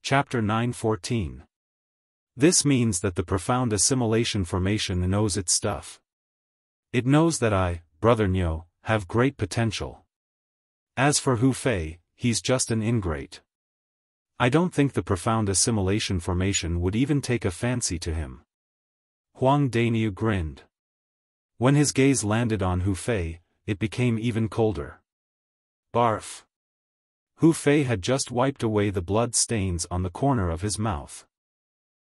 Chapter 9:14. This means that the profound assimilation formation knows its stuff. It knows that I, Brother Nyo, have great potential. As for Hu Fei, he's just an ingrate. I don't think the profound assimilation formation would even take a fancy to him. Huang Daniu grinned. When his gaze landed on Hu Fei, it became even colder. Barf. Hu Fei had just wiped away the blood stains on the corner of his mouth.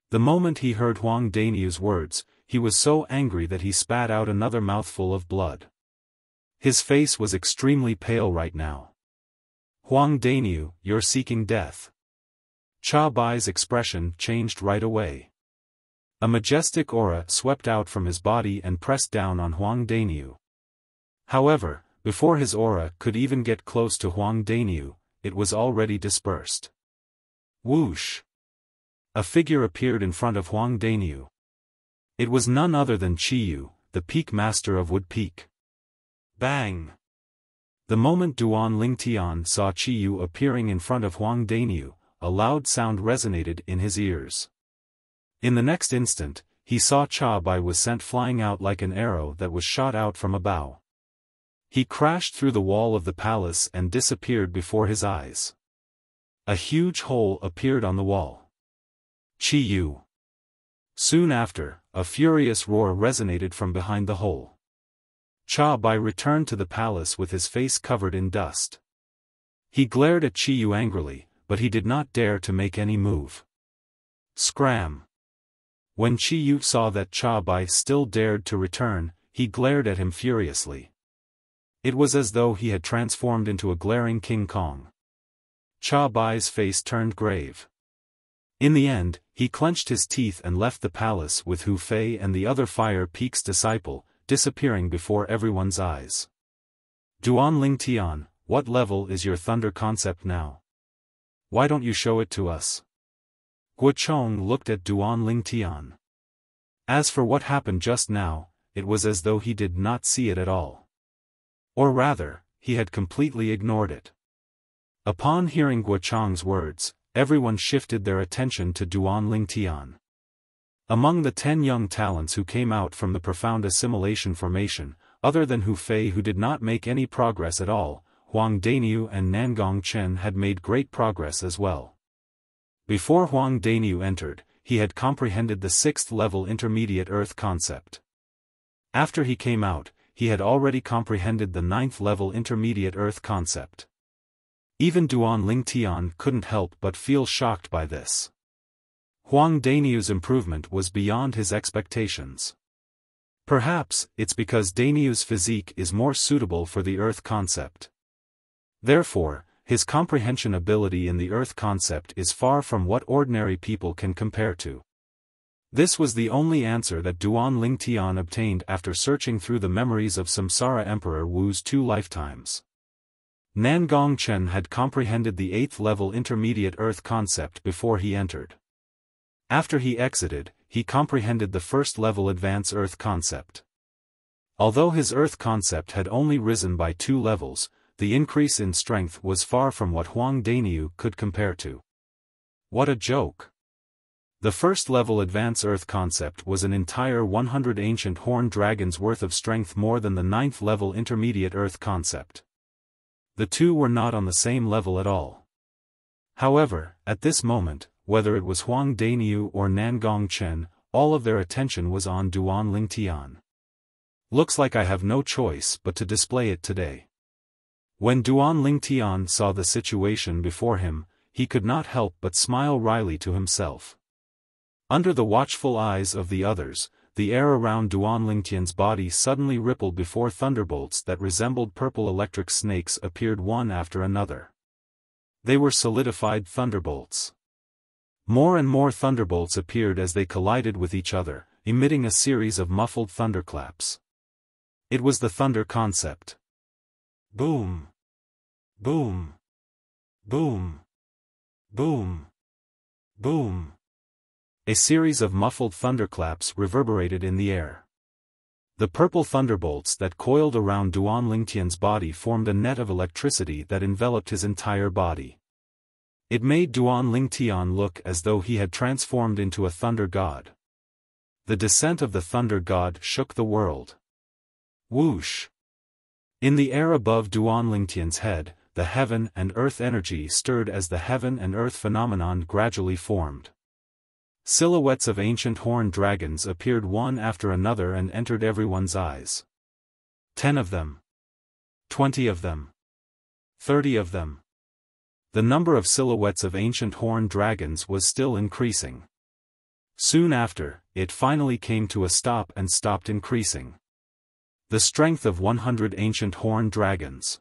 The moment he heard Huang Daniu's words, he was so angry that he spat out another mouthful of blood. His face was extremely pale right now. Huang Daniu, you're seeking death. Cha Bai's expression changed right away. A majestic aura swept out from his body and pressed down on Huang Daniu. However, before his aura could even get close to Huang Daniu, it was already dispersed. Whoosh! A figure appeared in front of Huang Daniu. It was none other than Qiyu, the peak master of Wood Peak. Bang! The moment Duan Lingtian saw Qiyu appearing in front of Huang Daniu, a loud sound resonated in his ears. In the next instant, he saw Cha Bai was sent flying out like an arrow that was shot out from a bow. He crashed through the wall of the palace and disappeared before his eyes. A huge hole appeared on the wall. Qiyu. Soon after, a furious roar resonated from behind the hole. Cha Bai returned to the palace with his face covered in dust. He glared at Qiyu angrily, but he did not dare to make any move. Scram! When Qiyu saw that Cha Bai still dared to return, he glared at him furiously. It was as though he had transformed into a glaring King Kong. Cha Bai's face turned grave. In the end, he clenched his teeth and left the palace with Hu Fei and the other Fire Peak's disciple, disappearing before everyone's eyes. Duan Lingtian, what level is your thunder concept now? Why don't you show it to us? Guochong looked at Duan Lingtian. As for what happened just now, it was as though he did not see it at all. Or rather, he had completely ignored it. Upon hearing Guochong's words, everyone shifted their attention to Duan Lingtian. Among the 10 young talents who came out from the profound assimilation formation, other than Hu Fei who did not make any progress at all, Huang Daniu and Nangong Chen had made great progress as well. Before Huang Daniu entered, he had comprehended the 6th level intermediate earth concept. After he came out, he had already comprehended the 9th level intermediate earth concept. Even Duan Lingtian couldn't help but feel shocked by this. Huang Daniu's improvement was beyond his expectations. Perhaps, it's because Daniu's physique is more suitable for the earth concept. Therefore, his comprehension ability in the earth concept is far from what ordinary people can compare to. This was the only answer that Duan Lingtian obtained after searching through the memories of Samsara Emperor Wu's 2 lifetimes. Nangong Chen had comprehended the 8th level intermediate earth concept before he entered. After he exited, he comprehended the 1st level advanced earth concept. Although his earth concept had only risen by 2 levels, the increase in strength was far from what Huang Daniu could compare to. What a joke! The 1st level advanced earth concept was an entire 100 ancient horned dragons worth of strength more than the 9th level intermediate earth concept. The two were not on the same level at all. However, at this moment, whether it was Huang Daniu or Nangong Chen, all of their attention was on Duan Lingtian. Looks like I have no choice but to display it today. When Duan Lingtian saw the situation before him, he could not help but smile wryly to himself. Under the watchful eyes of the others, the air around Duan Lingtian's body suddenly rippled before thunderbolts that resembled purple electric snakes appeared one after another. They were solidified thunderbolts. More and more thunderbolts appeared as they collided with each other, emitting a series of muffled thunderclaps. It was the thunder concept. Boom! Boom! Boom! Boom! Boom! A series of muffled thunderclaps reverberated in the air. The purple thunderbolts that coiled around Duan Lingtian's body formed a net of electricity that enveloped his entire body. It made Duan Lingtian look as though he had transformed into a thunder god. The descent of the thunder god shook the world. Whoosh! In the air above Duan Lingtian's head, the heaven and earth energy stirred as the heaven and earth phenomenon gradually formed. Silhouettes of ancient horned dragons appeared one after another and entered everyone's eyes. 10 of them. 20 of them. 30 of them. The number of silhouettes of ancient horned dragons was still increasing. Soon after, it finally came to a stop and stopped increasing. The strength of 100 ancient horned dragons.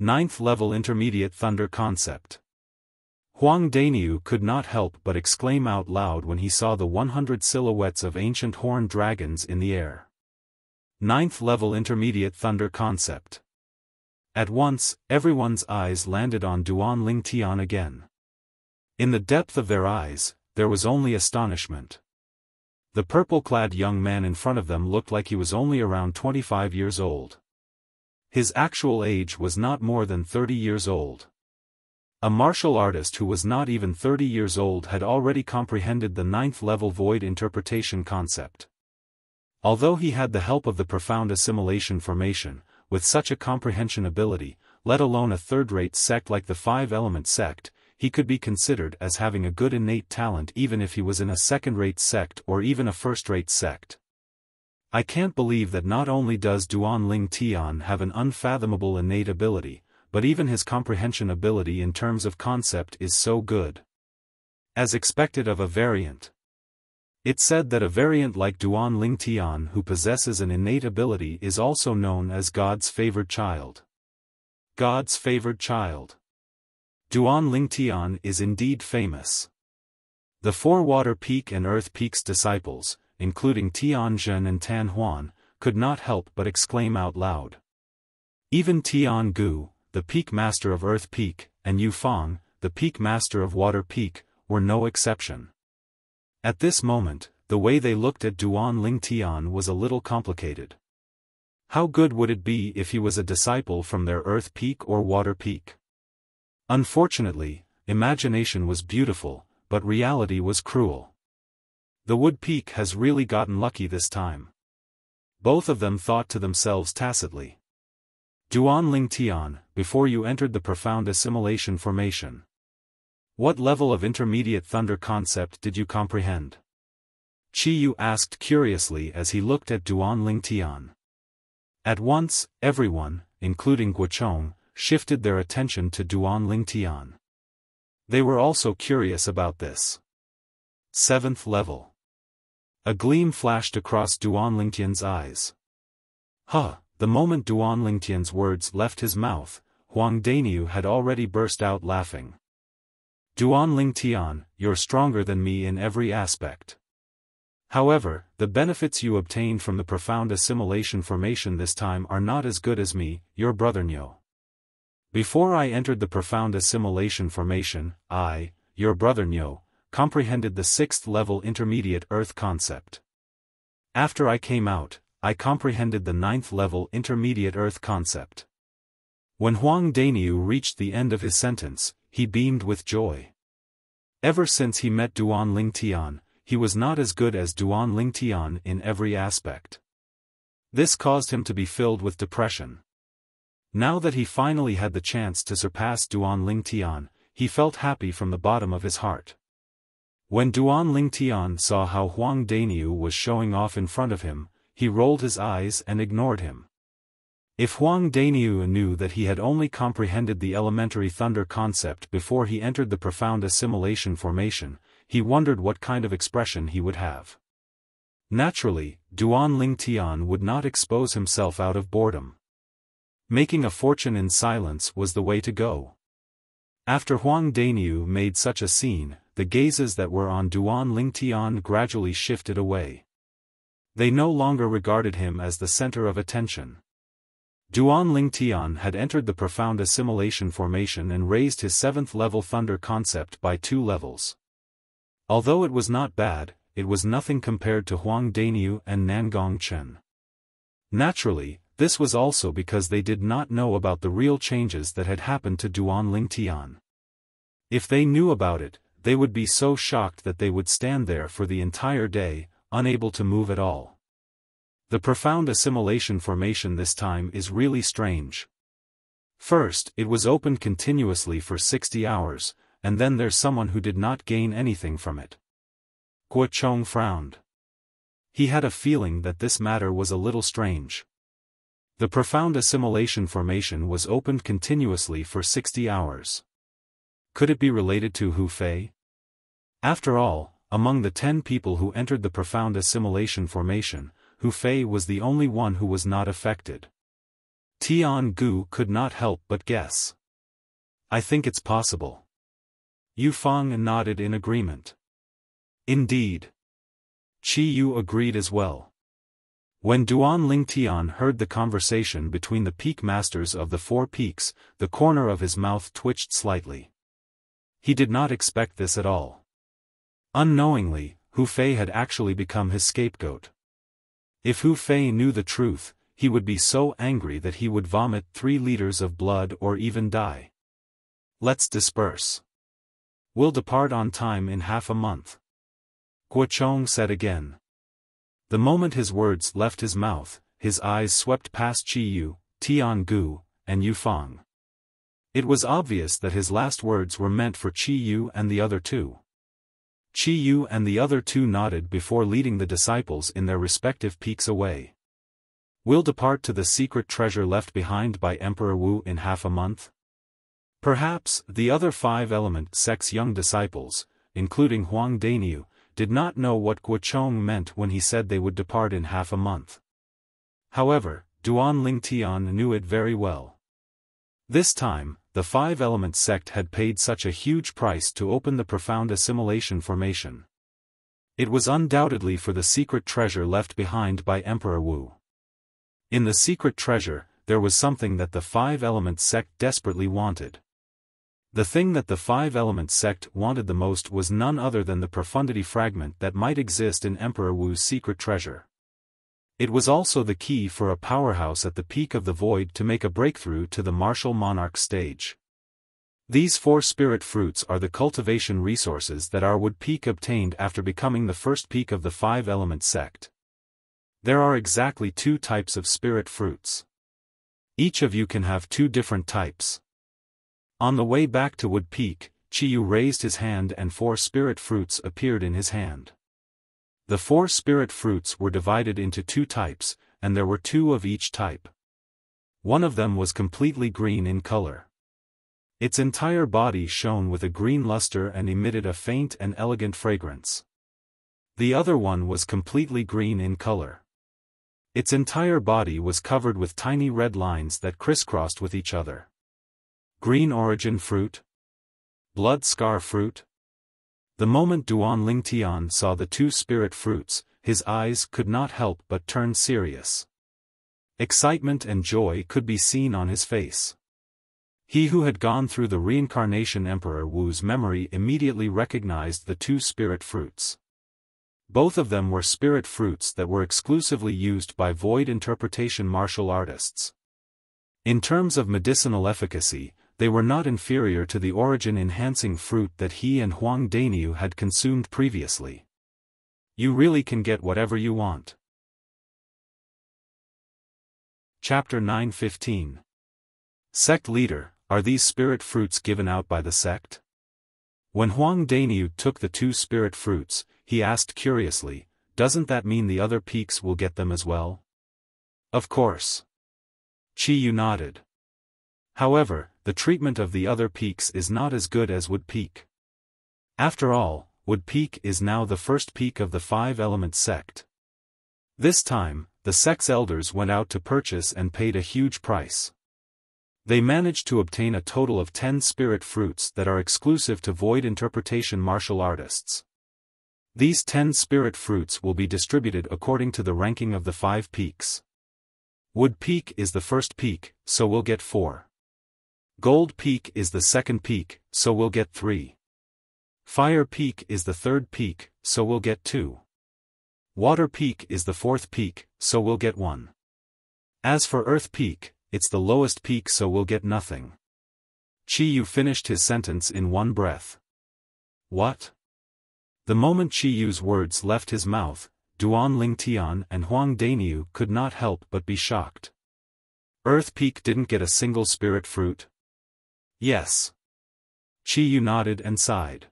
9th level intermediate thunder concept. Huang Daniu could not help but exclaim out loud when he saw the 100 silhouettes of ancient horned dragons in the air. 9th level intermediate thunder concept. At once, everyone's eyes landed on Duan Lingtian again. In the depth of their eyes, there was only astonishment. The purple-clad young man in front of them looked like he was only around 25 years old. His actual age was not more than 30 years old. A martial artist who was not even 30 years old had already comprehended the 9th level void interpretation concept. Although he had the help of the profound assimilation formation, with such a comprehension ability, let alone a third-rate sect like the Five-Element sect, he could be considered as having a good innate talent even if he was in a second-rate sect or even a first-rate sect. I can't believe that not only does Duan Lingtian have an unfathomable innate ability, but even his comprehension ability in terms of concept is so good. As expected of a variant. It's said that a variant like Duan Lingtian who possesses an innate ability is also known as God's favored child. God's favored child. Duan Lingtian is indeed famous. The 4 Water Peak and Earth Peak's disciples, including Tianzhen and Tan Huan, could not help but exclaim out loud. Even Tian Gu, the Peak Master of Earth Peak, and Yu Fang, the Peak Master of Water Peak, were no exception. At this moment, the way they looked at Duan Lingtian was a little complicated. How good would it be if he was a disciple from their Earth Peak or Water Peak? Unfortunately, imagination was beautiful, but reality was cruel. The Wood Peak has really gotten lucky this time. Both of them thought to themselves tacitly. Duan Lingtian, before you entered the profound assimilation formation, what level of intermediate thunder concept did you comprehend? Chi Yu asked curiously as he looked at Duan Lingtian. At once, everyone, including Guochong, shifted their attention to Duan Lingtian. They were also curious about this. 7th level. A gleam flashed across Duan Lingtian's eyes. Huh! The moment Duan Lingtian's words left his mouth, Huang Daniu had already burst out laughing. Duan Lingtian, you're stronger than me in every aspect. However, the benefits you obtained from the profound assimilation formation this time are not as good as me, your brother Niu. Before I entered the profound assimilation formation, I, your brother Niu, comprehended the 6th level intermediate earth concept. After I came out, I comprehended the 9th level intermediate earth concept. When Huang Daniu reached the end of his sentence, he beamed with joy. Ever since he met Duan Lingtian, he was not as good as Duan Lingtian in every aspect. This caused him to be filled with depression. Now that he finally had the chance to surpass Duan Lingtian, he felt happy from the bottom of his heart. When Duan Lingtian saw how Huang Daniu was showing off in front of him, he rolled his eyes and ignored him. If Huang Daniu knew that he had only comprehended the elementary thunder concept before he entered the profound assimilation formation, he wondered what kind of expression he would have. Naturally, Duan Lingtian would not expose himself out of boredom. Making a fortune in silence was the way to go. After Huang Daniu made such a scene, the gazes that were on Duan Lingtian gradually shifted away. They no longer regarded him as the center of attention. Duan Lingtian had entered the profound assimilation formation and raised his 7th level thunder concept by 2 levels. Although it was not bad, it was nothing compared to Huang Daniu and Nangong Chen. Naturally, this was also because they did not know about the real changes that had happened to Duan Lingtian. If they knew about it, they would be so shocked that they would stand there for the entire day, unable to move at all. The profound assimilation formation this time is really strange. First, it was opened continuously for 60 hours, and then there's someone who did not gain anything from it. Guo Chong frowned. He had a feeling that this matter was a little strange. The profound assimilation formation was opened continuously for 60 hours. Could it be related to Hu Fei? After all, among the 10 people who entered the profound assimilation formation, Hu Fei was the only one who was not affected. Tian Gu could not help but guess. I think it's possible. Yu Feng nodded in agreement. Indeed. Qi Yu agreed as well. When Duan Lingtian heard the conversation between the peak masters of the 4 peaks, the corner of his mouth twitched slightly. He did not expect this at all. Unknowingly, Hu Fei had actually become his scapegoat. If Hu Fei knew the truth, he would be so angry that he would vomit 3 liters of blood or even die. Let's disperse. We'll depart on time in half a month. Guo Chong said again. The moment his words left his mouth, his eyes swept past Qi Yu, Tian Gu, and Yu Feng. It was obvious that his last words were meant for Qi Yu and the other 2. Qi Yu and the other 2 nodded before leading the disciples in their respective peaks away. We'll depart to the secret treasure left behind by Emperor Wu in half a month? Perhaps the other 5 element sect's young disciples, including Huang Dainiu, did not know what Guo Chong meant when he said they would depart in half a month. However, Duan Lingtian knew it very well. This time, the 5 element sect had paid such a huge price to open the profound assimilation formation. It was undoubtedly for the secret treasure left behind by Emperor Wu. In the secret treasure, there was something that the 5 element sect desperately wanted. The thing that the 5 element sect wanted the most was none other than the profundity fragment that might exist in Emperor Wu's secret treasure. It was also the key for a powerhouse at the peak of the void to make a breakthrough to the martial monarch stage. These 4 spirit fruits are the cultivation resources that our Wood Peak obtained after becoming the first peak of the 5 element sect. There are exactly 2 types of spirit fruits. Each of you can have 2 different types. On the way back to Wood Peak, Qi Yu raised his hand and 4 spirit fruits appeared in his hand. The 4 spirit fruits were divided into 2 types, and there were 2 of each type. One of them was completely green in color. Its entire body shone with a green luster and emitted a faint and elegant fragrance. The other one was completely green in color. Its entire body was covered with tiny red lines that crisscrossed with each other. Green origin fruit? Blood scar fruit? The moment Duan Lingtian saw the 2 spirit fruits, his eyes could not help but turn serious. Excitement and joy could be seen on his face. He who had gone through the reincarnation Emperor Wu's memory immediately recognized the 2 spirit fruits. Both of them were spirit fruits that were exclusively used by void interpretation martial artists. In terms of medicinal efficacy, they were not inferior to the origin-enhancing fruit that he and Huang Dainiu had consumed previously. You really can get whatever you want. Chapter 9:15. Sect Leader, are these spirit fruits given out by the sect? When Huang Dainiu took the 2 spirit fruits, he asked curiously, doesn't that mean the other peaks will get them as well? Of course. Qi Yu nodded. However, the treatment of the other peaks is not as good as Wood Peak. After all, Wood Peak is now the first peak of the 5 element sect. This time, the sect's elders went out to purchase and paid a huge price. They managed to obtain a total of 10 spirit fruits that are exclusive to void interpretation martial artists. These 10 spirit fruits will be distributed according to the ranking of the 5 peaks. Wood Peak is the first peak, so we'll get 4. Gold Peak is the second peak, so we'll get 3. Fire Peak is the third peak, so we'll get 2. Water Peak is the fourth peak, so we'll get 1. As for Earth Peak, it's the lowest peak, so we'll get nothing. Yu finished his sentence in one breath. What? The moment Yu's words left his mouth, Duan Lingtian and Huang Daniu could not help but be shocked. Earth Peak didn't get a single spirit fruit? Yes. Yu nodded and sighed.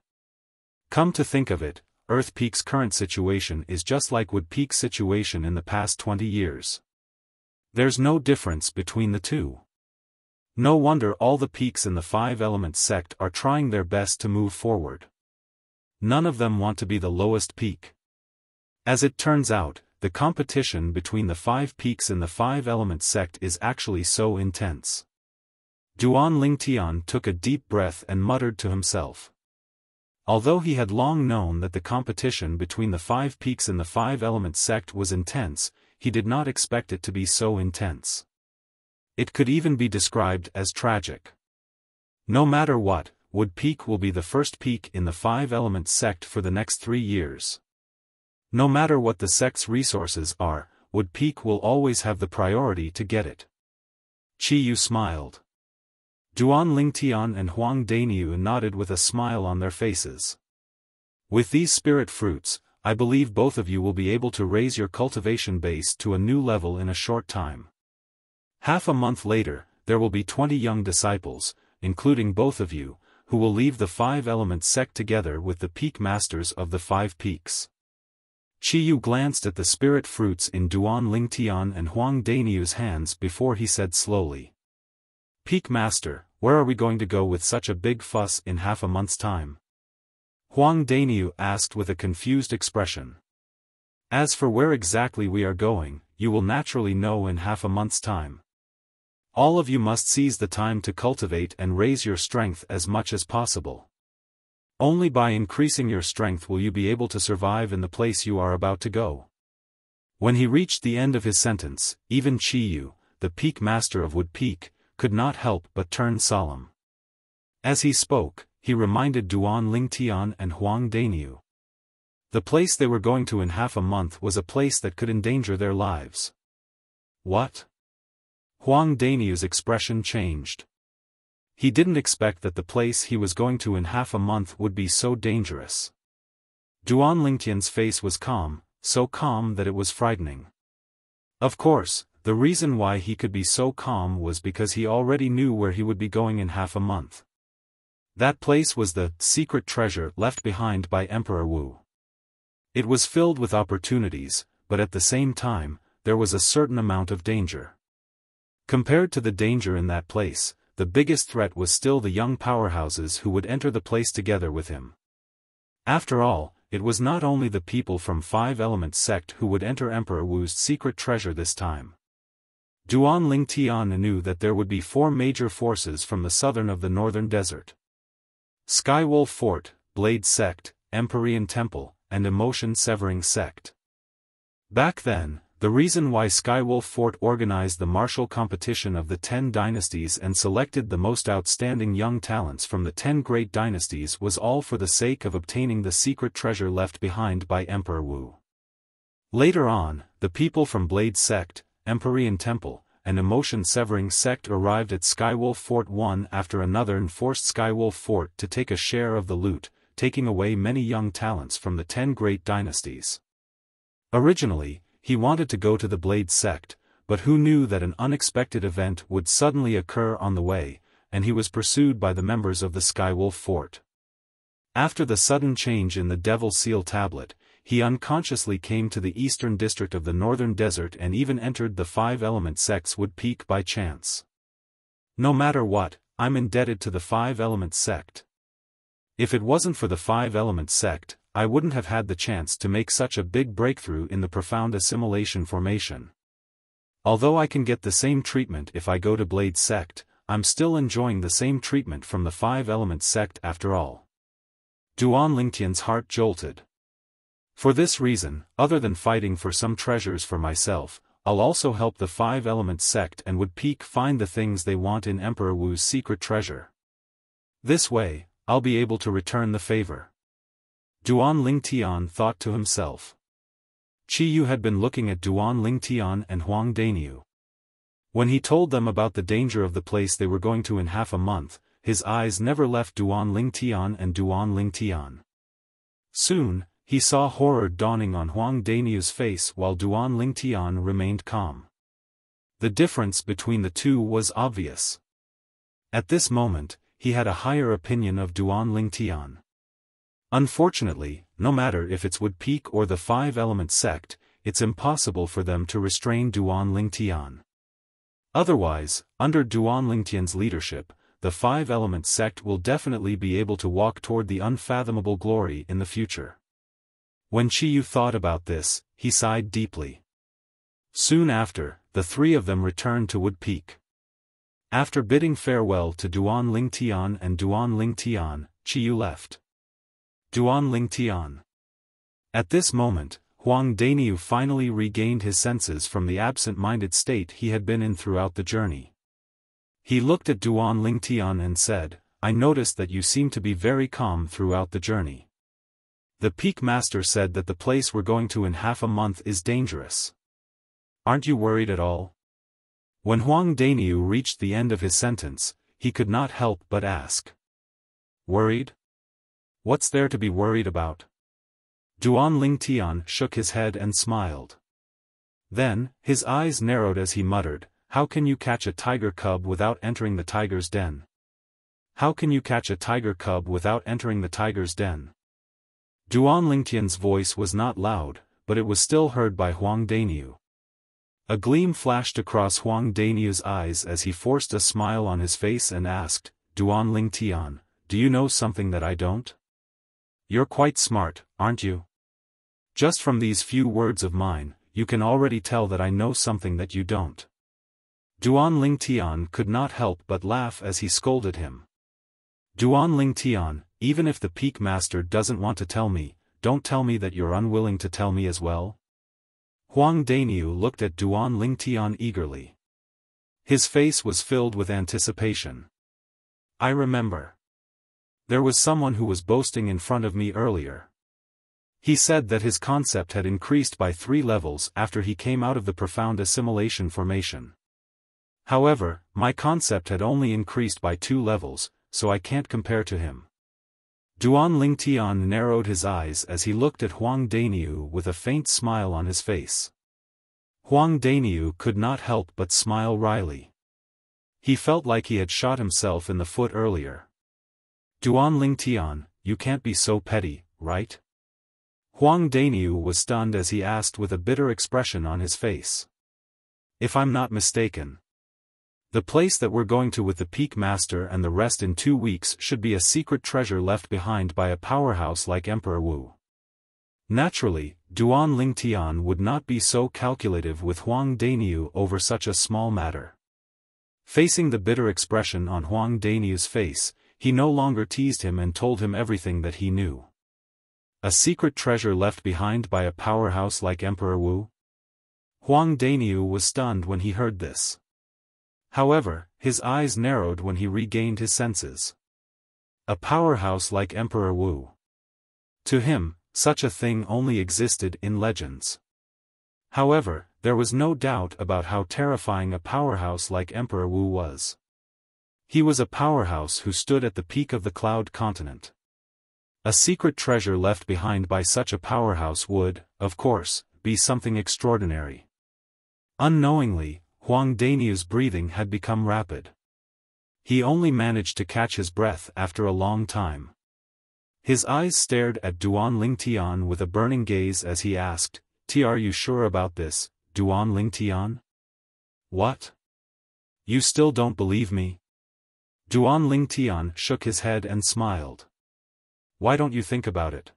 Come to think of it, Earth Peak's current situation is just like Wood Peak's situation in the past 20 years. There's no difference between the two. No wonder all the peaks in the Five Elements sect are trying their best to move forward. None of them want to be the lowest peak. As it turns out, the competition between the 5 peaks in the Five Elements sect is actually so intense. Duan Lingtian took a deep breath and muttered to himself. Although he had long known that the competition between the 5 peaks in the Five Elements sect was intense, he did not expect it to be so intense. It could even be described as tragic. No matter what, Wood Peak will be the first peak in the Five Elements sect for the next 3 years. No matter what the sect's resources are, Wood Peak will always have the priority to get it. Yu smiled. Duan Lingtian and Huang Daniu nodded with a smile on their faces. With these spirit fruits, I believe both of you will be able to raise your cultivation base to a new level in a short time. Half a month later, there will be 20 young disciples, including both of you, who will leave the Five Elements sect together with the peak masters of the 5 peaks. Yu glanced at the spirit fruits in Duan Lingtian and Huang Daniu's hands before he said slowly. Peak Master, where are we going to go with such a big fuss in half a month's time? Huang Daniu asked with a confused expression. As for where exactly we are going, you will naturally know in half a month's time. All of you must seize the time to cultivate and raise your strength as much as possible. Only by increasing your strength will you be able to survive in the place you are about to go. When he reached the end of his sentence, even Yu, the peak master of Wood Peak, could not help but turn solemn. As he spoke, he reminded Duan Lingtian and Huang Daniu. The place they were going to in half a month was a place that could endanger their lives. What? Huang Daniu's expression changed. He didn't expect that the place he was going to in half a month would be so dangerous. Duan Lingtian's face was calm, so calm that it was frightening. Of course, the reason why he could be so calm was because he already knew where he would be going in half a month. That place was the secret treasure left behind by Emperor Wu. It was filled with opportunities, but at the same time, there was a certain amount of danger. Compared to the danger in that place, the biggest threat was still the young powerhouses who would enter the place together with him. After all, it was not only the people from Five Elements sect who would enter Emperor Wu's secret treasure this time. Duan Lingtian knew that there would be 4 major forces from the southern of the northern desert. Skywolf Fort, Blade Sect, Empyrean Temple, and Emotion Severing Sect. Back then, the reason why Skywolf Fort organized the martial competition of the 10 dynasties and selected the most outstanding young talents from the 10 great dynasties was all for the sake of obtaining the secret treasure left behind by Emperor Wu. Later on, the people from Blade Sect, Empyrean Temple, and Emotion Severing Sect arrived at Skywolf Fort one after another and forced Skywolf Fort to take a share of the loot, taking away many young talents from the 10 great dynasties. Originally, he wanted to go to the Blade Sect, but who knew that an unexpected event would suddenly occur on the way, and he was pursued by the members of the Skywolf Fort. After the sudden change in the Devil Seal tablet, he unconsciously came to the eastern district of the northern desert and even entered the Five Elements sect's Wood Peak by chance. No matter what, I'm indebted to the Five Elements sect. If it wasn't for the Five Elements sect, I wouldn't have had the chance to make such a big breakthrough in the profound assimilation formation. Although I can get the same treatment if I go to Blade Sect, I'm still enjoying the same treatment from the Five Elements sect after all. Duan Lingtian's heart jolted. For this reason, other than fighting for some treasures for myself, I'll also help the Five Elements sect and Wood Peak find the things they want in Emperor Wu's secret treasure. This way, I'll be able to return the favor. Duan Lingtian thought to himself. Yu had been looking at Duan Lingtian and Huang Daniu. When he told them about the danger of the place they were going to in half a month, his eyes never left Duan Lingtian and Duan Lingtian. Soon, he saw horror dawning on Huang Daniu's face while Duan Lingtian remained calm. The difference between the two was obvious. At this moment, he had a higher opinion of Duan Lingtian. Unfortunately, no matter if it's Wood Peak or the Five-Element sect, it's impossible for them to restrain Duan Lingtian. Otherwise, under Duan Lingtian's leadership, the Five-Element sect will definitely be able to walk toward the unfathomable glory in the future. When Qiyu thought about this, he sighed deeply. Soon after, the three of them returned to Wood Peak. After bidding farewell to Duan Lingtian and Duan Lingtian, Qiyu left. Duan Lingtian. At this moment, Huang Daniu finally regained his senses from the absent-minded state he had been in throughout the journey. He looked at Duan Lingtian and said, "I noticed that you seem to be very calm throughout the journey. The Peak Master said that the place we're going to in half a month is dangerous. Aren't you worried at all?" When Huang Daniu reached the end of his sentence, he could not help but ask. "Worried? What's there to be worried about?" Duan Lingtian shook his head and smiled. Then, his eyes narrowed as he muttered, "How can you catch a tiger cub without entering the tiger's den? How can you catch a tiger cub without entering the tiger's den?" Duan Lingtian's voice was not loud, but it was still heard by Huang Daniu. A gleam flashed across Huang Daniu's eyes as he forced a smile on his face and asked, "Duan Lingtian, do you know something that I don't? You're quite smart, aren't you? Just from these few words of mine, you can already tell that I know something that you don't." Duan Lingtian could not help but laugh as he scolded him. "Duan Lingtian, even if the Peak Master doesn't want to tell me, don't tell me that you're unwilling to tell me as well." Huang Daniu looked at Duan Lingtian eagerly. His face was filled with anticipation. "I remember. There was someone who was boasting in front of me earlier. He said that his concept had increased by 3 levels after he came out of the profound assimilation formation. However, my concept had only increased by 2 levels, so I can't compare to him." Duan Lingtian narrowed his eyes as he looked at Huang Daniu with a faint smile on his face. Huang Daniu could not help but smile wryly. He felt like he had shot himself in the foot earlier. "Duan Lingtian, you can't be so petty, right?" Huang Daniu was stunned as he asked with a bitter expression on his face. "If I'm not mistaken, the place that we're going to with the Peak Master and the rest in 2 weeks should be a secret treasure left behind by a powerhouse like Emperor Wu." Naturally, Duan Lingtian would not be so calculative with Huang Daniu over such a small matter. Facing the bitter expression on Huang Daniu's face, he no longer teased him and told him everything that he knew. A secret treasure left behind by a powerhouse like Emperor Wu? Huang Daniu was stunned when he heard this. However, his eyes narrowed when he regained his senses. A powerhouse like Emperor Wu. To him, such a thing only existed in legends. However, there was no doubt about how terrifying a powerhouse like Emperor Wu was. He was a powerhouse who stood at the peak of the Cloud Continent. A secret treasure left behind by such a powerhouse would, of course, be something extraordinary. Unknowingly, Huang Daniu's breathing had become rapid. He only managed to catch his breath after a long time. His eyes stared at Duan Lingtian with a burning gaze as he asked, "Are you sure about this, Duan Lingtian? What? You still don't believe me?" Duan Lingtian shook his head and smiled. "Why don't you think about it?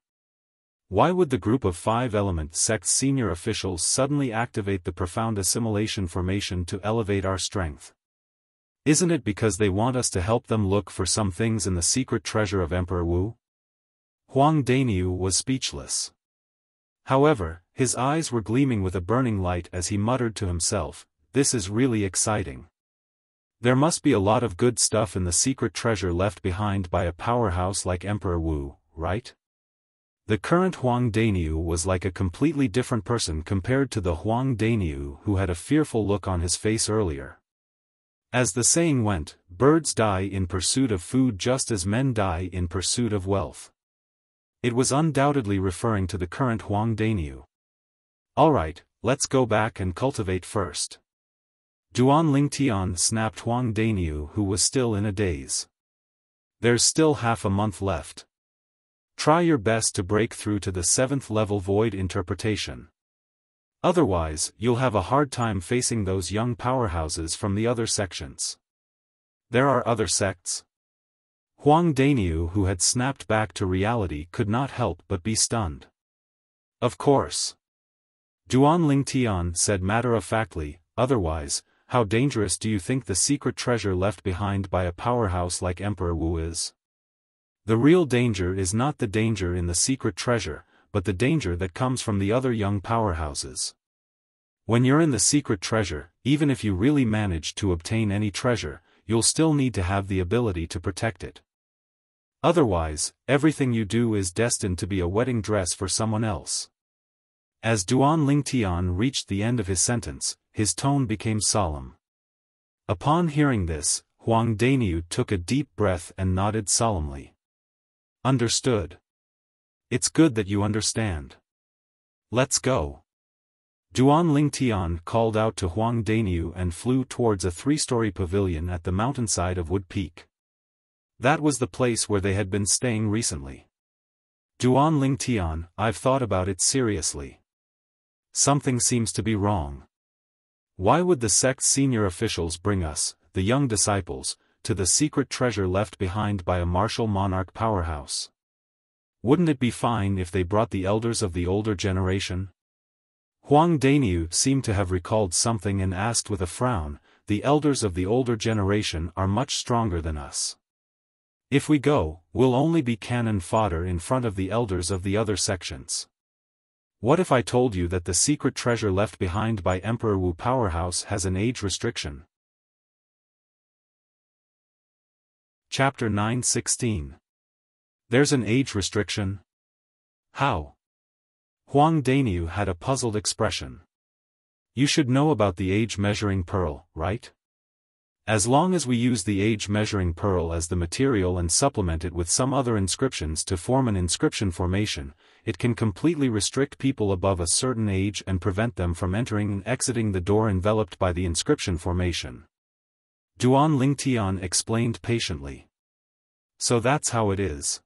Why would the group of Five-Element sect's senior officials suddenly activate the profound assimilation formation to elevate our strength? Isn't it because they want us to help them look for some things in the secret treasure of Emperor Wu?" Huang Daniu was speechless. However, his eyes were gleaming with a burning light as he muttered to himself, "This is really exciting. There must be a lot of good stuff in the secret treasure left behind by a powerhouse like Emperor Wu, right?" The current Huang Daniu was like a completely different person compared to the Huang Daniu who had a fearful look on his face earlier. As the saying went, birds die in pursuit of food just as men die in pursuit of wealth. It was undoubtedly referring to the current Huang Dainyu. Alright, let's go back and cultivate first. Duan Lingtian snapped Huang Dainyu, who was still in a daze. There's still half a month left. Try your best to break through to the 7th level void interpretation. Otherwise, you'll have a hard time facing those young powerhouses from the other sections. There are other sects? Huang Dainyu, who had snapped back to reality, could not help but be stunned. Of course. Duan Lingtian said matter-of-factly, otherwise, how dangerous do you think the secret treasure left behind by a powerhouse like Emperor Wu is? The real danger is not the danger in the secret treasure, but the danger that comes from the other young powerhouses. When you're in the secret treasure, even if you really manage to obtain any treasure, you'll still need to have the ability to protect it. Otherwise, everything you do is destined to be a wedding dress for someone else. As Duan Lingtian reached the end of his sentence, his tone became solemn. Upon hearing this, Huang Dainyu took a deep breath and nodded solemnly. Understood. It's good that you understand. Let's go. Duan Lingtian called out to Huang Dainyu and flew towards a 3-story pavilion at the mountainside of Wood Peak. That was the place where they had been staying recently. Duan Lingtian, I've thought about it seriously. Something seems to be wrong. Why would the sect's senior officials bring us, the young disciples, to the secret treasure left behind by a martial monarch powerhouse? Wouldn't it be fine if they brought the elders of the older generation? Huang Dainyu seemed to have recalled something and asked with a frown, the elders of the older generation are much stronger than us. If we go, we'll only be cannon fodder in front of the elders of the other sections. What if I told you that the secret treasure left behind by Emperor Wu powerhouse has an age restriction? Chapter 9:16. There's an age restriction? How? Huang Dainyu had a puzzled expression. You should know about the age-measuring pearl, right? As long as we use the age-measuring pearl as the material and supplement it with some other inscriptions to form an inscription formation, it can completely restrict people above a certain age and prevent them from entering and exiting the door enveloped by the inscription formation. Duan Lingtian explained patiently. So that's how it is.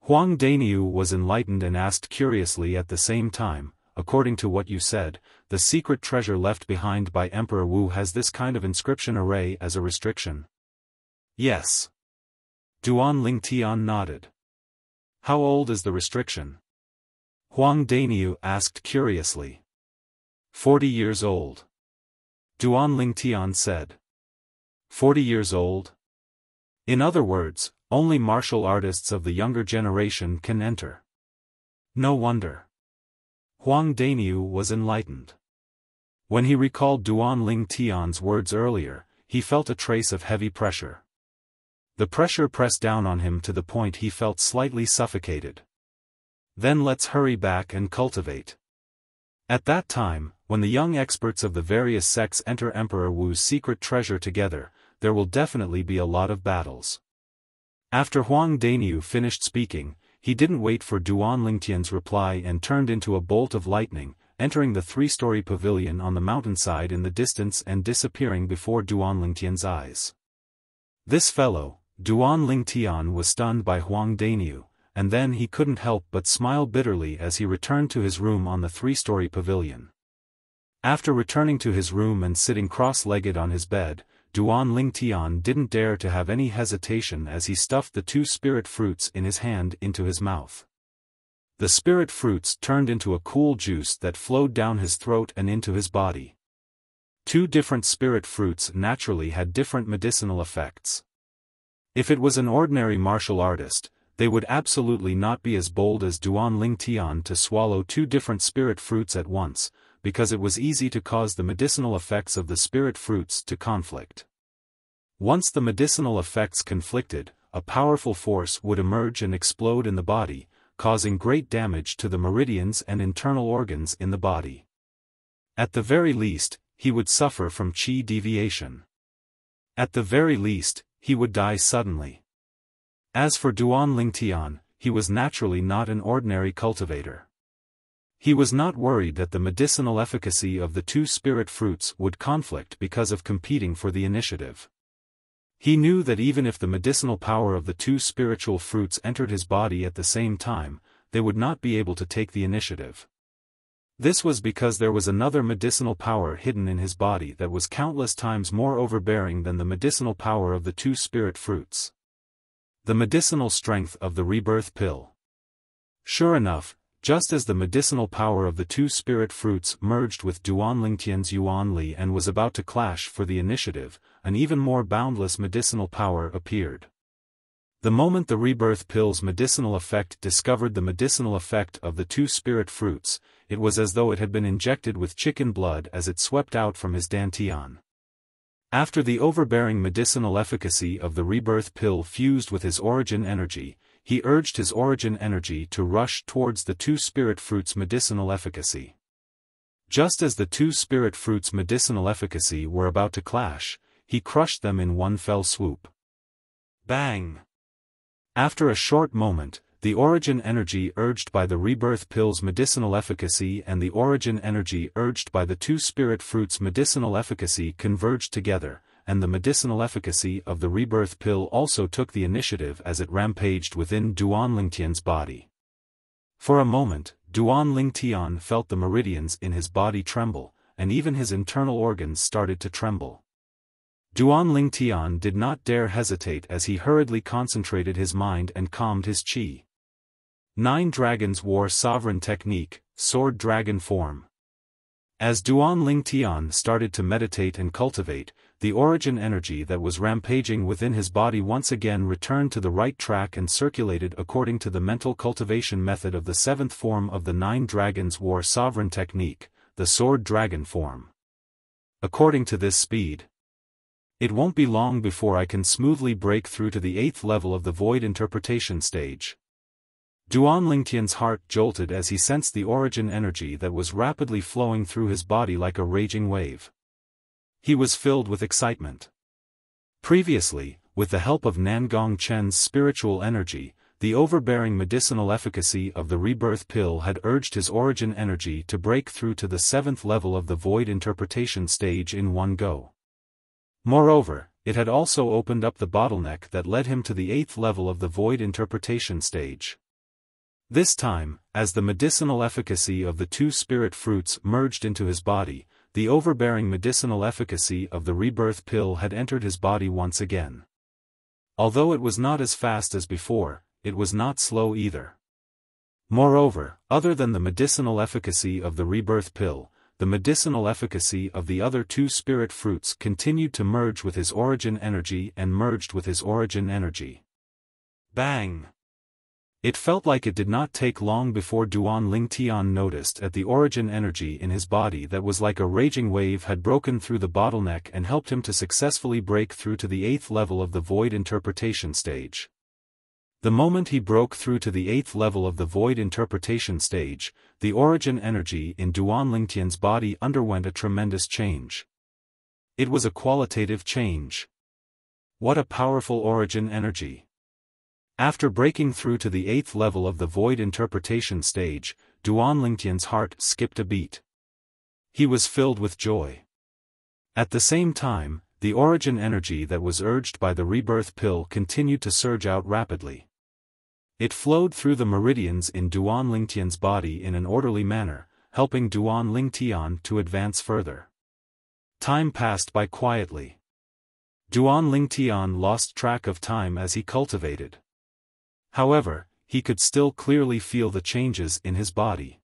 Huang Dainyu was enlightened and asked curiously at the same time, according to what you said, the secret treasure left behind by Emperor Wu has this kind of inscription array as a restriction? Yes. Duan Lingtian nodded. How old is the restriction? Huang Dainyu asked curiously. 40 years old. Duan Lingtian said. 40 years old? In other words, only martial artists of the younger generation can enter. No wonder. Huang Dainyu was enlightened. When he recalled Duan Lingtian's words earlier, he felt a trace of heavy pressure. The pressure pressed down on him to the point he felt slightly suffocated. Then let's hurry back and cultivate. At that time, when the young experts of the various sects enter Emperor Wu's secret treasure together, there will definitely be a lot of battles. After Huang Dainyu finished speaking, he didn't wait for Duan Lingtian's reply and turned into a bolt of lightning, entering the 3-story pavilion on the mountainside in the distance and disappearing before Duan Lingtian's eyes. This fellow, Duan Lingtian, was stunned by Huang Dainyu, and then he couldn't help but smile bitterly as he returned to his room on the 3-story pavilion. After returning to his room and sitting cross-legged on his bed, Duan Lingtian didn't dare to have any hesitation as he stuffed the 2 spirit fruits in his hand into his mouth. The spirit fruits turned into a cool juice that flowed down his throat and into his body. 2 different spirit fruits naturally had different medicinal effects. If it was an ordinary martial artist, they would absolutely not be as bold as Duan Lingtian to swallow 2 different spirit fruits at once, because it was easy to cause the medicinal effects of the spirit fruits to conflict. Once the medicinal effects conflicted, a powerful force would emerge and explode in the body, causing great damage to the meridians and internal organs in the body. At the very least, he would suffer from qi deviation. At the very least, he would die suddenly. As for Duan Lingtian, he was naturally not an ordinary cultivator. He was not worried that the medicinal efficacy of the two spirit fruits would conflict because of competing for the initiative. He knew that even if the medicinal power of the two spiritual fruits entered his body at the same time, they would not be able to take the initiative. This was because there was another medicinal power hidden in his body that was countless times more overbearing than the medicinal power of the two spirit fruits. The medicinal strength of the rebirth pill. Sure enough, just as the medicinal power of the two spirit fruits merged with Duan Lingtian's Yuan Li and was about to clash for the initiative, an even more boundless medicinal power appeared. The moment the rebirth pill's medicinal effect discovered the medicinal effect of the two spirit fruits, it was as though it had been injected with chicken blood as it swept out from his dantian. After the overbearing medicinal efficacy of the rebirth pill fused with his origin energy, he urged his origin energy to rush towards the two spirit fruits' medicinal efficacy. Just as the two spirit fruits' medicinal efficacy were about to clash, he crushed them in one fell swoop. Bang! After a short moment, the origin energy urged by the rebirth pill's medicinal efficacy and the origin energy urged by the two spirit fruits' medicinal efficacy converged together, and the medicinal efficacy of the rebirth pill also took the initiative as it rampaged within Duan Lingtian's body. For a moment, Duan Lingtian felt the meridians in his body tremble, and even his internal organs started to tremble. Duan Lingtian did not dare hesitate as he hurriedly concentrated his mind and calmed his qi. 9 dragons wore sovereign technique, sword dragon form. As Duan Lingtian started to meditate and cultivate, the origin energy that was rampaging within his body once again returned to the right track and circulated according to the mental cultivation method of the 7th form of the 9 dragons wore sovereign technique, the sword dragon form. According to this speed, it won't be long before I can smoothly break through to the 8th level of the void interpretation stage. Duan Lingtian's heart jolted as he sensed the origin energy that was rapidly flowing through his body like a raging wave. He was filled with excitement. Previously, with the help of Nangong Chen's spiritual energy, the overbearing medicinal efficacy of the rebirth pill had urged his origin energy to break through to the 7th level of the void interpretation stage in one go. Moreover, it had also opened up the bottleneck that led him to the 8th level of the void interpretation stage. This time, as the medicinal efficacy of the two spirit fruits merged into his body, the overbearing medicinal efficacy of the rebirth pill had entered his body once again. Although it was not as fast as before, it was not slow either. Moreover, other than the medicinal efficacy of the rebirth pill, the medicinal efficacy of the other two spirit fruits continued to merge with his origin energy and merged with his origin energy. Bang! It felt like it did not take long before Duan Lingtian noticed that the origin energy in his body that was like a raging wave had broken through the bottleneck and helped him to successfully break through to the 8th level of the void interpretation stage. The moment he broke through to the 8th level of the void interpretation stage, the origin energy in Duan Lingtian's body underwent a tremendous change. It was a qualitative change. What a powerful origin energy! After breaking through to the 8th level of the void interpretation stage, Duan Lingtian's heart skipped a beat. He was filled with joy. At the same time, the origin energy that was urged by the rebirth pill continued to surge out rapidly. It flowed through the meridians in Duan Lingtian's body in an orderly manner, helping Duan Lingtian to advance further. Time passed by quietly. Duan Lingtian lost track of time as he cultivated. However, he could still clearly feel the changes in his body.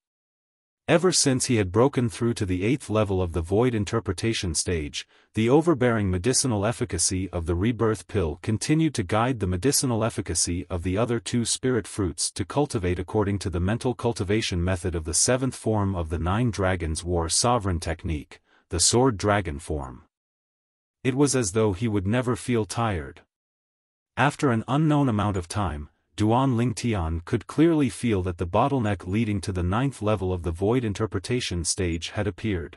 Ever since he had broken through to the 8th level of the void interpretation stage, the overbearing medicinal efficacy of the rebirth pill continued to guide the medicinal efficacy of the other two spirit fruits to cultivate according to the mental cultivation method of the 7th form of the 9 dragons wore sovereign technique, the sword dragon form. It was as though he would never feel tired. After an unknown amount of time, Duan Lingtian could clearly feel that the bottleneck leading to the 9th level of the void interpretation stage had appeared.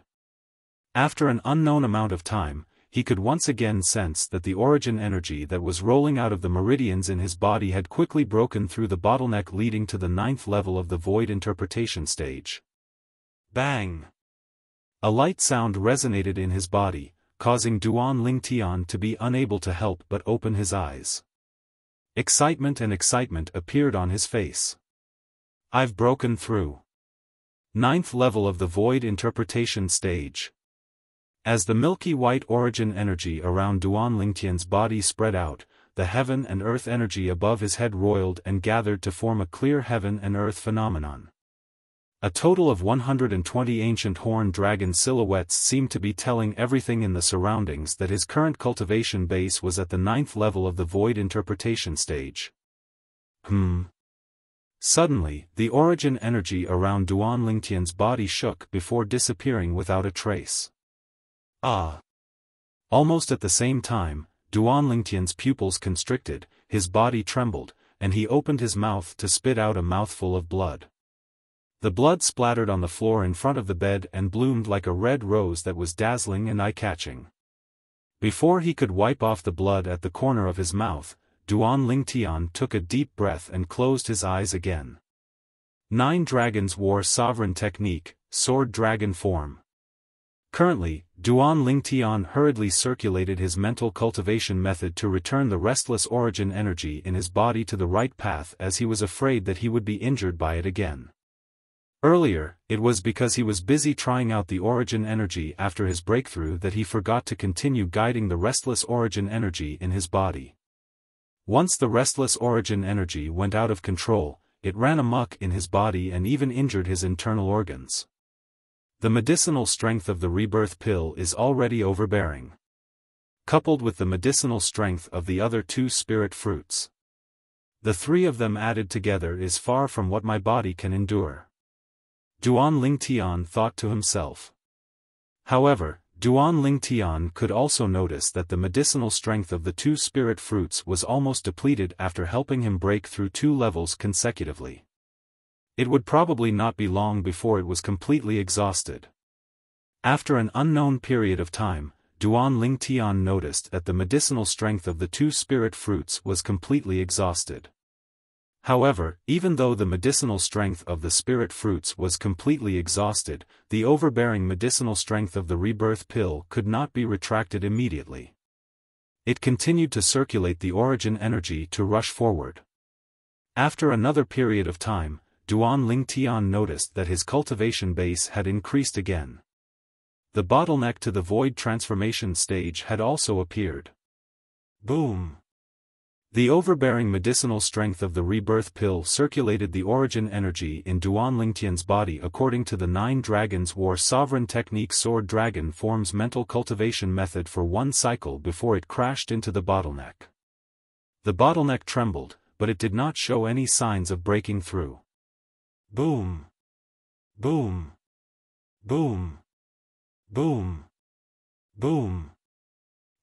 After an unknown amount of time, he could once again sense that the origin energy that was rolling out of the meridians in his body had quickly broken through the bottleneck leading to the 9th level of the void interpretation stage. Bang! A light sound resonated in his body, causing Duan Lingtian to be unable to help but open his eyes. Excitement appeared on his face. I've broken through. 9th level of the void interpretation stage. As the milky white origin energy around Duan Lingtian's body spread out, the heaven and earth energy above his head roiled and gathered to form a clear heaven and earth phenomenon. A total of 120 ancient horned dragon silhouettes seemed to be telling everything in the surroundings that his current cultivation base was at the 9th level of the void interpretation stage. Suddenly, the origin energy around Duan Lingtian's body shook before disappearing without a trace. Almost at the same time, Duan Lingtian's pupils constricted, his body trembled, and he opened his mouth to spit out a mouthful of blood. The blood splattered on the floor in front of the bed and bloomed like a red rose that was dazzling and eye-catching. Before he could wipe off the blood at the corner of his mouth, Duan Lingtian took a deep breath and closed his eyes again. 9 dragons wore sovereign technique, sword dragon form. Currently, Duan Lingtian hurriedly circulated his mental cultivation method to return the restless origin energy in his body to the right path as he was afraid that he would be injured by it again. Earlier, it was because he was busy trying out the origin energy after his breakthrough that he forgot to continue guiding the restless origin energy in his body. Once the restless origin energy went out of control, it ran amok in his body and even injured his internal organs. The medicinal strength of the rebirth pill is already overbearing. Coupled with the medicinal strength of the other 2 spirit fruits, the 3 of them added together is far from what my body can endure. Duan Lingtian thought to himself. However, Duan Lingtian could also notice that the medicinal strength of the 2 spirit fruits was almost depleted after helping him break through 2 levels consecutively. It would probably not be long before it was completely exhausted. After an unknown period of time, Duan Lingtian noticed that the medicinal strength of the 2 spirit fruits was completely exhausted. However, even though the medicinal strength of the spirit fruits was completely exhausted, the overbearing medicinal strength of the rebirth pill could not be retracted immediately. It continued to circulate the origin energy to rush forward. After another period of time, Duan Lingtian noticed that his cultivation base had increased again. The bottleneck to the void transformation stage had also appeared. Boom! The overbearing medicinal strength of the rebirth pill circulated the origin energy in Duan Lingtian's body according to the 9 dragons wore sovereign technique sword dragon form's mental cultivation method for 1 cycle before it crashed into the bottleneck. The bottleneck trembled, but it did not show any signs of breaking through. Boom! Boom! Boom! Boom! Boom!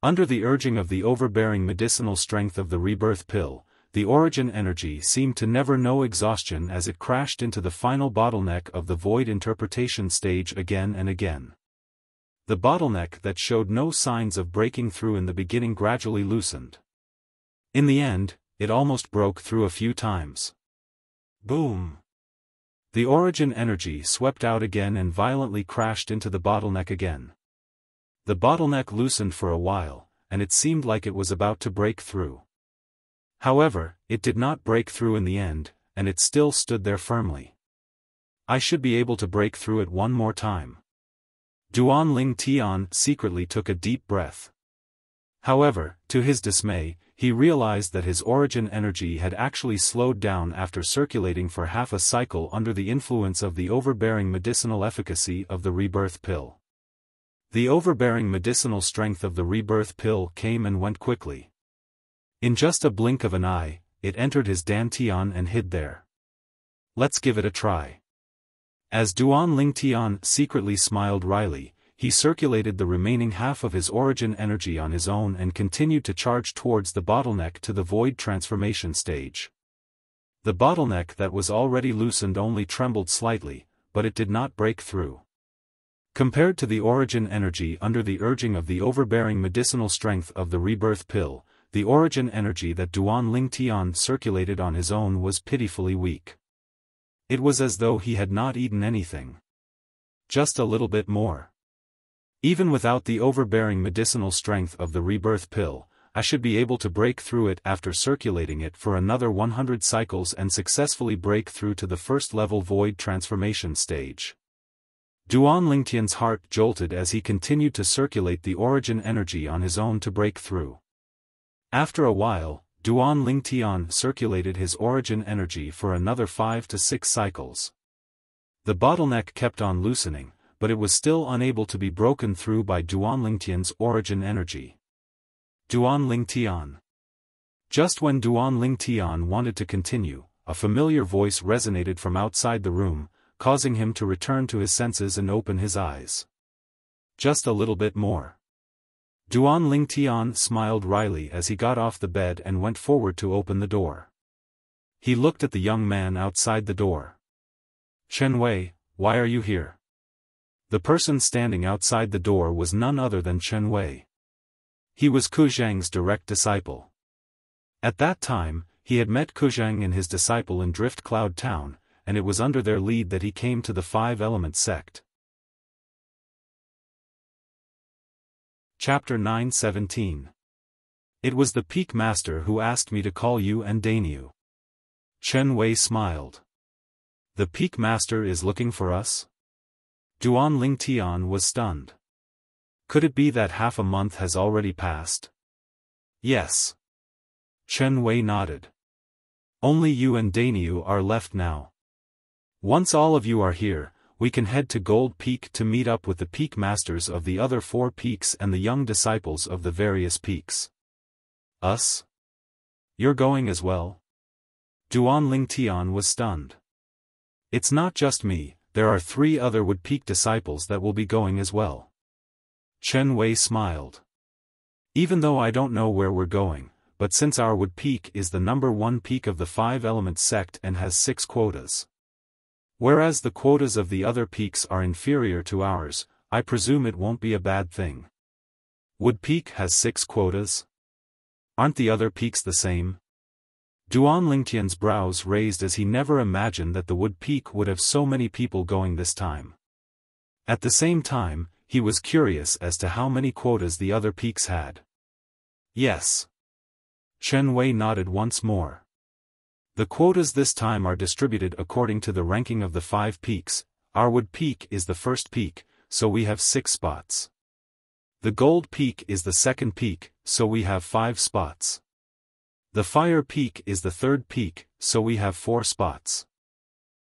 Under the urging of the overbearing medicinal strength of the rebirth pill, the origin energy seemed to never know exhaustion as it crashed into the final bottleneck of the void interpretation stage again and again. The bottleneck that showed no signs of breaking through in the beginning gradually loosened. In the end, it almost broke through a few times. Boom! The origin energy swept out again and violently crashed into the bottleneck again. The bottleneck loosened for a while, and it seemed like it was about to break through. However, it did not break through in the end, and it still stood there firmly. I should be able to break through it one more time. Duan Lingtian secretly took a deep breath. However, to his dismay, he realized that his origin energy had actually slowed down after circulating for half a cycle under the influence of the overbearing medicinal efficacy of the rebirth pill. The overbearing medicinal strength of the rebirth pill came and went quickly. In just a blink of an eye, it entered his dantian and hid there. Let's give it a try. As Duan Lingtian secretly smiled wryly, he circulated the remaining half of his origin energy on his own and continued to charge towards the bottleneck to the void transformation stage. The bottleneck that was already loosened only trembled slightly, but it did not break through. Compared to the origin energy under the urging of the overbearing medicinal strength of the rebirth pill, the origin energy that Duan Ling Tian circulated on his own was pitifully weak. It was as though he had not eaten anything. Just a little bit more. Even without the overbearing medicinal strength of the rebirth pill, I should be able to break through it after circulating it for another 100 cycles and successfully break through to the first level void transformation stage. Duan Lingtian's heart jolted as he continued to circulate the origin energy on his own to break through. After a while, Duan Lingtian circulated his origin energy for another 5 to 6 cycles. The bottleneck kept on loosening, but it was still unable to be broken through by Duan Lingtian's origin energy. Duan Lingtian. Just when Duan Lingtian wanted to continue, a familiar voice resonated from outside the room, causing him to return to his senses and open his eyes. Just a little bit more. Duan Lingtian smiled wryly as he got off the bed and went forward to open the door. He looked at the young man outside the door. Chen Wei, why are you here? The person standing outside the door was none other than Chen Wei. He was Ku Zhang's direct disciple. At that time, he had met Ku Zhang and his disciple in Drift Cloud Town, and it was under their lead that he came to the Five Element sect. Chapter 9:17. It was the Peak Master who asked me to call you and Dainyu. Chen Wei smiled. The Peak Master is looking for us? Duan Lingtian was stunned. Could it be that half a month has already passed? Yes. Chen Wei nodded. Only you and Dainyu are left now. Once all of you are here, we can head to Gold Peak to meet up with the Peak Masters of the other 4 peaks and the young disciples of the various peaks. Us? You're going as well? Duan Lingtian was stunned. It's not just me, there are 3 other Wood Peak disciples that will be going as well. Chen Wei smiled. Even though I don't know where we're going, but since our Wood Peak is the number 1 peak of the 5 Element sect and has 6 quotas, whereas the quotas of the other peaks are inferior to ours, I presume it won't be a bad thing. Wood Peak has 6 quotas? Aren't the other peaks the same? Duan Lingtian's brows raised as he never imagined that the Wood Peak would have so many people going this time. At the same time, he was curious as to how many quotas the other peaks had. Yes. Chen Wei nodded once more. The quotas this time are distributed according to the ranking of the 5 peaks. Our Wood Peak is the first peak, so we have 6 spots. The Gold Peak is the second peak, so we have 5 spots. The Fire Peak is the third peak, so we have 4 spots.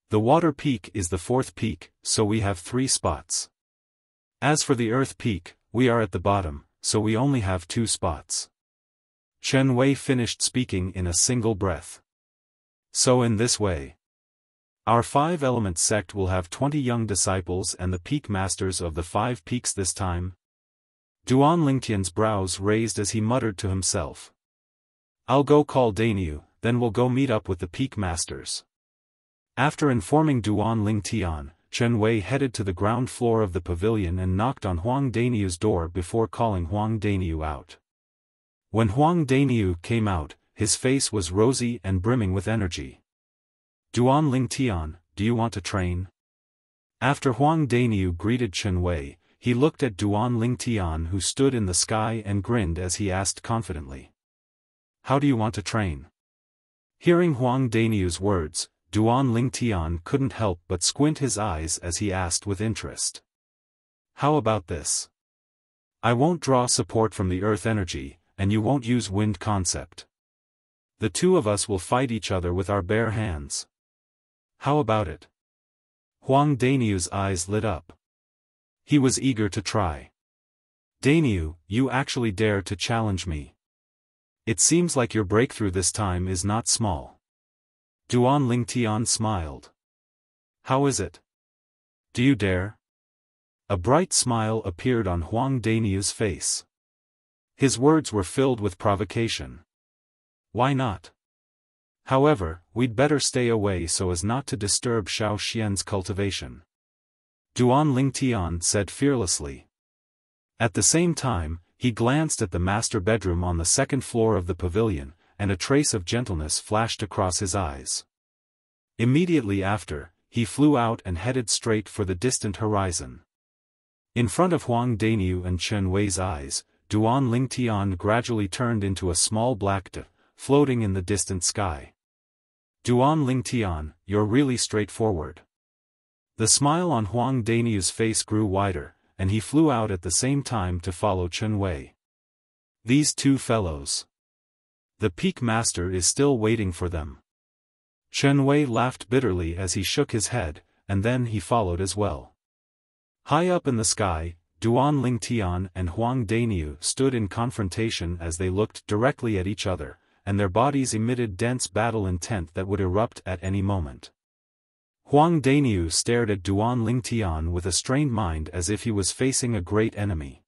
The Water Peak is the fourth peak, so we have 3 spots. As for the Earth Peak, we are at the bottom, so we only have 2 spots. Chen Wei finished speaking in a single breath. So in this way, our 5 Element sect will have 20 young disciples and the Peak Masters of the 5 peaks this time? Duan Lingtian's brows raised as he muttered to himself. I'll go call Dainyu, then we'll go meet up with the Peak Masters. After informing Duan Lingtian, Chen Wei headed to the ground floor of the pavilion and knocked on Huang Dainyu's door before calling Huang Dainyu out. When Huang Dainyu came out, his face was rosy and brimming with energy. Duan Lingtian, do you want to train? After Huang Dainyu greeted Chen Wei, he looked at Duan Lingtian who stood in the sky and grinned as he asked confidently. How do you want to train? Hearing Huang Dainyu's words, Duan Lingtian couldn't help but squint his eyes as he asked with interest. How about this? I won't draw support from the earth energy, and you won't use wind concept. The 2 of us will fight each other with our bare hands. How about it? Huang Dainyu's eyes lit up. He was eager to try. Dainyu, you actually dare to challenge me. It seems like your breakthrough this time is not small. Duan Lingtian smiled. How is it? Do you dare? A bright smile appeared on Huang Dainyu's face. His words were filled with provocation. Why not? However, we'd better stay away so as not to disturb Xiao Xian's cultivation. Duan Lingtian said fearlessly. At the same time, he glanced at the master bedroom on the second floor of the pavilion, and a trace of gentleness flashed across his eyes. Immediately after, he flew out and headed straight for the distant horizon. In front of Huang Daniu and Chen Wei's eyes, Duan Lingtian gradually turned into a small black dot, floating in the distant sky. Duan Lingtian, you're really straightforward. The smile on Huang Daniu's face grew wider, and he flew out at the same time to follow Chen Wei. These two fellows. The Peak Master is still waiting for them. Chen Wei laughed bitterly as he shook his head, and then he followed as well. High up in the sky, Duan Lingtian and Huang Daniu stood in confrontation as they looked directly at each other, and their bodies emitted dense battle intent that would erupt at any moment. Huang Daniu stared at Duan Lingtian with a strained mind as if he was facing a great enemy.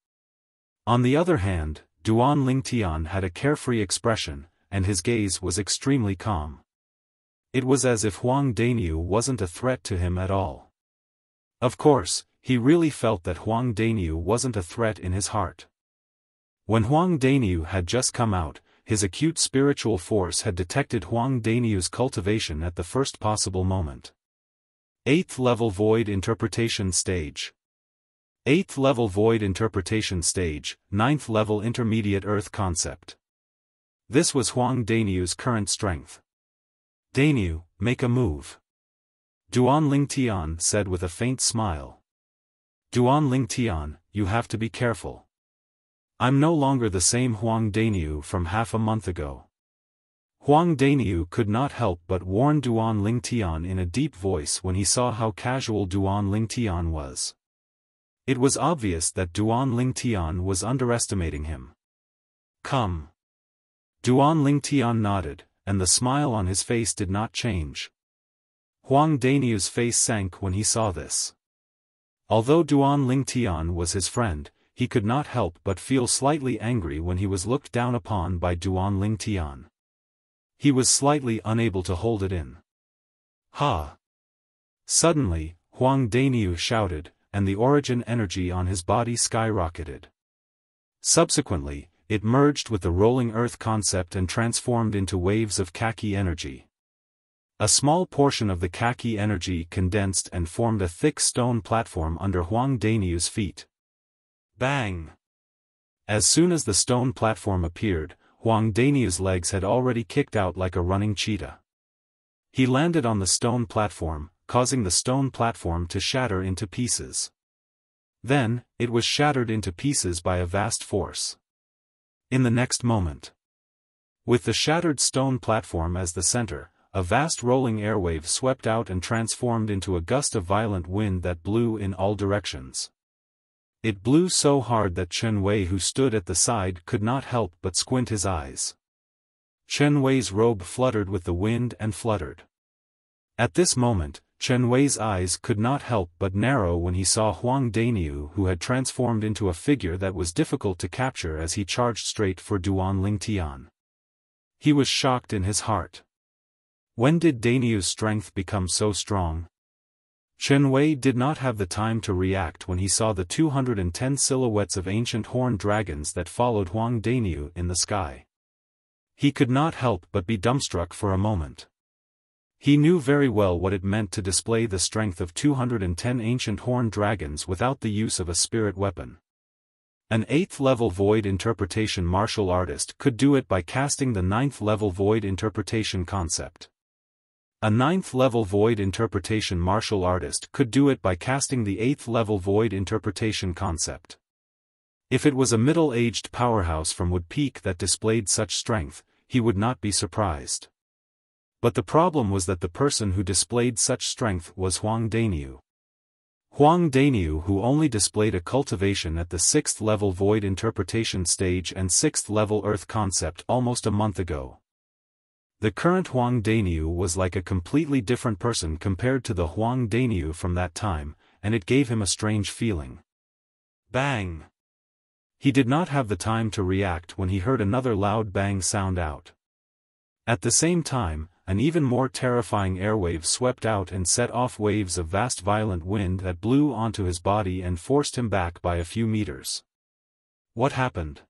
On the other hand, Duan Lingtian had a carefree expression, and his gaze was extremely calm. It was as if Huang Daniu wasn't a threat to him at all. Of course, he really felt that Huang Daniu wasn't a threat in his heart. When Huang Daniu had just come out, his acute spiritual force had detected Huang Daniu's cultivation at the first possible moment. 8th Level Void Interpretation Stage. 8th Level Void Interpretation Stage, 9th Level Intermediate Earth Concept. This was Huang Daniu's current strength. Daniu, make a move. Duan Lingtian said with a faint smile. Duan Lingtian, you have to be careful. I'm no longer the same Huang Daniu from half a month ago. Huang Daniu could not help but warn Duan Lingtian in a deep voice when he saw how casual Duan Lingtian was. It was obvious that Duan Lingtian was underestimating him. Come. Duan Lingtian nodded, and the smile on his face did not change. Huang Daniu's face sank when he saw this. Although Duan Lingtian was his friend, he could not help but feel slightly angry when he was looked down upon by Duan Lingtian. He was slightly unable to hold it in. Ha! Suddenly, Huang Daniu shouted, and the origin energy on his body skyrocketed. Subsequently, it merged with the rolling earth concept and transformed into waves of khaki energy. A small portion of the khaki energy condensed and formed a thick stone platform under Huang Daniu's feet. Bang! As soon as the stone platform appeared, Huang Daniu's legs had already kicked out like a running cheetah. He landed on the stone platform, causing the stone platform to shatter into pieces. Then, it was shattered into pieces by a vast force. In the next moment, with the shattered stone platform as the center, a vast rolling airwave swept out and transformed into a gust of violent wind that blew in all directions. It blew so hard that Chen Wei, who stood at the side, could not help but squint his eyes. Chen Wei's robe fluttered with the wind and fluttered. At this moment, Chen Wei's eyes could not help but narrow when he saw Huang Daniu, who had transformed into a figure that was difficult to capture as he charged straight for Duan Lingtian. He was shocked in his heart. When did Daniu's strength become so strong? Chen Wei did not have the time to react when he saw the 210 silhouettes of ancient horned dragons that followed Huang Daniu in the sky. He could not help but be dumbstruck for a moment. He knew very well what it meant to display the strength of 210 ancient horned dragons without the use of a spirit weapon. An 8th level void interpretation martial artist could do it by casting the 9th level void interpretation concept. A 9th level void interpretation martial artist could do it by casting the 8th level void interpretation concept. If it was a middle-aged powerhouse from Wood Peak that displayed such strength, he would not be surprised. But the problem was that the person who displayed such strength was Huang Daniu. Huang Daniu, who only displayed a cultivation at the 6th level void interpretation stage and 6th level earth concept almost a month ago. The current Huang Daniu was like a completely different person compared to the Huang Daniu from that time, and it gave him a strange feeling. Bang! He did not have the time to react when he heard another loud bang sound out. At the same time, an even more terrifying airwave swept out and set off waves of vast violent wind that blew onto his body and forced him back by a few meters. What happened?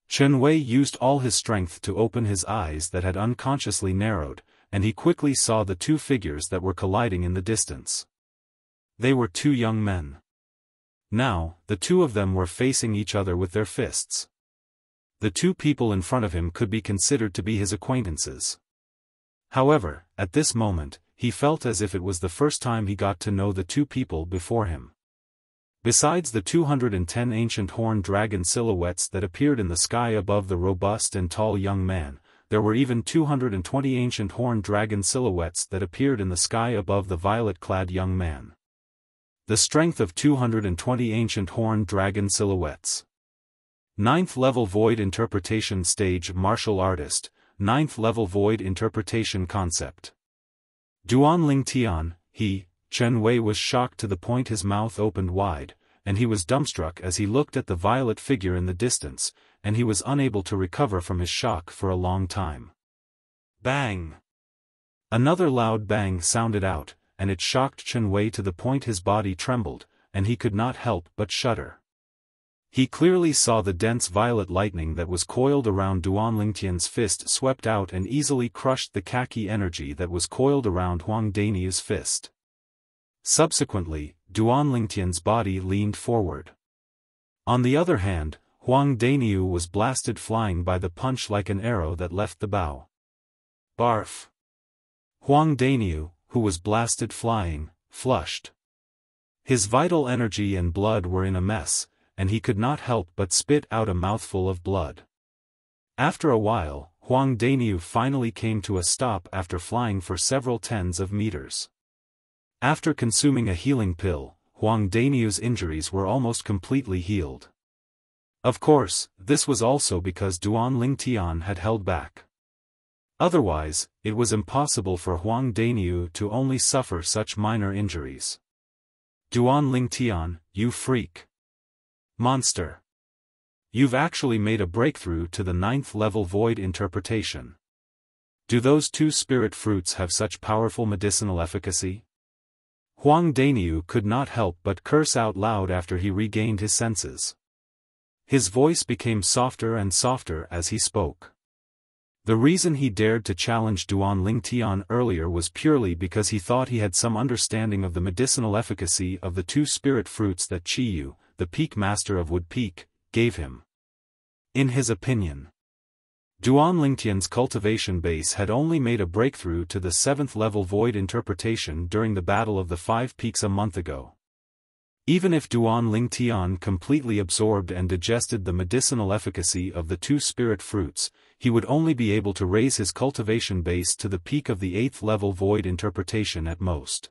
Chen Wei used all his strength to open his eyes that had unconsciously narrowed, and he quickly saw the two figures that were colliding in the distance. They were two young men. Now, the two of them were facing each other with their fists. The two people in front of him could be considered to be his acquaintances. However, at this moment, he felt as if it was the first time he got to know the two people before him. Besides the 210 ancient horned dragon silhouettes that appeared in the sky above the robust and tall young man, there were even 220 ancient horned dragon silhouettes that appeared in the sky above the violet-clad young man. The strength of 220 ancient horned dragon silhouettes. 9th level Void Interpretation Stage Martial Artist, 9th level Void Interpretation Concept. Duan Tian, Chen Wei was shocked to the point his mouth opened wide, and he was dumbstruck as he looked at the violet figure in the distance, and he was unable to recover from his shock for a long time. Bang! Another loud bang sounded out, and it shocked Chen Wei to the point his body trembled, and he could not help but shudder. He clearly saw the dense violet lightning that was coiled around Duan Lingtian's fist swept out and easily crushed the khaki energy that was coiled around Huang Daniu's fist. Subsequently, Duan Lingtian's body leaned forward. On the other hand, Huang Daniu was blasted flying by the punch like an arrow that left the bow. Barf! Huang Daniu, who was blasted flying, flushed. His vital energy and blood were in a mess, and he could not help but spit out a mouthful of blood. After a while, Huang Daniu finally came to a stop after flying for several tens of meters. After consuming a healing pill, Huang Daniu's injuries were almost completely healed. Of course, this was also because Duan Lingtian had held back. Otherwise, it was impossible for Huang Daniu to only suffer such minor injuries. Duan Lingtian, you freak! Monster! You've actually made a breakthrough to the 9th level Void Interpretation. Do those two spirit fruits have such powerful medicinal efficacy? Huang Daniu could not help but curse out loud after he regained his senses. His voice became softer and softer as he spoke. The reason he dared to challenge Duan Lingtian earlier was purely because he thought he had some understanding of the medicinal efficacy of the two spirit fruits that Qiyu, the Peak Master of Wood Peak, gave him. In his opinion, Duan Lingtian's cultivation base had only made a breakthrough to the 7th level Void Interpretation during the Battle of the Five Peaks a month ago. Even if Duan Lingtian completely absorbed and digested the medicinal efficacy of the two spirit fruits, he would only be able to raise his cultivation base to the peak of the 8th level Void Interpretation at most.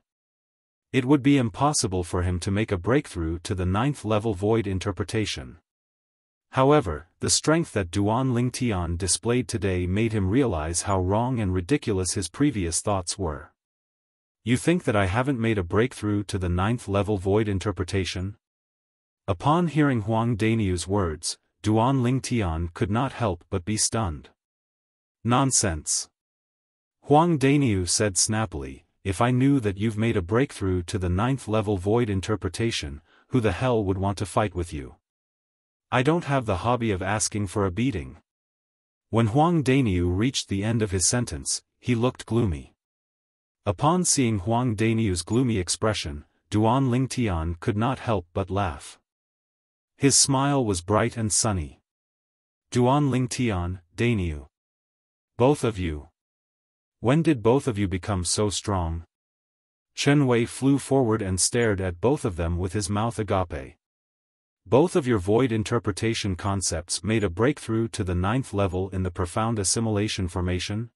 It would be impossible for him to make a breakthrough to the 9th level Void Interpretation. However, the strength that Duan Lingtian displayed today made him realize how wrong and ridiculous his previous thoughts were. You think that I haven't made a breakthrough to the 9th level Void Interpretation? Upon hearing Huang Daniu's words, Duan Lingtian could not help but be stunned. Nonsense! Huang Daniu said snappily, if I knew that you've made a breakthrough to the 9th level Void Interpretation, who the hell would want to fight with you? I don't have the hobby of asking for a beating. When Huang Daniu reached the end of his sentence, he looked gloomy. Upon seeing Huang Daniu's gloomy expression, Duan Lingtian could not help but laugh. His smile was bright and sunny. Duan Lingtian, Daniu. Both of you. When did both of you become so strong? Chen Wei flew forward and stared at both of them with his mouth agape. Both of your Void Interpretation concepts made a breakthrough to the 9th level in the Profound Assimilation Formation?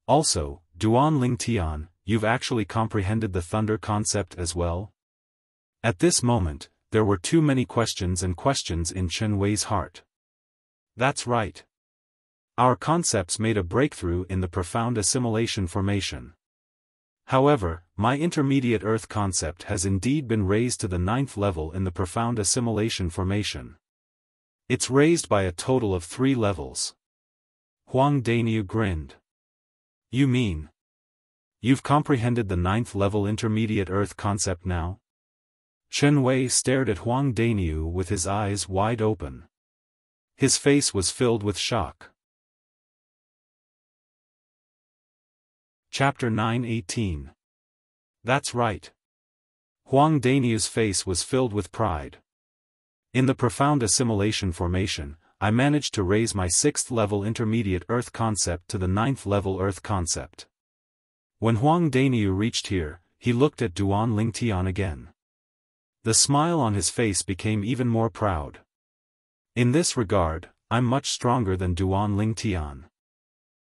Also, Duan Lingtian, you've actually comprehended the Thunder concept as well? At this moment, there were too many questions in Chen Wei's heart. That's right. Our concepts made a breakthrough in the Profound Assimilation Formation. However, my intermediate Earth concept has indeed been raised to the 9th level in the Profound Assimilation Formation. It's raised by a total of 3 levels. Huang Daniu grinned. You mean, you've comprehended the 9th level intermediate Earth concept now? Chen Wei stared at Huang Daniu with his eyes wide open. His face was filled with shock. Chapter 9:18. That's right. Huang Daniu's face was filled with pride. In the profound assimilation formation, I managed to raise my 6th level intermediate Earth concept to the 9th level Earth concept. When Huang Daniu reached here, he looked at Duan Lingtian again. The smile on his face became even more proud. In this regard, I'm much stronger than Duan Lingtian.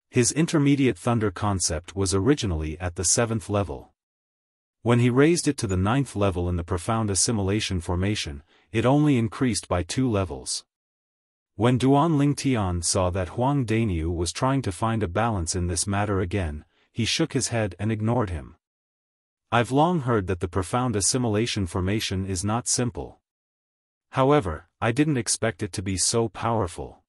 His intermediate thunder concept was originally at the 7th level. When he raised it to the 9th level in the profound assimilation formation, it only increased by 2 levels. When Duan Lingtian saw that Huang Daniu was trying to find a balance in this matter again, he shook his head and ignored him. I've long heard that the profound assimilation formation is not simple. However, I didn't expect it to be so powerful.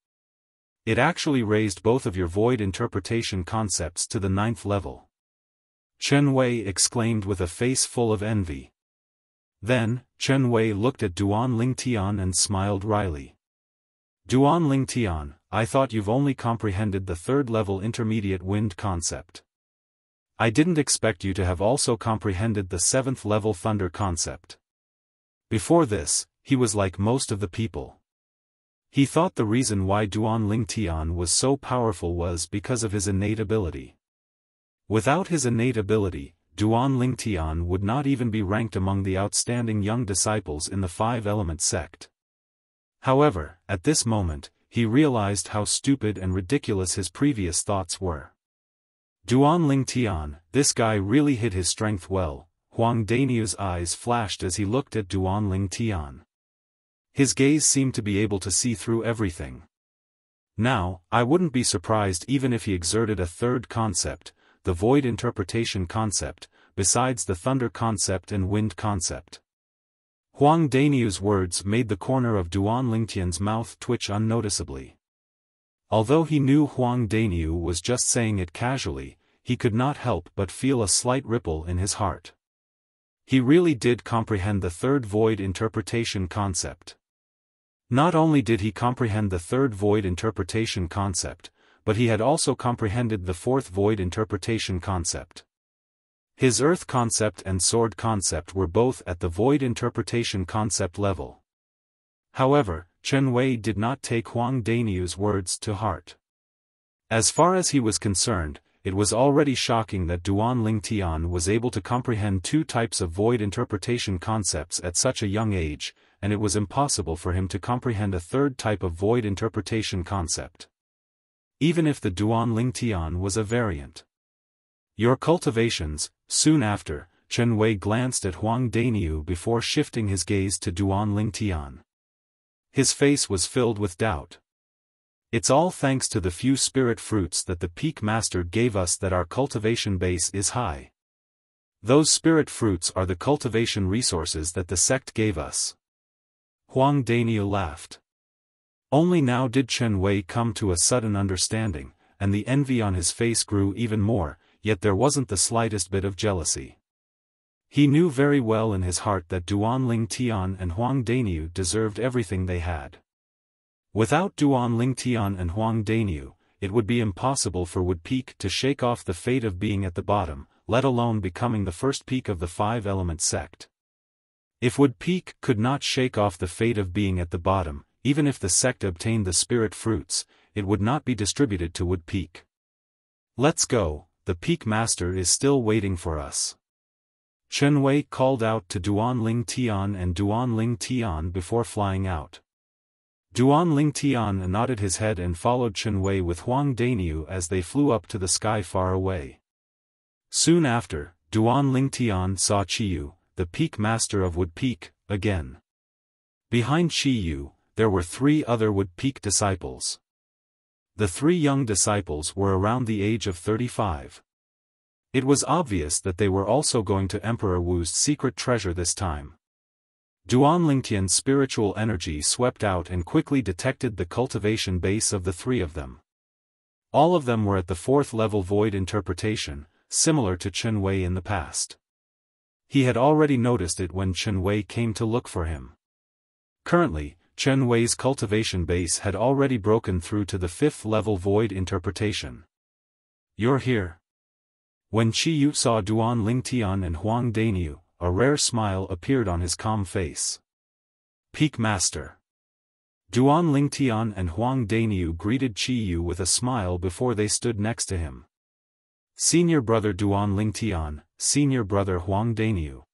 It actually raised both of your void interpretation concepts to the 9th level. Chen Wei exclaimed with a face full of envy. Then, Chen Wei looked at Duan Lingtian and smiled wryly. Duan Lingtian, I thought you've only comprehended the 3rd level intermediate wind concept. I didn't expect you to have also comprehended the 7th level thunder concept. Before this, he was like most of the people. He thought the reason why Duan Lingtian was so powerful was because of his innate ability. Without his innate ability, Duan Lingtian would not even be ranked among the outstanding young disciples in the 5-element sect. However, at this moment, he realized how stupid and ridiculous his previous thoughts were. Duan Lingtian, this guy really hid his strength well. Huang Daniu's eyes flashed as he looked at Duan Lingtian. His gaze seemed to be able to see through everything. Now, I wouldn't be surprised even if he exerted a 3rd concept, the void interpretation concept, besides the thunder concept and wind concept. Huang Daniu's words made the corner of Duan Lingtian's mouth twitch unnoticeably. Although he knew Huang Daniu was just saying it casually, he could not help but feel a slight ripple in his heart. He really did comprehend the 3rd void interpretation concept. Not only did he comprehend the 3rd void interpretation concept, but he had also comprehended the 4th void interpretation concept. His earth concept and sword concept were both at the void interpretation concept level. However, Chen Wei did not take Huang Daniu's words to heart. As far as he was concerned, it was already shocking that Duan Lingtian was able to comprehend 2 types of void interpretation concepts at such a young age, and it was impossible for him to comprehend a 3rd type of void interpretation concept. Even if the Duan Lingtian was a variant. Your cultivations. Soon after, Chen Wei glanced at Huang Daniu before shifting his gaze to Duan Lingtian. His face was filled with doubt. It's all thanks to the few spirit fruits that the Peak Master gave us that our cultivation base is high. Those spirit fruits are the cultivation resources that the sect gave us. Huang Daniu laughed. Only now did Chen Wei come to a sudden understanding, and the envy on his face grew even more, yet there wasn't the slightest bit of jealousy. He knew very well in his heart that Duan Lingtian and Huang Daniu deserved everything they had. Without Duan Lingtian and Huang Daniu, it would be impossible for Wood Peak to shake off the fate of being at the bottom, let alone becoming the first peak of the 5-element sect. If Wood Peak could not shake off the fate of being at the bottom, even if the sect obtained the spirit fruits, it would not be distributed to Wood Peak. Let's go, the Peak Master is still waiting for us. Chen Wei called out to Duan Lingtian and Duan Lingtian before flying out. Duan Lingtian nodded his head and followed Chen Wei with Huang Daniu as they flew up to the sky far away. Soon after, Duan Lingtian saw Qiyu, the Peak Master of Wood Peak, again. Behind Qiyu, there were 3 other Wood Peak disciples. The 3 young disciples were around the age of 35. It was obvious that they were also going to Emperor Wu's secret treasure this time. Duan Lingtian's spiritual energy swept out and quickly detected the cultivation base of the 3 of them. All of them were at the 4th level void interpretation, similar to Chen Wei in the past. He had already noticed it when Chen Wei came to look for him. Currently, Chen Wei's cultivation base had already broken through to the 5th level void interpretation. "You're here." When Qi Yu saw Duan Lingtian and Huang Daniu, a rare smile appeared on his calm face. "Peak Master." Duan Lingtian and Huang Daniu greeted Qi Yu with a smile before they stood next to him. "Senior brother Duan Lingtian, senior brother Huang Daniu."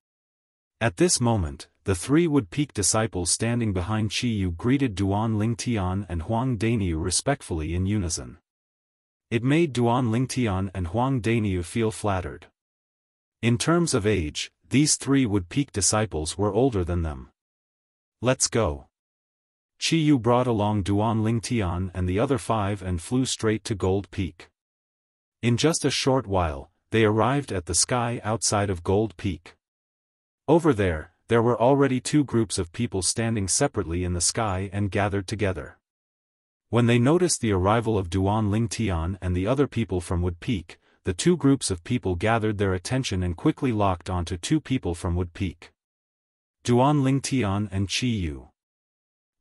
At this moment, the 3 Wood Peak disciples standing behind Qi Yu greeted Duan Lingtian and Huang Daniu respectfully in unison. It made Duan Lingtian and Huang Daniu feel flattered. In terms of age, these 3 Wood Peak disciples were older than them. "Let's go." Qi Yu brought along Duan Lingtian and the other 5 and flew straight to Gold Peak. In just a short while, they arrived at the sky outside of Gold Peak. Over there were already 2 groups of people standing separately in the sky and gathered together. When they noticed the arrival of Duan Lingtian and the other people from Wood Peak, the 2 groups of people gathered their attention and quickly locked onto 2 people from Wood Peak. Duan Lingtian and Qi Yu.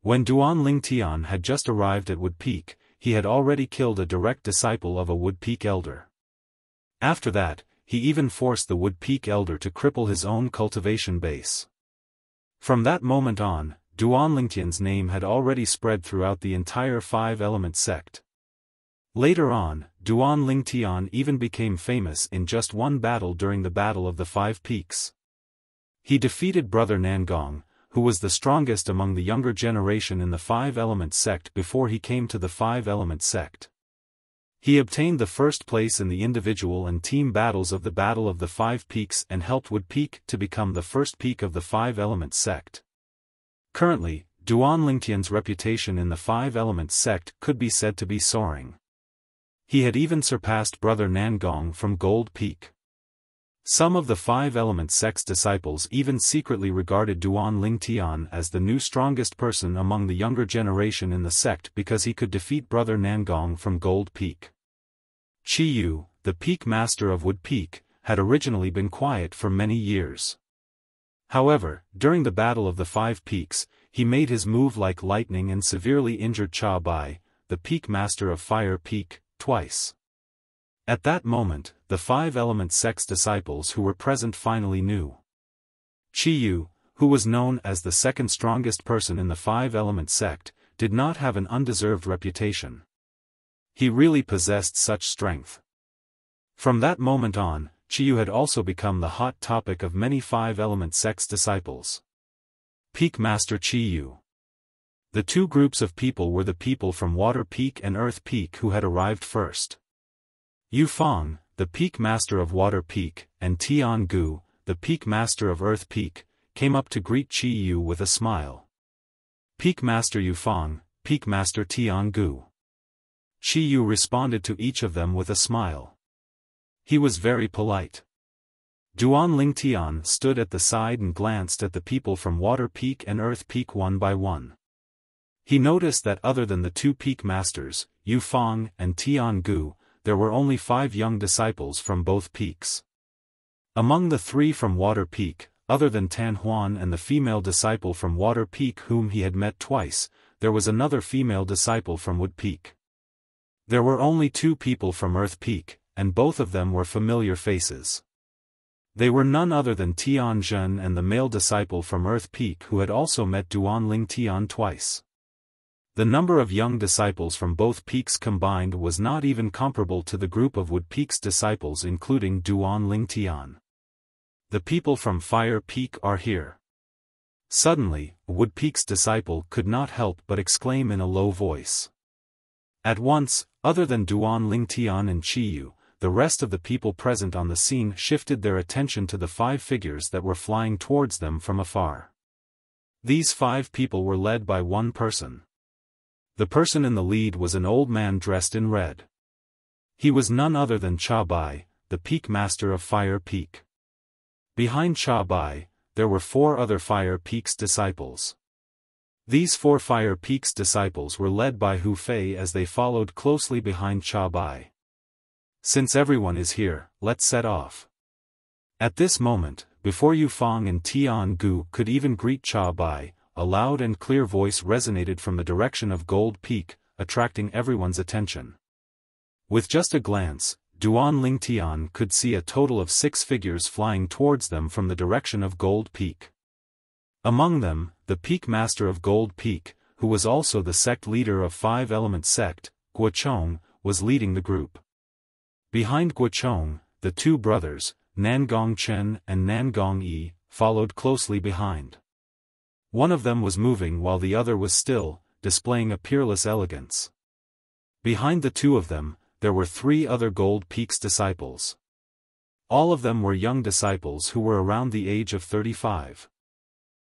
When Duan Lingtian had just arrived at Wood Peak, he had already killed a direct disciple of a Wood Peak elder. After that, he even forced the Wood Peak elder to cripple his own cultivation base. From that moment on, Duan Lingtian's name had already spread throughout the entire 5-element sect. Later on, Duan Lingtian even became famous in just one battle during the Battle of the 5 Peaks. He defeated Brother Nangong, who was the strongest among the younger generation in the 5-element sect before he came to the 5-element sect. He obtained the first place in the individual and team battles of the Battle of the 5 Peaks and helped Wood Peak to become the first peak of the 5-element sect. Currently, Duan Lingtian's reputation in the 5-element sect could be said to be soaring. He had even surpassed Brother Nangong from Gold Peak. Some of the 5-element sect's disciples even secretly regarded Duan Lingtian as the new strongest person among the younger generation in the sect because he could defeat Brother Nangong from Gold Peak. Qi Yu, the Peak Master of Wood Peak, had originally been quiet for many years. However, during the Battle of the 5 Peaks, he made his move like lightning and severely injured Cha Bai, the Peak Master of Fire Peak, twice. At that moment, the 5-element sect's disciples who were present finally knew. Qi Yu, who was known as the second strongest person in the 5-element sect, did not have an undeserved reputation. He really possessed such strength. From that moment on, Qi Yu had also become the hot topic of many 5-element sect's disciples. Peak Master Qi Yu. The 2 groups of people were the people from Water Peak and Earth Peak who had arrived first. Yu Fang, the Peak Master of Water Peak, and Tian Gu, the Peak Master of Earth Peak, came up to greet Qi Yu with a smile. Peak Master Yu Fang, Peak Master Tian Gu. Qi Yu responded to each of them with a smile. He was very polite. Duan Lingtian stood at the side and glanced at the people from Water Peak and Earth Peak one by one. He noticed that other than the 2 Peak Masters, Yu Fang and Tian Gu, there were only 5 young disciples from both peaks. Among the 3 from Water Peak, other than Tan Huan and the female disciple from Water Peak whom he had met twice, there was another female disciple from Wood Peak. There were only 2 people from Earth Peak, and both of them were familiar faces. They were none other than Tian Zhen and the male disciple from Earth Peak who had also met Duan Lingtian twice. The number of young disciples from both peaks combined was not even comparable to the group of Wood Peak's disciples including Duan Lingtian. The people from Fire Peak are here. Suddenly, Wood Peak's disciple could not help but exclaim in a low voice. At once, other than Duan Lingtian and Qi Yu, the rest of the people present on the scene shifted their attention to the 5 figures that were flying towards them from afar. These 5 people were led by one person. The person in the lead was an old man dressed in red. He was none other than Cha Bai, the Peak Master of Fire Peak. Behind Cha Bai, there were 4 other Fire Peak's disciples. These 4 Fire Peak's disciples were led by Hu Fei as they followed closely behind Cha Bai. Since everyone is here, let's set off. At this moment, before Yu Fang and Tian Gu could even greet Cha Bai, a loud and clear voice resonated from the direction of Gold Peak, attracting everyone's attention. With just a glance, Duan Lingtian could see a total of 6 figures flying towards them from the direction of Gold Peak. Among them, the Peak Master of Gold Peak, who was also the sect leader of 5 Element Sect, Guochong, was leading the group. Behind Guochong, the 2 brothers, Nangong Chen and Nangong Yi, followed closely behind. One of them was moving while the other was still, displaying a peerless elegance. Behind the 2 of them, there were 3 other Gold Peak's disciples. All of them were young disciples who were around the age of 35.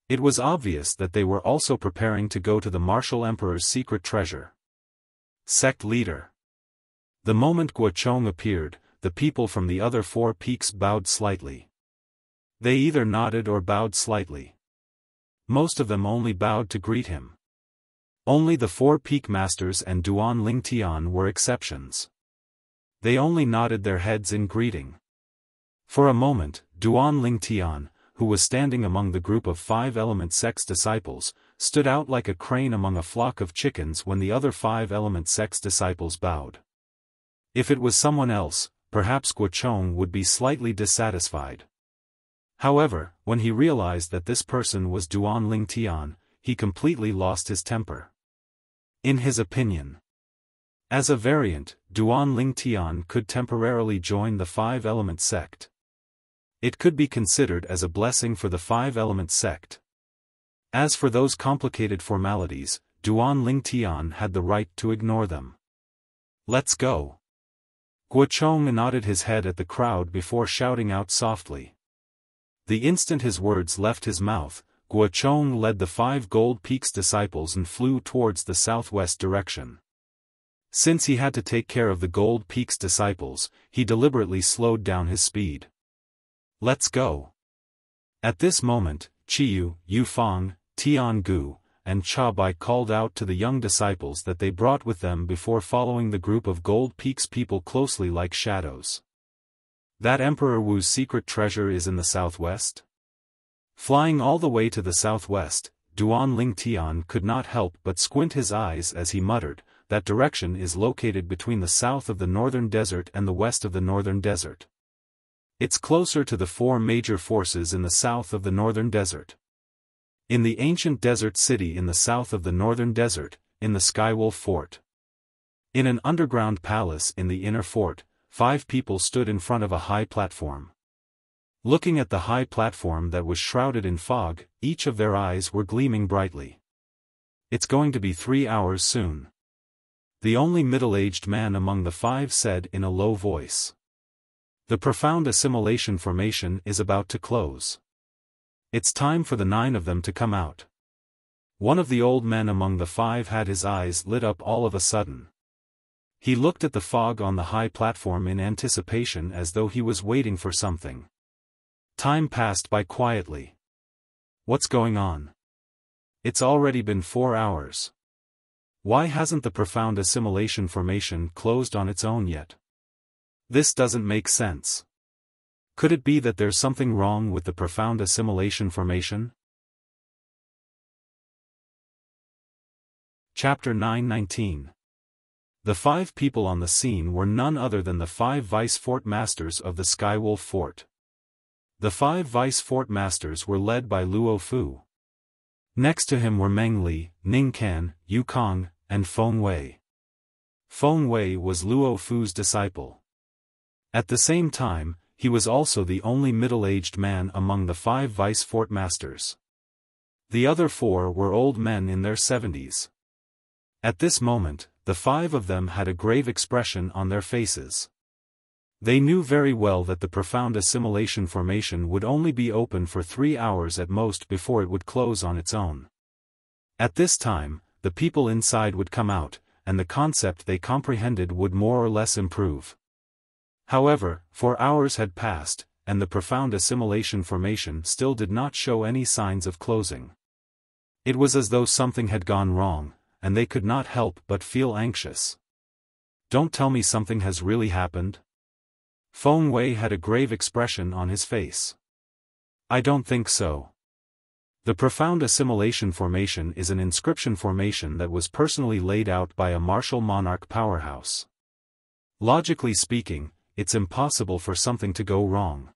It was obvious that they were also preparing to go to the Martial Emperor's secret treasure. Sect Leader. The moment Guochong appeared, the people from the other 4 peaks bowed slightly. They either nodded or bowed slightly. Most of them only bowed to greet him. Only the 4 Peak Masters and Duan Lingtian were exceptions. They only nodded their heads in greeting. For a moment, Duan Lingtian, who was standing among the group of 5 Element Sect's disciples, stood out like a crane among a flock of chickens when the other 5 Element Sect's disciples bowed. If it was someone else, perhaps Guochong would be slightly dissatisfied. However, when he realized that this person was Duan Lingtian, he completely lost his temper. In his opinion, as a variant, Duan Lingtian could temporarily join the 5 Element Sect. It could be considered as a blessing for the 5 Element Sect. As for those complicated formalities, Duan Lingtian had the right to ignore them. Let's go. Guochong nodded his head at the crowd before shouting out softly. The instant his words left his mouth, Guochong led the 5 Gold Peak's disciples and flew towards the southwest direction. Since he had to take care of the Gold Peak's disciples, he deliberately slowed down his speed. Let's go. At this moment, Qiyu, Yu Fang, Tian Gu, and Cha Bai called out to the young disciples that they brought with them before following the group of Gold Peak's people closely like shadows. That Emperor Wu's secret treasure is in the southwest? Flying all the way to the southwest, Duan Lingtian could not help but squint his eyes as he muttered, that direction is located between the south of the northern desert and the west of the northern desert. It's closer to the 4 major forces in the south of the northern desert. In the ancient desert city in the south of the northern desert, in the Skywolf Fort. In an underground palace in the inner fort, 5 people stood in front of a high platform. Looking at the high platform that was shrouded in fog, each of their eyes were gleaming brightly. It's going to be 3 hours soon. The only middle-aged man among the 5 said in a low voice. The profound assimilation formation is about to close. It's time for the 9 of them to come out. One of the old men among the 5 had his eyes lit up all of a sudden. He looked at the fog on the high platform in anticipation as though he was waiting for something. Time passed by quietly. What's going on? It's already been 4 hours. Why hasn't the profound assimilation formation closed on its own yet? This doesn't make sense. Could it be that there's something wrong with the profound assimilation formation? Chapter 919. The 5 people on the scene were none other than the 5 Vice Fort Masters of the Skywolf Fort. The 5 Vice Fort Masters were led by Luo Fu. Next to him were Meng Li, Ning Kan, Yu Kong, and Feng Wei. Feng Wei was Luo Fu's disciple. At the same time, he was also the only middle-aged man among the 5 Vice Fort Masters. The other 4 were old men in their 70s. At this moment, the 5 of them had a grave expression on their faces. They knew very well that the profound assimilation formation would only be open for 3 hours at most before it would close on its own. At this time, the people inside would come out, and the concept they comprehended would more or less improve. However, 4 hours had passed, and the profound assimilation formation still did not show any signs of closing. It was as though something had gone wrong, and they could not help but feel anxious. Don't tell me something has really happened? Feng Wei had a grave expression on his face. I don't think so. The profound assimilation formation is an inscription formation that was personally laid out by a martial monarch powerhouse. Logically speaking, it's impossible for something to go wrong.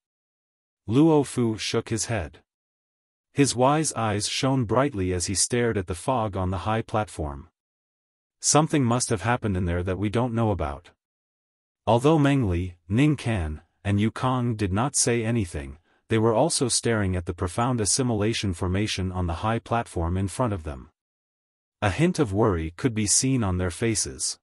Luo Fu shook his head. His wise eyes shone brightly as he stared at the fog on the high platform. Something must have happened in there that we don't know about. Although Meng Li, Ning Kan, and Yu Kong did not say anything, they were also staring at the profound assimilation formation on the high platform in front of them. A hint of worry could be seen on their faces.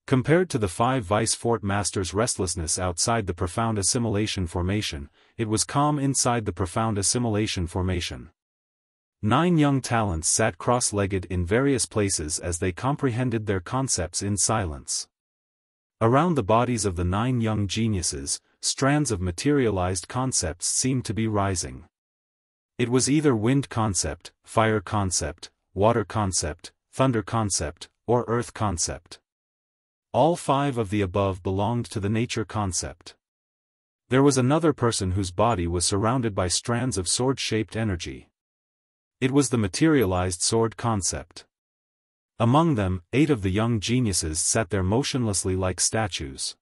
Compared to the 5 Vice Fort Masters' restlessness outside the profound assimilation formation, it was calm inside the profound assimilation formation. 9 young talents sat cross-legged in various places as they comprehended their concepts in silence. Around the bodies of the 9 young geniuses, strands of materialized concepts seemed to be rising. It was either wind concept, fire concept, water concept, thunder concept, or earth concept. All 5 of the above belonged to the nature concept. There was another person whose body was surrounded by strands of sword-shaped energy. It was the materialized sword concept. Among them, 8 of the young geniuses sat there motionlessly like statues.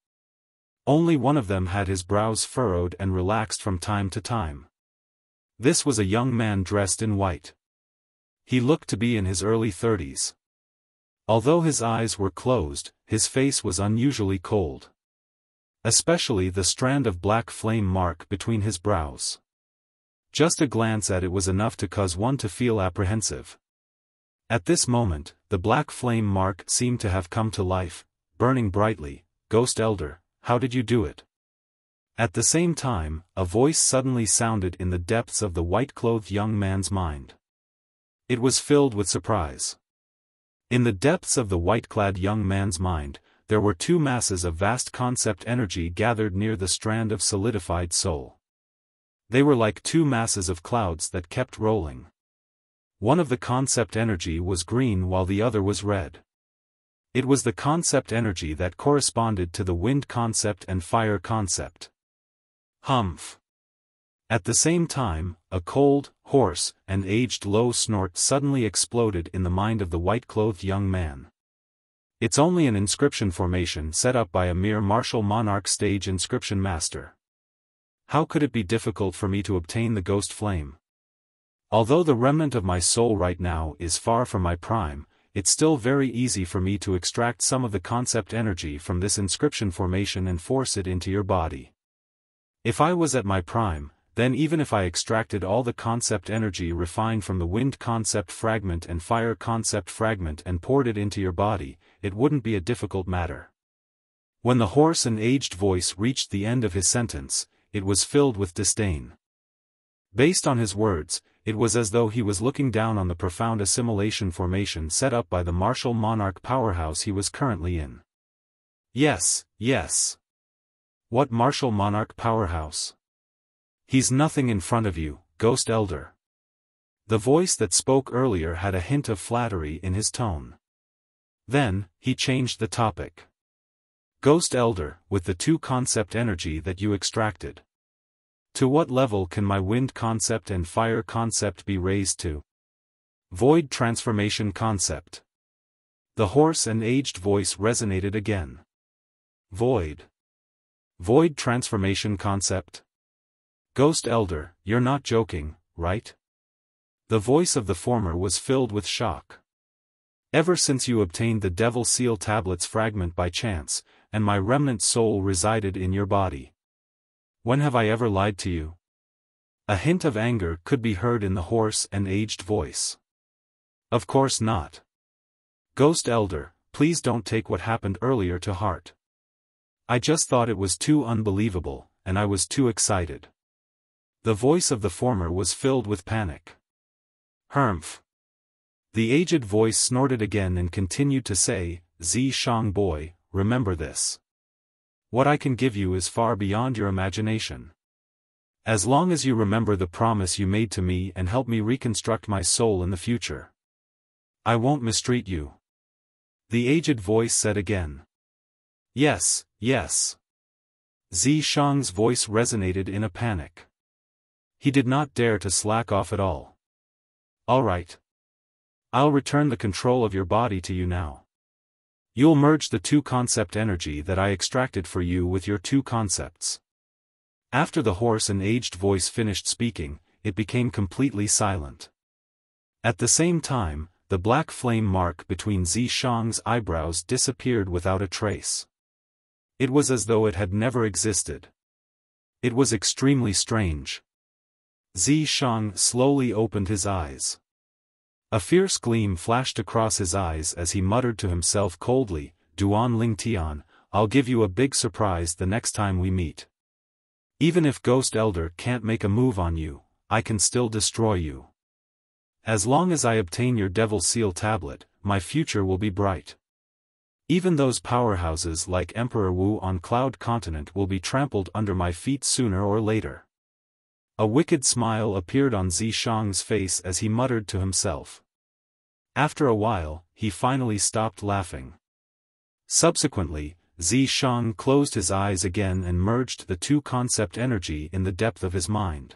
Only one of them had his brows furrowed and relaxed from time to time. This was a young man dressed in white. He looked to be in his early 30s. Although his eyes were closed, his face was unusually cold. Especially the strand of black flame mark between his brows. Just a glance at it was enough to cause one to feel apprehensive. At this moment, the black flame mark seemed to have come to life, burning brightly. Ghost Elder, how did you do it? At the same time, a voice suddenly sounded in the depths of the white-clothed young man's mind. It was filled with surprise. In the depths of the white-clad young man's mind, there were 2 masses of vast concept energy gathered near the strand of solidified soul. They were like 2 masses of clouds that kept rolling. One of the concept energy was green while the other was red. It was the concept energy that corresponded to the wind concept and fire concept. Humph. At the same time, a cold, hoarse, and aged low snort suddenly exploded in the mind of the white-clothed young man. It's only an inscription formation set up by a mere martial monarch stage inscription master. How could it be difficult for me to obtain the ghost flame? Although the remnant of my soul right now is far from my prime, it's still very easy for me to extract some of the concept energy from this inscription formation and force it into your body. If I was at my prime, then even if I extracted all the concept energy refined from the wind concept fragment and fire concept fragment and poured it into your body, it wouldn't be a difficult matter. When the hoarse and aged voice reached the end of his sentence, it was filled with disdain. Based on his words, it was as though he was looking down on the profound assimilation formation set up by the martial monarch powerhouse he was currently in. Yes, yes. What martial monarch powerhouse? He's nothing in front of you, Ghost Elder. The voice that spoke earlier had a hint of flattery in his tone. Then, he changed the topic. Ghost Elder, with the 2 concept energy that you extracted. To what level can my wind concept and fire concept be raised to? Void transformation concept. The hoarse and aged voice resonated again. Void. Void transformation concept? Ghost Elder, you're not joking, right? The voice of the former was filled with shock. Ever since you obtained the Devil Seal Tablets fragment by chance, and my remnant soul resided in your body. When have I ever lied to you? A hint of anger could be heard in the hoarse and aged voice. Of course not. Ghost Elder, please don't take what happened earlier to heart. I just thought it was too unbelievable, and I was too excited. The voice of the former was filled with panic. Humph. The aged voice snorted again and continued to say, Zi Shang boy, remember this. What I can give you is far beyond your imagination. As long as you remember the promise you made to me and help me reconstruct my soul in the future, I won't mistreat you. The aged voice said again. Yes, yes. Zishang's voice resonated in a panic. He did not dare to slack off at all. All right. I'll return the control of your body to you now. You'll merge the two concept energy that I extracted for you with your two concepts. After the hoarse and aged voice finished speaking, it became completely silent. At the same time, the black flame mark between Zishang's eyebrows disappeared without a trace. It was as though it had never existed. It was extremely strange. Zishang slowly opened his eyes. A fierce gleam flashed across his eyes as he muttered to himself coldly, Duan Lingtian, I'll give you a big surprise the next time we meet. Even if Ghost Elder can't make a move on you, I can still destroy you. As long as I obtain your Devil Seal tablet, my future will be bright. Even those powerhouses like Emperor Wu on Cloud Continent will be trampled under my feet sooner or later. A wicked smile appeared on Zishang's face as he muttered to himself. After a while, he finally stopped laughing. Subsequently, Zishang closed his eyes again and merged the two concept energy in the depth of his mind.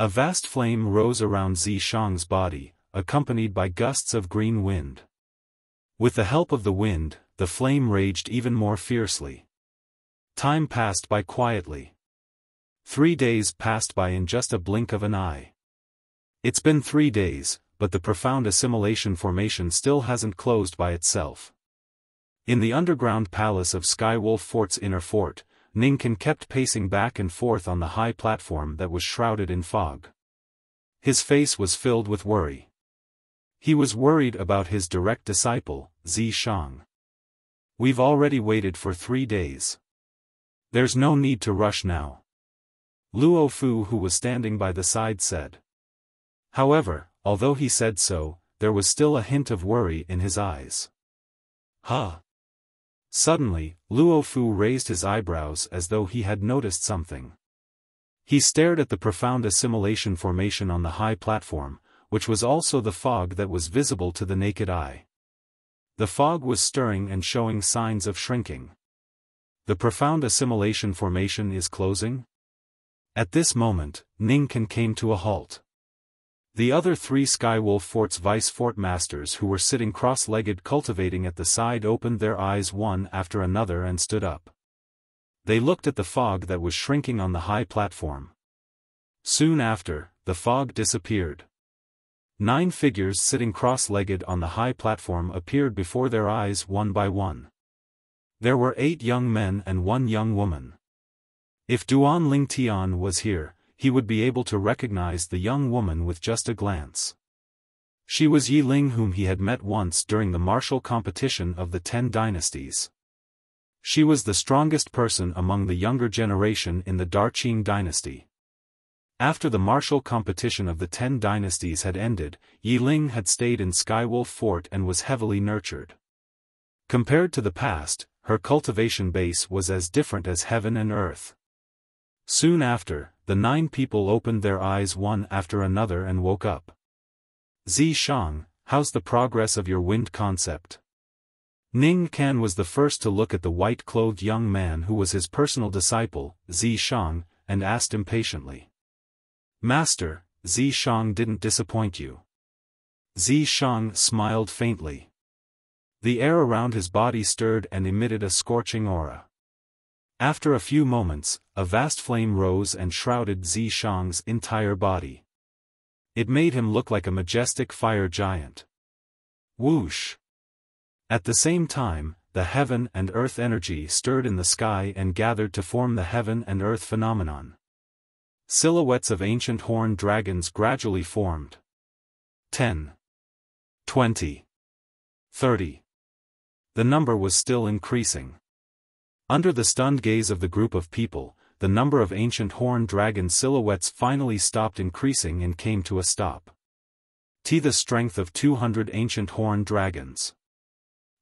A vast flame rose around Zishang's body, accompanied by gusts of green wind. With the help of the wind, the flame raged even more fiercely. Time passed by quietly. 3 days passed by in just a blink of an eye. It's been 3 days, but the profound assimilation formation still hasn't closed by itself. In the underground palace of Skywolf Fort's inner fort, Ningkan kept pacing back and forth on the high platform that was shrouded in fog. His face was filled with worry. He was worried about his direct disciple, Zishang. We've already waited for 3 days. There's no need to rush now. Luo Fu, who was standing by the side, said. However, although he said so, there was still a hint of worry in his eyes. Huh? Suddenly, Luo Fu raised his eyebrows as though he had noticed something. He stared at the profound assimilation formation on the high platform, which was also the fog that was visible to the naked eye. The fog was stirring and showing signs of shrinking. The profound assimilation formation is closing? At this moment, Ningkan came to a halt. The other 3 Skywolf Fort's vice fort masters who were sitting cross-legged cultivating at the side opened their eyes one after another and stood up. They looked at the fog that was shrinking on the high platform. Soon after, the fog disappeared. 9 figures sitting cross-legged on the high platform appeared before their eyes one by one. There were 8 young men and 1 young woman. If Duan Lingtian was here, he would be able to recognize the young woman with just a glance. She was Yi Ling, whom he had met once during the martial competition of the 10 dynasties. She was the strongest person among the younger generation in the Darqing dynasty. After the martial competition of the 10 dynasties had ended, Yi Ling had stayed in Skywolf Fort and was heavily nurtured. Compared to the past, her cultivation base was as different as heaven and earth. Soon after, the 9 people opened their eyes one after another and woke up. Zishang, how's the progress of your wind concept? Ning Kan was the first to look at the white-clothed young man who was his personal disciple, Zishang, and asked impatiently. Master, Zishang didn't disappoint you. Zishang smiled faintly. The air around his body stirred and emitted a scorching aura. After a few moments, a vast flame rose and shrouded Zishang's entire body. It made him look like a majestic fire giant. Whoosh! At the same time, the heaven and earth energy stirred in the sky and gathered to form the heaven and earth phenomenon. Silhouettes of ancient horned dragons gradually formed. 10. 20. 30. The number was still increasing. Under the stunned gaze of the group of people, the number of ancient horned dragon silhouettes finally stopped increasing and came to a stop. The strength of 200 ancient horned dragons.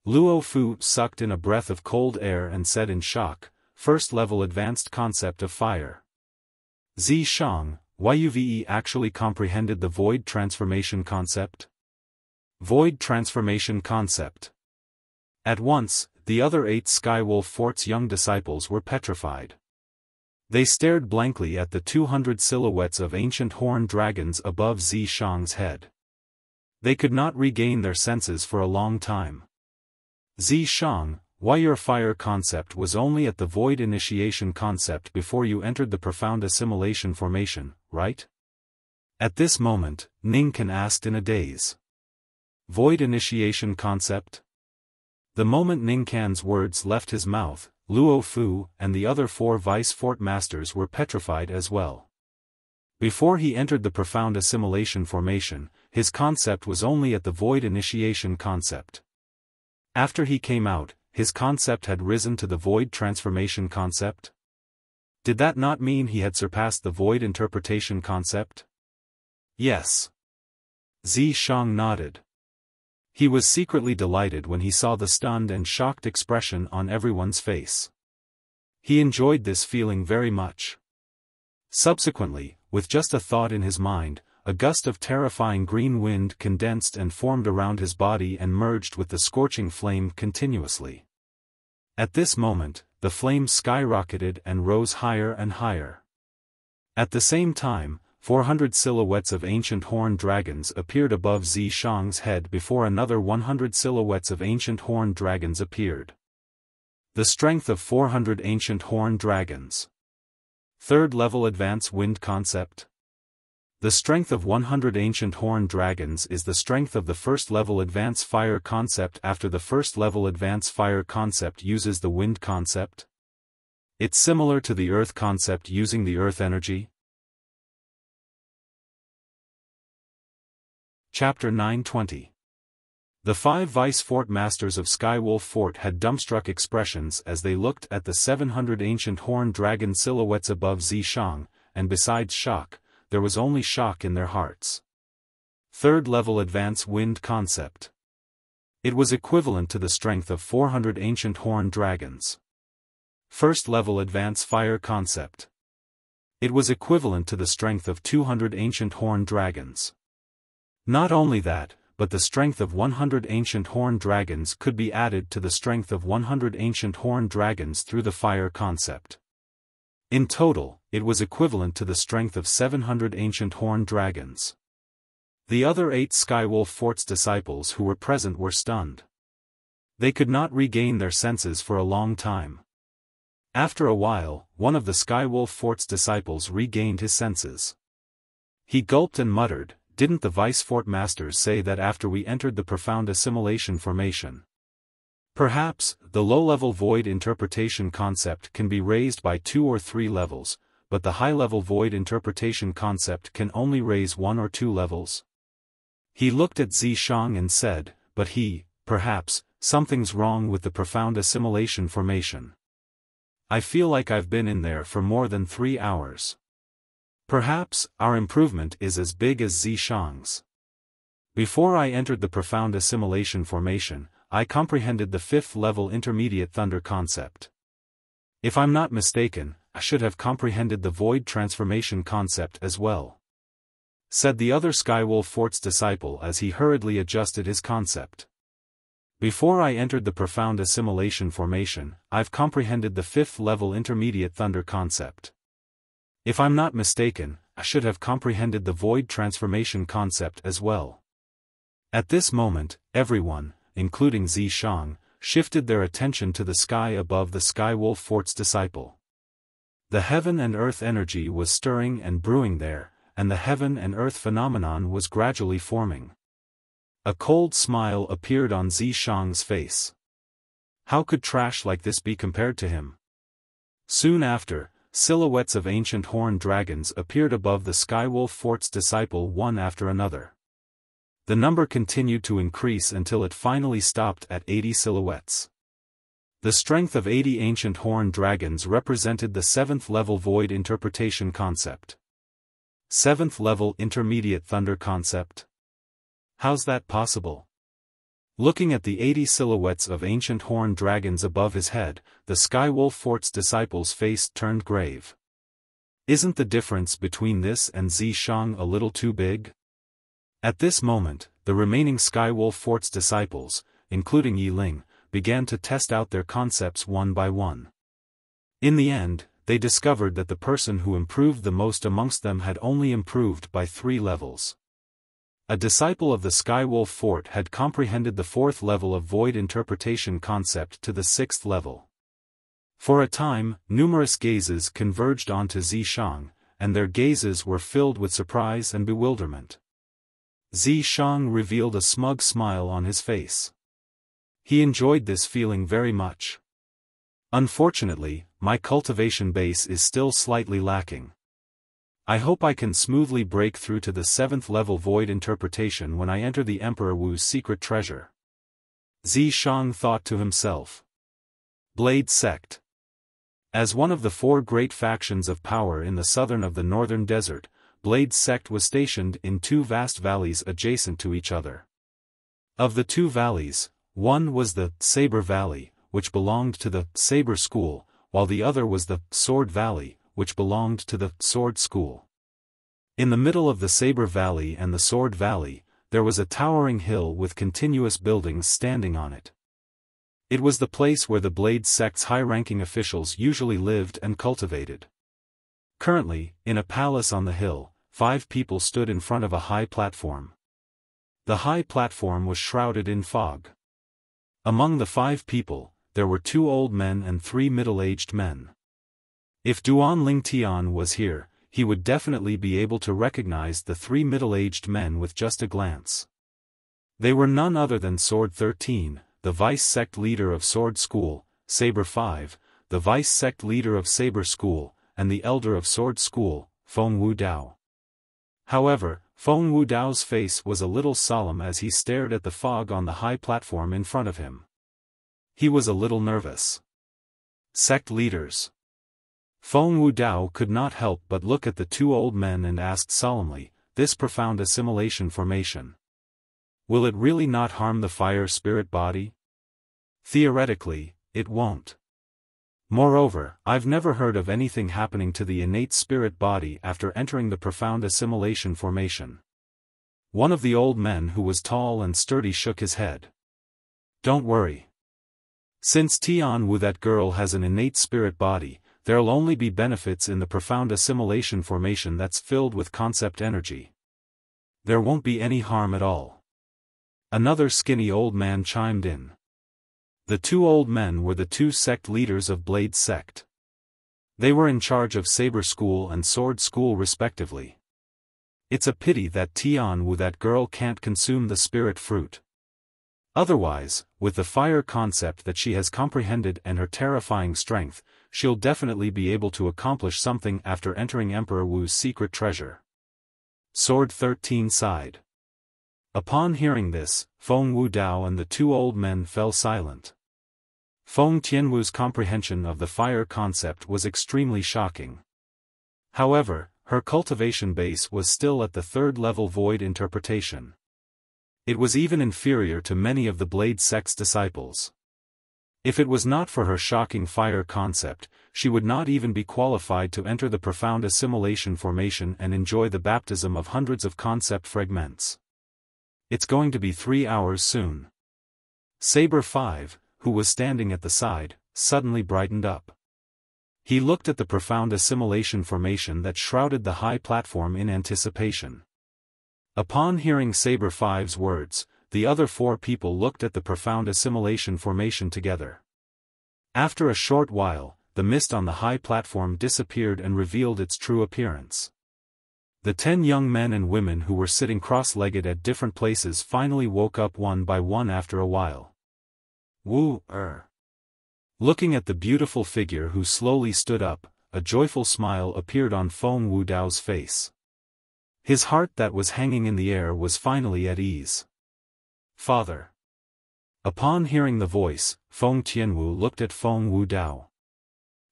Luo Fu sucked in a breath of cold air and said in shock, first level advanced concept of fire. Zishang, Yuve actually comprehended the void transformation concept? Void transformation concept. At once, the other 8 Skywolf Fort's young disciples were petrified. They stared blankly at the 200 silhouettes of ancient horned dragons above Zishang's head. They could not regain their senses for a long time. Zishang, why your fire concept was only at the void initiation concept before you entered the profound assimilation formation, right? At this moment, Ningkan asked in a daze. Void initiation concept? The moment Ningkan's words left his mouth, Luo Fu and the other 4 vice fort masters were petrified as well. Before he entered the profound assimilation formation, his concept was only at the void initiation concept. After he came out, his concept had risen to the void transformation concept? Did that not mean he had surpassed the void interpretation concept? Yes. Zishang nodded. He was secretly delighted when he saw the stunned and shocked expression on everyone's face. He enjoyed this feeling very much. Subsequently, with just a thought in his mind, a gust of terrifying green wind condensed and formed around his body and merged with the scorching flame continuously. At this moment, the flame skyrocketed and rose higher and higher. At the same time, 400 silhouettes of ancient horned dragons appeared above Zishang's head before another 100 silhouettes of ancient horned dragons appeared. The strength of 400 ancient horned dragons. 3rd level advance wind concept. The strength of 100 ancient horned dragons is the strength of the 1st level advance fire concept after the 1st level advance fire concept uses the wind concept. It's similar to the earth concept using the earth energy. Chapter 920. The 5 vice fort masters of Skywolf Fort had dumbstruck expressions as they looked at the 700 ancient horned dragon silhouettes above Zishang, and besides shock, there was only shock in their hearts. 3rd level advance wind concept. It was equivalent to the strength of 400 ancient horned dragons. 1st level advance fire concept. It was equivalent to the strength of 200 ancient horned dragons. Not only that, but the strength of 100 ancient horned dragons could be added to the strength of 100 ancient horned dragons through the fire concept. In total, it was equivalent to the strength of 700 ancient horned dragons. The other 8 Skywolf Fort's disciples who were present were stunned. They could not regain their senses for a long time. After a while, one of the Skywolf Fort's disciples regained his senses. He gulped and muttered, "Didn't the Vice Fort Masters say that after we entered the profound assimilation formation? Perhaps, the low-level void interpretation concept can be raised by 2 or 3 levels, but the high-level void interpretation concept can only raise 1 or 2 levels." He looked at Zishang and said, "But perhaps, something's wrong with the profound assimilation formation. I feel like I've been in there for more than 3 hours. Perhaps, our improvement is as big as Zishang's. Before I entered the profound assimilation formation, I comprehended the 5th level intermediate thunder concept. If I'm not mistaken, I should have comprehended the void transformation concept as well," said the other Skywolf Fort's disciple as he hurriedly adjusted his concept. "Before I entered the profound assimilation formation, I've comprehended the 5th level intermediate thunder concept. If I'm not mistaken, I should have comprehended the void transformation concept as well." At this moment, everyone, including Zishang, shifted their attention to the sky above the Skywolf Fort's disciple. The heaven and earth energy was stirring and brewing there, and the heaven and earth phenomenon was gradually forming. A cold smile appeared on Zishang's face. How could trash like this be compared to him? Soon after, silhouettes of ancient horned dragons appeared above the Skywolf Fort's disciple one after another. The number continued to increase until it finally stopped at 80 silhouettes. The strength of 80 ancient horned dragons represented the 7th level void interpretation concept. 7th level intermediate thunder concept? How's that possible? Looking at the 80 silhouettes of ancient horned dragons above his head, the Skywolf Fort's disciple's face turned grave. Isn't the difference between this and Zishang a little too big? At this moment, the remaining Skywolf Fort's disciples, including Yi Ling, began to test out their concepts one by one. In the end, they discovered that the person who improved the most amongst them had only improved by 3 levels. A disciple of the Skywolf Fort had comprehended the 4th level of void interpretation concept to the 6th level. For a time, numerous gazes converged onto Zishang, and their gazes were filled with surprise and bewilderment. Zishang revealed a smug smile on his face. He enjoyed this feeling very much. Unfortunately, my cultivation base is still slightly lacking. I hope I can smoothly break through to the 7th level void interpretation when I enter the Emperor Wu's secret treasure. Zishang thought to himself. Blade Sect. As one of the 4 great factions of power in the southern of the northern desert, Blade Sect was stationed in 2 vast valleys adjacent to each other. Of the 2 valleys, one was the Saber Valley, which belonged to the Saber School, while the other was the Sword Valley, which belonged to the Sword School. In the middle of the Saber Valley and the Sword Valley, there was a towering hill with continuous buildings standing on it. It was the place where the Blade Sect's high-ranking officials usually lived and cultivated. Currently, in a palace on the hill, 5 people stood in front of a high platform. The high platform was shrouded in fog. Among the 5 people, there were 2 old men and 3 middle-aged men. If Duan Ling Tian was here, he would definitely be able to recognize the 3 middle-aged men with just a glance. They were none other than Sword 13, the vice-sect leader of Sword School, Saber 5, the vice-sect leader of Saber School, and the elder of Sword School, Feng Wudao. However, Feng Wudao's face was a little solemn as he stared at the fog on the high platform in front of him. He was a little nervous. Sect leaders. Feng Wudao could not help but look at the 2 old men and asked solemnly, this profound assimilation formation. Will it really not harm the fire spirit body? Theoretically, it won't. Moreover, I've never heard of anything happening to the innate spirit body after entering the profound assimilation formation. One of the old men who was tall and sturdy shook his head. Don't worry. Since Tian Wu, that girl, has an innate spirit body, there'll only be benefits in the profound assimilation formation that's filled with concept energy. There won't be any harm at all. Another skinny old man chimed in. The 2 old men were the 2 sect leaders of Blade Sect. They were in charge of Saber School and Sword School respectively. It's a pity that Tian Wu, that girl, can't consume the spirit fruit. Otherwise, with the fire concept that she has comprehended and her terrifying strength, she'll definitely be able to accomplish something after entering Emperor Wu's secret treasure. Sword 13 sighed. Upon hearing this, Feng Wudao and the 2 old men fell silent. Feng Tianwu's comprehension of the fire concept was extremely shocking. However, her cultivation base was still at the 3rd level void interpretation. It was even inferior to many of the Blade Sect's disciples. If it was not for her shocking fire concept, she would not even be qualified to enter the profound assimilation formation and enjoy the baptism of hundreds of concept fragments. It's going to be 3 hours soon. Saber 5, who was standing at the side, suddenly brightened up. He looked at the profound assimilation formation that shrouded the high platform in anticipation. Upon hearing Saber 5's words, the other 4 people looked at the profound assimilation formation together. After a short while, the mist on the high platform disappeared and revealed its true appearance. The 10 young men and women who were sitting cross-legged at different places finally woke up one by one after a while. Looking at the beautiful figure who slowly stood up, a joyful smile appeared on Feng Wudao's face. His heart that was hanging in the air was finally at ease. Father. Upon hearing the voice, Feng Tianwu looked at Feng Wudao.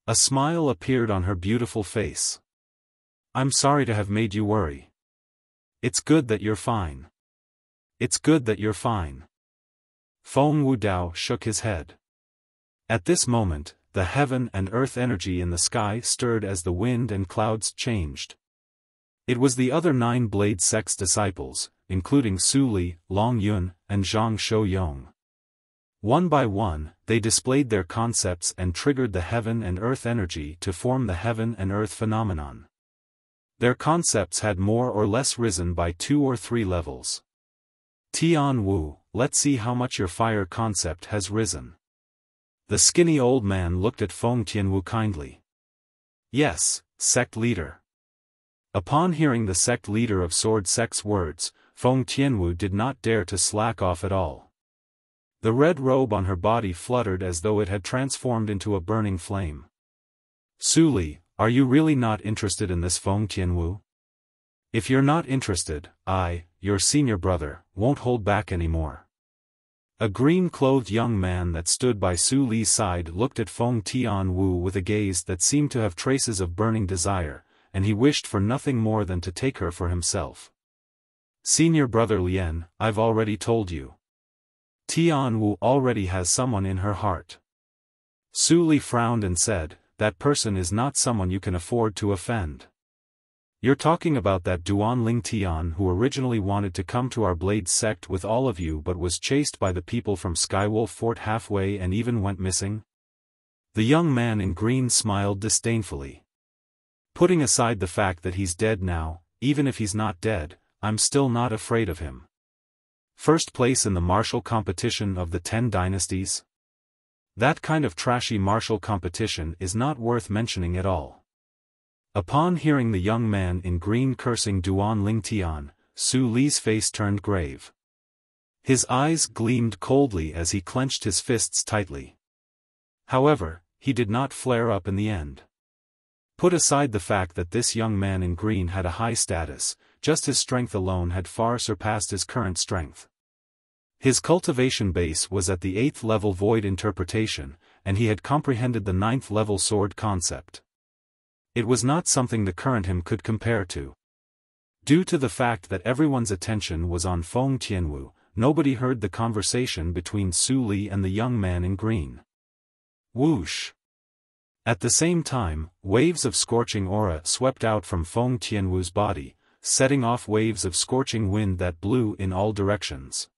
A smile appeared on her beautiful face. I'm sorry to have made you worry. It's good that you're fine. It's good that you're fine. Feng Wudao shook his head. At this moment, the heaven and earth energy in the sky stirred as the wind and clouds changed. It was the other 9 Blade Sect's disciples, including Su Li, Long Yun, and Zhang Shouyong. One by one, they displayed their concepts and triggered the heaven and earth energy to form the heaven and earth phenomenon. Their concepts had more or less risen by 2 or 3 levels. Tian Wu, let's see how much your fire concept has risen. The skinny old man looked at Feng Tianwu kindly. Yes, sect leader. Upon hearing the sect leader of Sword Sect's words, Feng Tianwu did not dare to slack off at all. The red robe on her body fluttered as though it had transformed into a burning flame. Su Li, are you really not interested in this, Feng Tianwu? If you're not interested, I, your senior brother, won't hold back anymore. A green-clothed young man that stood by Su Li's side looked at Feng Tianwu with a gaze that seemed to have traces of burning desire, and he wished for nothing more than to take her for himself. Senior brother Lien, I've already told you. Tian Wu already has someone in her heart. Su Li frowned and said, that person is not someone you can afford to offend. You're talking about that Duanling Tian who originally wanted to come to our Blade sect with all of you but was chased by the people from Skywolf Fort halfway and even went missing? The young man in green smiled disdainfully. Putting aside the fact that he's dead now, even if he's not dead, I'm still not afraid of him. First place in the martial competition of the 10 dynasties? That kind of trashy martial competition is not worth mentioning at all. Upon hearing the young man in green cursing Duanling Tian, Su Li's face turned grave. His eyes gleamed coldly as he clenched his fists tightly. However, he did not flare up in the end. Put aside the fact that this young man in green had a high status, just his strength alone had far surpassed his current strength. His cultivation base was at the 8th level void interpretation, and he had comprehended the 9th level sword concept. It was not something the current him could compare to. Due to the fact that everyone's attention was on Feng Tianwu, nobody heard the conversation between Su Li and the young man in green. Whoosh! At the same time, waves of scorching aura swept out from Feng Tianwu's body, setting off waves of scorching wind that blew in all directions.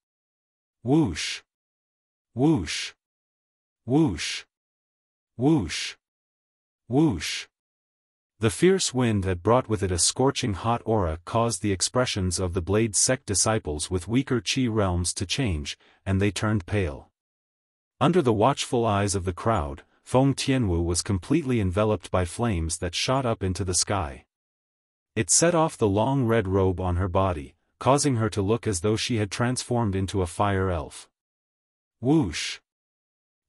Whoosh! Whoosh! Whoosh! Whoosh! Whoosh! The fierce wind that brought with it a scorching hot aura caused the expressions of the Blade sect disciples with weaker chi realms to change, and they turned pale. Under the watchful eyes of the crowd, Feng Tianwu was completely enveloped by flames that shot up into the sky. It set off the long red robe on her body, causing her to look as though she had transformed into a fire elf. Whoosh!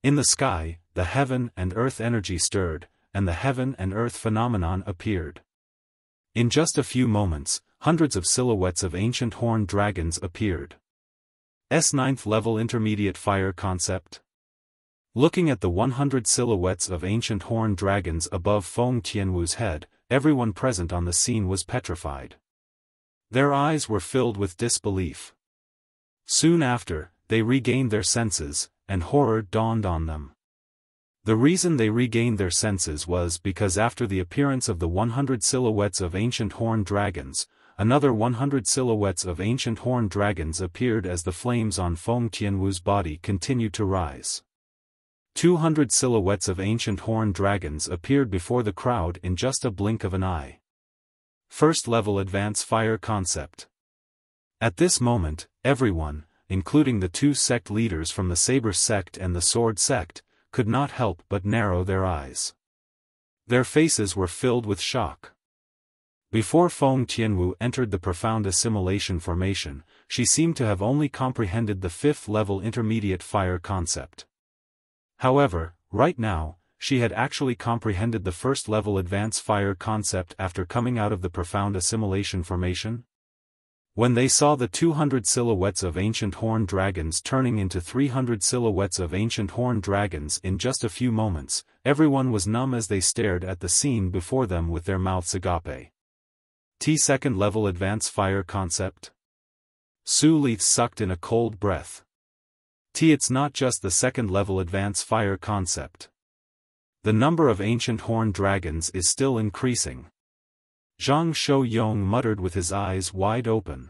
In the sky, the heaven and earth energy stirred, and the heaven and earth phenomenon appeared. In just a few moments, hundreds of silhouettes of ancient horned dragons appeared. S9th level intermediate fire concept. Looking at the 100 silhouettes of ancient horned dragons above Feng Tianwu's head, everyone present on the scene was petrified. Their eyes were filled with disbelief. Soon after, they regained their senses, and horror dawned on them. The reason they regained their senses was because after the appearance of the 100 silhouettes of ancient horned dragons, another 100 silhouettes of ancient horned dragons appeared as the flames on Feng Tianwu's body continued to rise. 200 silhouettes of ancient horned dragons appeared before the crowd in just a blink of an eye. First level advance fire concept. At this moment, everyone, including the 2 sect leaders from the Saber sect and the Sword sect, could not help but narrow their eyes. Their faces were filled with shock. Before Feng Tianwu entered the profound assimilation formation, she seemed to have only comprehended the 5th level intermediate fire concept. However, right now, she had actually comprehended the 1st level advance fire concept after coming out of the profound assimilation formation. When they saw the 200 silhouettes of ancient horned dragons turning into 300 silhouettes of ancient horned dragons in just a few moments, everyone was numb as they stared at the scene before them with their mouths agape. T2nd level advance fire concept. Su Li sucked in a cold breath. It's not just the 2nd level advance fire concept. The number of ancient horned dragons is still increasing. Zhang Shouyong muttered with his eyes wide open.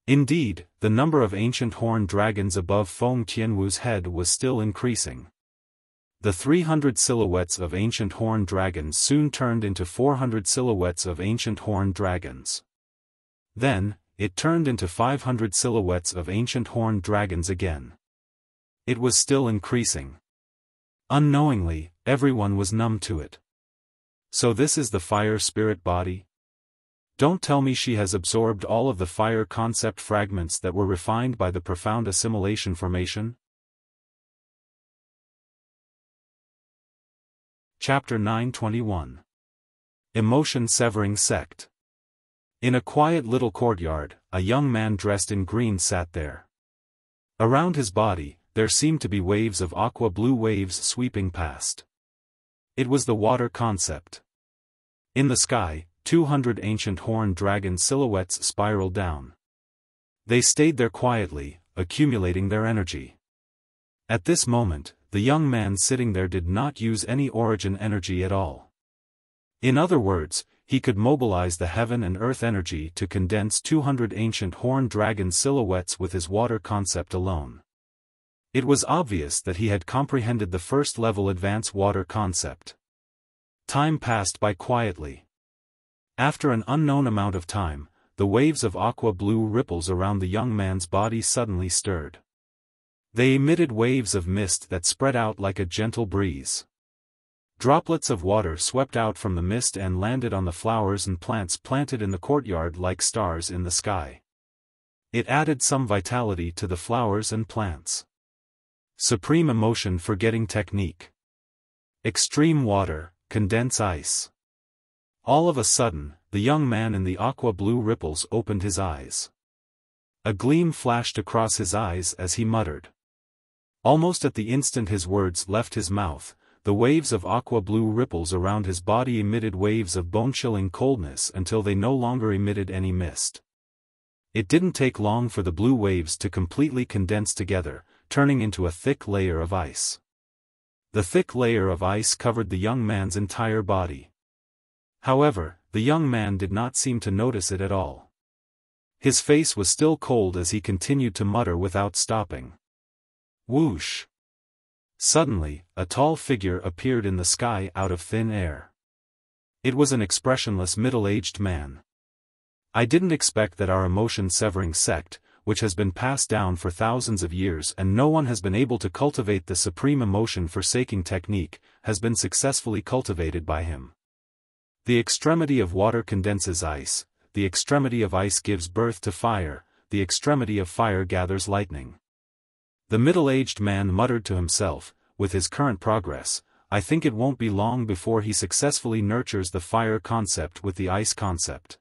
Indeed, the number of ancient horned dragons above Feng Tianwu's head was still increasing. The 300 silhouettes of ancient horned dragons soon turned into 400 silhouettes of ancient horned dragons. Then, it turned into 500 silhouettes of ancient horned dragons again. It was still increasing. Unknowingly, everyone was numb to it. So this is the fire spirit body? Don't tell me she has absorbed all of the fire concept fragments that were refined by the profound assimilation formation? Chapter 921. Emotion-Severing Sect. In a quiet little courtyard, a young man dressed in green sat there. Around his body, there seemed to be waves of aqua-blue waves sweeping past. It was the water concept. In the sky, 200 ancient horned dragon silhouettes spiraled down. They stayed there quietly, accumulating their energy. At this moment, the young man sitting there did not use any origin energy at all. In other words, he could mobilize the heaven and earth energy to condense 200 ancient horned dragon silhouettes with his water concept alone. It was obvious that he had comprehended the first-level advanced water concept. Time passed by quietly. After an unknown amount of time, the waves of aqua-blue ripples around the young man's body suddenly stirred. They emitted waves of mist that spread out like a gentle breeze. Droplets of water swept out from the mist and landed on the flowers and plants planted in the courtyard like stars in the sky. It added some vitality to the flowers and plants. Supreme emotion forgetting technique. Extreme water, condense ice. All of a sudden, the young man in the aqua-blue ripples opened his eyes. A gleam flashed across his eyes as he muttered. Almost at the instant his words left his mouth, the waves of aqua-blue ripples around his body emitted waves of bone-chilling coldness until they no longer emitted any mist. It didn't take long for the blue waves to completely condense together, turning into a thick layer of ice. The thick layer of ice covered the young man's entire body. However, the young man did not seem to notice it at all. His face was still cold as he continued to mutter without stopping. Whoosh! Suddenly, a tall figure appeared in the sky out of thin air. It was an expressionless middle-aged man. I didn't expect that our emotion-severing sect, which has been passed down for thousands of years and no one has been able to cultivate the supreme emotion-forsaking technique, has been successfully cultivated by him. The extremity of water condenses ice, the extremity of ice gives birth to fire, the extremity of fire gathers lightning. The middle-aged man muttered to himself, with his current progress, I think it won't be long before he successfully nurtures the fire concept with the ice concept.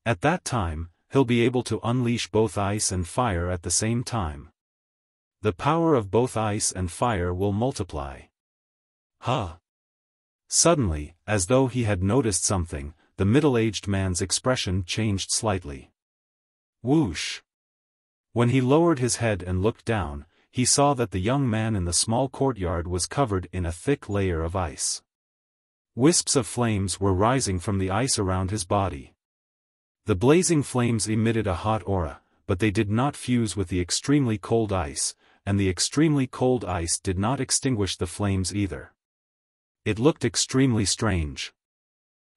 At that time, he'll be able to unleash both ice and fire at the same time. The power of both ice and fire will multiply. Huh! Suddenly, as though he had noticed something, the middle-aged man's expression changed slightly. Whoosh! When he lowered his head and looked down, he saw that the young man in the small courtyard was covered in a thick layer of ice. Wisps of flames were rising from the ice around his body. The blazing flames emitted a hot aura, but they did not fuse with the extremely cold ice, and the extremely cold ice did not extinguish the flames either. It looked extremely strange.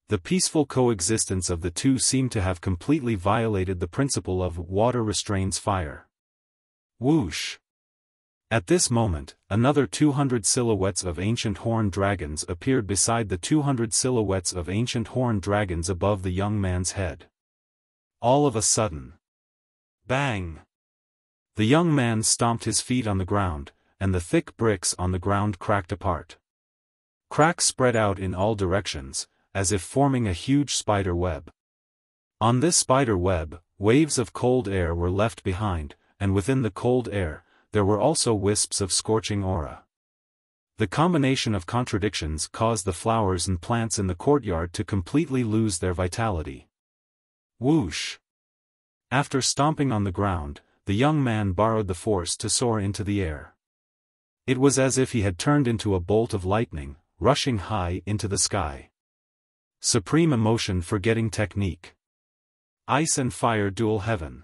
The peaceful coexistence of the two seemed to have completely violated the principle of water restrains fire. Whoosh! At this moment, another 200 silhouettes of ancient horned dragons appeared beside the 200 silhouettes of ancient horned dragons above the young man's head. All of a sudden. Bang! The young man stomped his feet on the ground, and the thick bricks on the ground cracked apart. Cracks spread out in all directions, as if forming a huge spider web. On this spider web, waves of cold air were left behind, and within the cold air, there were also wisps of scorching aura. The combination of contradictions caused the flowers and plants in the courtyard to completely lose their vitality. Whoosh! After stomping on the ground, the young man borrowed the force to soar into the air. It was as if he had turned into a bolt of lightning, rushing high into the sky. Supreme emotion forgetting technique. Ice and fire dual heaven.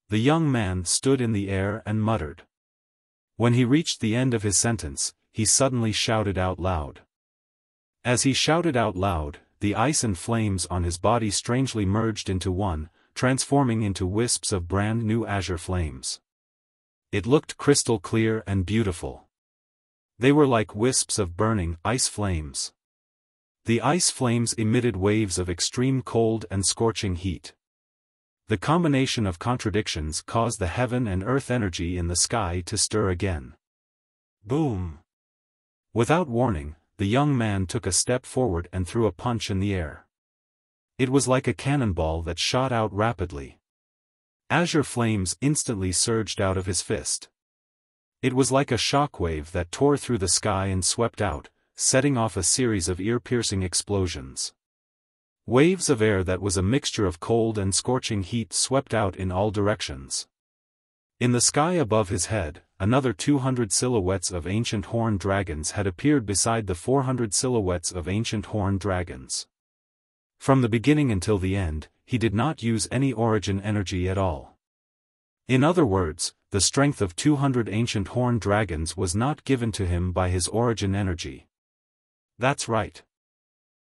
The young man stood in the air and muttered. When he reached the end of his sentence, he suddenly shouted out loud. As he shouted out loud, the ice and flames on his body strangely merged into one, transforming into wisps of brand new azure flames. It looked crystal clear and beautiful. They were like wisps of burning ice flames. The ice flames emitted waves of extreme cold and scorching heat. The combination of contradictions caused the heaven and earth energy in the sky to stir again. Boom! Without warning, the young man took a step forward and threw a punch in the air. It was like a cannonball that shot out rapidly. Azure flames instantly surged out of his fist. It was like a shockwave that tore through the sky and swept out, setting off a series of ear-piercing explosions. Waves of air that was a mixture of cold and scorching heat swept out in all directions. In the sky above his head, another 200 silhouettes of ancient horned dragons had appeared beside the 400 silhouettes of ancient horned dragons. From the beginning until the end, he did not use any origin energy at all. In other words, the strength of 200 ancient horned dragons was not given to him by his origin energy. That's right.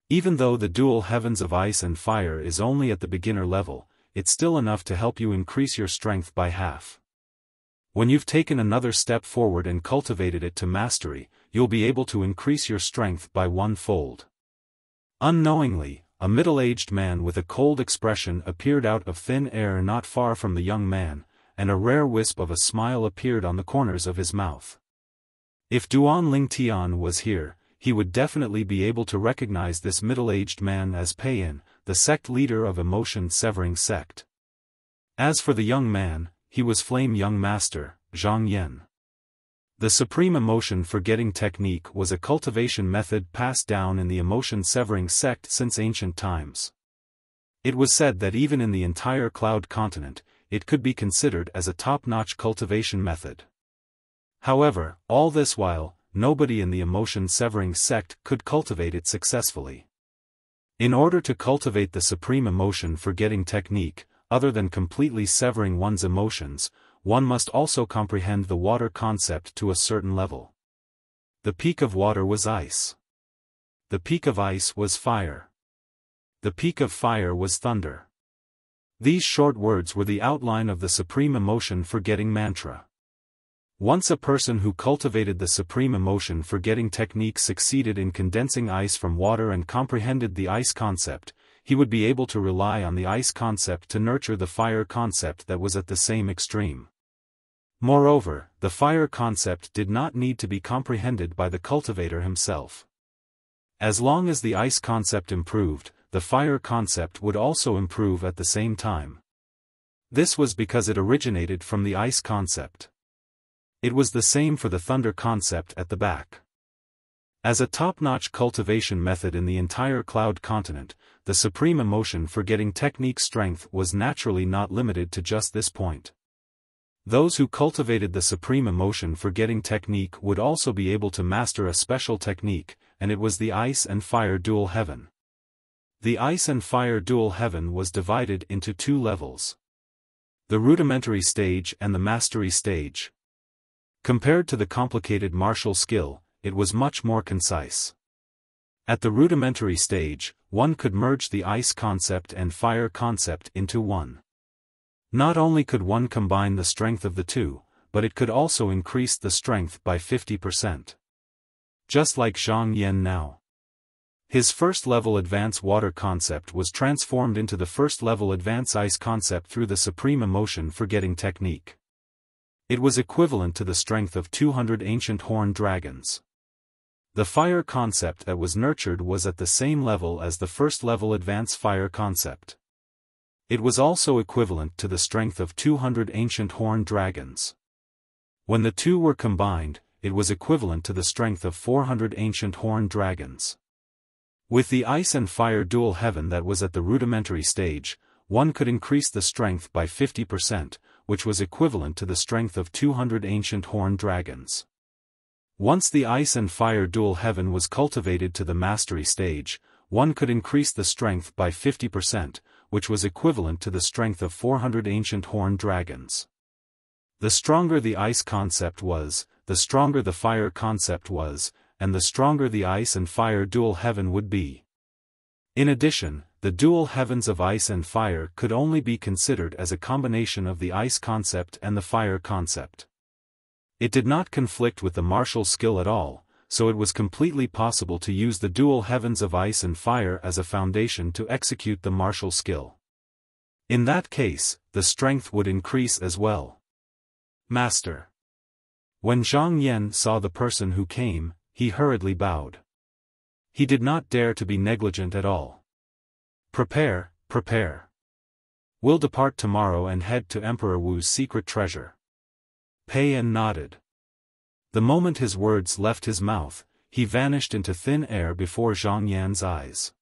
Even though the dual heavens of ice and fire is only at the beginner level, it's still enough to help you increase your strength by half. When you've taken another step forward and cultivated it to mastery, you'll be able to increase your strength by 1-fold. Unknowingly, a middle-aged man with a cold expression appeared out of thin air not far from the young man, and a rare wisp of a smile appeared on the corners of his mouth. If Duan Lingtian was here, he would definitely be able to recognize this middle-aged man as Pei-in, the sect leader of emotion-severing sect. As for the young man, he was Flame Young Master, Zhang Yan. The supreme emotion forgetting technique was a cultivation method passed down in the emotion-severing sect since ancient times. It was said that even in the entire Cloud continent, it could be considered as a top-notch cultivation method. However, all this while, nobody in the emotion-severing sect could cultivate it successfully. In order to cultivate the supreme emotion forgetting technique, other than completely severing one's emotions, one must also comprehend the water concept to a certain level. The peak of water was ice. The peak of ice was fire. The peak of fire was thunder. These short words were the outline of the supreme emotion forgetting mantra. Once a person who cultivated the supreme emotion forgetting technique succeeded in condensing ice from water and comprehended the ice concept, he would be able to rely on the ice concept to nurture the fire concept that was at the same extreme. Moreover, the fire concept did not need to be comprehended by the cultivator himself. As long as the ice concept improved, the fire concept would also improve at the same time. This was because it originated from the ice concept. It was the same for the thunder concept at the back. As a top-notch cultivation method in the entire Cloud continent, the supreme emotion forgetting technique strength was naturally not limited to just this point. Those who cultivated the supreme emotion forgetting technique would also be able to master a special technique, and it was the ice and fire dual heaven. The ice and fire dual heaven was divided into 2 levels. The rudimentary stage and the mastery stage. Compared to the complicated martial skill, it was much more concise. At the rudimentary stage, one could merge the ice concept and fire concept into one. Not only could one combine the strength of the two, but it could also increase the strength by 50%. Just like Zhang Yan now. His first-level advance water concept was transformed into the first-level advance ice concept through the supreme emotion forgetting technique. It was equivalent to the strength of 200 ancient horned dragons. The fire concept that was nurtured was at the same level as the first-level advance fire concept. It was also equivalent to the strength of 200 ancient horned dragons. When the two were combined, it was equivalent to the strength of 400 ancient horned dragons. With the ice and fire dual heaven that was at the rudimentary stage, one could increase the strength by 50%, which was equivalent to the strength of 200 ancient horned dragons. Once the ice and fire dual heaven was cultivated to the mastery stage, one could increase the strength by 50%, which was equivalent to the strength of 400 ancient horned dragons. The stronger the ice concept was, the stronger the fire concept was, and the stronger the ice and fire dual heaven would be. In addition, the dual heavens of ice and fire could only be considered as a combination of the ice concept and the fire concept. It did not conflict with the martial skill at all, so it was completely possible to use the dual heavens of ice and fire as a foundation to execute the martial skill. In that case, the strength would increase as well. Master. When Zhang Yan saw the person who came, he hurriedly bowed. He did not dare to be negligent at all. Prepare, prepare. We'll depart tomorrow and head to Emperor Wu's secret treasure. Pei Yan nodded. The moment his words left his mouth, he vanished into thin air before Zhang Yan's eyes.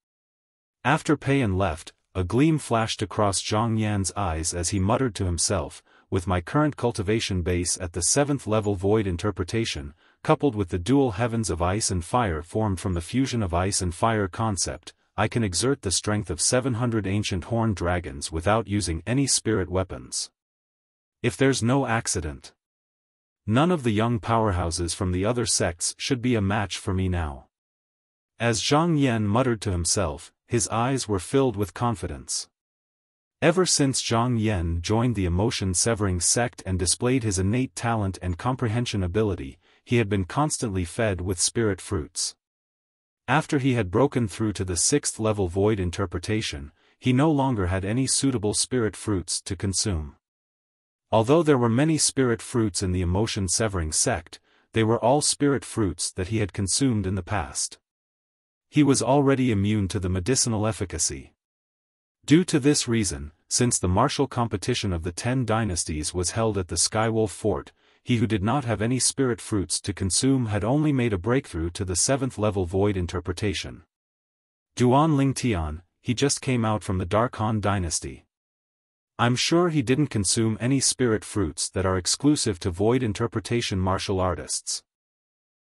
After Pei Yan left, a gleam flashed across Zhang Yan's eyes as he muttered to himself, with my current cultivation base at the 7th level void interpretation, coupled with the dual heavens of ice and fire formed from the fusion of ice and fire concept, I can exert the strength of 700 ancient horned dragons without using any spirit weapons. If there's no accident. None of the young powerhouses from the other sects should be a match for me now. As Zhang Yan muttered to himself, his eyes were filled with confidence. Ever since Zhang Yan joined the emotion-severing sect and displayed his innate talent and comprehension ability, he had been constantly fed with spirit fruits. After he had broken through to the 6th level void interpretation, he no longer had any suitable spirit fruits to consume. Although there were many spirit fruits in the emotion-severing sect, they were all spirit fruits that he had consumed in the past. He was already immune to the medicinal efficacy. Due to this reason, since the martial competition of the 10 dynasties was held at the Skywolf Fort, he who did not have any spirit fruits to consume had only made a breakthrough to the 7th level void interpretation. Duan Lingtian, he just came out from the Dark Han dynasty. I'm sure he didn't consume any spirit fruits that are exclusive to void interpretation martial artists.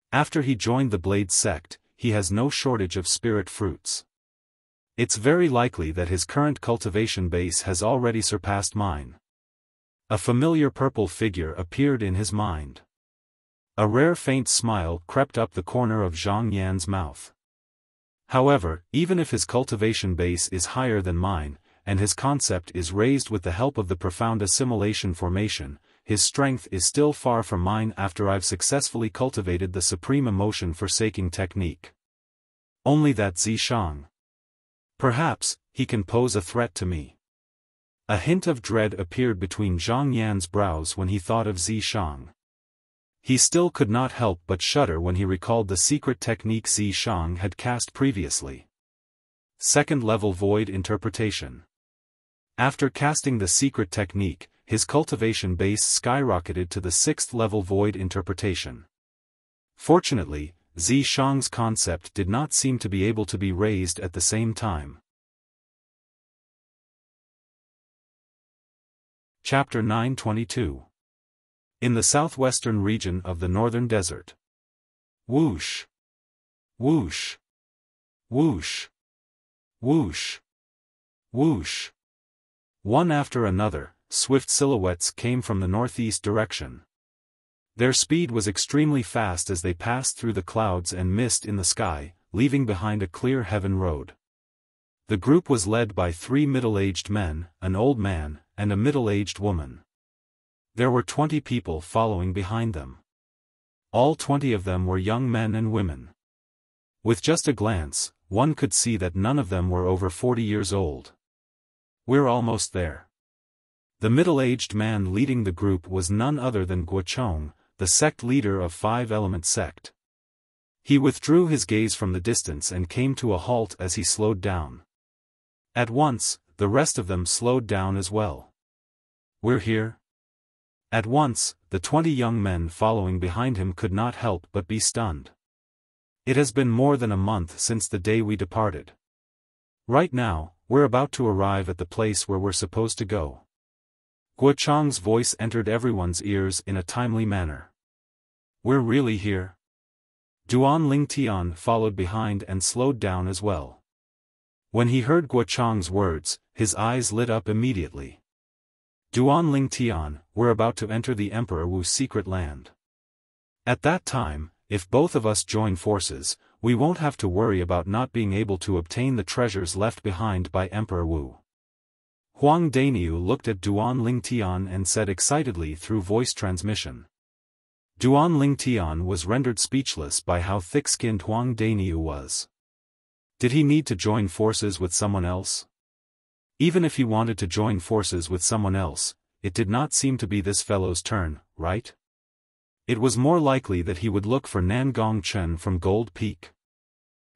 After he joined the Blade sect, he has no shortage of spirit fruits. It's very likely that his current cultivation base has already surpassed mine. A familiar purple figure appeared in his mind. A rare faint smile crept up the corner of Zhang Yan's mouth. However, even if his cultivation base is higher than mine, and his concept is raised with the help of the profound assimilation formation, his strength is still far from mine after I've successfully cultivated the supreme emotion forsaking technique. Only that Zishang. Perhaps, he can pose a threat to me. A hint of dread appeared between Zhang Yan's brows when he thought of Zishang. He still could not help but shudder when he recalled the secret technique Zishang had cast previously. 2nd level void interpretation. After casting the secret technique, his cultivation base skyrocketed to the 6th level void interpretation. Fortunately, Zishang's concept did not seem to be able to be raised at the same time. Chapter 922. In the southwestern region of the northern desert. Whoosh! Whoosh! Whoosh! Whoosh! Whoosh! One after another, swift silhouettes came from the northeast direction. Their speed was extremely fast as they passed through the clouds and mist in the sky, leaving behind a clear heaven road. The group was led by 3 middle-aged men, an old man, and a middle-aged woman. There were 20 people following behind them. All 20 of them were young men and women. With just a glance, one could see that none of them were over 40 years old. We're almost there. The middle-aged man leading the group was none other than Guochong, the sect leader of 5-element sect. He withdrew his gaze from the distance and came to a halt as he slowed down. At once, the rest of them slowed down as well. We're here? At once, the 20 young men following behind him could not help but be stunned. It has been more than a month since the day we departed. Right now, we're about to arrive at the place where we're supposed to go. Guochong's voice entered everyone's ears in a timely manner. We're really here? Duan Lingtian followed behind and slowed down as well. When he heard Guo Chang's words, his eyes lit up immediately. Duan Lingtian, we're about to enter the Emperor Wu's secret land. At that time, if both of us join forces, we won't have to worry about not being able to obtain the treasures left behind by Emperor Wu. Huang Dainiu looked at Duan Lingtian and said excitedly through voice transmission. Duan Lingtian was rendered speechless by how thick-skinned Huang Dainiu was. Did he need to join forces with someone else? Even if he wanted to join forces with someone else, it did not seem to be this fellow's turn, right? It was more likely that he would look for Nangong Chen from Gold Peak.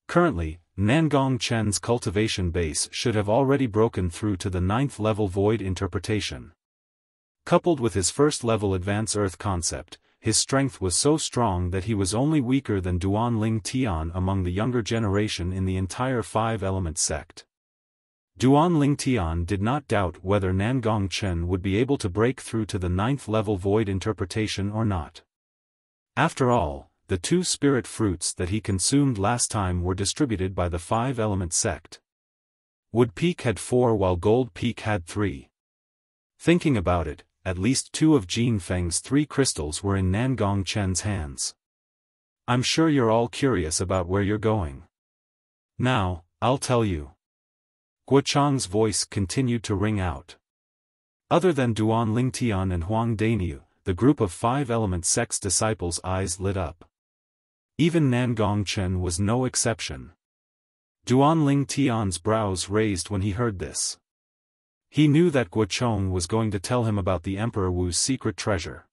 Currently, Nangong Chen's cultivation base should have already broken through to the 9th level void interpretation. Coupled with his first level advance earth concept, his strength was so strong that he was only weaker than Duan Lingtian among the younger generation in the entire five-element sect. Duan Lingtian did not doubt whether Nangong Chen would be able to break through to the 9th level void interpretation or not. After all, the 2 spirit fruits that he consumed last time were distributed by the 5-element sect. Wood Peak had 4 while Gold Peak had 3. Thinking about it, at least 2 of Jin Feng's 3 crystals were in Nangong Chen's hands. I'm sure you're all curious about where you're going. Now, I'll tell you. Guo Chang's voice continued to ring out. Other than Duan Lingtian and Huang Dainiu, the group of 5-element sect's disciples' eyes lit up. Even Nangong Chen was no exception. Duan Lingtian's brows raised when he heard this. He knew that Guo Chang was going to tell him about the Emperor Wu's secret treasure.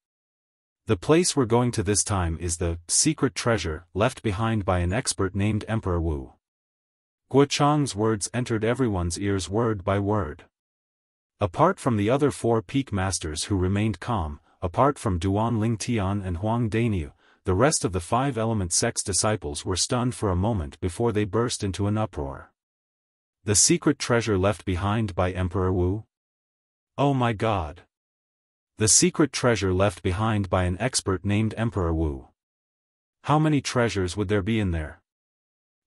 The place we're going to this time is the secret treasure left behind by an expert named Emperor Wu. Guo Chang's words entered everyone's ears word by word. Apart from the other 4 peak masters who remained calm, apart from Duan Lingtian and Huang Dainiu, the rest of the 5-element sect's disciples were stunned for a moment before they burst into an uproar. The secret treasure left behind by Emperor Wu? Oh my God! The secret treasure left behind by an expert named Emperor Wu. How many treasures would there be in there?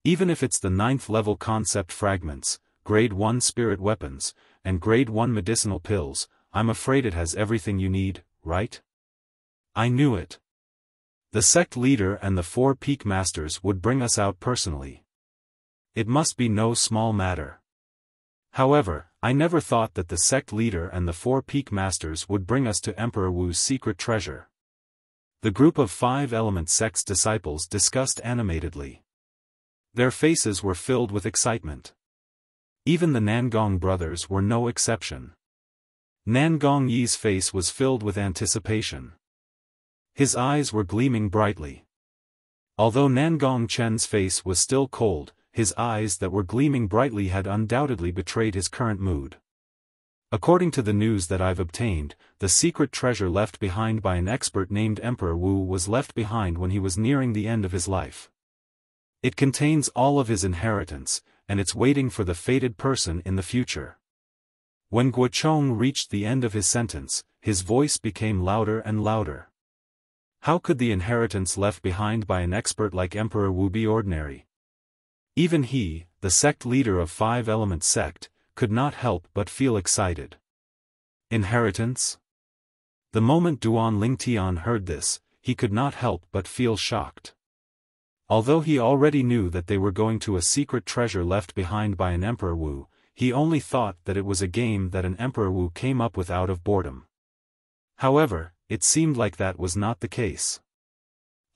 Even if it's the 9th level concept fragments, grade 1 spirit weapons, and grade 1 medicinal pills, I'm afraid it has everything you need, right? I knew it. The sect leader and the 4 peak masters would bring us out personally. It must be no small matter. However, I never thought that the sect leader and the 4 peak masters would bring us to Emperor Wu's secret treasure. The group of 5-element sect's disciples discussed animatedly. Their faces were filled with excitement. Even the Nangong brothers were no exception. Nangong Yi's face was filled with anticipation. His eyes were gleaming brightly. Although Nangong Chen's face was still cold, his eyes that were gleaming brightly had undoubtedly betrayed his current mood. According to the news that I've obtained, the secret treasure left behind by an expert named Emperor Wu was left behind when he was nearing the end of his life. It contains all of his inheritance, and it's waiting for the fated person in the future. When Guo Chang reached the end of his sentence, his voice became louder and louder. How could the inheritance left behind by an expert like Emperor Wu be ordinary? Even he, the sect leader of 5-element sect, could not help but feel excited. Inheritance? The moment Duan Lingtian heard this, he could not help but feel shocked. Although he already knew that they were going to a secret treasure left behind by an Emperor Wu, he only thought that it was a game that an Emperor Wu came up with out of boredom. However, it seemed like that was not the case.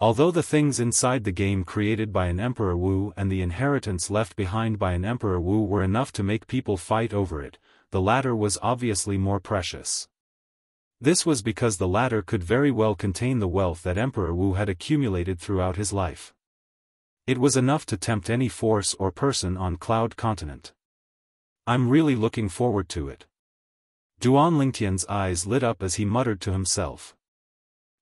Although the things inside the game created by an Emperor Wu and the inheritance left behind by an Emperor Wu were enough to make people fight over it, the latter was obviously more precious. This was because the latter could very well contain the wealth that Emperor Wu had accumulated throughout his life. It was enough to tempt any force or person on Cloud Continent. I'm really looking forward to it. Duan Lingtian's eyes lit up as he muttered to himself.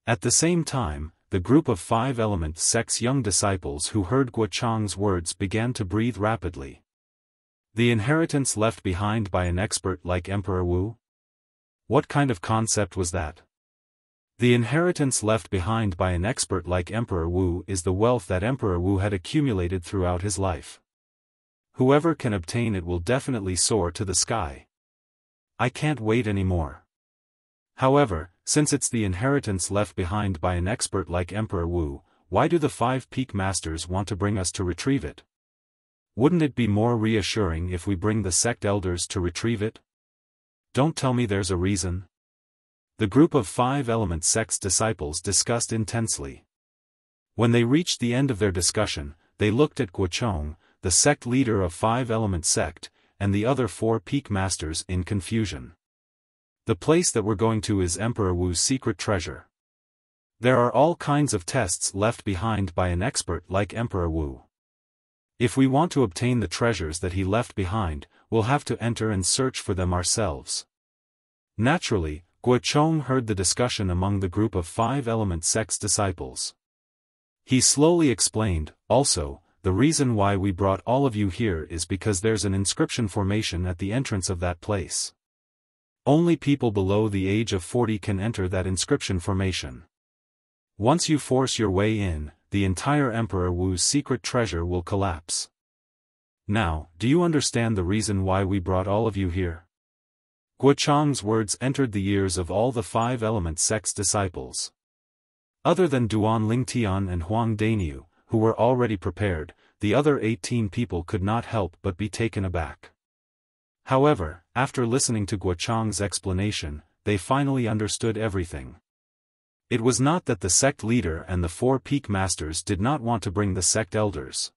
At the same time, the group of 5-element sect's young disciples who heard Guo Chang's words began to breathe rapidly. The inheritance left behind by an expert like Emperor Wu? What kind of concept was that? The inheritance left behind by an expert like Emperor Wu is the wealth that Emperor Wu had accumulated throughout his life. Whoever can obtain it will definitely soar to the sky. I can't wait anymore. However, since it's the inheritance left behind by an expert like Emperor Wu, why do the 5 peak masters want to bring us to retrieve it? Wouldn't it be more reassuring if we bring the sect elders to retrieve it? Don't tell me there's a reason. The group of 5 element sect's disciples discussed intensely. When they reached the end of their discussion, they looked at Guochong, the sect leader of 5 element sect, and the other 4 peak masters in confusion. The place that we're going to is Emperor Wu's secret treasure. There are all kinds of tests left behind by an expert like Emperor Wu. If we want to obtain the treasures that he left behind, we'll have to enter and search for them ourselves. Naturally, Guochong heard the discussion among the group of 5 element sect's disciples. He slowly explained, also, the reason why we brought all of you here is because there's an inscription formation at the entrance of that place. Only people below the age of 40 can enter that inscription formation. Once you force your way in, the entire Emperor Wu's secret treasure will collapse. Now, do you understand the reason why we brought all of you here? Guochong's words entered the ears of all the 5 element sect's disciples. Other than Duan Lingtian and Huang Daniu, who were already prepared, the other 18 people could not help but be taken aback. However, after listening to Guochong's explanation, they finally understood everything. It was not that the sect leader and the 4 peak masters did not want to bring the sect elders.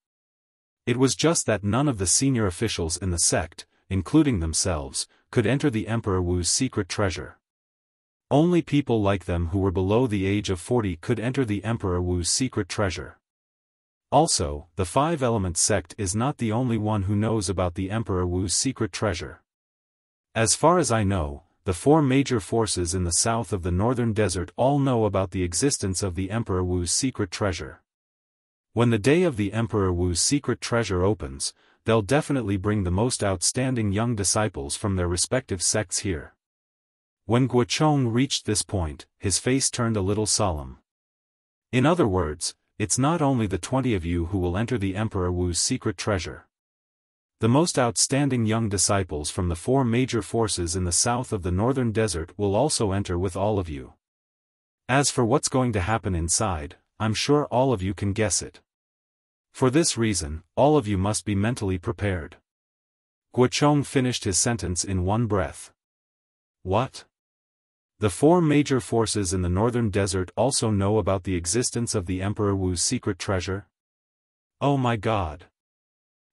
It was just that none of the senior officials in the sect, including themselves, could enter the Emperor Wu's secret treasure. Only people like them who were below the age of 40 could enter the Emperor Wu's secret treasure. Also, the 5 element sect is not the only one who knows about the Emperor Wu's secret treasure. As far as I know, the 4 major forces in the south of the northern desert all know about the existence of the Emperor Wu's secret treasure. When the day of the Emperor Wu's secret treasure opens, they'll definitely bring the most outstanding young disciples from their respective sects here. When Guochong reached this point, his face turned a little solemn. In other words, it's not only the 20 of you who will enter the Emperor Wu's secret treasure. The most outstanding young disciples from the 4 major forces in the south of the northern desert will also enter with all of you. As for what's going to happen inside, I'm sure all of you can guess it. For this reason, all of you must be mentally prepared. Guochong finished his sentence in one breath. What? The 4 major forces in the northern desert also know about the existence of the Emperor Wu's secret treasure? Oh my God!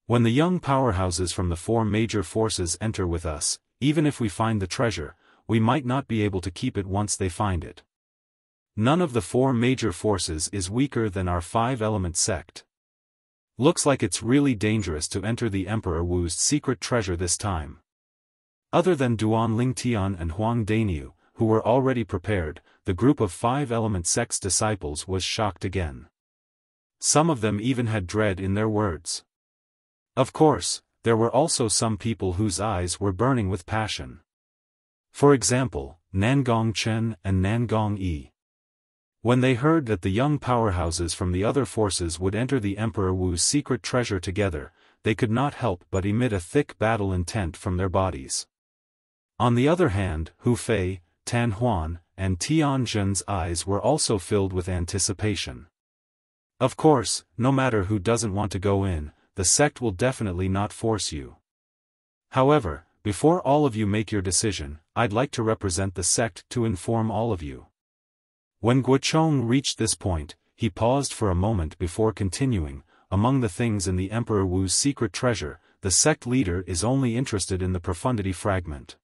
When the young powerhouses from the 4 major forces enter with us, even if we find the treasure, we might not be able to keep it once they find it. None of the 4 major forces is weaker than our 5 element sect. Looks like it's really dangerous to enter the Emperor Wu's secret treasure this time. Other than Duan Lingtian and Huang Daniu, who were already prepared, the group of 5 element sect's disciples was shocked again. Some of them even had dread in their words. Of course, there were also some people whose eyes were burning with passion. For example, Nangong Chen and Nangong Yi. When they heard that the young powerhouses from the other forces would enter the Emperor Wu's secret treasure together, they could not help but emit a thick battle intent from their bodies. On the other hand, Hu Fei, Tan Huan, and Tian Zhen's eyes were also filled with anticipation. Of course, no matter who doesn't want to go in, the sect will definitely not force you. However, before all of you make your decision, I'd like to represent the sect to inform all of you. When Guochong reached this point, he paused for a moment before continuing. Among the things in the Emperor Wu's secret treasure, the sect leader is only interested in the profundity fragment.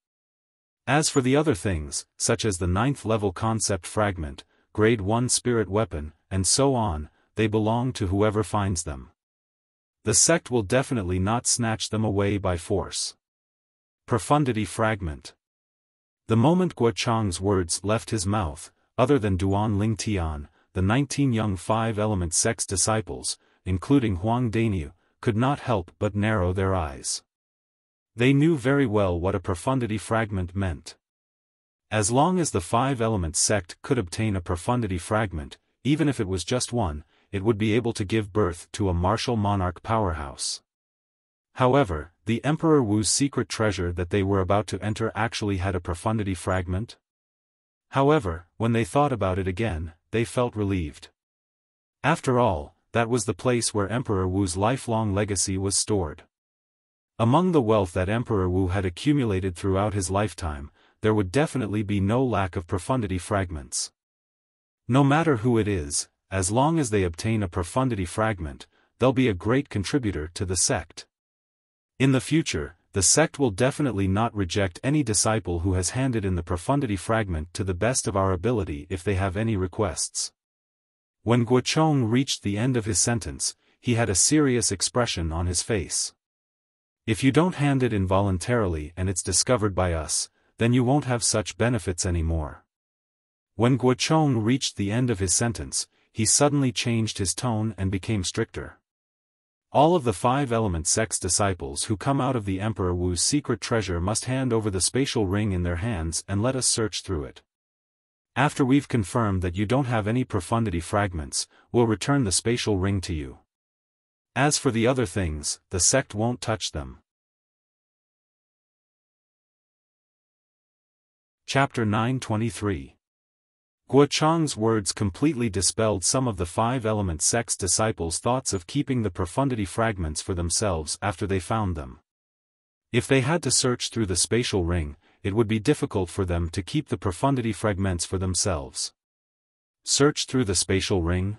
As for the other things, such as the 9th level concept fragment, grade 1 spirit weapon, and so on, they belong to whoever finds them. The sect will definitely not snatch them away by force. Profundity fragment. The moment Guochong's words left his mouth, other than Duan Lingtian, the 19 young 5 element sect's disciples, including Huang Daniu, could not help but narrow their eyes. They knew very well what a profundity fragment meant. As long as the five-element sect could obtain a profundity fragment, even if it was just one, it would be able to give birth to a martial monarch powerhouse. However, the Emperor Wu's secret treasure that they were about to enter actually had a profundity fragment. However, when they thought about it again, they felt relieved. After all, that was the place where Emperor Wu's lifelong legacy was stored. Among the wealth that Emperor Wu had accumulated throughout his lifetime, there would definitely be no lack of profundity fragments. No matter who it is, as long as they obtain a profundity fragment, they'll be a great contributor to the sect. In the future, the sect will definitely not reject any disciple who has handed in the profundity fragment to the best of our ability if they have any requests. When Guochong reached the end of his sentence, he had a serious expression on his face. If you don't hand it in voluntarily and it's discovered by us, then you won't have such benefits anymore. When Guochong reached the end of his sentence, he suddenly changed his tone and became stricter. All of the five-element sect's disciples who come out of the Emperor Wu's secret treasure must hand over the spatial ring in their hands and let us search through it. After we've confirmed that you don't have any profundity fragments, we'll return the spatial ring to you. As for the other things, the sect won't touch them. Chapter 923. Guochong's words completely dispelled some of the five-element sect's disciples' thoughts of keeping the profundity fragments for themselves after they found them. If they had to search through the spatial ring, it would be difficult for them to keep the profundity fragments for themselves. Search through the spatial ring?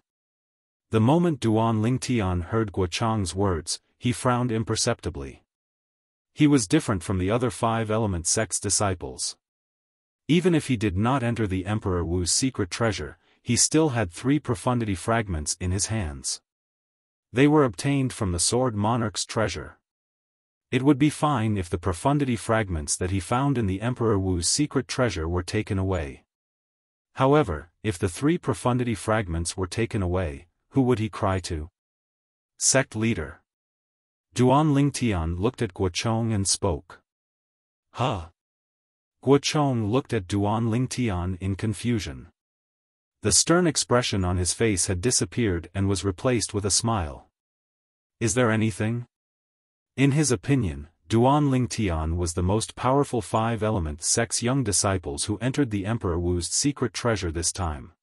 The moment Duan Lingtian heard Guochong's words, he frowned imperceptibly. He was different from the other five-element sect's disciples. Even if he did not enter the Emperor Wu's secret treasure, he still had 3 profundity fragments in his hands. They were obtained from the Sword Monarch's treasure. It would be fine if the profundity fragments that he found in the Emperor Wu's secret treasure were taken away. However, if the 3 profundity fragments were taken away, who would he cry to? Sect leader. Duan Lingtian looked at Guochong and spoke. Huh? Guochong looked at Duan Lingtian in confusion. The stern expression on his face had disappeared and was replaced with a smile. Is there anything? In his opinion, Duan Lingtian was the most powerful five-element sect's young disciples who entered the Emperor Wu's secret treasure this time.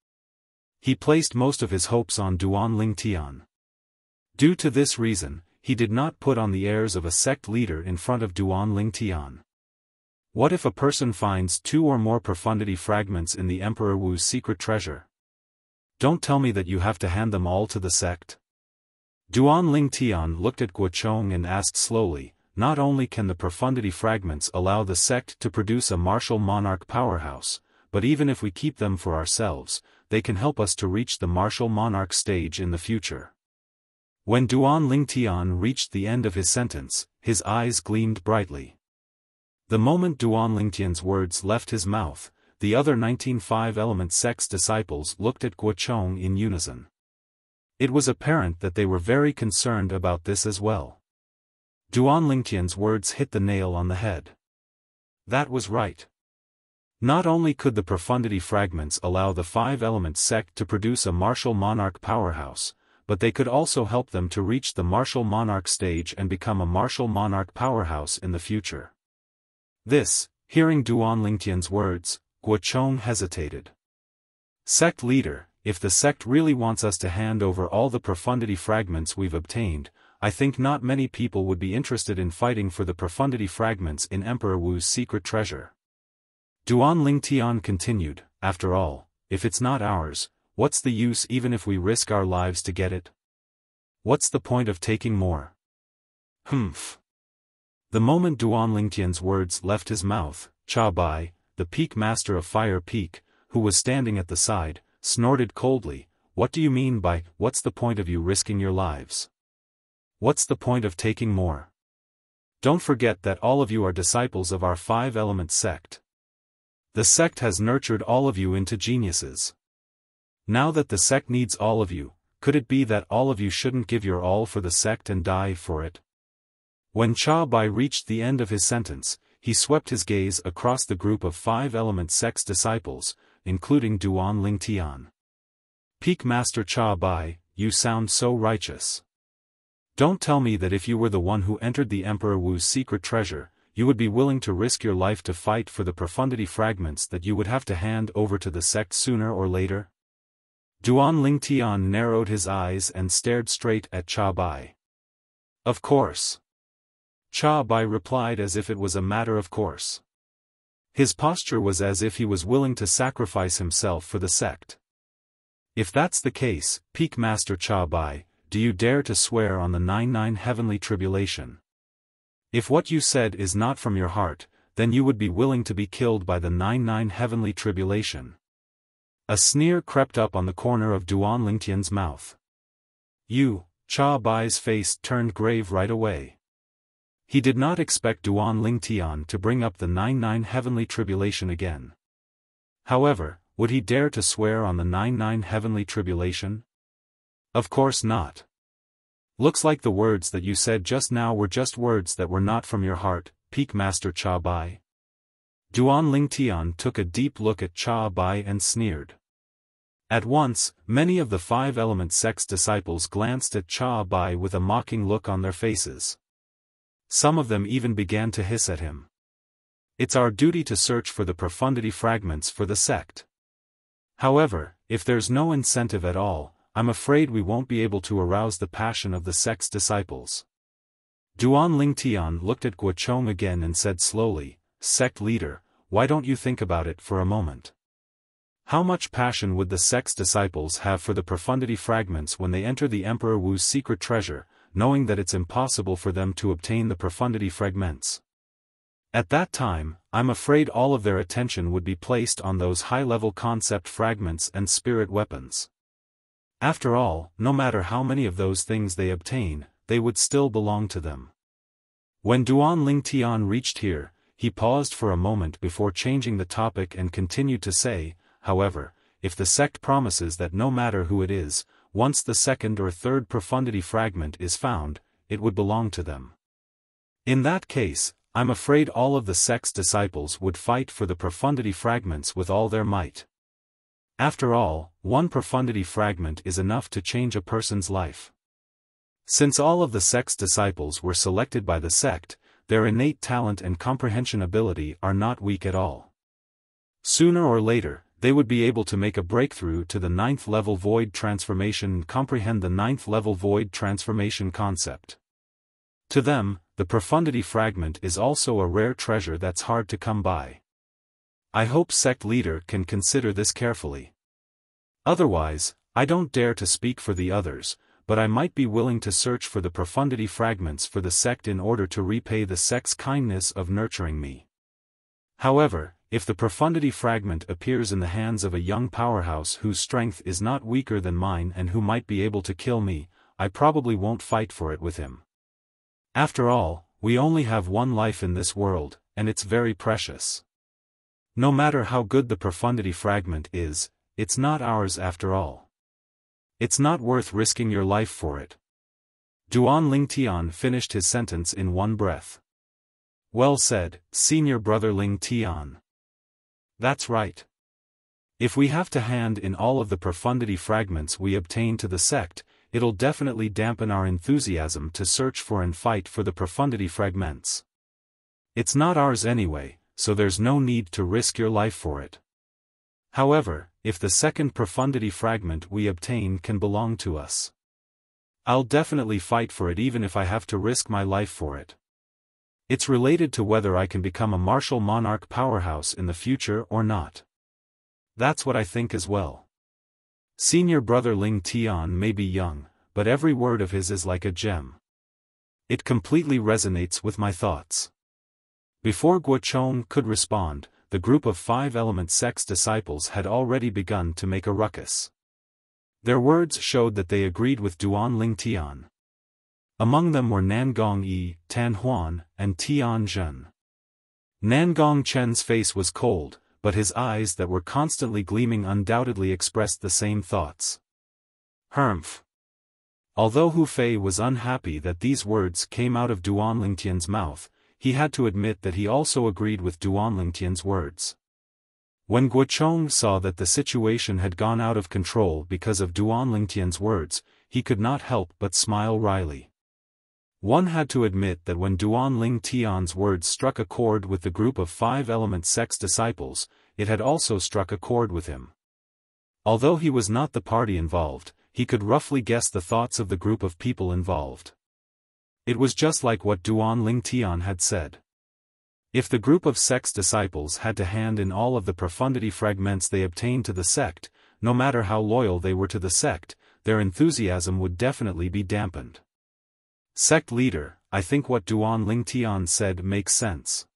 He placed most of his hopes on Duan Lingtian. Due to this reason, he did not put on the airs of a sect leader in front of Duan Lingtian. What if a person finds 2 or more profundity fragments in the Emperor Wu's secret treasure? Don't tell me that you have to hand them all to the sect. Duan Lingtian looked at Guochong and asked slowly, not only can the profundity fragments allow the sect to produce a martial monarch powerhouse, but even if we keep them for ourselves, they can help us to reach the martial monarch stage in the future. When Duan Lingtian reached the end of his sentence, his eyes gleamed brightly. The moment Duan Lingtian's words left his mouth, the other 19 five-element sect's disciples looked at Guochong in unison. It was apparent that they were very concerned about this as well. Duan Lingtian's words hit the nail on the head. That was right. Not only could the profundity fragments allow the five-element sect to produce a martial monarch powerhouse, but they could also help them to reach the martial monarch stage and become a martial monarch powerhouse in the future. Hearing Duan Lingtian's words, Guochong hesitated. Sect leader, if the sect really wants us to hand over all the profundity fragments we've obtained, I think not many people would be interested in fighting for the profundity fragments in Emperor Wu's secret treasure. Duan Lingtian continued, after all, if it's not ours, what's the use even if we risk our lives to get it? What's the point of taking more? Humph. The moment Duan Lingtian's words left his mouth, Cha Bai, the Peak Master of Fire Peak, who was standing at the side, snorted coldly, what do you mean by, what's the point of you risking your lives? What's the point of taking more? Don't forget that all of you are disciples of our five-element sect. The sect has nurtured all of you into geniuses. Now that the sect needs all of you, could it be that all of you shouldn't give your all for the sect and die for it? When Cha Bai reached the end of his sentence, he swept his gaze across the group of 5-element sect's disciples, including Duan Lingtian. Peak Master Cha Bai, you sound so righteous. Don't tell me that if you were the one who entered the Emperor Wu's secret treasure, you would be willing to risk your life to fight for the profundity fragments that you would have to hand over to the sect sooner or later? Duan Lingtian narrowed his eyes and stared straight at Cha Bai. Of course. Cha Bai replied as if it was a matter of course. His posture was as if he was willing to sacrifice himself for the sect. If that's the case, Peak Master Cha Bai, do you dare to swear on the 99 heavenly tribulation? If what you said is not from your heart, then you would be willing to be killed by the 99 heavenly tribulation. A sneer crept up on the corner of Duan Lingtian's mouth. You, Cha Bai's face turned grave right away. He did not expect Duan Lingtian to bring up the 99 heavenly tribulation again. However, would he dare to swear on the 99 heavenly tribulation? Of course not. Looks like the words that you said just now were just words that were not from your heart, Peak Master Cha Bai. Duan Lingtian took a deep look at Cha Bai and sneered. At once, many of the 5-element sect's disciples glanced at Cha Bai with a mocking look on their faces. Some of them even began to hiss at him. It's our duty to search for the profundity fragments for the sect. However, if there's no incentive at all, I'm afraid we won't be able to arouse the passion of the sect's disciples. Duan Lingtian looked at Guochong again and said slowly, Sect leader, why don't you think about it for a moment? How much passion would the sect's disciples have for the profundity fragments when they enter the Emperor Wu's secret treasure, knowing that it's impossible for them to obtain the profundity fragments? At that time, I'm afraid all of their attention would be placed on those high-level concept fragments and spirit weapons. After all, no matter how many of those things they obtain, they would still belong to them. When Duan Lingtian reached here, he paused for a moment before changing the topic and continued to say, however, if the sect promises that no matter who it is, once the second or third profundity fragment is found, it would belong to them. In that case, I'm afraid all of the sect's disciples would fight for the profundity fragments with all their might. After all, one profundity fragment is enough to change a person's life. Since all of the sect's disciples were selected by the sect, their innate talent and comprehension ability are not weak at all. Sooner or later, they would be able to make a breakthrough to the 9th level void transformation and comprehend the 9th level void transformation concept. To them, the profundity fragment is also a rare treasure that's hard to come by. I hope sect leader can consider this carefully. Otherwise, I don't dare to speak for the others, but I might be willing to search for the profundity fragments for the sect in order to repay the sect's kindness of nurturing me. However, if the profundity fragment appears in the hands of a young powerhouse whose strength is not weaker than mine and who might be able to kill me, I probably won't fight for it with him. After all, we only have one life in this world, and it's very precious. No matter how good the profundity fragment is, it's not ours after all. It's not worth risking your life for it. Duan Lingtian finished his sentence in one breath. Well said, Senior Brother Lingtian. That's right. If we have to hand in all of the profundity fragments we obtain to the sect, it'll definitely dampen our enthusiasm to search for and fight for the profundity fragments. It's not ours anyway, so there's no need to risk your life for it. However, if the second profundity fragment we obtain can belong to us, I'll definitely fight for it even if I have to risk my life for it. It's related to whether I can become a martial monarch powerhouse in the future or not. That's what I think as well. Senior Brother Lingtian may be young, but every word of his is like a gem. It completely resonates with my thoughts. Before Guochong could respond, the group of 5-element sect's disciples had already begun to make a ruckus. Their words showed that they agreed with Duan Lingtian. Among them were Nangong Yi, Tan Huan, and Tian Zhen. Nangong Chen's face was cold, but his eyes that were constantly gleaming undoubtedly expressed the same thoughts. Humph. Although Hu Fei was unhappy that these words came out of Duan Lingtian's mouth, he had to admit that he also agreed with Duan Lingtian's words. When Guochong saw that the situation had gone out of control because of Duan Lingtian's words, he could not help but smile wryly. One had to admit that when Duan Lingtian's words struck a chord with the group of 5-element sect's disciples, it had also struck a chord with him. Although he was not the party involved, he could roughly guess the thoughts of the group of people involved. It was just like what Duan Lingtian had said. If the group of sect's disciples had to hand in all of the profundity fragments they obtained to the sect, no matter how loyal they were to the sect, their enthusiasm would definitely be dampened. Sect leader, I think what Duan Lingtian said makes sense.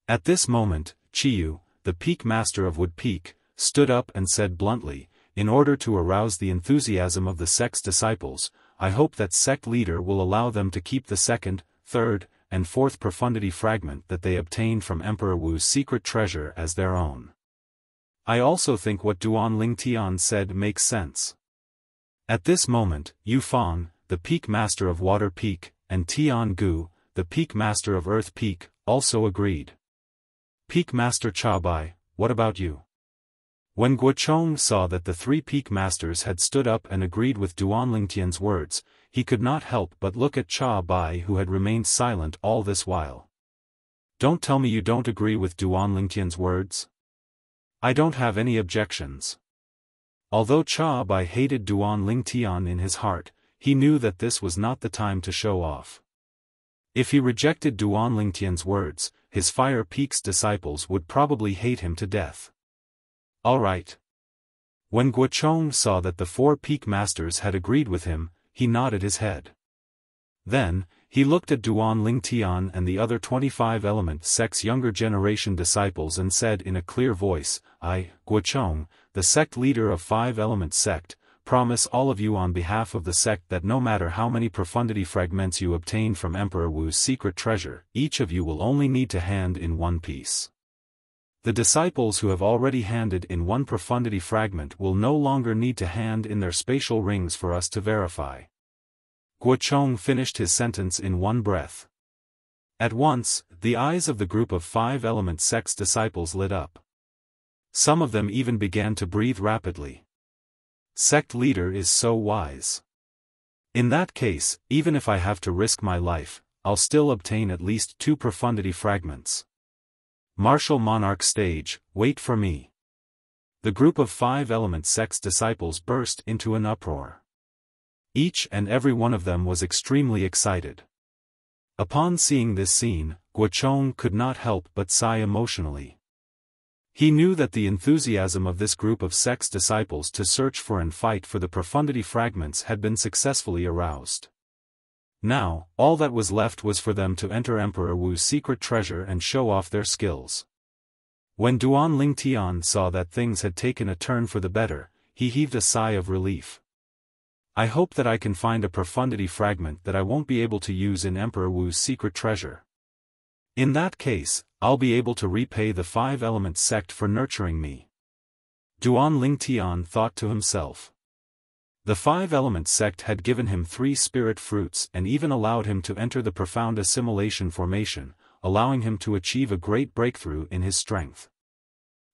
At this moment, Chiyu, the peak master of Wood Peak, stood up and said bluntly, in order to arouse the enthusiasm of the sect's disciples, I hope that sect leader will allow them to keep the second, third, and fourth profundity fragment that they obtained from Emperor Wu's secret treasure as their own. I also think what Duan Lingtian said makes sense. At this moment, Yu Fang, the peak master of Water Peak, and Tian Gu, the peak master of Earth Peak, also agreed. Peak Master Chabai, what about you? When Guochong saw that the 3 peak masters had stood up and agreed with Duan Lingtian's words, he could not help but look at Cha Bai, who had remained silent all this while. Don't tell me you don't agree with Duan Lingtian's words? I don't have any objections. Although Cha Bai hated Duan Lingtian in his heart, he knew that this was not the time to show off. If he rejected Duan Lingtian's words, his Fire Peak's disciples would probably hate him to death. All right. When Guochong saw that the 4 peak masters had agreed with him, he nodded his head. Then, he looked at Duan Lingtian and the other 25-element sect's younger generation disciples and said in a clear voice, I, Guochong, the sect leader of 5-element sect, promise all of you on behalf of the sect that no matter how many profundity fragments you obtain from Emperor Wu's secret treasure, each of you will only need to hand in 1 piece. The disciples who have already handed in 1 profundity fragment will no longer need to hand in their spatial rings for us to verify. Guochong finished his sentence in one breath. At once, the eyes of the group of 5-element sect's disciples lit up. Some of them even began to breathe rapidly. Sect leader is so wise. In that case, even if I have to risk my life, I'll still obtain at least 2 profundity fragments. Martial Monarch stage, wait for me. The group of 5-element sect's disciples burst into an uproar. Each and every one of them was extremely excited. Upon seeing this scene, Guochong could not help but sigh emotionally. He knew that the enthusiasm of this group of sect's disciples to search for and fight for the profundity fragments had been successfully aroused. Now, all that was left was for them to enter Emperor Wu's secret treasure and show off their skills. When Duan Lingtian saw that things had taken a turn for the better, he heaved a sigh of relief. I hope that I can find a profundity fragment that I won't be able to use in Emperor Wu's secret treasure. In that case, I'll be able to repay the 5-element sect for nurturing me. Duan Lingtian thought to himself. The 5-element sect had given him 3 spirit fruits and even allowed him to enter the profound assimilation formation, allowing him to achieve a great breakthrough in his strength.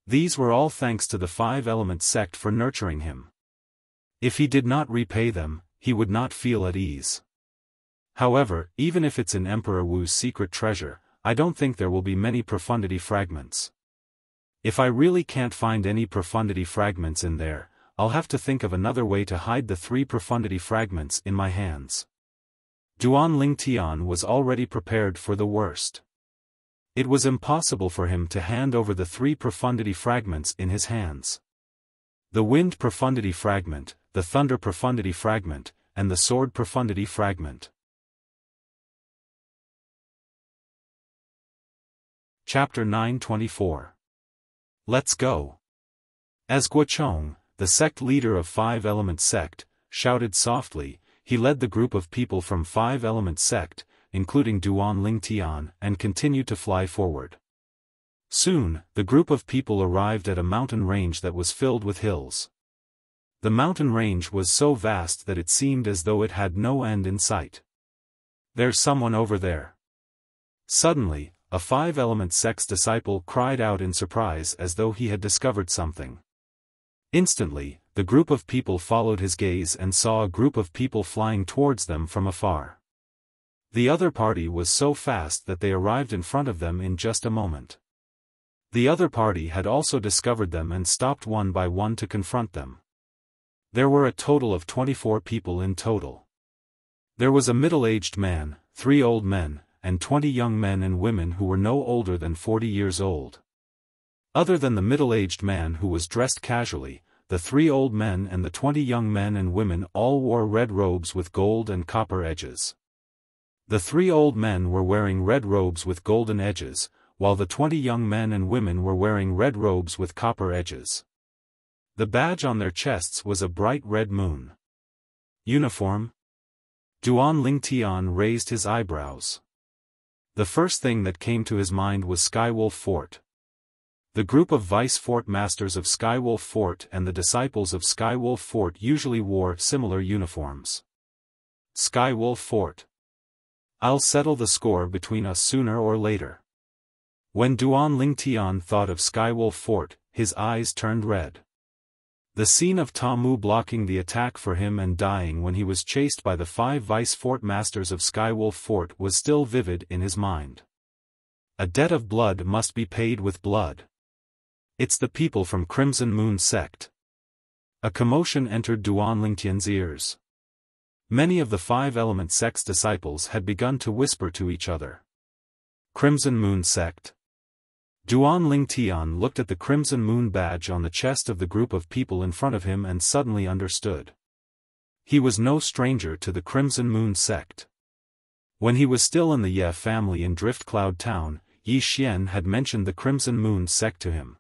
These were all thanks to the 5-element sect for nurturing him. If he did not repay them, he would not feel at ease. However, even if it's in Emperor Wu's secret treasure, I don't think there will be many profundity fragments. If I really can't find any profundity fragments in there, I'll have to think of another way to hide the 3 profundity fragments in my hands. Duan Lingtian was already prepared for the worst. It was impossible for him to hand over the 3 profundity fragments in his hands. The wind profundity fragment, the thunder profundity fragment, and the sword profundity fragment. Chapter 924. Let's go. As Guochong, the sect leader of 5-element sect, shouted softly, he led the group of people from 5-element sect, including Duan Lingtian, and continued to fly forward. Soon, the group of people arrived at a mountain range that was filled with hills. The mountain range was so vast that it seemed as though it had no end in sight. There's someone over there. Suddenly, a five-element sect's disciple cried out in surprise as though he had discovered something. Instantly, the group of people followed his gaze and saw a group of people flying towards them from afar. The other party was so fast that they arrived in front of them in just a moment. The other party had also discovered them and stopped one by one to confront them. There were a total of 24 people in total. There was a middle-aged man, 3 old men, and 20 young men and women who were no older than 40 years old. Other than the middle-aged man who was dressed casually, the 3 old men and the 20 young men and women all wore red robes with gold and copper edges. The 3 old men were wearing red robes with golden edges, while the 20 young men and women were wearing red robes with copper edges. The badge on their chests was a bright red moon. Uniform? Duan Lingtian raised his eyebrows. The first thing that came to his mind was Skywolf Fort. The group of vice fort masters of Skywolf Fort and the disciples of Skywolf Fort usually wore similar uniforms. Skywolf Fort. I'll settle the score between us sooner or later. When Duan Lingtian thought of Skywolf Fort, his eyes turned red. The scene of Tamu blocking the attack for him and dying when he was chased by the 5 vice fort masters of Skywolf Fort was still vivid in his mind. A debt of blood must be paid with blood. It's the people from Crimson Moon sect. A commotion entered Duan Lingtian's ears. Many of the 5-element sect's disciples had begun to whisper to each other. Crimson Moon sect. Duan Lingtian looked at the Crimson Moon badge on the chest of the group of people in front of him and suddenly understood. He was no stranger to the Crimson Moon sect. When he was still in the Ye family in Drift Cloud Town, Yi Xian had mentioned the Crimson Moon sect to him.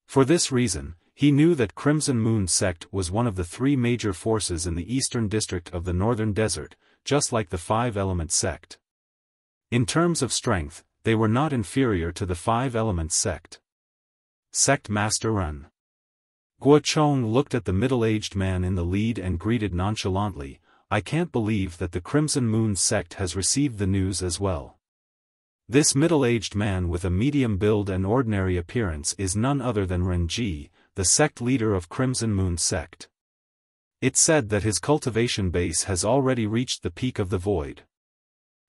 For this reason, he knew that Crimson Moon sect was one of the 3 major forces in the eastern district of the Northern Desert, just like the 5-element sect. In terms of strength, they were not inferior to the 5-element sect. Sect Master Run. Guo Chong looked at the middle-aged man in the lead and greeted nonchalantly, I can't believe that the Crimson Moon sect has received the news as well. This middle-aged man with a medium build and ordinary appearance is none other than Renji, the sect leader of Crimson Moon sect. It's said that his cultivation base has already reached the peak of the void.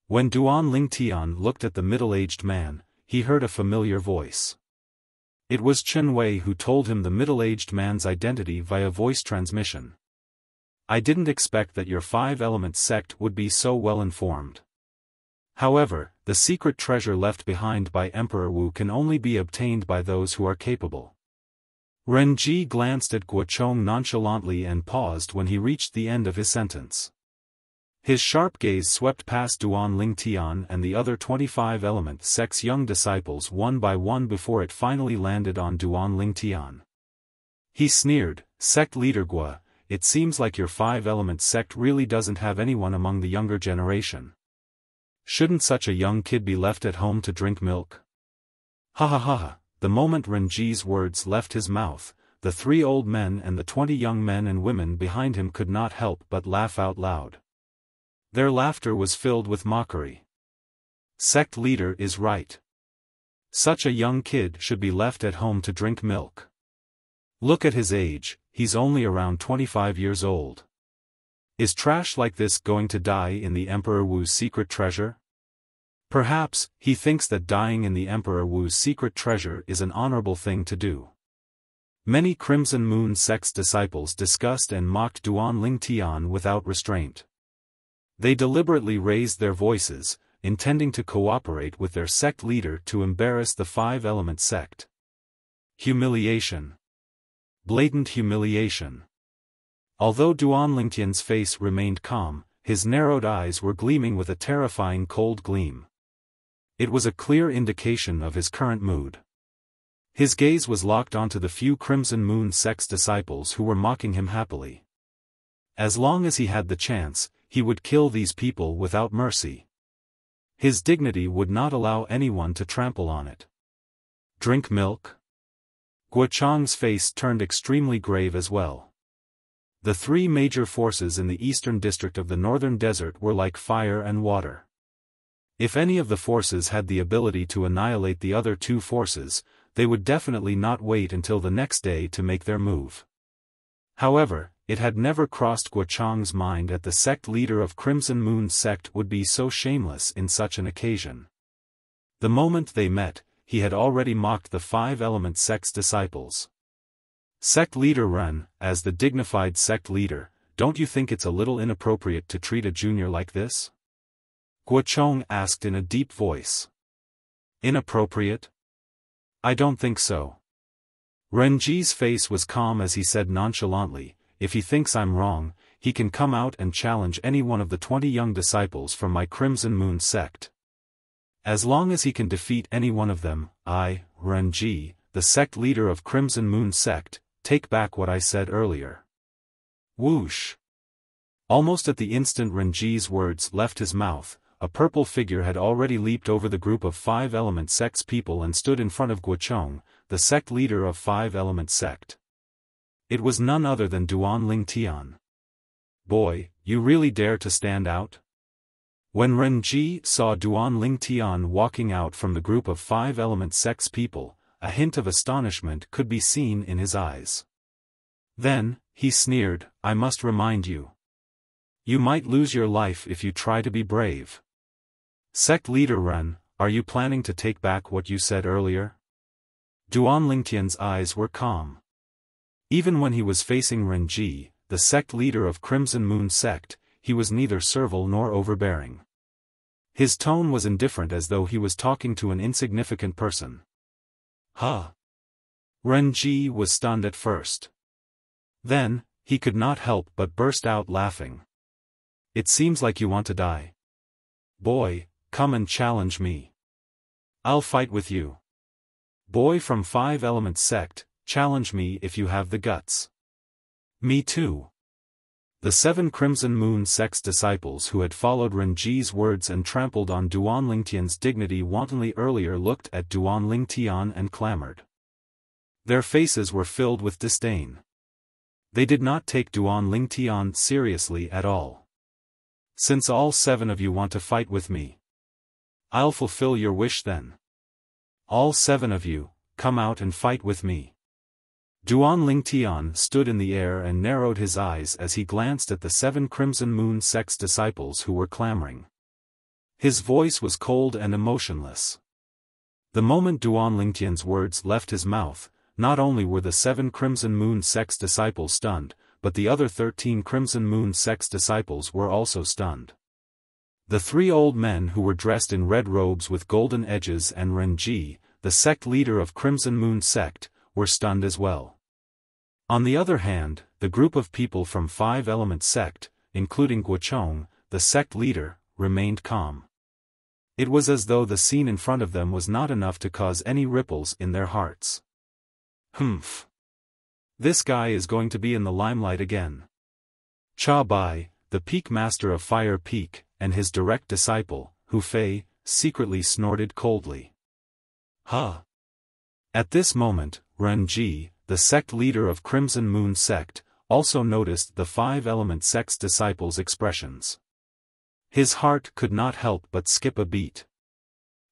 When Duan Lingtian looked at the middle-aged man, he heard a familiar voice. It was Chen Wei who told him the middle-aged man's identity via voice transmission. I didn't expect that your 5-element sect would be so well informed. However, the secret treasure left behind by Emperor Wu can only be obtained by those who are capable. Renji glanced at Guo Chong nonchalantly and paused when he reached the end of his sentence. His sharp gaze swept past Duan Lingtian and the other 25-element sect's young disciples one by one before it finally landed on Duan Lingtian. He sneered, Sect Leader Guo, it seems like your 5-element sect really doesn't have anyone among the younger generation. Shouldn't such a young kid be left at home to drink milk? Ha ha ha ha. The moment Renji's words left his mouth, the 3 old men and the 20 young men and women behind him could not help but laugh out loud. Their laughter was filled with mockery. Sect leader is right. Such a young kid should be left at home to drink milk. Look at his age, he's only around 25 years old. Is trash like this going to die in the Emperor Wu's secret treasure? Perhaps, he thinks that dying in the Emperor Wu's secret treasure is an honorable thing to do. Many Crimson Moon sect's disciples discussed and mocked Duan Lingtian without restraint. They deliberately raised their voices, intending to cooperate with their sect leader to embarrass the 5-element sect. Humiliation. Blatant humiliation. Although Duan Lingtian's face remained calm, his narrowed eyes were gleaming with a terrifying cold gleam. It was a clear indication of his current mood. His gaze was locked onto the few Crimson Moon sect's disciples who were mocking him happily. As long as he had the chance, he would kill these people without mercy. His dignity would not allow anyone to trample on it. Drink milk? Guo Chang's face turned extremely grave as well. The 3 major forces in the eastern district of the Northern Desert were like fire and water. If any of the forces had the ability to annihilate the other two forces, they would definitely not wait until the next day to make their move. However, it had never crossed Guo Chang's mind that the sect leader of Crimson Moon's sect would be so shameless in such an occasion. The moment they met, he had already mocked the five-element sect's disciples. Sect leader Ren, as the dignified sect leader, don't you think it's a little inappropriate to treat a junior like this? Guo Chang asked in a deep voice. Inappropriate? I don't think so. Renji's face was calm as he said nonchalantly, if he thinks I'm wrong, he can come out and challenge any one of the 20 young disciples from my Crimson Moon sect. As long as he can defeat any one of them, I, Renji, the sect leader of Crimson Moon sect, take back what I said earlier. Whoosh! Almost at the instant Renji's words left his mouth, a purple figure had already leaped over the group of five-element sect's people and stood in front of Guo Chang, the sect leader of five-element sect. It was none other than Duan Lingtian. Boy, you really dare to stand out? When Renji saw Duan Lingtian walking out from the group of five-element sect's people, a hint of astonishment could be seen in his eyes. Then, he sneered, I must remind you. You might lose your life if you try to be brave. Sect leader Ren, are you planning to take back what you said earlier? Duan Lingtian's eyes were calm. Even when he was facing Renji, the sect leader of Crimson Moon sect, he was neither servile nor overbearing. His tone was indifferent as though he was talking to an insignificant person. Huh? Renji was stunned at first. Then, he could not help but burst out laughing. It seems like you want to die. Boy, come and challenge me. I'll fight with you. Boy from five-element sect, challenge me if you have the guts. Me too. The 7 Crimson Moon sect's disciples who had followed Renji's words and trampled on Duan Lingtian's dignity wantonly earlier looked at Duan Lingtian and clamored. Their faces were filled with disdain. They did not take Duan Lingtian seriously at all. Since all 7 of you want to fight with me, I'll fulfill your wish then. All 7 of you, come out and fight with me. Duan Lingtian stood in the air and narrowed his eyes as he glanced at the 7 Crimson Moon sect's disciples who were clamoring. His voice was cold and emotionless. The moment Duan Lingtian's words left his mouth, not only were the 7 Crimson Moon sect's disciples stunned, but the other 13 Crimson Moon sect's disciples were also stunned. The 3 old men who were dressed in red robes with golden edges and Renji, the sect leader of Crimson Moon sect, were stunned as well. On the other hand, the group of people from five-element sect, including Guo Chang, the sect leader, remained calm. It was as though the scene in front of them was not enough to cause any ripples in their hearts. Humph. This guy is going to be in the limelight again. Cha Bai, the peak master of Fire Peak, and his direct disciple, Hu Fei, secretly snorted coldly. Huh. At this moment, Renji, the sect leader of Crimson Moon sect, also noticed the five-element sect's disciples' expressions. His heart could not help but skip a beat.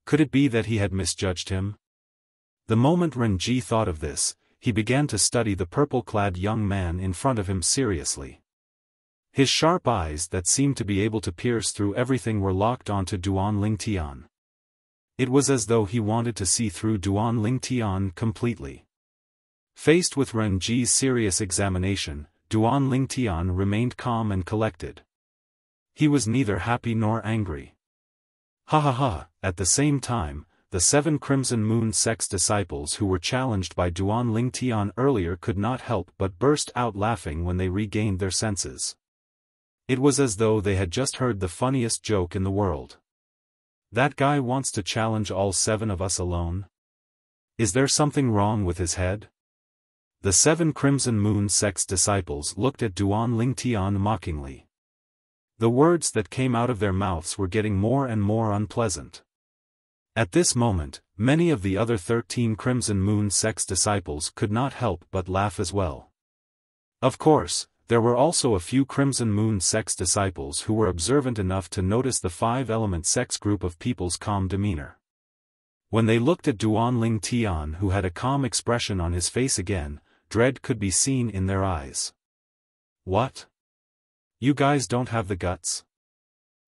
Could it be that he had misjudged him? The moment Renji thought of this, he began to study the purple-clad young man in front of him seriously. His sharp eyes that seemed to be able to pierce through everything were locked onto Duan Lingtian. It was as though he wanted to see through Duan Lingtian completely. Faced with Renji's serious examination, Duan Lingtian remained calm and collected. He was neither happy nor angry. Ha ha ha, at the same time, the 7 Crimson Moon sect's disciples who were challenged by Duan Lingtian earlier could not help but burst out laughing when they regained their senses. It was as though they had just heard the funniest joke in the world. That guy wants to challenge all 7 of us alone? Is there something wrong with his head? The 7 Crimson Moon sect's disciples looked at Duan Lingtian mockingly. The words that came out of their mouths were getting more and more unpleasant. At this moment, many of the other 13 Crimson Moon sect's disciples could not help but laugh as well. Of course, there were also a few Crimson Moon sect's disciples who were observant enough to notice the five-element sect's group of people's calm demeanor. When they looked at Duanling Tian, who had a calm expression on his face again, dread could be seen in their eyes. What? You guys don't have the guts?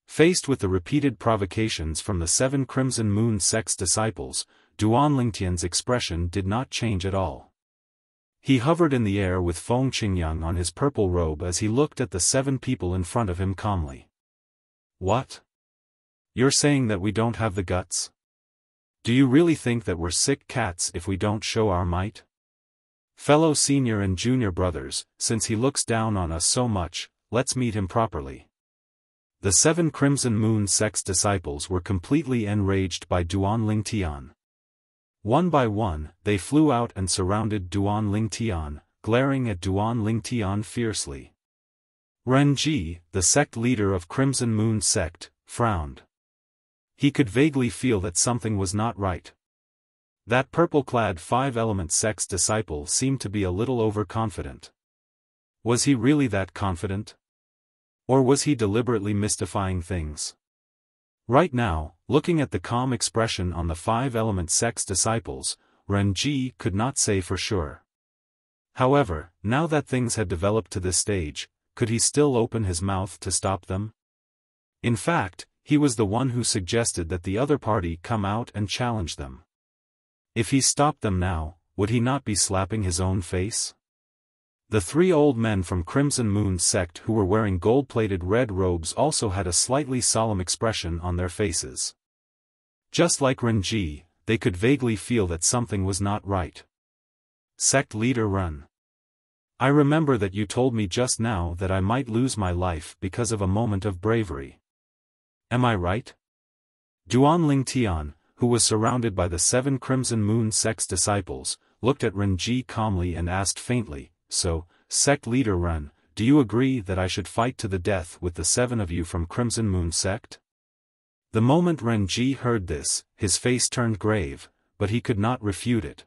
Faced with the repeated provocations from the 7 Crimson Moon sect's disciples, Duanling Tian's expression did not change at all. He hovered in the air with Feng Qingyang on his purple robe as he looked at the 7 people in front of him calmly. What? You're saying that we don't have the guts? Do you really think that we're sick cats if we don't show our might? Fellow senior and junior brothers, since he looks down on us so much, let's meet him properly. The 7 Crimson Moon sect's disciples were completely enraged by Duanling Tian. One by one, they flew out and surrounded Duanling Tian, glaring at Duanling Tian fiercely. Renji, the sect leader of Crimson Moon sect, frowned. He could vaguely feel that something was not right. That purple-clad 5-element sect's disciple seemed to be a little overconfident. Was he really that confident? Or was he deliberately mystifying things? Right now, looking at the calm expression on the 5-element sect's disciples, Renji could not say for sure. However, now that things had developed to this stage, could he still open his mouth to stop them? In fact, he was the one who suggested that the other party come out and challenge them. If he stopped them now, would he not be slapping his own face? The 3 old men from Crimson Moon sect who were wearing gold-plated red robes also had a slightly solemn expression on their faces. Just like Renji, they could vaguely feel that something was not right. Sect leader Ren. I remember that you told me just now that I might lose my life because of a moment of bravery. Am I right? Duanling Tian, who was surrounded by the 7 Crimson Moon sect's disciples, looked at Renji calmly and asked faintly, So, sect leader Ren, do you agree that I should fight to the death with the 7 of you from Crimson Moon sect? The moment Renji heard this, his face turned grave, but he could not refute it.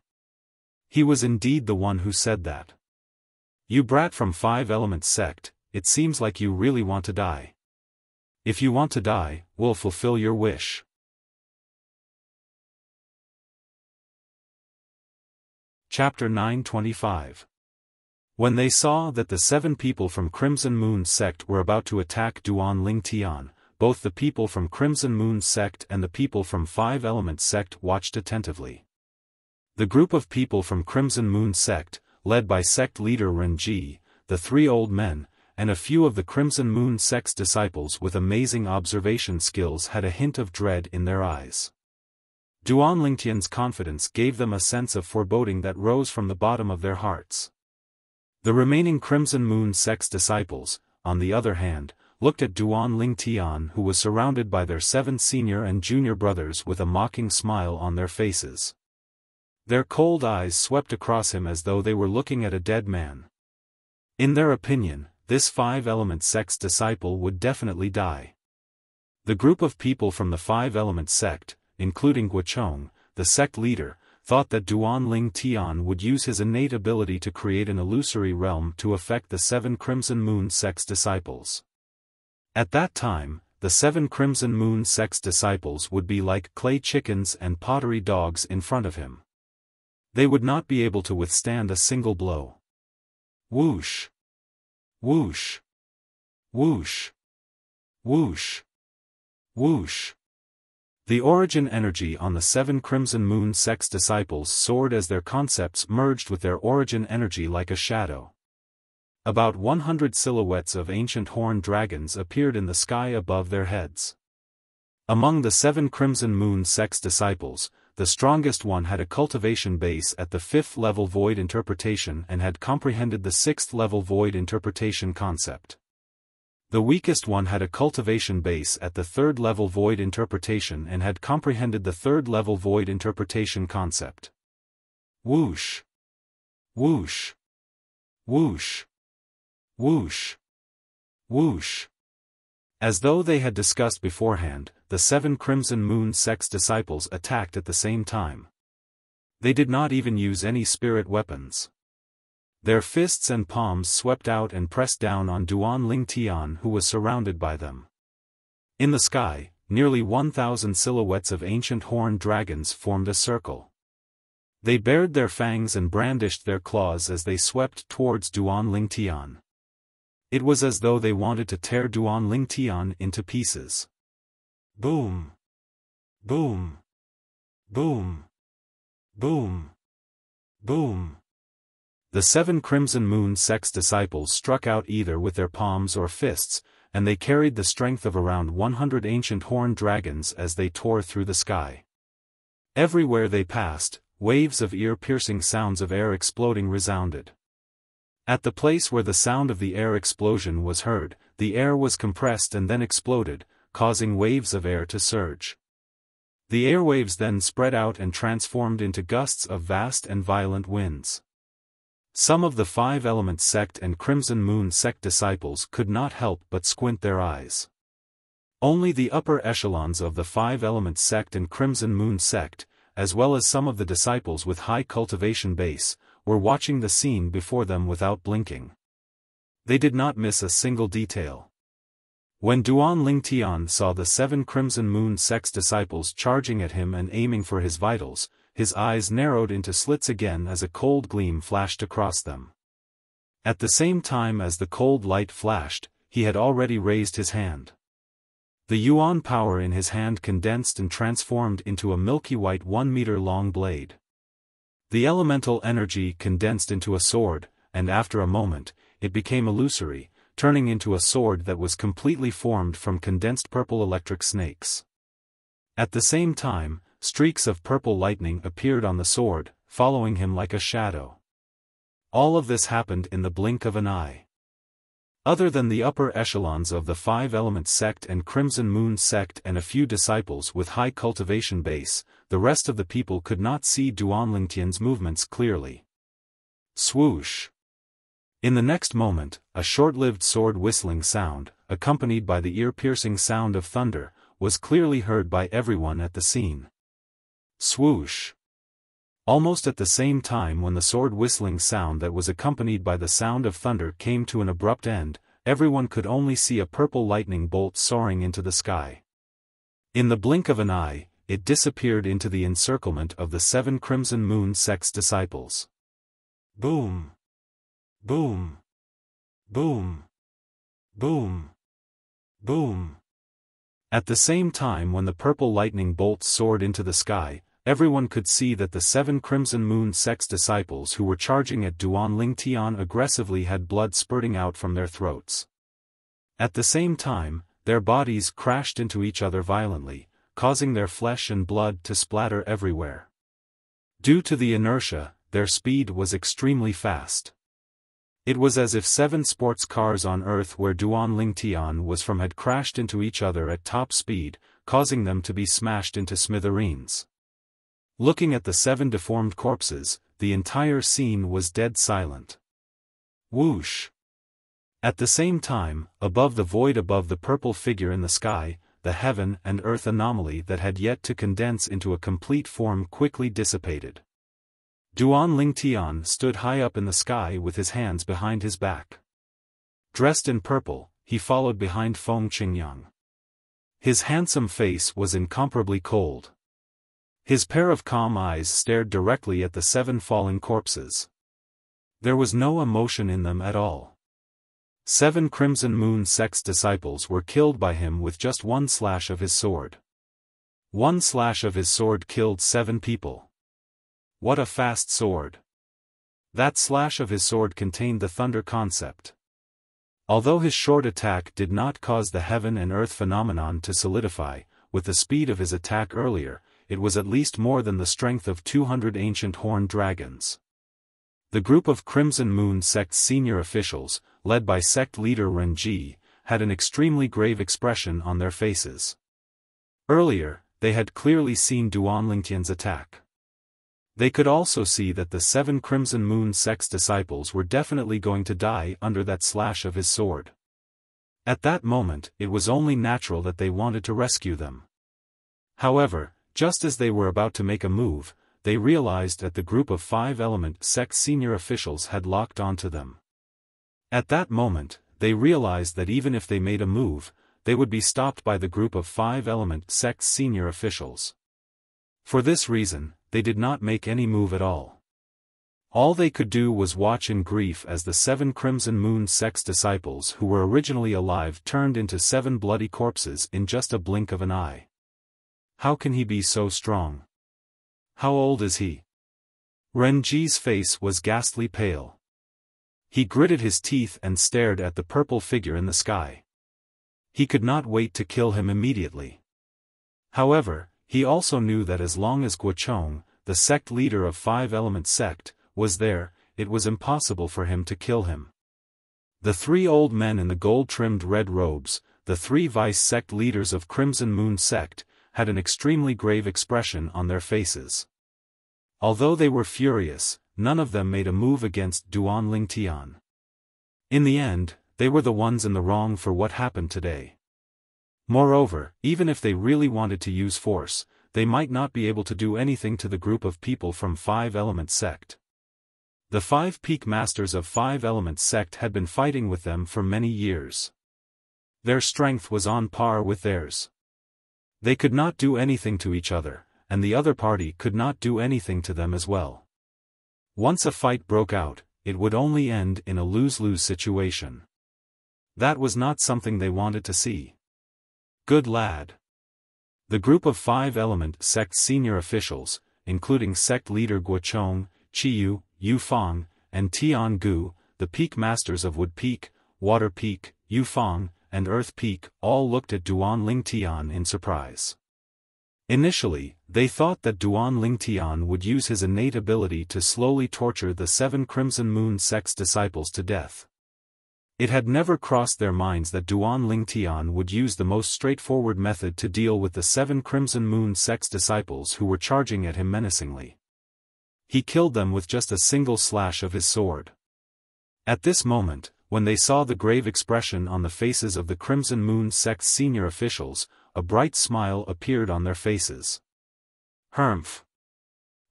He was indeed the one who said that. You brat from 5-element sect, it seems like you really want to die. If you want to die, we'll fulfill your wish. Chapter 925. When they saw that the 7 people from Crimson Moon sect were about to attack Duanling Tian, both the people from Crimson Moon sect and the people from 5-element sect watched attentively. The group of people from Crimson Moon sect, led by sect leader Renji, the 3 old men, and a few of the Crimson Moon sect's disciples with amazing observation skills had a hint of dread in their eyes. Duanling Tian's confidence gave them a sense of foreboding that rose from the bottom of their hearts. The remaining Crimson Moon sect's disciples, on the other hand, looked at Duanling Tian, who was surrounded by their 7 senior and junior brothers with a mocking smile on their faces. Their cold eyes swept across him as though they were looking at a dead man. In their opinion, this 5-element sect's disciple would definitely die. The group of people from the 5-element sect, including Guochong, the sect leader, thought that Duanling Tian would use his innate ability to create an illusory realm to affect the 7 Crimson Moon sect's disciples. At that time, the 7 Crimson Moon sect's disciples would be like clay chickens and pottery dogs in front of him. They would not be able to withstand a single blow. Whoosh! Whoosh! Whoosh! Whoosh! Whoosh! The origin energy on the 7 Crimson Moon sect's disciples soared as their concepts merged with their origin energy like a shadow. About 100 silhouettes of ancient horned dragons appeared in the sky above their heads. Among the 7 Crimson Moon sect's disciples, the strongest one had a cultivation base at the 5th level void interpretation and had comprehended the 6th level void interpretation concept. The weakest one had a cultivation base at the 3rd level void interpretation and had comprehended the 3rd level void interpretation concept. Whoosh! Whoosh! Whoosh! Whoosh! Whoosh! As though they had discussed beforehand, the 7 Crimson Moon sect's disciples attacked at the same time. They did not even use any spirit weapons. Their fists and palms swept out and pressed down on Duan Lingtian, who was surrounded by them. In the sky, nearly 1,000 silhouettes of ancient horned dragons formed a circle. They bared their fangs and brandished their claws as they swept towards Duan Lingtian. It was as though they wanted to tear Duan Lingtian into pieces. Boom! Boom! Boom! Boom! Boom! The 7 Crimson Moon sect's disciples struck out either with their palms or fists, and they carried the strength of around 100 ancient horned dragons as they tore through the sky. Everywhere they passed, waves of ear-piercing sounds of air exploding resounded. At the place where the sound of the air explosion was heard, the air was compressed and then exploded, causing waves of air to surge. The airwaves then spread out and transformed into gusts of vast and violent winds. Some of the 5 Elements sect and Crimson Moon sect disciples could not help but squint their eyes. Only the upper echelons of the 5 Elements sect and Crimson Moon sect, as well as some of the disciples with high cultivation base, were watching the scene before them without blinking. They did not miss a single detail. When Duan Lingtian saw the 7 Crimson Moon sect's disciples charging at him and aiming for his vitals, his eyes narrowed into slits again as a cold gleam flashed across them. At the same time as the cold light flashed, he had already raised his hand. The yuan power in his hand condensed and transformed into a milky white 1-meter-long blade. The elemental energy condensed into a sword, and after a moment, it became illusory, turning into a sword that was completely formed from condensed purple electric snakes. At the same time, streaks of purple lightning appeared on the sword, following him like a shadow. All of this happened in the blink of an eye. Other than the upper echelons of the 5 Elements sect and Crimson Moon sect and a few disciples with high cultivation base, the rest of the people could not see Duan Lingtian's movements clearly. Swoosh! In the next moment, a short-lived sword whistling sound, accompanied by the ear-piercing sound of thunder, was clearly heard by everyone at the scene. Swoosh! Almost at the same time when the sword whistling sound that was accompanied by the sound of thunder came to an abrupt end, everyone could only see a purple lightning bolt soaring into the sky. In the blink of an eye, it disappeared into the encirclement of the 7 Crimson Moon sect's disciples. Boom! Boom! Boom! Boom! Boom! At the same time when the purple lightning bolts soared into the sky, everyone could see that the 7 Crimson Moon sect's disciples who were charging at Duan Lingtian aggressively had blood spurting out from their throats. At the same time, their bodies crashed into each other violently, causing their flesh and blood to splatter everywhere. Due to the inertia, their speed was extremely fast. It was as if 7 sports cars on Earth where Duan Lingtian was from had crashed into each other at top speed, causing them to be smashed into smithereens. Looking at the 7 deformed corpses, the entire scene was dead silent. Whoosh! At the same time, above the void above the purple figure in the sky, the heaven and earth anomaly that had yet to condense into a complete form quickly dissipated. Duan Lingtian stood high up in the sky with his hands behind his back. Dressed in purple, he followed behind Feng Qingyang. His handsome face was incomparably cold. His pair of calm eyes stared directly at the 7 fallen corpses. There was no emotion in them at all. 7 Crimson Moon sect's disciples were killed by him with just 1 slash of his sword. 1 slash of his sword killed 7 people. What a fast sword! That slash of his sword contained the thunder concept. Although his short attack did not cause the heaven and earth phenomenon to solidify, with the speed of his attack earlier, it was at least more than the strength of 200 ancient horned dragons. The group of Crimson Moon sect's senior officials, led by sect leader Renji, had an extremely grave expression on their faces. Earlier, they had clearly seen Duan Lingtian's attack. They could also see that the 7 Crimson Moon sect's disciples were definitely going to die under that slash of his sword. At that moment, it was only natural that they wanted to rescue them. However, just as they were about to make a move, they realized that the group of 5-element sect senior officials had locked onto them. At that moment, they realized that even if they made a move, they would be stopped by the group of 5-element sect senior officials. For this reason, they did not make any move at all. All they could do was watch in grief as the 7 Crimson Moon sect's disciples who were originally alive turned into 7 bloody corpses in just a blink of an eye. How can he be so strong? How old is he? Renji's face was ghastly pale. He gritted his teeth and stared at the purple figure in the sky. He could not wait to kill him immediately. However, he also knew that as long as Guochong, the sect leader of 5-element sect, was there, it was impossible for him to kill him. The 3 old men in the gold-trimmed red robes, the 3 vice-sect leaders of Crimson Moon sect, had an extremely grave expression on their faces. Although they were furious, none of them made a move against Duan Lingtian. In the end, they were the ones in the wrong for what happened today. Moreover, even if they really wanted to use force, they might not be able to do anything to the group of people from 5-element sect. The 5 peak masters of 5-element sect had been fighting with them for many years. Their strength was on par with theirs. They could not do anything to each other, and the other party could not do anything to them as well. Once a fight broke out, it would only end in a lose-lose situation. That was not something they wanted to see. Good lad. The group of 5-element sect senior officials, including sect leader Guochong, Qiyu, Yufang, and Tian Gu, the peak masters of Wood Peak, Water Peak, Yufang, and Earth Peak, all looked at Duan Lingtian in surprise. Initially, they thought that Duan Lingtian would use his innate ability to slowly torture the 7 Crimson Moon sect's disciples to death. It had never crossed their minds that Duan Lingtian would use the most straightforward method to deal with the 7 Crimson Moon sect's disciples who were charging at him menacingly. He killed them with just a single slash of his sword. At this moment, when they saw the grave expression on the faces of the Crimson Moon sect's senior officials, a bright smile appeared on their faces. Humph!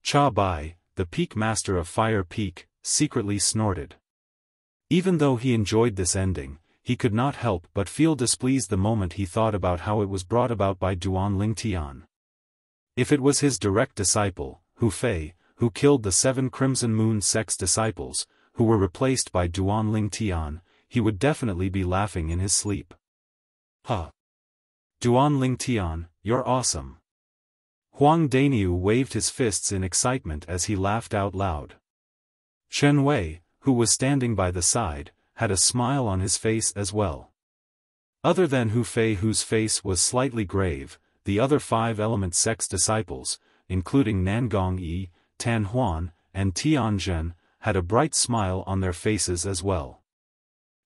Cha Bai, the peak master of Fire Peak, secretly snorted. Even though he enjoyed this ending, he could not help but feel displeased the moment he thought about how it was brought about by Duan Lingtian. If it was his direct disciple, Hu Fei, who killed the 7 Crimson Moon sect's disciples, who were replaced by Duan Lingtian, he would definitely be laughing in his sleep. Huh! Duan Lingtian, you're awesome. Huang Daniu waved his fists in excitement as he laughed out loud. Chen Wei, who was standing by the side, had a smile on his face as well. Other than Hu Fei, whose face was slightly grave, the other 5-element sect's disciples, including Nangong Yi, Tan Huan, and Tian Zhen, had a bright smile on their faces as well.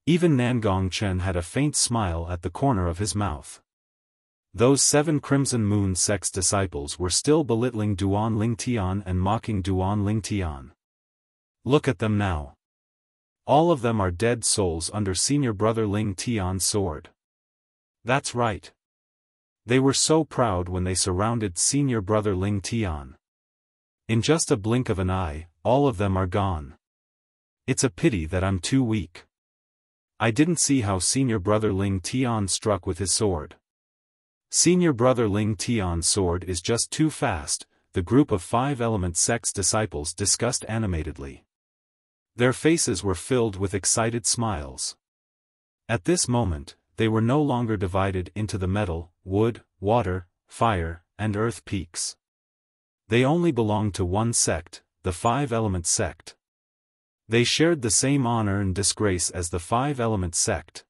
Even Nangong Chen had a faint smile at the corner of his mouth. Those 7 Crimson Moon sect's disciples were still belittling Duan Lingtian and mocking Duan Lingtian. Look at them now. All of them are dead souls under senior brother Ling Tian's sword. That's right. They were so proud when they surrounded senior brother Ling Tian. In just a blink of an eye, all of them are gone. It's a pity that I'm too weak. I didn't see how senior brother Ling Tian struck with his sword. Senior brother Ling Tian's sword is just too fast, the group of 5-element sect's disciples discussed animatedly. Their faces were filled with excited smiles. At this moment, they were no longer divided into the metal, wood, water, fire, and earth peaks. They only belonged to one sect, the 5-element sect. They shared the same honor and disgrace as the 5-element sect.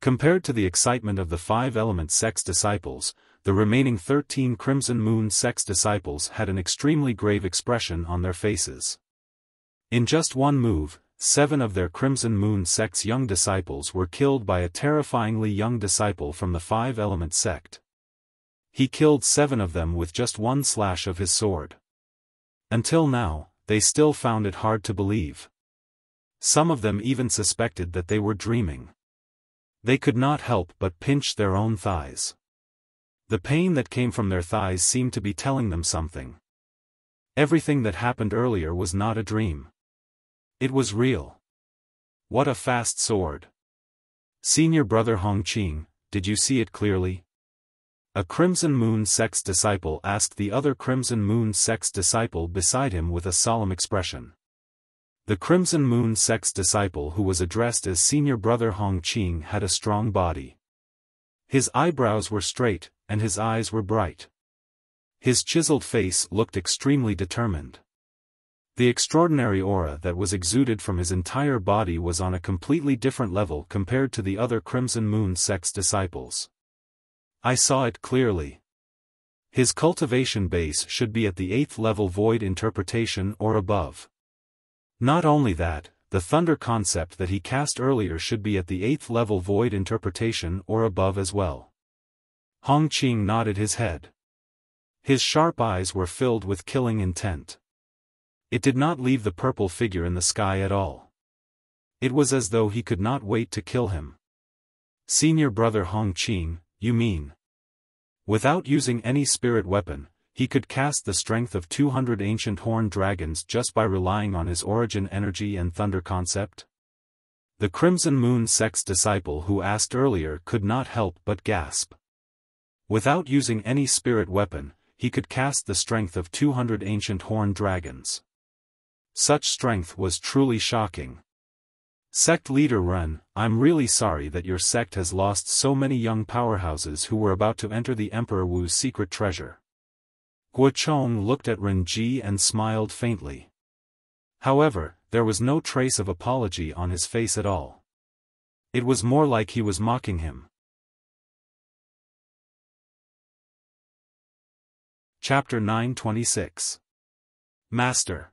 Compared to the excitement of the 5-element sect's disciples, the remaining 13 Crimson Moon sect's disciples had an extremely grave expression on their faces. In just one move, 7 of their Crimson Moon sect's young disciples were killed by a terrifyingly young disciple from the 5-element sect. He killed 7 of them with just one slash of his sword. Until now, they still found it hard to believe. Some of them even suspected that they were dreaming. They could not help but pinch their own thighs. The pain that came from their thighs seemed to be telling them something. Everything that happened earlier was not a dream. It was real. What a fast sword. Senior brother Hongqing, did you see it clearly? A Crimson Moon sect's disciple asked the other Crimson Moon sect's disciple beside him with a solemn expression. The Crimson Moon sect's disciple who was addressed as senior brother Hongqing had a strong body. His eyebrows were straight, and his eyes were bright. His chiseled face looked extremely determined. The extraordinary aura that was exuded from his entire body was on a completely different level compared to the other Crimson Moon sect's disciples. I saw it clearly. His cultivation base should be at the 8th level void interpretation or above. Not only that, the thunder concept that he cast earlier should be at the 8th level void interpretation or above as well. Hongqing nodded his head. His sharp eyes were filled with killing intent. It did not leave the purple figure in the sky at all. It was as though he could not wait to kill him. Senior brother Hongqing, you mean? Without using any spirit weapon, he could cast the strength of 200 ancient horned dragons just by relying on his origin energy and thunder concept? The Crimson Moon sect's disciple who asked earlier could not help but gasp. Without using any spirit weapon, he could cast the strength of 200 ancient horned dragons. Such strength was truly shocking. Sect leader Ren, I'm really sorry that your sect has lost so many young powerhouses who were about to enter the Emperor Wu's secret treasure. Guochong looked at Ren Ji and smiled faintly. However, there was no trace of apology on his face at all. It was more like he was mocking him. Chapter 926. Master.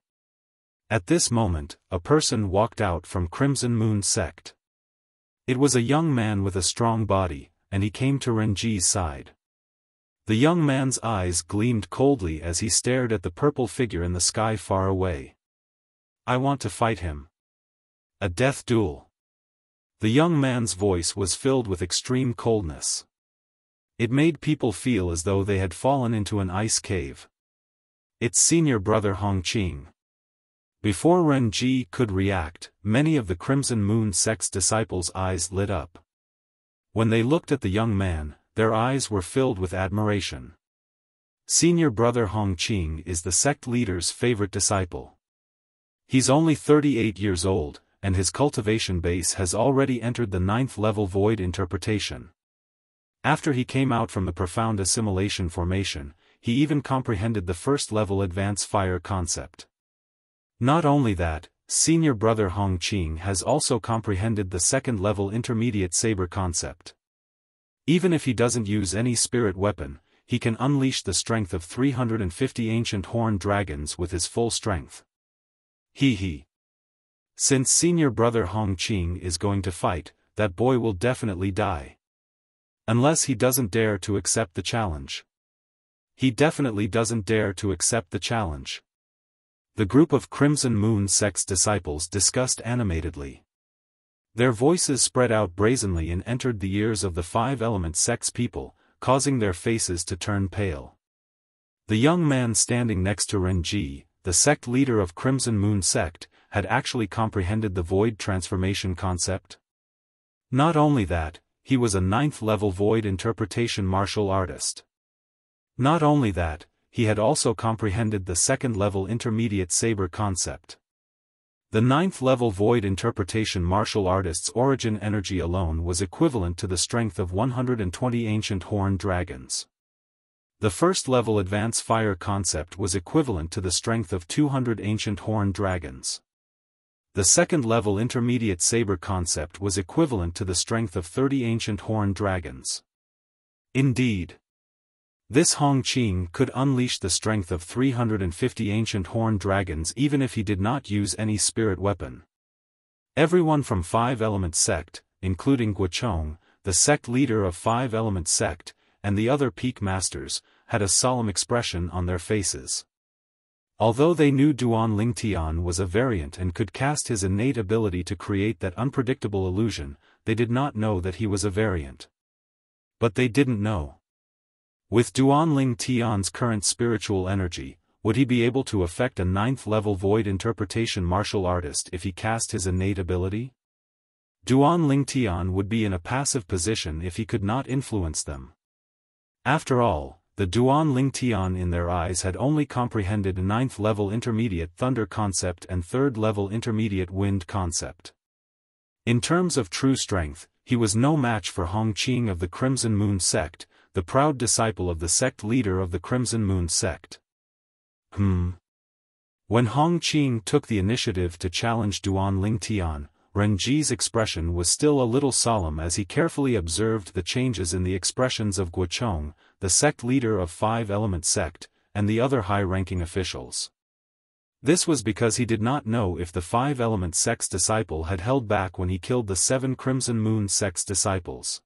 At this moment, a person walked out from Crimson Moon sect. It was a young man with a strong body, and he came to Renji's side. The young man's eyes gleamed coldly as he stared at the purple figure in the sky far away. I want to fight him. A death duel. The young man's voice was filled with extreme coldness. It made people feel as though they had fallen into an ice cave. It's senior brother Hongqing. Before Ren Ji could react, many of the Crimson Moon sect's disciples' eyes lit up. When they looked at the young man, their eyes were filled with admiration. Senior brother Hongqing is the sect leader's favorite disciple. He's only 38 years old, and his cultivation base has already entered the 9th level void interpretation. After he came out from the profound assimilation formation, he even comprehended the 1st level advance fire concept. Not only that, senior brother Hongqing has also comprehended the 2nd level intermediate saber concept. Even if he doesn't use any spirit weapon, he can unleash the strength of 350 ancient horned dragons with his full strength. He. Since senior brother Hongqing is going to fight, that boy will definitely die. Unless he doesn't dare to accept the challenge. He definitely doesn't dare to accept the challenge. The group of Crimson Moon sect's disciples discussed animatedly. Their voices spread out brazenly and entered the ears of the 5-element sect's people, causing their faces to turn pale. The young man standing next to Ren Ji, the sect leader of Crimson Moon sect, had actually comprehended the void transformation concept. Not only that, he was a 9th level void interpretation martial artist. Not only that, he had also comprehended the 2nd level intermediate saber concept. The 9th level void interpretation martial artist's origin energy alone was equivalent to the strength of 120 ancient horned dragons. The 1st level advance fire concept was equivalent to the strength of 200 ancient horned dragons. The 2nd level intermediate saber concept was equivalent to the strength of 30 ancient horned dragons. Indeed. This Hongqing could unleash the strength of 350 ancient horned dragons even if he did not use any spirit weapon. Everyone from 5-element sect, including Guochong, the sect leader of 5-element sect, and the other peak masters, had a solemn expression on their faces. Although they knew Duan Lingtian was a variant and could cast his innate ability to create that unpredictable illusion, they did not know that he was a variant. But they didn't know. With Duan Lingtian's current spiritual energy, Would he be able to affect a 9th-level void interpretation martial artist if he cast his innate ability? Duan Lingtian would be in a passive position if he could not influence them. After all, the Duan Lingtian in their eyes had only comprehended a 9th-level intermediate thunder concept and 3rd-level intermediate wind concept. In terms of true strength, he was no match for Hongqing of the Crimson Moon sect, the proud disciple of the sect leader of the Crimson Moon sect. When Hongqing took the initiative to challenge Duan Lingtian, Renji's expression was still a little solemn as he carefully observed the changes in the expressions of Guochong, the sect leader of 5-element sect, and the other high-ranking officials. This was because he did not know if the 5-element sect's disciple had held back when he killed the 7 Crimson Moon sect's disciples.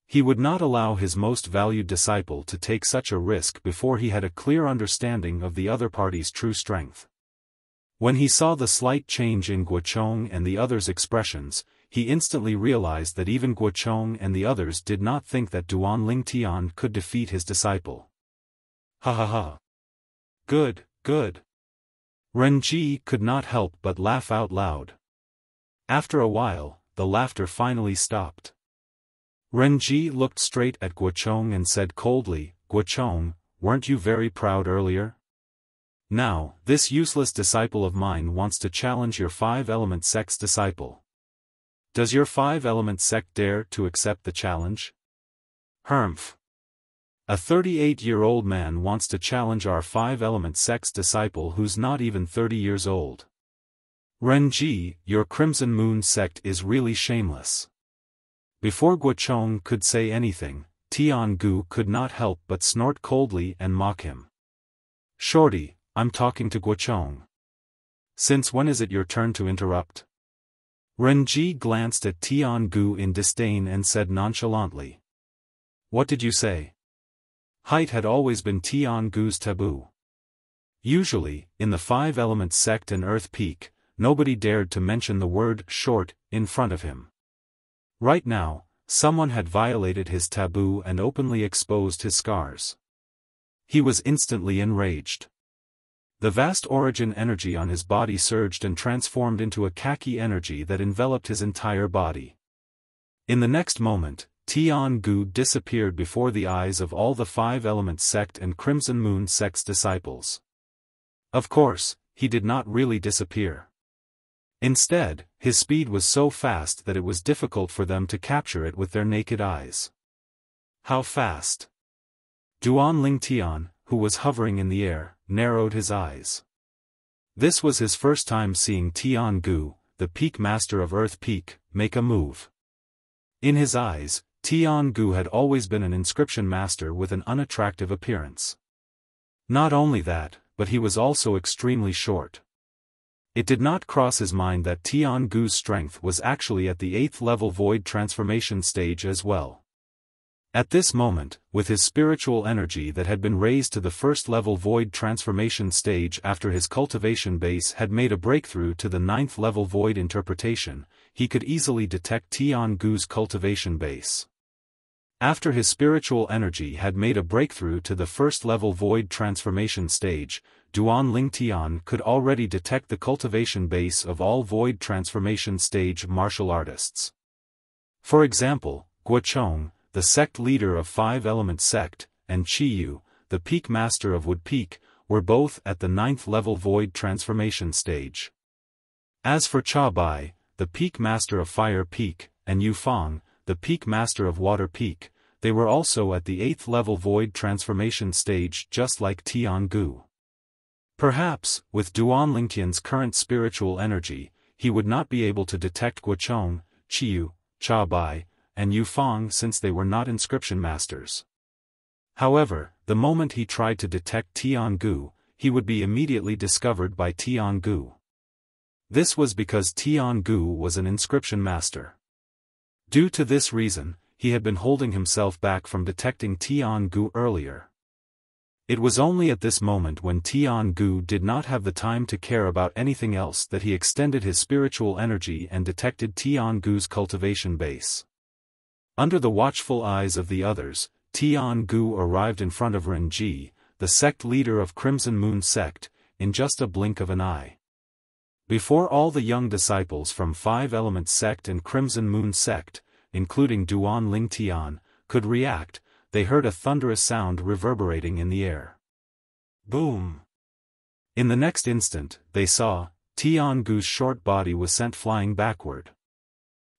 He would not allow his most valued disciple to take such a risk before he had a clear understanding of the other party's true strength. When he saw the slight change in Guochong and the others' expressions, he instantly realized that even Guochong and the others did not think that Duan Lingtian could defeat his disciple. Ha ha ha. Good, good. Renji could not help but laugh out loud. After a while, the laughter finally stopped. Renji looked straight at Guochong and said coldly, "Guochong, weren't you very proud earlier? Now, this useless disciple of mine wants to challenge your 5-element sect's disciple. Does your 5-element sect dare to accept the challenge?" "Humph. A 38-year-old man wants to challenge our 5-element sect's disciple who's not even 30 years old. Renji, your Crimson Moon sect is really shameless." Before Guochong could say anything, Tiangu could not help but snort coldly and mock him. "Shorty, I'm talking to Guochong. Since when is it your turn to interrupt?" Renji glanced at Tiangu in disdain and said nonchalantly. "What did you say?" Height had always been Tiangu's taboo. Usually, in the 5-element sect and Earth Peak, nobody dared to mention the word short in front of him. Right now, someone had violated his taboo and openly exposed his scars. He was instantly enraged. The vast origin energy on his body surged and transformed into a khaki energy that enveloped his entire body. In the next moment, Tiangu disappeared before the eyes of all the 5-element sect and Crimson Moon sect's disciples. Of course, he did not really disappear. Instead, his speed was so fast that it was difficult for them to capture it with their naked eyes. How fast? Duan Lingtian, who was hovering in the air, narrowed his eyes. This was his first time seeing Tiangu, the Peak Master of Earth Peak, make a move. In his eyes, Tiangu had always been an inscription master with an unattractive appearance. Not only that, but he was also extremely short. It did not cross his mind that Tiangu's strength was actually at the 8th-level void transformation stage as well. At this moment, with his spiritual energy that had been raised to the 1st-level void transformation stage after his cultivation base had made a breakthrough to the 9th-level void interpretation, he could easily detect Tiangu's cultivation base. After his spiritual energy had made a breakthrough to the 1st-level void transformation stage, Duan Lingtian could already detect the cultivation base of all void transformation stage martial artists. For example, Guochong, the sect leader of 5-element sect, and Qiyu, the peak master of Wood Peak, were both at the 9th-level void transformation stage. As for Chabai, the peak master of Fire Peak, and Yufang, the peak master of Water Peak, they were also at the 8th-level void transformation stage just like Tiangu. Perhaps, with Duan Lingtian's current spiritual energy, he would not be able to detect Guochong, Qiyu, Chabai, and Yufang since they were not inscription masters. However, the moment he tried to detect Tiangu, he would be immediately discovered by Tiangu. This was because Tiangu was an inscription master. Due to this reason, he had been holding himself back from detecting Tiangu earlier. It was only at this moment when Tiangu did not have the time to care about anything else that he extended his spiritual energy and detected Tiangu's cultivation base. Under the watchful eyes of the others, Tiangu arrived in front of Renji, the sect leader of Crimson Moon sect, in just a blink of an eye. Before all the young disciples from Five Elements sect and Crimson Moon sect, including Duan Ling Tian, could react, they heard a thunderous sound reverberating in the air. Boom! In the next instant, they saw, Tian Gu's short body was sent flying backward.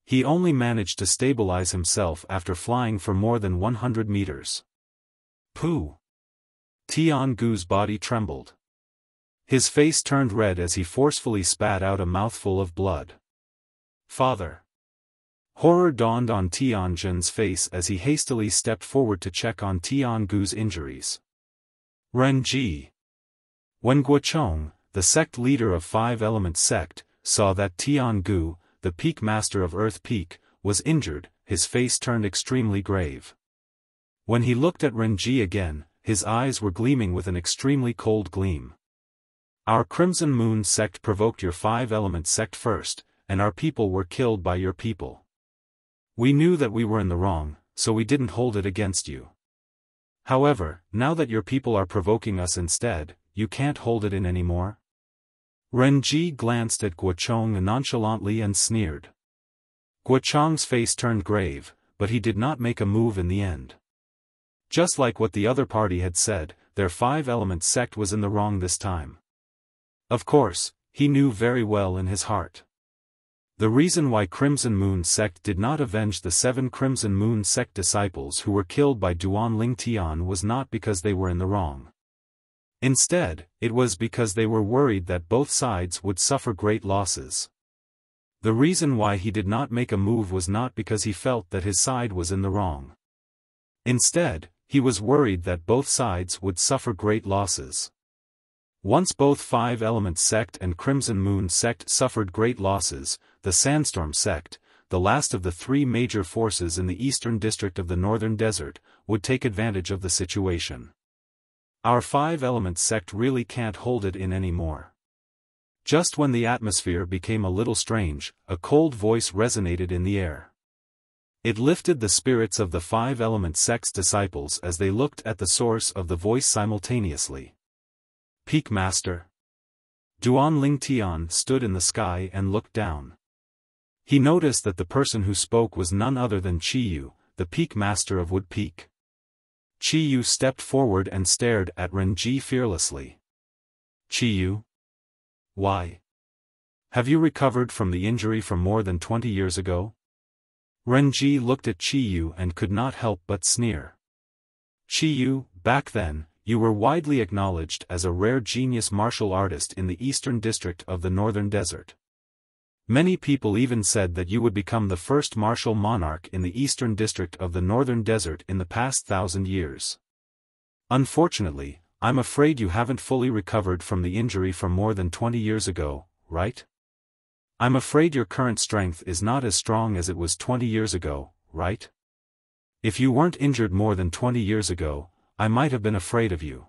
He only managed to stabilize himself after flying for more than 100 meters. Pooh! Tian Gu's body trembled. His face turned red as he forcefully spat out a mouthful of blood. Father! Horror dawned on Tian Zhen's face as he hastily stepped forward to check on Tian Gu's injuries. Renji! When Guochong, the sect leader of Five Elements sect, saw that Tian Gu, the Peak Master of Earth Peak, was injured, his face turned extremely grave. When he looked at Renji again, his eyes were gleaming with an extremely cold gleam. Our Crimson Moon sect provoked your Five Elements sect first, and our people were killed by your people. We knew that we were in the wrong, so we didn't hold it against you. However, now that your people are provoking us instead, you can't hold it in anymore? Renji glanced at Guochong nonchalantly and sneered. Guochong's face turned grave, but he did not make a move in the end. Just like what the other party had said, their Five Elements sect was in the wrong this time. Of course, he knew very well in his heart. The reason why Crimson Moon sect did not avenge the 7 Crimson Moon sect disciples who were killed by Duan Ling Tian was not because they were in the wrong. Instead, it was because they were worried that both sides would suffer great losses. The reason why he did not make a move was not because he felt that his side was in the wrong. Instead, he was worried that both sides would suffer great losses. Once both Five Elements sect and Crimson Moon sect suffered great losses, the Sandstorm sect, the last of the 3 major forces in the eastern district of the Northern Desert, would take advantage of the situation. Our Five Elements sect really can't hold it in anymore. Just when the atmosphere became a little strange, a cold voice resonated in the air. It lifted the spirits of the Five Elements sect's disciples as they looked at the source of the voice simultaneously. Peak Master. Duan Ling Tian stood in the sky and looked down. He noticed that the person who spoke was none other than Qiyu, the Peak Master of Wood Peak. Qiyu stepped forward and stared at Renji fearlessly. Qiyu? Why? Have you recovered from the injury from more than 20 years ago? Renji looked at Qiyu and could not help but sneer. Qiyu, back then, you were widely acknowledged as a rare genius martial artist in the eastern district of the Northern Desert. Many people even said that you would become the first martial monarch in the eastern district of the Northern Desert in the past 1,000 years. Unfortunately, I'm afraid you haven't fully recovered from the injury from more than 20 years ago, right? I'm afraid your current strength is not as strong as it was 20 years ago, right? If you weren't injured more than 20 years ago, I might have been afraid of you.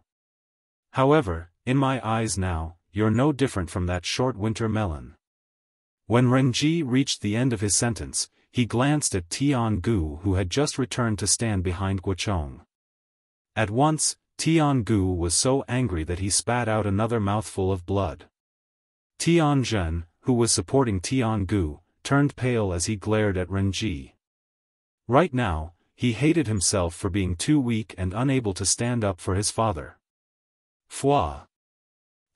However, in my eyes now, you're no different from that short winter melon. When Renji reached the end of his sentence, he glanced at Tian Gu who had just returned to stand behind Guochong. At once, Tian Gu was so angry that he spat out another mouthful of blood. Tian Zhen, who was supporting Tian Gu, turned pale as he glared at Renji. Right now, he hated himself for being too weak and unable to stand up for his father. Fwa.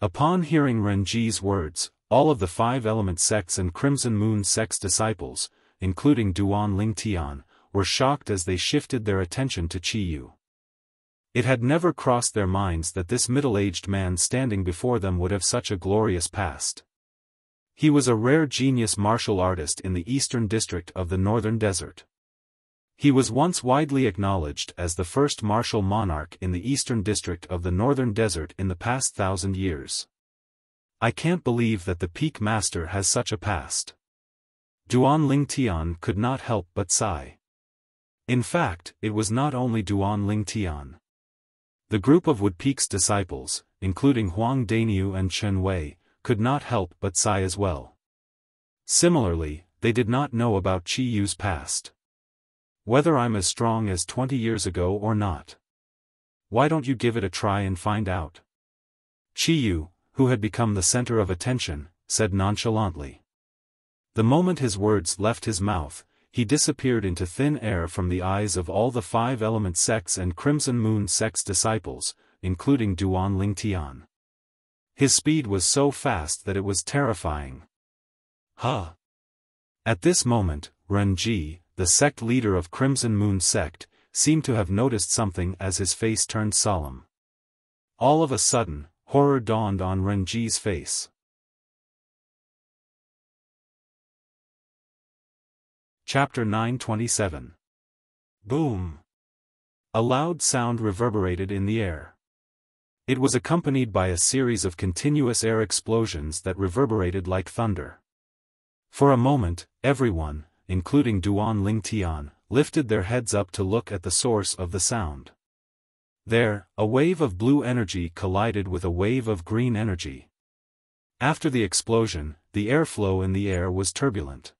Upon hearing Renji's words, all of the Five Elements sects and Crimson Moon sect's disciples, including Duan Ling Tian, were shocked as they shifted their attention to Qiyu. It had never crossed their minds that this middle-aged man standing before them would have such a glorious past. He was a rare genius martial artist in the eastern district of the Northern Desert. He was once widely acknowledged as the first martial monarch in the eastern district of the Northern Desert in the past 1,000 years. I can't believe that the Peak Master has such a past. Duan Ling Tian could not help but sigh. In fact, it was not only Duan Ling Tian. The group of Wood Peak's disciples, including Huang Daniu and Chen Wei, could not help but sigh as well. Similarly, they did not know about Qiyu's past. Whether I'm as strong as 20 years ago or not. Why don't you give it a try and find out? Qiyu, who had become the center of attention, said nonchalantly. The moment his words left his mouth, he disappeared into thin air from the eyes of all the 5-element sects and Crimson Moon sect's disciples, including Duan Lingtian. His speed was so fast that it was terrifying. Huh! At this moment, Renji, the sect leader of Crimson Moon sect, seemed to have noticed something as his face turned solemn. All of a sudden, horror dawned on Renji's face. Chapter 927. Boom! A loud sound reverberated in the air. It was accompanied by a series of continuous air explosions that reverberated like thunder. For a moment, everyone, including Duan Lingtian, lifted their heads up to look at the source of the sound. There, a wave of blue energy collided with a wave of green energy. After the explosion, the airflow in the air was turbulent.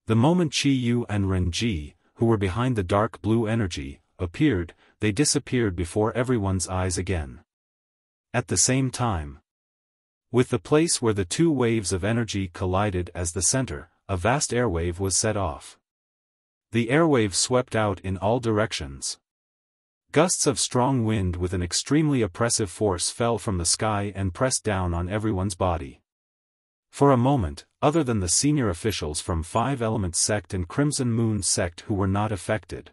The moment Qiyu and Renji, who were behind the dark blue energy, appeared, they disappeared before everyone's eyes again. At the same time, with the place where the two waves of energy collided as the center, a vast airwave was set off. The airwave swept out in all directions. Gusts of strong wind with an extremely oppressive force fell from the sky and pressed down on everyone's body. For a moment, other than the senior officials from 5-element sect and Crimson Moon sect who were not affected.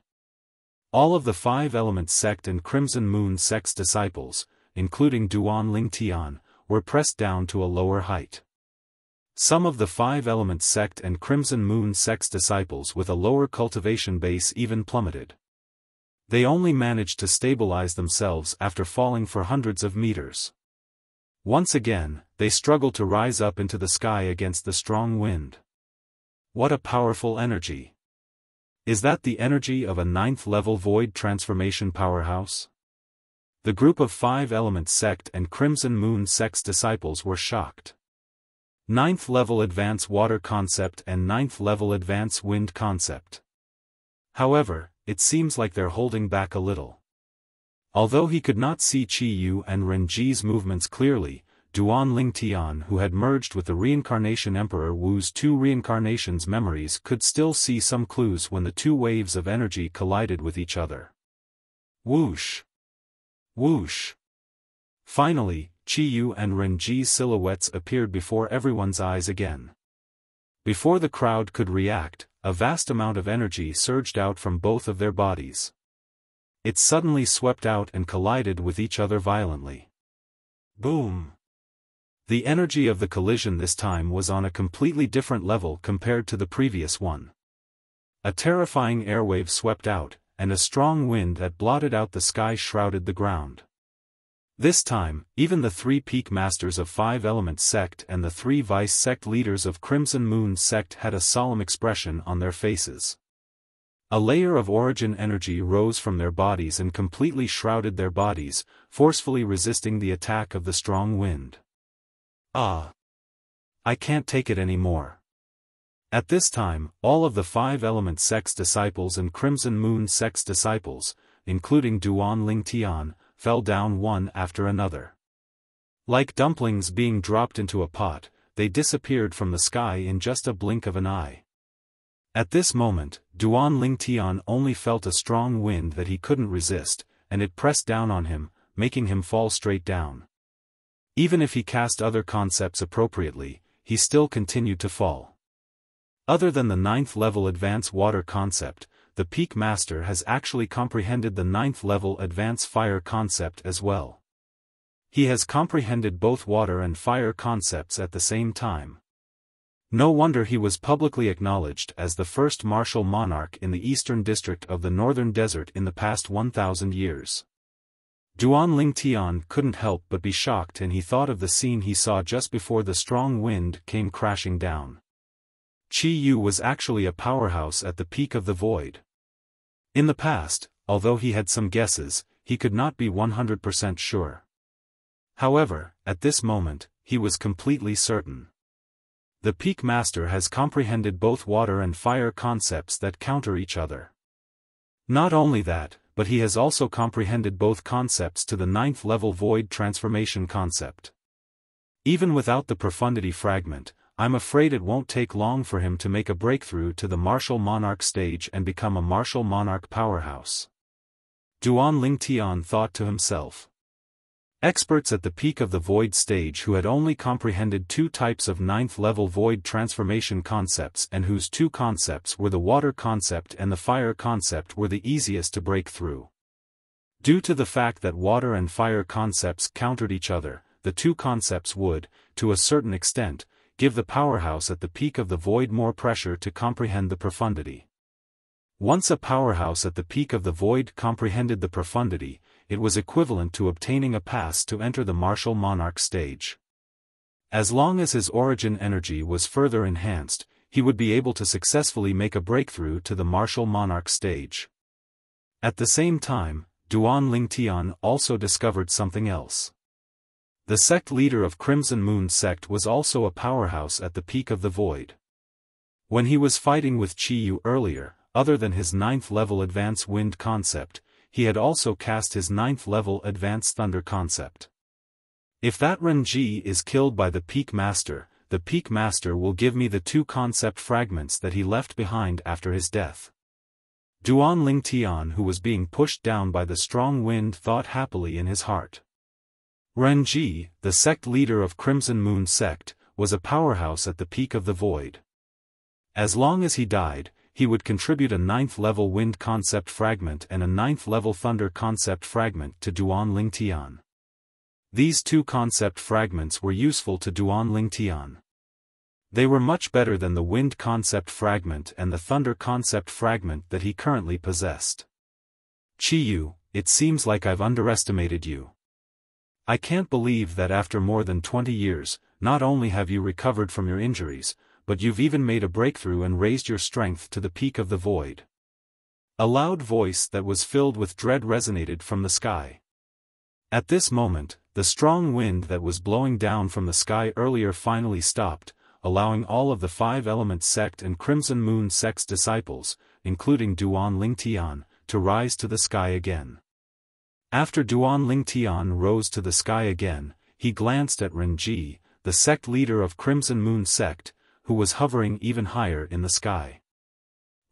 All of the 5-element sect and Crimson Moon sect's disciples, including Duan Lingtian, were pressed down to a lower height. Some of the 5-element sect and Crimson Moon sect's disciples with a lower cultivation base even plummeted. They only managed to stabilize themselves after falling for hundreds of meters. Once again, they struggled to rise up into the sky against the strong wind. What a powerful energy! Is that the energy of a 9th-level void transformation powerhouse? The group of 5-element sect and Crimson Moon sect's disciples were shocked. 9th-level advance water concept and 9th-level advance wind concept. However, it seems like they're holding back a little. Although he could not see Qiyu and Renji's movements clearly, Duan Lingtian, who had merged with the reincarnation Emperor Wu's 2 reincarnations memories, could still see some clues when the two waves of energy collided with each other. Whoosh! Whoosh! Finally, Qiyu and Renji's silhouettes appeared before everyone's eyes again. Before the crowd could react, a vast amount of energy surged out from both of their bodies. It suddenly swept out and collided with each other violently. Boom! The energy of the collision this time was on a completely different level compared to the previous one. A terrifying airwave swept out, and a strong wind that blotted out the sky shrouded the ground. This time, even the 3 peak masters of 5-element sect and the 3 vice sect leaders of Crimson Moon sect had a solemn expression on their faces. A layer of origin energy rose from their bodies and completely shrouded their bodies, forcefully resisting the attack of the strong wind. Ah! I can't take it anymore. At this time, all of the 5-element sect's disciples and Crimson Moon sect's disciples, including Duan Lingtian, fell down one after another. Like dumplings being dropped into a pot, they disappeared from the sky in just a blink of an eye. At this moment, Duan Lingtian only felt a strong wind that he couldn't resist, and it pressed down on him, making him fall straight down. Even if he cast other concepts appropriately, he still continued to fall. Other than the 9th-level advance water concept, the Peak Master has actually comprehended the 9th-level advance fire concept as well. He has comprehended both water and fire concepts at the same time. No wonder he was publicly acknowledged as the first martial monarch in the eastern district of the northern desert in the past 1,000 years. Duan Lingtian couldn't help but be shocked, and he thought of the scene he saw just before the strong wind came crashing down. Qiyu was actually a powerhouse at the peak of the void. In the past, although he had some guesses, he could not be 100% sure. However, at this moment, he was completely certain. The Peak Master has comprehended both water and fire concepts that counter each other. Not only that, but he has also comprehended both concepts to the 9th level void transformation concept. Even without the profundity fragment, I'm afraid it won't take long for him to make a breakthrough to the martial monarch stage and become a martial monarch powerhouse. Duan Lingtian thought to himself. Experts at the peak of the void stage who had only comprehended 2 types of 9th level void transformation concepts and whose 2 concepts were the water concept and the fire concept were the easiest to break through. Due to the fact that water and fire concepts countered each other, the 2 concepts would, to a certain extent, give the powerhouse at the peak of the void more pressure to comprehend the profundity. Once a powerhouse at the peak of the void comprehended the profundity, it was equivalent to obtaining a pass to enter the martial monarch stage. As long as his origin energy was further enhanced, he would be able to successfully make a breakthrough to the martial monarch stage. At the same time, Duan Lingtian also discovered something else. The sect leader of Crimson Moon sect was also a powerhouse at the peak of the void. When he was fighting with Qi Yu earlier, other than his 9th level advanced wind concept, he had also cast his 9th level advanced thunder concept. If that Renji is killed by the peak master will give me the 2 concept fragments that he left behind after his death. Duan Lingtian, who was being pushed down by the strong wind, thought happily in his heart. Renji, the sect leader of Crimson Moon sect, was a powerhouse at the peak of the void. As long as he died, he would contribute a 9th level wind concept fragment and a 9th level thunder concept fragment to Duan Lingtian. These 2 concept fragments were useful to Duan Lingtian. They were much better than the wind concept fragment and the thunder concept fragment that he currently possessed. Qi Yu, it seems like I've underestimated you. I can't believe that after more than 20 years, not only have you recovered from your injuries, but you've even made a breakthrough and raised your strength to the peak of the void. A loud voice that was filled with dread resonated from the sky. At this moment, the strong wind that was blowing down from the sky earlier finally stopped, allowing all of the 5 Element sect and Crimson Moon sect's disciples, including Duan Lingtian, to rise to the sky again. After Duan Lingtian rose to the sky again, he glanced at Renji, the sect leader of Crimson Moon sect, who was hovering even higher in the sky.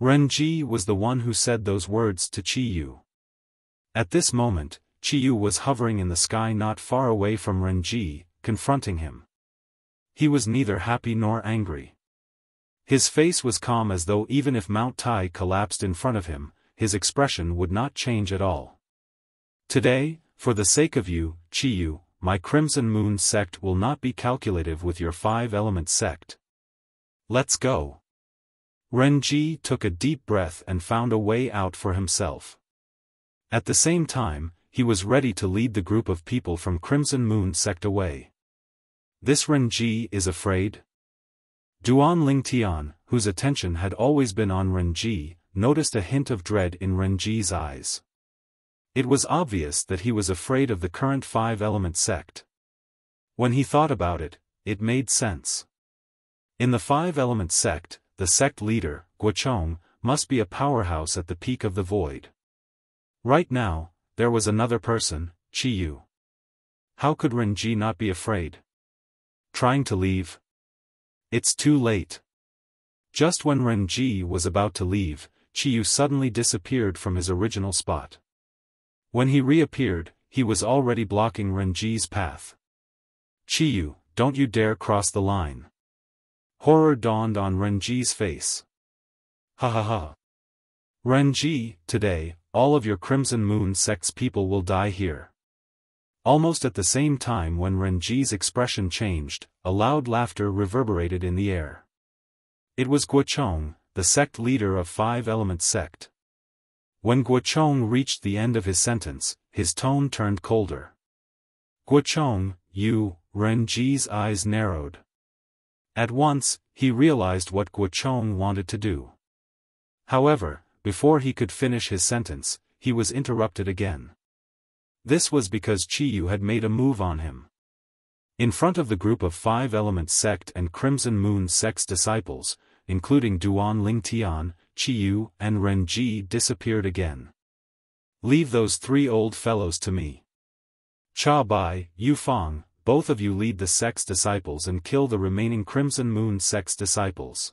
Renji was the one who said those words to Qi Yu. At this moment, Qi Yu was hovering in the sky not far away from Renji, confronting him. He was neither happy nor angry. His face was calm, as though even if Mount Tai collapsed in front of him, his expression would not change at all. Today, for the sake of you, Qi Yu, my Crimson Moon sect will not be calculative with your 5 Element sect. Let's go. Renji took a deep breath and found a way out for himself. At the same time, he was ready to lead the group of people from Crimson Moon sect away. This Renji is afraid? Duan Lingtian, whose attention had always been on Renji, noticed a hint of dread in Renji's eyes. It was obvious that he was afraid of the current 5 Element sect. When he thought about it, it made sense. In the 5 Element sect, the sect leader, Guochong, must be a powerhouse at the peak of the void. Right now, there was another person, Qi Yu. How could Renji not be afraid? Trying to leave? It's too late. Just when Renji was about to leave, Qi Yu suddenly disappeared from his original spot. When he reappeared, he was already blocking Renji's path. Qi Yu, don't you dare cross the line. Horror dawned on Renji's face. Ha ha ha. Renji, today, all of your Crimson Moon sect's people will die here. Almost at the same time when Renji's expression changed, a loud laughter reverberated in the air. It was Guochong, the sect leader of 5 Element sect. When Guochong reached the end of his sentence, his tone turned colder. Guochong, you, Renji's eyes narrowed. At once, he realized what Guochong wanted to do. However, before he could finish his sentence, he was interrupted again. This was because Qi Yu had made a move on him. In front of the group of 5 Element sect and Crimson Moon sect's disciples, including Duan Lingtian, Qi Yu and Renji disappeared again. Leave those 3 old fellows to me. Cha Bai, Yu Fang, both of you lead the sect's disciples and kill the remaining Crimson Moon sect's disciples.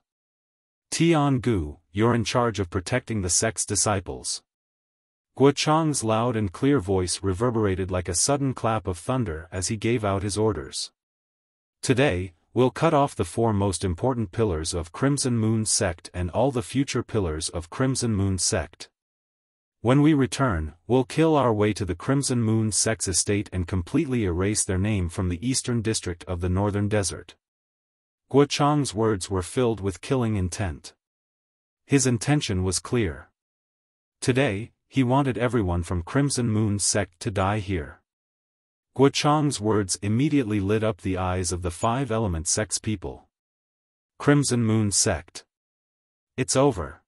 Tian Gu, you're in charge of protecting the sect's disciples. Guo Chang's loud and clear voice reverberated like a sudden clap of thunder as he gave out his orders. Today, we'll cut off the 4 most important pillars of Crimson Moon sect and all the future pillars of Crimson Moon sect. When we return, we'll kill our way to the Crimson Moon sect's estate and completely erase their name from the eastern district of the northern desert. Guo Chang's words were filled with killing intent. His intention was clear. Today, he wanted everyone from Crimson Moon sect to die here. Guo Chang's words immediately lit up the eyes of the 5 Element sect's people. Crimson Moon sect. It's over.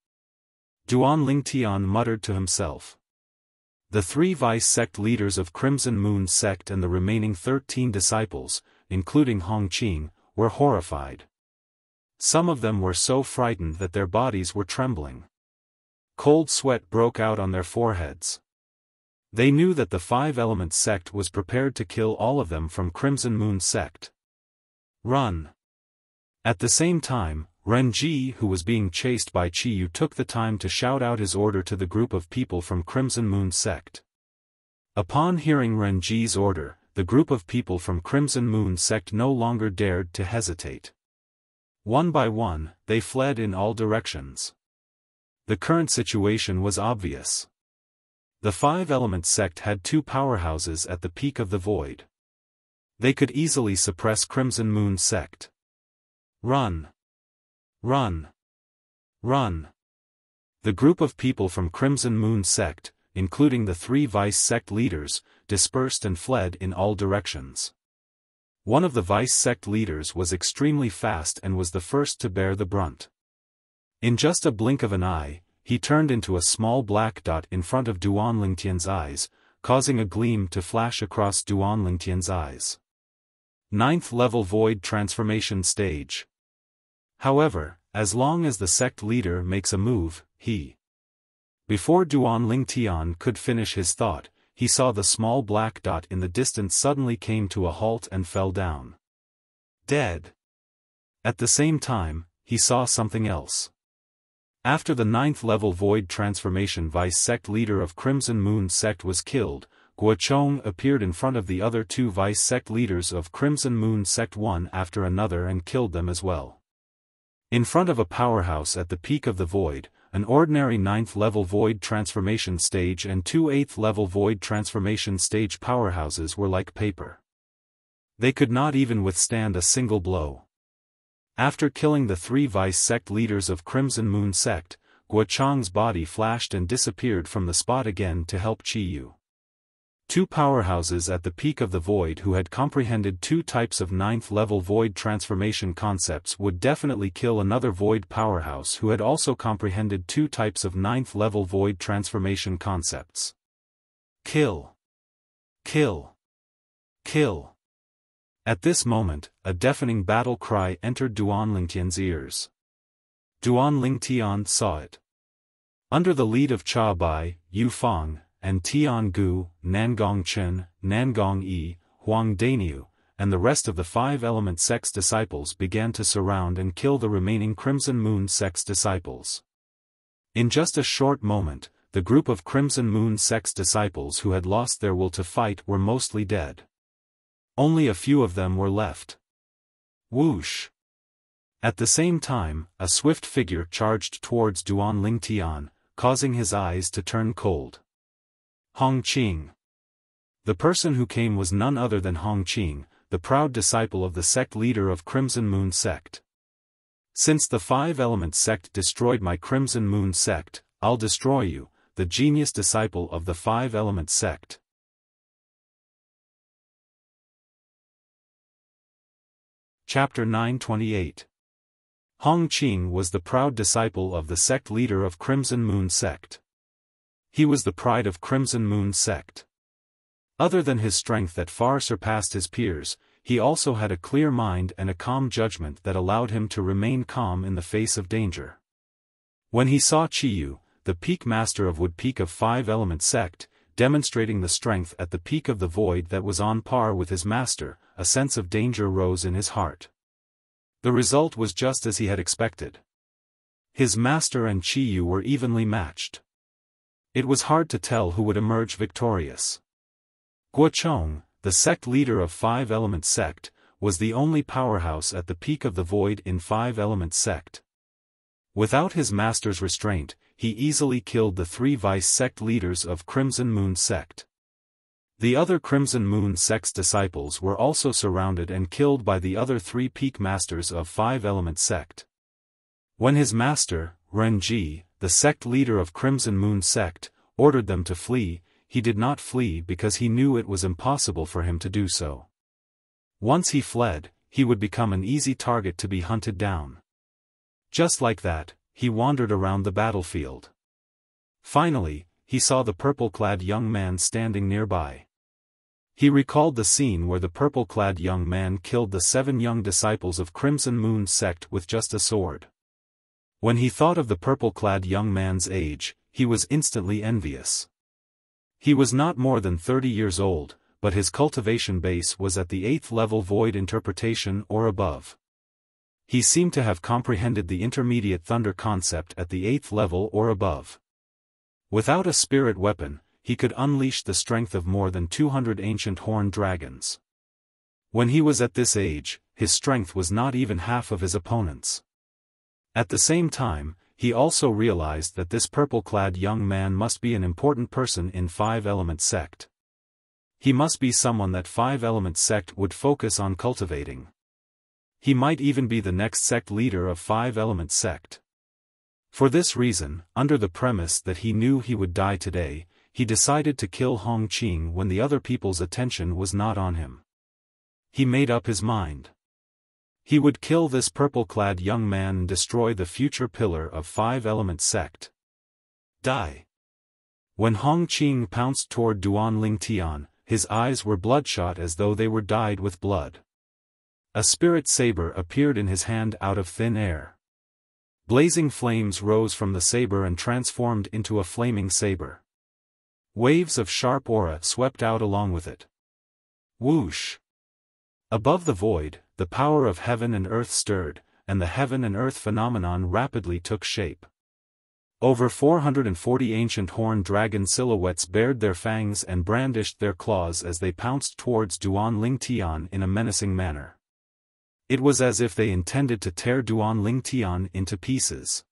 Duan Lingtian muttered to himself. The 3 vice sect leaders of Crimson Moon sect and the remaining 13 disciples, including Hongqing, were horrified. Some of them were so frightened that their bodies were trembling. Cold sweat broke out on their foreheads. They knew that the 5 Element sect was prepared to kill all of them from Crimson Moon sect. Run! At the same time, Ren Ji, who was being chased by Qi Yu, took the time to shout out his order to the group of people from Crimson Moon sect. Upon hearing Ren Ji's order, the group of people from Crimson Moon sect no longer dared to hesitate. One by one, they fled in all directions. The current situation was obvious. The 5 Element sect had 2 powerhouses at the peak of the void. They could easily suppress Crimson Moon sect. Run! Run! Run! The group of people from Crimson Moon sect, including the 3 vice sect leaders, dispersed and fled in all directions. One of the vice sect leaders was extremely fast and was the first to bear the brunt. In just a blink of an eye, he turned into a small black dot in front of Duan Lingtian's eyes, causing a gleam to flash across Duan Lingtian's eyes. 9th level void transformation stage. However, as long as the sect leader makes a move, Before Duan Lingtian could finish his thought, he saw the small black dot in the distance suddenly came to a halt and fell down. Dead. At the same time, he saw something else. After the 9th level void transformation vice sect leader of Crimson Moon sect was killed, Guo Chong appeared in front of the other 2 vice sect leaders of Crimson Moon sect one after another and killed them as well. In front of a powerhouse at the peak of the void, an ordinary 9th level void transformation stage and 2 8th level void transformation stage powerhouses were like paper. They could not even withstand a single blow. After killing the 3 vice sect leaders of Crimson Moon sect, Guo Chang's body flashed and disappeared from the spot again to help Qi Yu. 2 powerhouses at the peak of the void who had comprehended 2 types of 9th level void transformation concepts would definitely kill another void powerhouse who had also comprehended 2 types of 9th level void transformation concepts. Kill! Kill! Kill! At this moment, a deafening battle cry entered Duan Lingtian's ears. Duan Lingtian saw it. Under the lead of Cha Bai, Yu Fang, and Tian Gu, Nangong Chen, Nangong Yi, Huang Daniu, and the rest of the 5 Element sect's disciples began to surround and kill the remaining Crimson Moon sect's disciples. In just a short moment, the group of Crimson Moon sect's disciples who had lost their will to fight were mostly dead. Only a few of them were left. Whoosh! At the same time, a swift figure charged towards Duan Lingtian, causing his eyes to turn cold. Hongqing. The person who came was none other than Hongqing, the proud disciple of the sect leader of Crimson Moon sect. Since the 5 Element sect destroyed my Crimson Moon sect, I'll destroy you, the genius disciple of the 5 Element sect. Chapter 928. Hongqing was the proud disciple of the sect leader of Crimson Moon sect. He was the pride of Crimson Moon sect. Other than his strength that far surpassed his peers, he also had a clear mind and a calm judgment that allowed him to remain calm in the face of danger. When he saw Qi Yu, the peak master of Wood Peak of 5 Element sect, demonstrating the strength at the peak of the void that was on par with his master. A sense of danger rose in his heart. The result was just as he had expected. His master and Qiyu were evenly matched. It was hard to tell who would emerge victorious. Guochong, the sect leader of Five Element Sect, was the only powerhouse at the peak of the void in Five Element Sect. Without his master's restraint, he easily killed the 3 vice sect leaders of Crimson Moon Sect. The other Crimson Moon Sect's disciples were also surrounded and killed by the other 3 peak masters of Five Element Sect. When his master, Renji, the sect leader of Crimson Moon Sect, ordered them to flee, he did not flee because he knew it was impossible for him to do so. Once he fled, he would become an easy target to be hunted down. Just like that, he wandered around the battlefield. Finally, he saw the purple-clad young man standing nearby. He recalled the scene where the purple-clad young man killed the 7 young disciples of Crimson Moon Sect with just a sword. When he thought of the purple-clad young man's age, he was instantly envious. He was not more than 30 years old, but his cultivation base was at the 8th level void interpretation or above. He seemed to have comprehended the intermediate thunder concept at the 8th level or above. Without a spirit weapon, he could unleash the strength of more than 200 ancient horned dragons. When he was at this age, his strength was not even half of his opponent's. At the same time, he also realized that this purple-clad young man must be an important person in Five Element Sect. He must be someone that Five Element Sect would focus on cultivating. He might even be the next sect leader of Five Element Sect. For this reason, under the premise that he knew he would die today, he decided to kill Hong Qing when the other people's attention was not on him. He made up his mind. He would kill this purple-clad young man and destroy the future pillar of Five Element Sect. Die. When Hong Qing pounced toward Duan Lingtian, his eyes were bloodshot as though they were dyed with blood. A spirit saber appeared in his hand out of thin air. Blazing flames rose from the saber and transformed into a flaming saber. Waves of sharp aura swept out along with it. Whoosh! Above the void, the power of heaven and earth stirred, and the heaven and earth phenomenon rapidly took shape. Over 440 ancient horned dragon silhouettes bared their fangs and brandished their claws as they pounced towards Duan Lingtian in a menacing manner. It was as if they intended to tear Duan Lingtian into pieces.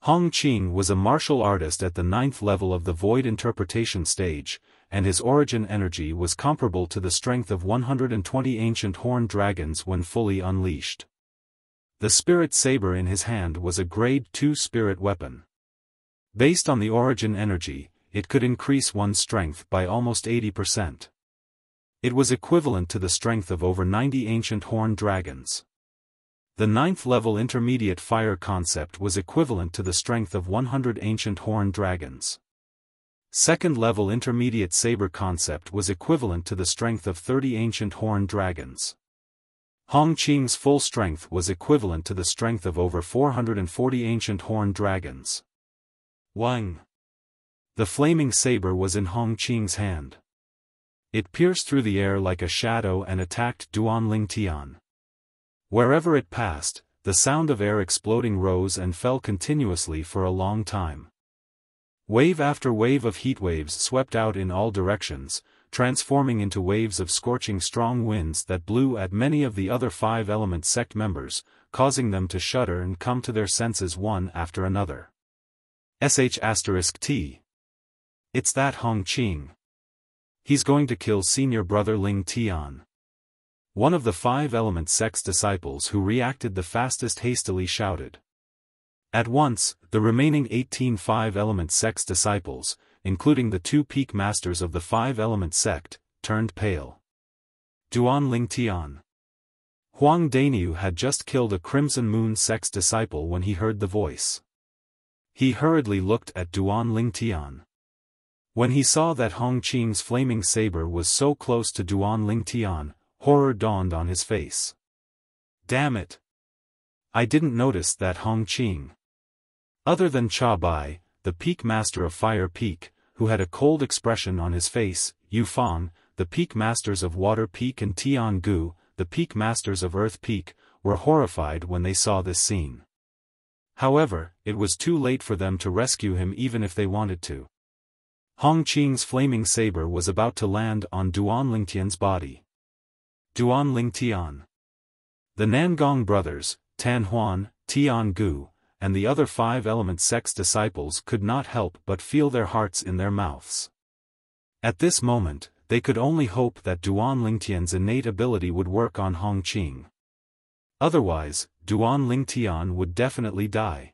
Hong Qing was a martial artist at the 9th level of the void interpretation stage, and his origin energy was comparable to the strength of 120 ancient horned dragons when fully unleashed. The spirit saber in his hand was a grade 2 spirit weapon. Based on the origin energy, it could increase one's strength by almost 80%. It was equivalent to the strength of over 90 ancient horned dragons. The 9th level intermediate fire concept was equivalent to the strength of 100 ancient horned dragons. 2nd level intermediate saber concept was equivalent to the strength of 30 ancient horned dragons. Hong Qing's full strength was equivalent to the strength of over 440 ancient horned dragons. Wang! The flaming saber was in Hong Qing's hand. It pierced through the air like a shadow and attacked Duan Lingtian. Wherever it passed, the sound of air exploding rose and fell continuously for a long time. Wave after wave of heat waves swept out in all directions, transforming into waves of scorching strong winds that blew at many of the other Five Element Sect members, causing them to shudder and come to their senses one after another. *T. It's that Hong Qing. He's going to kill senior brother Ling Tian. One of the Five Element Sect's disciples who reacted the fastest hastily shouted. At once, the remaining 18 Five Element Sect's disciples, including the 2 peak masters of the Five Element Sect, turned pale. Duan Lingtian. Huang Dainiu had just killed a Crimson Moon Sect's disciple when he heard the voice. He hurriedly looked at Duan Lingtian. When he saw that Hong Qing's flaming saber was so close to Duan Lingtian, horror dawned on his face. Damn it! I didn't notice that Hong Qing. Other than Cha Bai, the peak master of Fire Peak, who had a cold expression on his face, Xiaofan, the peak masters of Water Peak, and Tiangu, the peak masters of Earth Peak, were horrified when they saw this scene. However, it was too late for them to rescue him even if they wanted to. Hongqing's flaming saber was about to land on Duan Lingtian's body. Duan Lingtian. The Nangong brothers, Tan Huan, Tiangu, and the other 5-element sect's disciples could not help but feel their hearts in their mouths. At this moment, they could only hope that Duan Lingtian's innate ability would work on Hongqing. Otherwise, Duan Lingtian would definitely die.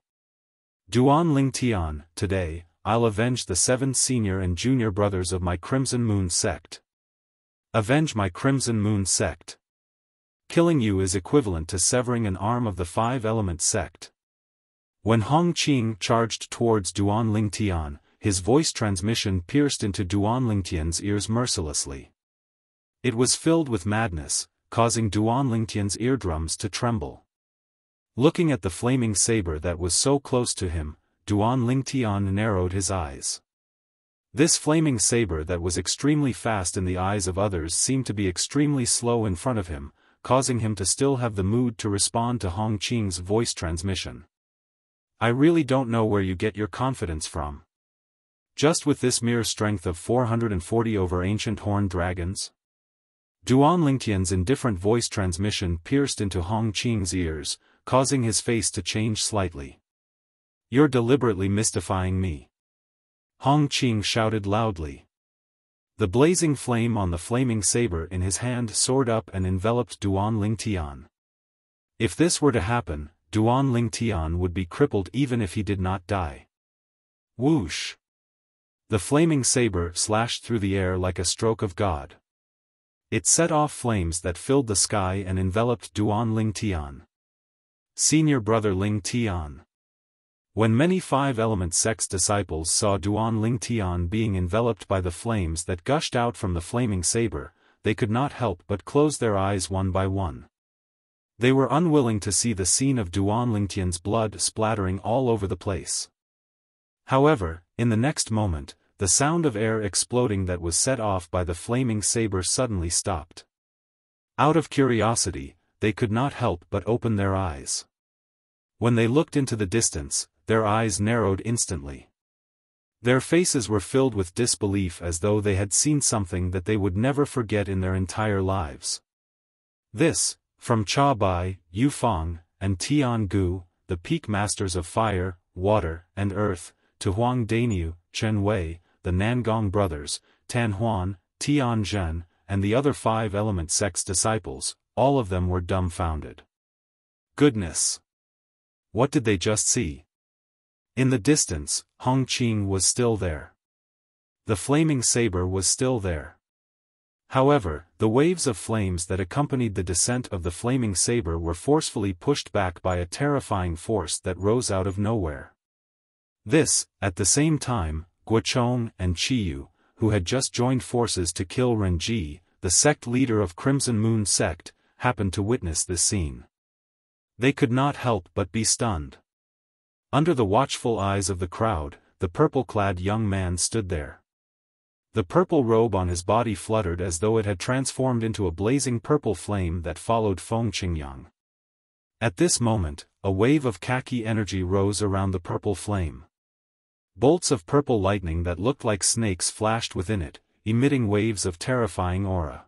Duan Lingtian, today, I'll avenge the 7 senior and junior brothers of my Crimson Moon sect. Avenge my Crimson Moon sect. Killing you is equivalent to severing an arm of the 5-element sect. When Hongqing charged towards Duan Lingtian, his voice transmission pierced into Duan Lingtian's ears mercilessly. It was filled with madness, causing Duan Lingtian's eardrums to tremble. Looking at the flaming saber that was so close to him, Duan Lingtian narrowed his eyes. This flaming saber that was extremely fast in the eyes of others seemed to be extremely slow in front of him, causing him to still have the mood to respond to Hongqing's voice transmission. I really don't know where you get your confidence from. Just with this mere strength of 440 over ancient horned dragons? Duan Lingtian's indifferent voice transmission pierced into Hongqing's ears, causing his face to change slightly. You're deliberately mystifying me. Hongqing shouted loudly. The blazing flame on the flaming saber in his hand soared up and enveloped Duan Lingtian. If this were to happen, Duan Lingtian would be crippled even if he did not die. Whoosh! The flaming saber slashed through the air like a stroke of God. It set off flames that filled the sky and enveloped Duan Lingtian. Senior brother Lingtian. When many 5-element sect's disciples saw Duan Lingtian being enveloped by the flames that gushed out from the flaming saber, they could not help but close their eyes one by one. They were unwilling to see the scene of Duan Lingtian's blood splattering all over the place. However, in the next moment, the sound of air exploding that was set off by the flaming saber suddenly stopped. Out of curiosity, they could not help but open their eyes. When they looked into the distance, their eyes narrowed instantly. Their faces were filled with disbelief as though they had seen something that they would never forget in their entire lives. This, from Cha Bai, Yufang, and Tiangu, the peak masters of fire, water, and earth, to Huang Daniu, Chen Wei, the Nangong brothers, Tan Huan, Tian Zhen, and the other 5-element sect's disciples, all of them were dumbfounded. Goodness! What did they just see? In the distance, Hongqing was still there. The flaming saber was still there. However, the waves of flames that accompanied the descent of the flaming saber were forcefully pushed back by a terrifying force that rose out of nowhere. This, at the same time, Guochong and Qiyu, who had just joined forces to kill Renji, the sect leader of Crimson Moon sect, happened to witness this scene. They could not help but be stunned. Under the watchful eyes of the crowd, the purple-clad young man stood there. The purple robe on his body fluttered as though it had transformed into a blazing purple flame that followed Feng Qingyang. At this moment, a wave of khaki energy rose around the purple flame. Bolts of purple lightning that looked like snakes flashed within it, emitting waves of terrifying aura.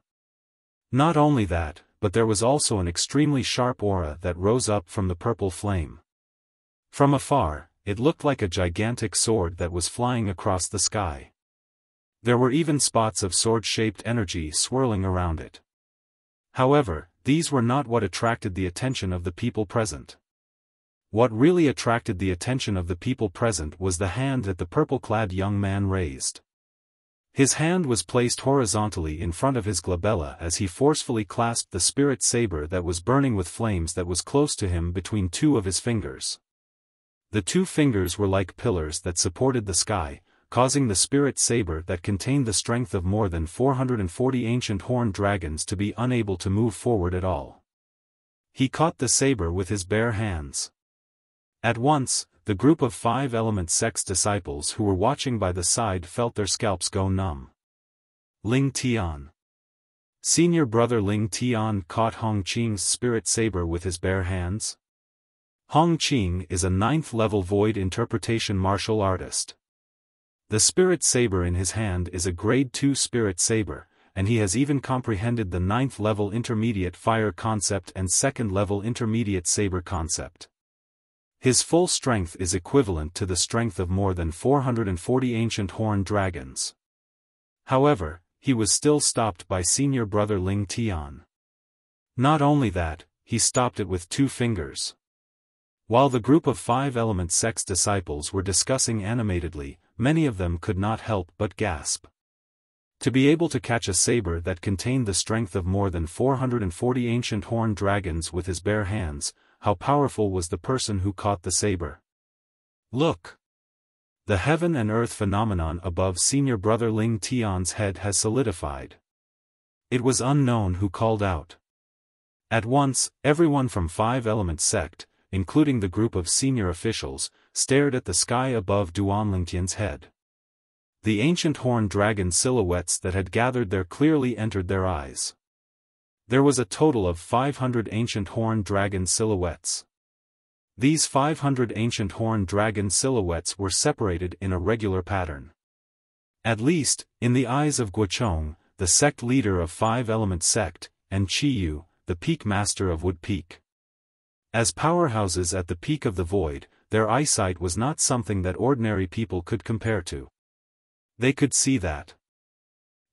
Not only that, but there was also an extremely sharp aura that rose up from the purple flame. From afar, it looked like a gigantic sword that was flying across the sky. There were even spots of sword-shaped energy swirling around it. However, these were not what attracted the attention of the people present. What really attracted the attention of the people present was the hand that the purple-clad young man raised. His hand was placed horizontally in front of his glabella as he forcefully clasped the spirit saber that was burning with flames that was close to him between two of his fingers. The two fingers were like pillars that supported the sky, causing the spirit saber that contained the strength of more than 440 ancient horned dragons to be unable to move forward at all. He caught the saber with his bare hands. At once, the group of 5-element sect's disciples who were watching by the side felt their scalps go numb. Ling Tian. Senior brother Ling Tian caught Hong Qing's spirit saber with his bare hands. Hong Qing is a 9th-level void interpretation martial artist. The spirit saber in his hand is a grade 2 spirit saber, and he has even comprehended the 9th-level intermediate fire concept and 2nd-level intermediate saber concept. His full strength is equivalent to the strength of more than 440 ancient horned dragons. However, he was still stopped by senior brother Ling Tian. Not only that, he stopped it with 2 fingers. While the group of 5-element sect's disciples were discussing animatedly, many of them could not help but gasp. To be able to catch a saber that contained the strength of more than 440 ancient horned dragons with his bare hands, how powerful was the person who caught the saber? Look! The heaven and earth phenomenon above senior brother Ling Tian's head has solidified. It was unknown who called out. At once, everyone from 5-element sect, including the group of senior officials, stared at the sky above Duanlingtian's head. The ancient horned dragon silhouettes that had gathered there clearly entered their eyes. There was a total of 500 ancient horned dragon silhouettes. These 500 ancient horned dragon silhouettes were separated in a regular pattern. At least, in the eyes of Guochong, the sect leader of 5-element sect, and Qiyu, the peak master of Wood Peak. As powerhouses at the peak of the void, their eyesight was not something that ordinary people could compare to. They could see that.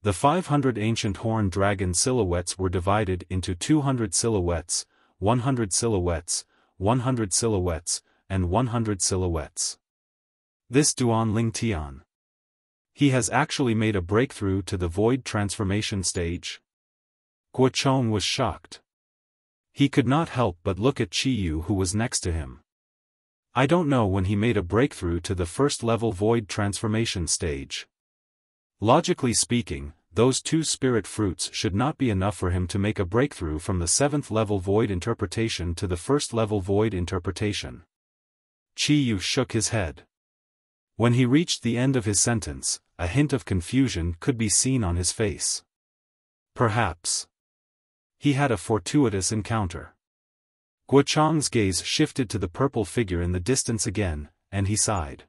The 500 ancient horned dragon silhouettes were divided into 200 silhouettes, 100 silhouettes, 100 silhouettes, and 100 silhouettes. This Duanling Tian. He has actually made a breakthrough to the void transformation stage? Guochong was shocked. He could not help but look at Qiyu who was next to him. I don't know when he made a breakthrough to the 1st-level void transformation stage. Logically speaking, those 2 spirit fruits should not be enough for him to make a breakthrough from the 7th-level void interpretation to the 1st-level void interpretation. Qiyu shook his head. When he reached the end of his sentence, a hint of confusion could be seen on his face. Perhaps he had a fortuitous encounter. Guochong's gaze shifted to the purple figure in the distance again, and he sighed.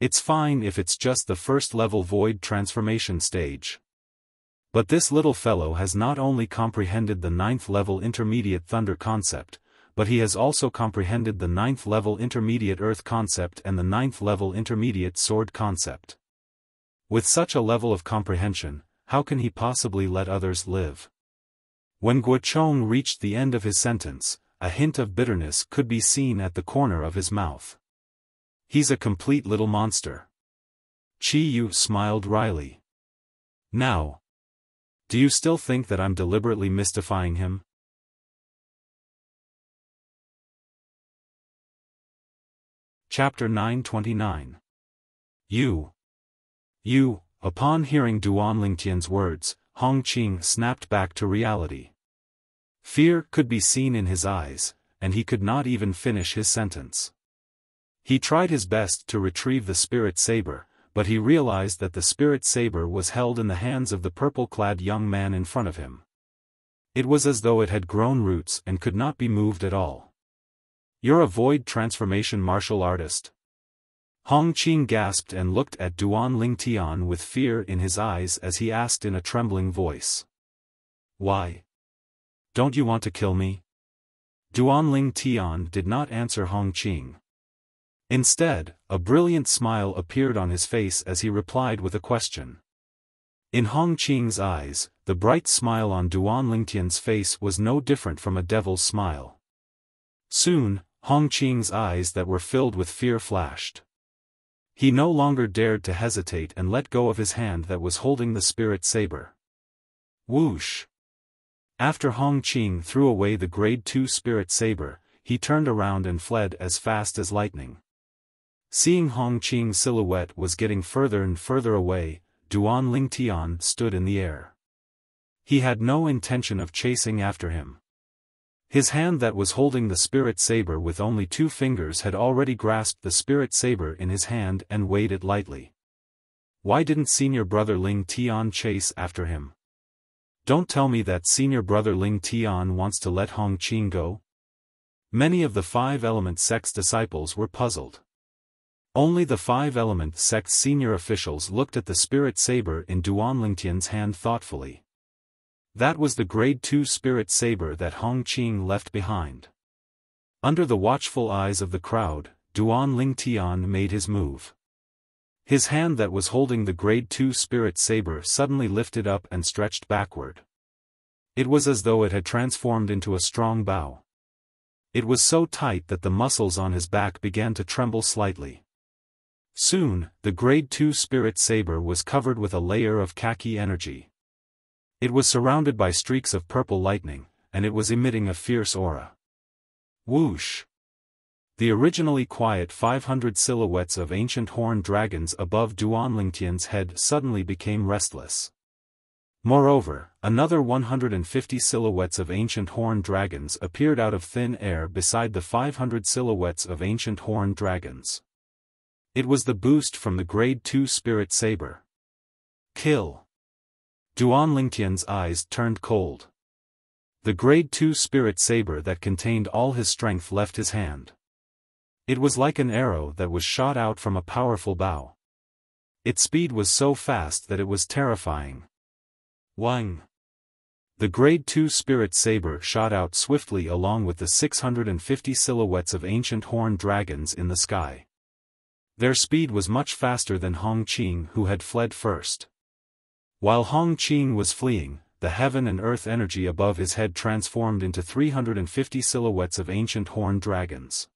It's fine if it's just the 1st-level void transformation stage. But this little fellow has not only comprehended the 9th-level intermediate thunder concept, but he has also comprehended the 9th-level intermediate earth concept and the 9th-level intermediate sword concept. With such a level of comprehension, how can he possibly let others live? When Guochong reached the end of his sentence, a hint of bitterness could be seen at the corner of his mouth. He's a complete little monster. Qiyu smiled wryly. Now, do you still think that I'm deliberately mystifying him? Chapter 929. You, upon hearing Duanlingtian's words, Hong Qing snapped back to reality. Fear could be seen in his eyes, and he could not even finish his sentence. He tried his best to retrieve the spirit saber, but he realized that the spirit saber was held in the hands of the purple-clad young man in front of him. It was as though it had grown roots and could not be moved at all. You're a void transformation martial artist? Hong Qing gasped and looked at Duanling Tian with fear in his eyes as he asked in a trembling voice. Why? Don't you want to kill me? Duanling Tian did not answer Hong Qing. Instead, a brilliant smile appeared on his face as he replied with a question. In Hong Qing's eyes, the bright smile on Duanlingtian's face was no different from a devil's smile. Soon, Hong Qing's eyes that were filled with fear flashed. He no longer dared to hesitate and let go of his hand that was holding the spirit saber. Whoosh! After Hong Qing threw away the grade 2 spirit saber, he turned around and fled as fast as lightning. Seeing Hong Qing's silhouette was getting further and further away, Duanling Tian stood in the air. He had no intention of chasing after him. His hand that was holding the spirit saber with only 2 fingers had already grasped the spirit saber in his hand and weighed it lightly. Why didn't senior brother Ling Tian chase after him? Don't tell me that senior brother Ling Tian wants to let Hong Qing go? Many of the 5-element sect's disciples were puzzled. Only the 5-element sect's senior officials looked at the spirit saber in Duan Lingtian's hand thoughtfully. That was the grade 2 spirit saber that Hong Qing left behind. Under the watchful eyes of the crowd, Duan Lingtian made his move. His hand that was holding the grade 2 spirit saber suddenly lifted up and stretched backward. It was as though it had transformed into a strong bow. It was so tight that the muscles on his back began to tremble slightly. Soon, the grade 2 spirit saber was covered with a layer of khaki energy. It was surrounded by streaks of purple lightning, and it was emitting a fierce aura. Whoosh! The originally quiet 500 silhouettes of ancient horned dragons above Duan Lingtian's head suddenly became restless. Moreover, another 150 silhouettes of ancient horned dragons appeared out of thin air beside the 500 silhouettes of ancient horned dragons. It was the boost from the grade 2 spirit saber. Kill! Duan Lingtian's eyes turned cold. The grade 2 spirit saber that contained all his strength left his hand. It was like an arrow that was shot out from a powerful bow. Its speed was so fast that it was terrifying. Wang! The grade 2 spirit saber shot out swiftly along with the 650 silhouettes of ancient horned dragons in the sky. Their speed was much faster than Hong Qing, who had fled first. While Hong Qing was fleeing, the heaven and earth energy above his head transformed into 350 silhouettes of ancient horned dragons.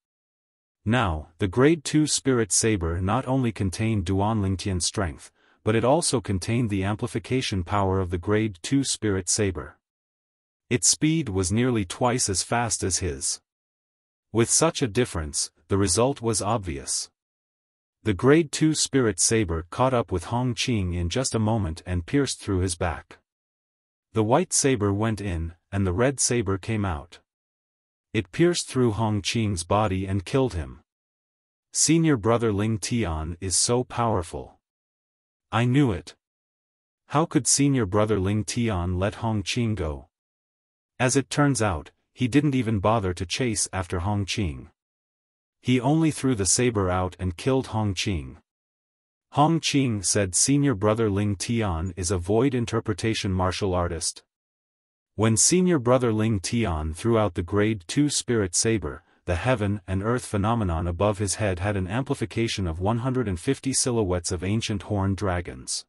Now, the grade 2 spirit saber not only contained Duan Lingtian's strength, but it also contained the amplification power of the grade 2 spirit saber. Its speed was nearly twice as fast as his. With such a difference, the result was obvious. The grade 2 spirit saber caught up with Hong Qing in just a moment and pierced through his back. The white saber went in, and the red saber came out. It pierced through Hong Qing's body and killed him. Senior brother Ling Tian is so powerful. I knew it. How could senior brother Ling Tian let Hong Qing go? As it turns out, he didn't even bother to chase after Hong Qing. He only threw the saber out and killed Hong Qing. Hong Qing said senior brother Ling Tian is a void interpretation martial artist. When senior brother Ling Tian threw out the grade 2 spirit saber, the heaven and earth phenomenon above his head had an amplification of 150 silhouettes of ancient horned dragons.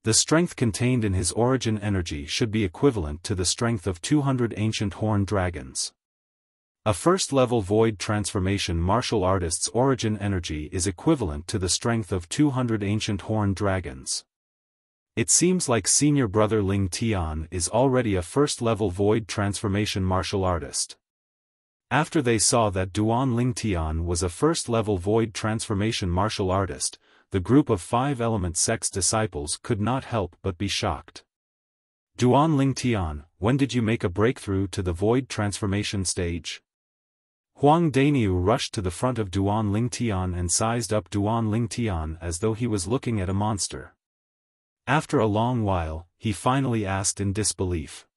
The strength contained in his origin energy should be equivalent to the strength of 200 ancient horned dragons. A first-level void transformation martial artist's origin energy is equivalent to the strength of 200 ancient horned dragons. It seems like senior brother Ling Tian is already a first-level void transformation martial artist. After they saw that Duan Lingtian was a first-level void transformation martial artist, the group of 5-element sect's disciples could not help but be shocked. Duan Lingtian, when did you make a breakthrough to the void transformation stage? Huang Dainiu rushed to the front of Duan Lingtian and sized up Duan Lingtian as though he was looking at a monster. After a long while, he finally asked in disbelief.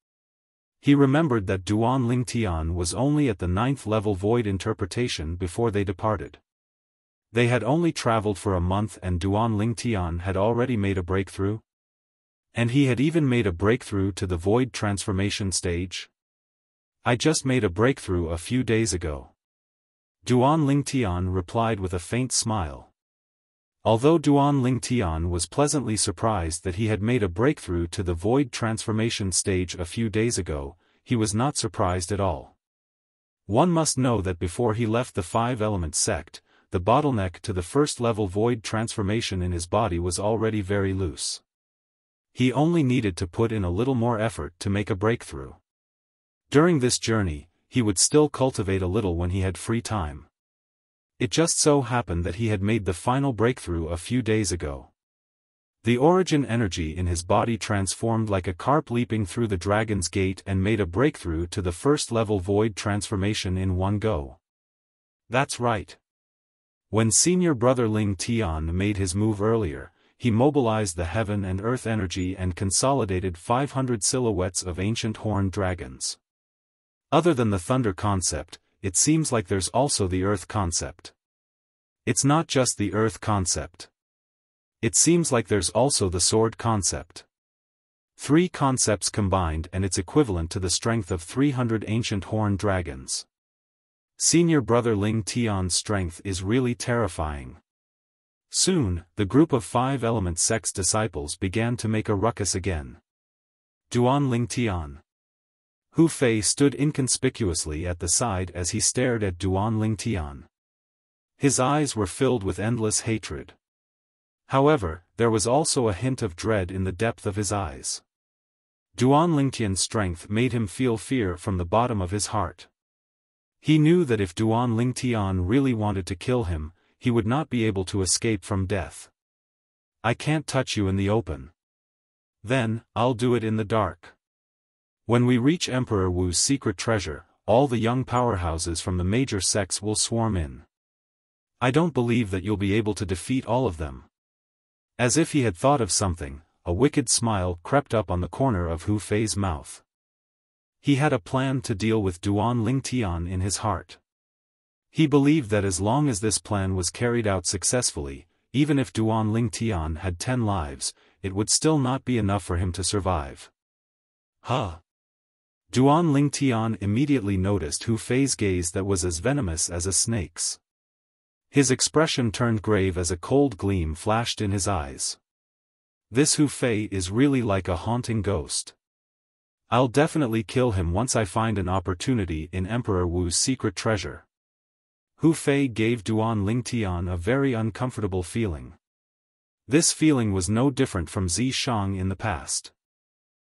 He remembered that Duan Lingtian was only at the 9th level void interpretation before they departed. They had only traveled for a month and Duan Lingtian had already made a breakthrough? And he had even made a breakthrough to the void transformation stage? I just made a breakthrough a few days ago. Duan Lingtian replied with a faint smile. Although Duan Lingtian was pleasantly surprised that he had made a breakthrough to the void transformation stage a few days ago, he was not surprised at all. One must know that before he left the 5-element sect, the bottleneck to the first-level void transformation in his body was already very loose. He only needed to put in a little more effort to make a breakthrough. During this journey, he would still cultivate a little when he had free time. It just so happened that he had made the final breakthrough a few days ago. The origin energy in his body transformed like a carp leaping through the dragon's gate and made a breakthrough to the first-level void transformation in one go. That's right. When senior brother Ling Tian made his move earlier, he mobilized the heaven and earth energy and consolidated 500 silhouettes of ancient horned dragons. Other than the thunder concept, it seems like there's also the earth concept. It's not just the earth concept. It seems like there's also the sword concept. 3 concepts combined, and it's equivalent to the strength of 300 ancient horned dragons. Senior brother Ling Tian's strength is really terrifying. Soon, the group of 5 element sect's disciples began to make a ruckus again. Duan Ling Tian. Hu Fei stood inconspicuously at the side as he stared at Duan Ling Tian. His eyes were filled with endless hatred. However, there was also a hint of dread in the depth of his eyes. Duan Ling Tian's strength made him feel fear from the bottom of his heart. He knew that if Duan Ling Tian really wanted to kill him, he would not be able to escape from death. I can't touch you in the open. Then, I'll do it in the dark. When we reach Emperor Wu's secret treasure, all the young powerhouses from the major sects will swarm in. I don't believe that you'll be able to defeat all of them. As if he had thought of something, a wicked smile crept up on the corner of Hu Fei's mouth. He had a plan to deal with Duan Ling Tian in his heart. He believed that as long as this plan was carried out successfully, even if Duan Ling Tian had 10 lives, it would still not be enough for him to survive. Huh! Duan Ling Tian immediately noticed Hu Fei's gaze that was as venomous as a snake's. His expression turned grave as a cold gleam flashed in his eyes. This Hu Fei is really like a haunting ghost. I'll definitely kill him once I find an opportunity in Emperor Wu's secret treasure. Hu Fei gave Duan Ling Tian a very uncomfortable feeling. This feeling was no different from Zi Shang in the past.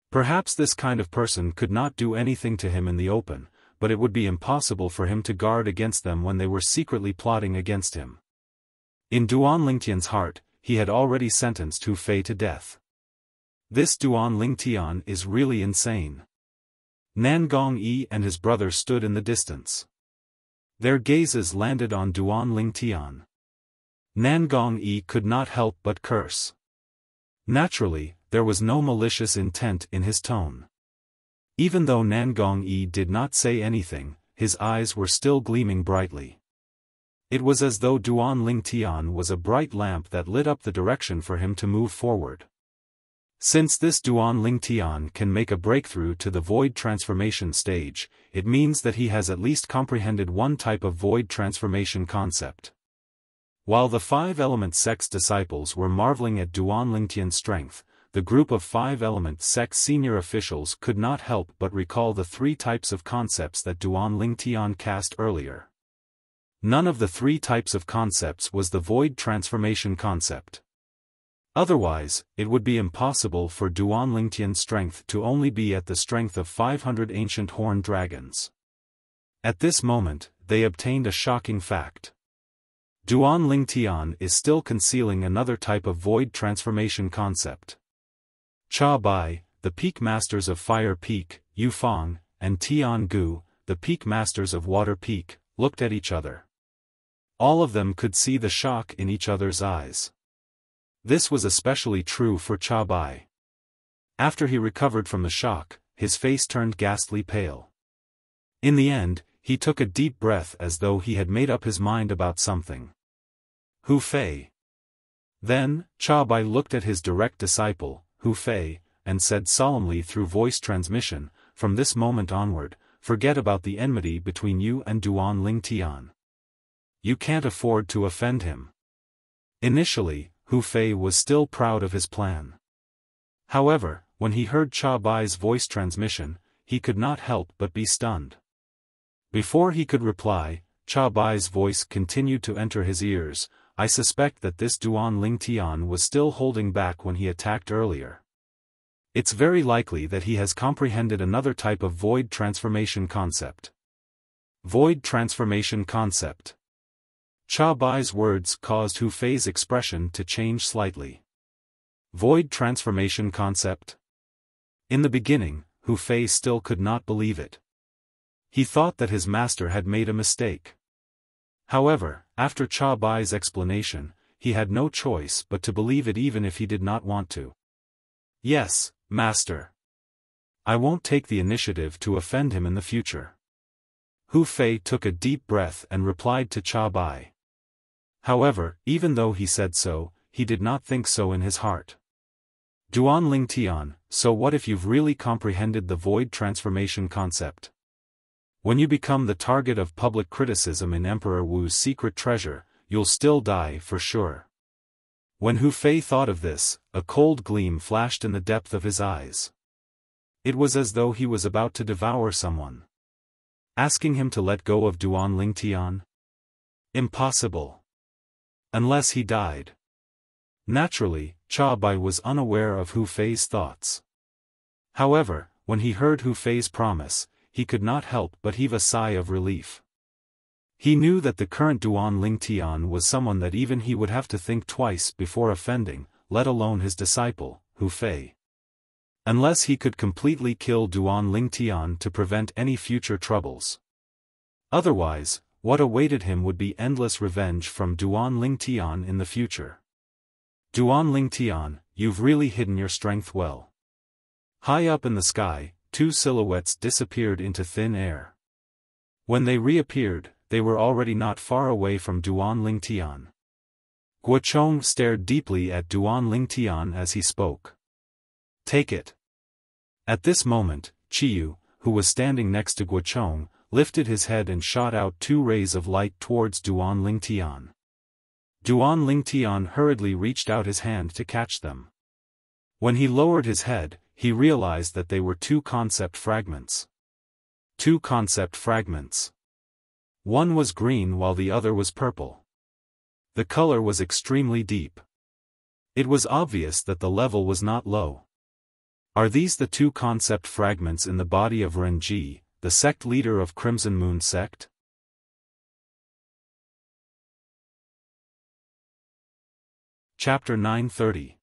Perhaps this kind of person could not do anything to him in the open, but it would be impossible for him to guard against them when they were secretly plotting against him. In Duan Ling Tian's heart, he had already sentenced Hu Fei to death. This Duan Ling Tian is really insane. Nan Gongyi and his brother stood in the distance. Their gazes landed on Duan Ling Tian. Nan Gongyi could not help but curse. Naturally, there was no malicious intent in his tone. Even though Nan Gongyi did not say anything, his eyes were still gleaming brightly. It was as though Duan Ling Tian was a bright lamp that lit up the direction for him to move forward. Since this Duan Ling Tian can make a breakthrough to the void transformation stage, it means that he has at least comprehended one type of void transformation concept. While the 5 element sect's disciples were marveling at Duan Ling Tian's strength, the group of 5 element sect senior officials could not help but recall the 3 types of concepts that Duan Ling Tian cast earlier. None of the 3 types of concepts was the void transformation concept. Otherwise, it would be impossible for Duan Ling Tian's strength to only be at the strength of 500 ancient horned dragons. At this moment, they obtained a shocking fact. Duan Ling Tian is still concealing another type of void transformation concept. Cha Bai, the peak masters of Fire Peak, Yu Fang, and Tian Gu, the peak masters of Water Peak, looked at each other. All of them could see the shock in each other's eyes. This was especially true for Cha Bai. After he recovered from the shock, his face turned ghastly pale. In the end, he took a deep breath as though he had made up his mind about something. Hu Fei. Then, Cha Bai looked at his direct disciple, Hu Fei, and said solemnly through voice transmission, "From this moment onward, forget about the enmity between you and Duan Ling Tian. You can't afford to offend him." Initially, Hu Fei was still proud of his plan. However, when he heard Cha Bai's voice transmission, he could not help but be stunned. Before he could reply, Cha Bai's voice continued to enter his ears. "I suspect that this Duan Ling Tian was still holding back when he attacked earlier. It's very likely that he has comprehended another type of void transformation concept." Void transformation concept. Cha Bai's words caused Hu Fei's expression to change slightly. Void transformation concept? In the beginning, Hu Fei still could not believe it. He thought that his master had made a mistake. However, after Cha Bai's explanation, he had no choice but to believe it even if he did not want to. Yes, master. I won't take the initiative to offend him in the future. Hu Fei took a deep breath and replied to Cha Bai. However, even though he said so, he did not think so in his heart. Duan Ling Tian, so what if you've really comprehended the void transformation concept? When you become the target of public criticism in Emperor Wu's secret treasure, you'll still die for sure. When Hu Fei thought of this, a cold gleam flashed in the depth of his eyes. It was as though he was about to devour someone. Asking him to let go of Duan Ling Tian? Impossible. Unless he died. Naturally, Cha Bai was unaware of Hu Fei's thoughts. However, when he heard Hu Fei's promise, he could not help but heave a sigh of relief. He knew that the current Duan Ling Tian was someone that even he would have to think twice before offending, let alone his disciple, Hu Fei. Unless he could completely kill Duan Ling Tian to prevent any future troubles. Otherwise, what awaited him would be endless revenge from Duan Ling Tian in the future. Duan Ling Tian, you've really hidden your strength well. High up in the sky, two silhouettes disappeared into thin air. When they reappeared, they were already not far away from Duan Ling Tian. Guochong stared deeply at Duan Ling Tian as he spoke. Take it. At this moment, Qiyu, who was standing next to Guochong, lifted his head and shot out two rays of light towards Duan Ling Tian. Duan Ling Tian hurriedly reached out his hand to catch them. When he lowered his head, he realized that they were two concept fragments. Two concept fragments. One was green while the other was purple. The color was extremely deep. It was obvious that the level was not low. Are these the two concept fragments in the body of Renji, the sect leader of Crimson Moon sect? Chapter 930.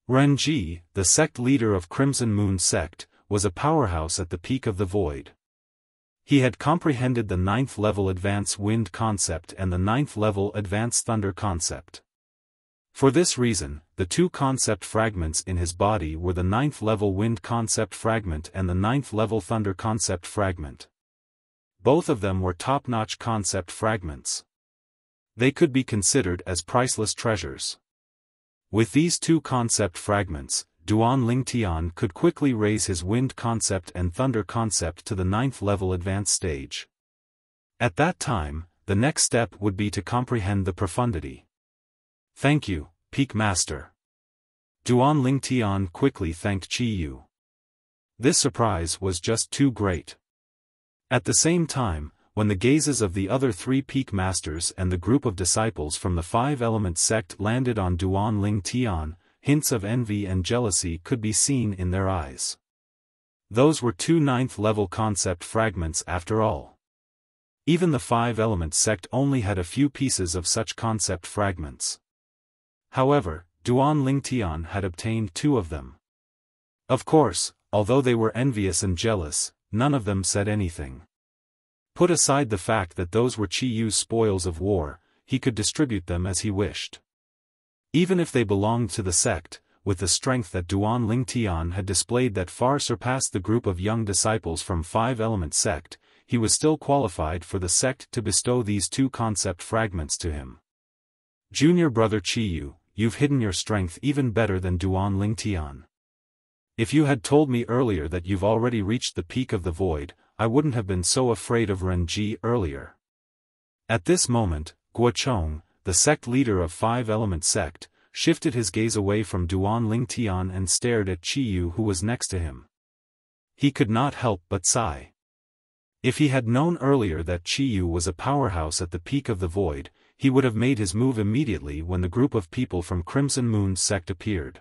Renji, the sect leader of Crimson Moon sect, was a powerhouse at the peak of the void. He had comprehended the 9th level Advanced Wind concept and the 9th level Advanced Thunder concept. For this reason, the two concept fragments in his body were the 9th level Wind concept fragment and the 9th level Thunder concept fragment. Both of them were top-notch concept fragments. They could be considered as priceless treasures. With these two concept fragments, Duan Ling Tian could quickly raise his Wind concept and Thunder concept to the 9th level advanced stage. At that time, the next step would be to comprehend the profundity. Thank you, Peak Master. Duan Ling Tian quickly thanked Qiyu. This surprise was just too great. At the same time, when the gazes of the other three Peak Masters and the group of disciples from the Five Element sect landed on Duan Ling Tian, hints of envy and jealousy could be seen in their eyes. Those were two 9th level concept fragments after all. Even the Five Element sect only had a few pieces of such concept fragments. However, Duan Ling Tian had obtained two of them. Of course, although they were envious and jealous, none of them said anything. Put aside the fact that those were Qiyu's spoils of war, he could distribute them as he wished. Even if they belonged to the sect, with the strength that Duan Ling Tian had displayed that far surpassed the group of young disciples from Five Element sect, he was still qualified for the sect to bestow these two concept fragments to him. Junior brother Qiyu, you've hidden your strength even better than Duan Ling Tian. If you had told me earlier that you've already reached the peak of the void, I wouldn't have been so afraid of Renji earlier. At this moment, Guochong, the sect leader of Five Element sect, shifted his gaze away from Duan Ling Tian and stared at Qiyu who was next to him. He could not help but sigh. If he had known earlier that Qiyu was a powerhouse at the peak of the void, he would have made his move immediately when the group of people from Crimson Moon sect appeared.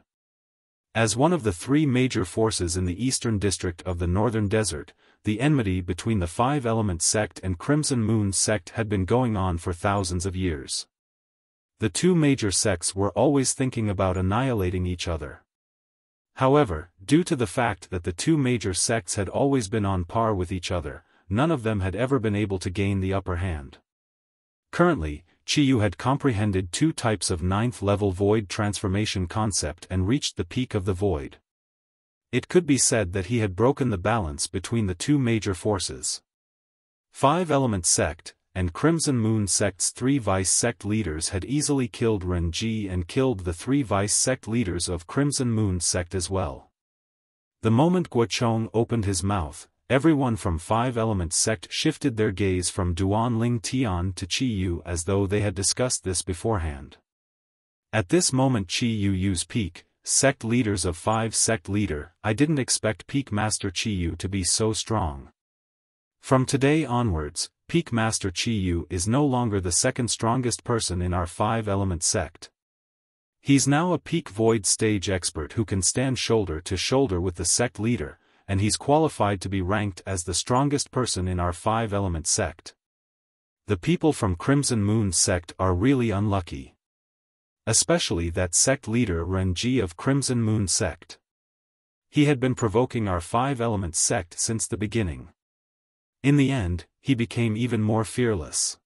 As one of the three major forces in the eastern district of the Northern Desert, the enmity between the Five Element sect and Crimson Moon sect had been going on for thousands of years. The two major sects were always thinking about annihilating each other. However, due to the fact that the two major sects had always been on par with each other, none of them had ever been able to gain the upper hand. Currently, Qiyu had comprehended two types of 9th-level void transformation concept and reached the peak of the void. It could be said that he had broken the balance between the two major forces. Five-element sect and Crimson Moon sect's three vice sect leaders had easily killed Renji and killed the three vice sect leaders of Crimson Moon sect as well. The moment Guochong opened his mouth, everyone from Five-element sect shifted their gaze from Duanling Tian to Qiyu as though they had discussed this beforehand. At this moment Qiyu used peak sect leaders of Five sect leader. I didn't expect Peak Master Qiyu to be so strong. From today onwards, Peak Master Qiyu is no longer the second strongest person in our Five-element sect. He's now a peak void stage expert who can stand shoulder to shoulder with the sect leader, and he's qualified to be ranked as the strongest person in our Five-element sect. The people from Crimson Moon sect are really unlucky. Especially that sect leader Renji of Crimson Moon sect. He had been provoking our Five-element sect since the beginning. In the end, he became even more fearless.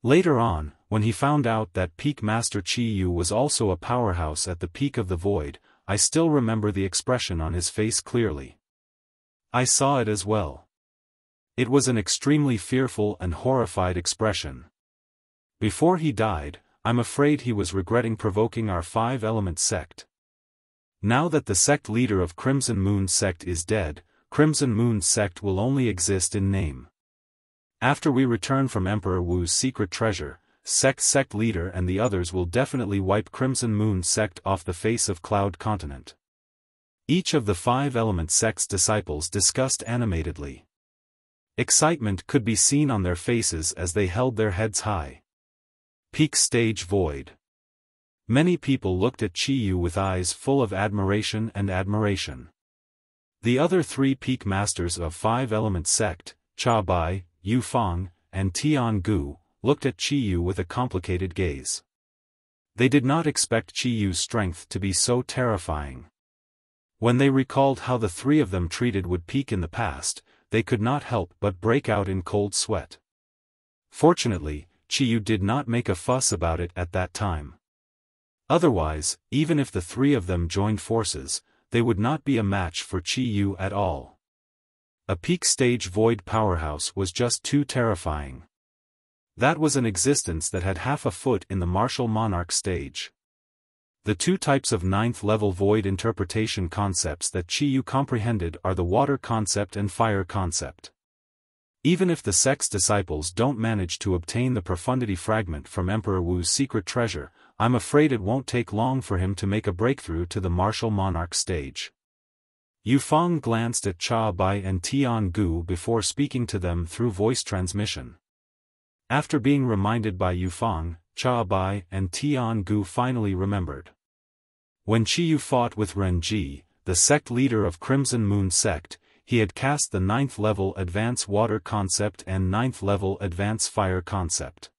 Later on, when he found out that Peak Master Qiyu was also a powerhouse at the peak of the void, I still remember the expression on his face clearly. I saw it as well. It was an extremely fearful and horrified expression. Before he died, I'm afraid he was regretting provoking our Five-element sect. Now that the sect leader of Crimson Moon sect is dead, Crimson Moon sect will only exist in name. After we return from Emperor Wu's secret treasure, sect leader and the others will definitely wipe Crimson Moon sect off the face of Cloud Continent. Each of the Five-element sect's disciples discussed animatedly. Excitement could be seen on their faces as they held their heads high. Peak stage void. Many people looked at Qiyu with eyes full of admiration and admiration. The other three peak masters of Five-element sect, Cha Bai, Yu Fang, and Tian Gu, looked at Qiyu with a complicated gaze. They did not expect Qiyu's strength to be so terrifying. When they recalled how the three of them treated Wood Peak in the past, they could not help but break out in cold sweat. Fortunately, Qiyu did not make a fuss about it at that time. Otherwise, even if the three of them joined forces, they would not be a match for Qiyu at all. A peak stage void powerhouse was just too terrifying. That was an existence that had half a foot in the martial monarch stage. The two types of 9th-level void interpretation concepts that Qiyu comprehended are the water concept and fire concept. Even if the sect's disciples don't manage to obtain the profundity fragment from Emperor Wu's secret treasure, I'm afraid it won't take long for him to make a breakthrough to the martial monarch stage. Yu Fang glanced at Cha Bai and Tian Gu before speaking to them through voice transmission. After being reminded by Yu Fang, Cha Bai and Tian Gu finally remembered. When Qiyu fought with Renji, the sect leader of Crimson Moon sect, he had cast the 9th-level Advance Water concept and 9th-level Advance Fire concept.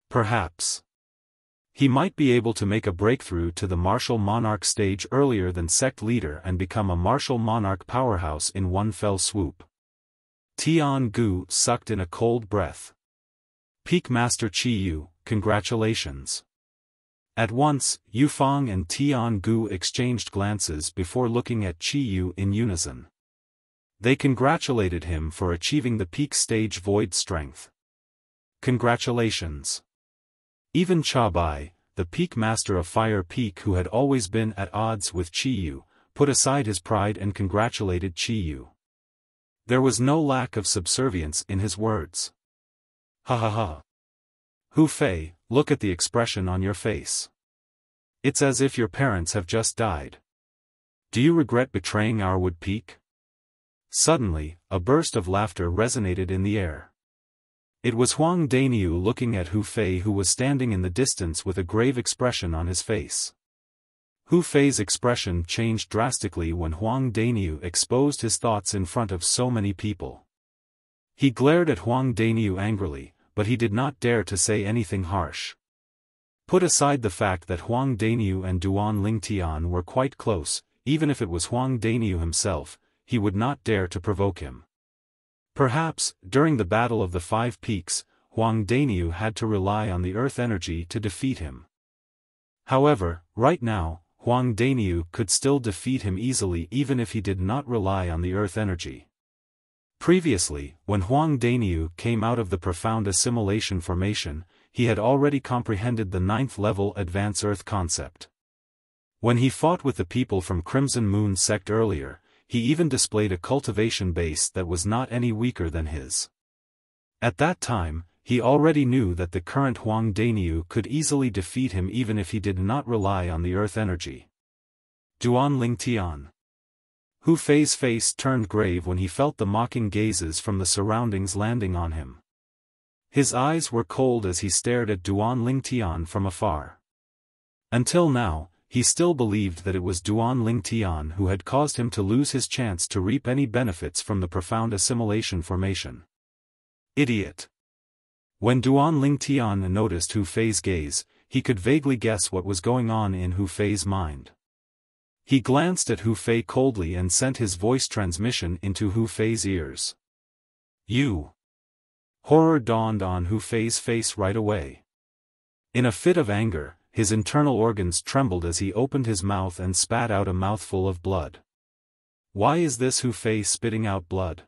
Perhaps he might be able to make a breakthrough to the martial monarch stage earlier than sect leader and become a martial monarch powerhouse in one fell swoop. Tian Gu sucked in a cold breath. Peak Master Qiyu, congratulations. At once, Yu Fang and Tian Gu exchanged glances before looking at Qiyu in unison. They congratulated him for achieving the peak stage void strength. Congratulations. Even Cha Bai, the peak master of Fire Peak who had always been at odds with Qiyu, put aside his pride and congratulated Qiyu. There was no lack of subservience in his words. Ha ha ha. Hu Fei, look at the expression on your face. It's as if your parents have just died. Do you regret betraying our Wood Peak? Suddenly, a burst of laughter resonated in the air. It was Huang Dainiu looking at Hu Fei who was standing in the distance with a grave expression on his face. Hu Fei's expression changed drastically when Huang Dainiu exposed his thoughts in front of so many people. He glared at Huang Dainiu angrily, but he did not dare to say anything harsh. Put aside the fact that Huang Daniu and Duan Lingtian were quite close, even if it was Huang Daniu himself, he would not dare to provoke him. Perhaps, during the Battle of the Five Peaks, Huang Daniu had to rely on the earth energy to defeat him. However, right now, Huang Daniu could still defeat him easily even if he did not rely on the earth energy. Previously, when Huang Daniu came out of the profound assimilation formation, he had already comprehended the 9th level Advance Earth concept. When he fought with the people from Crimson Moon sect earlier, he even displayed a cultivation base that was not any weaker than his. At that time, he already knew that the current Huang Daniu could easily defeat him even if he did not rely on the earth energy. Duan Lingtian. Hu Fei's face turned grave when he felt the mocking gazes from the surroundings landing on him. His eyes were cold as he stared at Duan Lingtian from afar. Until now, he still believed that it was Duan Lingtian who had caused him to lose his chance to reap any benefits from the profound assimilation formation. Idiot. When Duan Lingtian noticed Hu Fei's gaze, he could vaguely guess what was going on in Hu Fei's mind. He glanced at Hu Fei coldly and sent his voice transmission into Hu Fei's ears. You. Horror dawned on Hu Fei's face right away. In a fit of anger, his internal organs trembled as he opened his mouth and spat out a mouthful of blood. Why is this Hu Fei spitting out blood?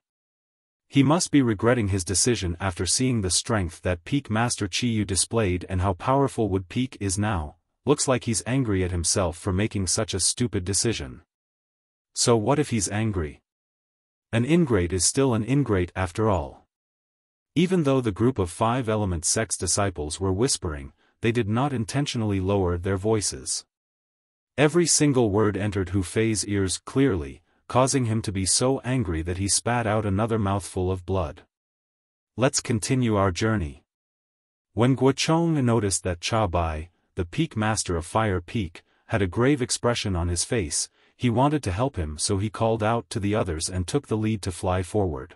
He must be regretting his decision after seeing the strength that Peak Master Qiyu displayed and how powerful Wood Peak is now. Looks like he's angry at himself for making such a stupid decision. So what if he's angry? An ingrate is still an ingrate after all. Even though the group of 5 Element Sect's disciples were whispering, they did not intentionally lower their voices. Every single word entered Hu Fei's ears clearly, causing him to be so angry that he spat out another mouthful of blood. Let's continue our journey. When Guochong noticed that Cha Bai, the Peak Master of Fire Peak, had a grave expression on his face, he wanted to help him, so he called out to the others and took the lead to fly forward.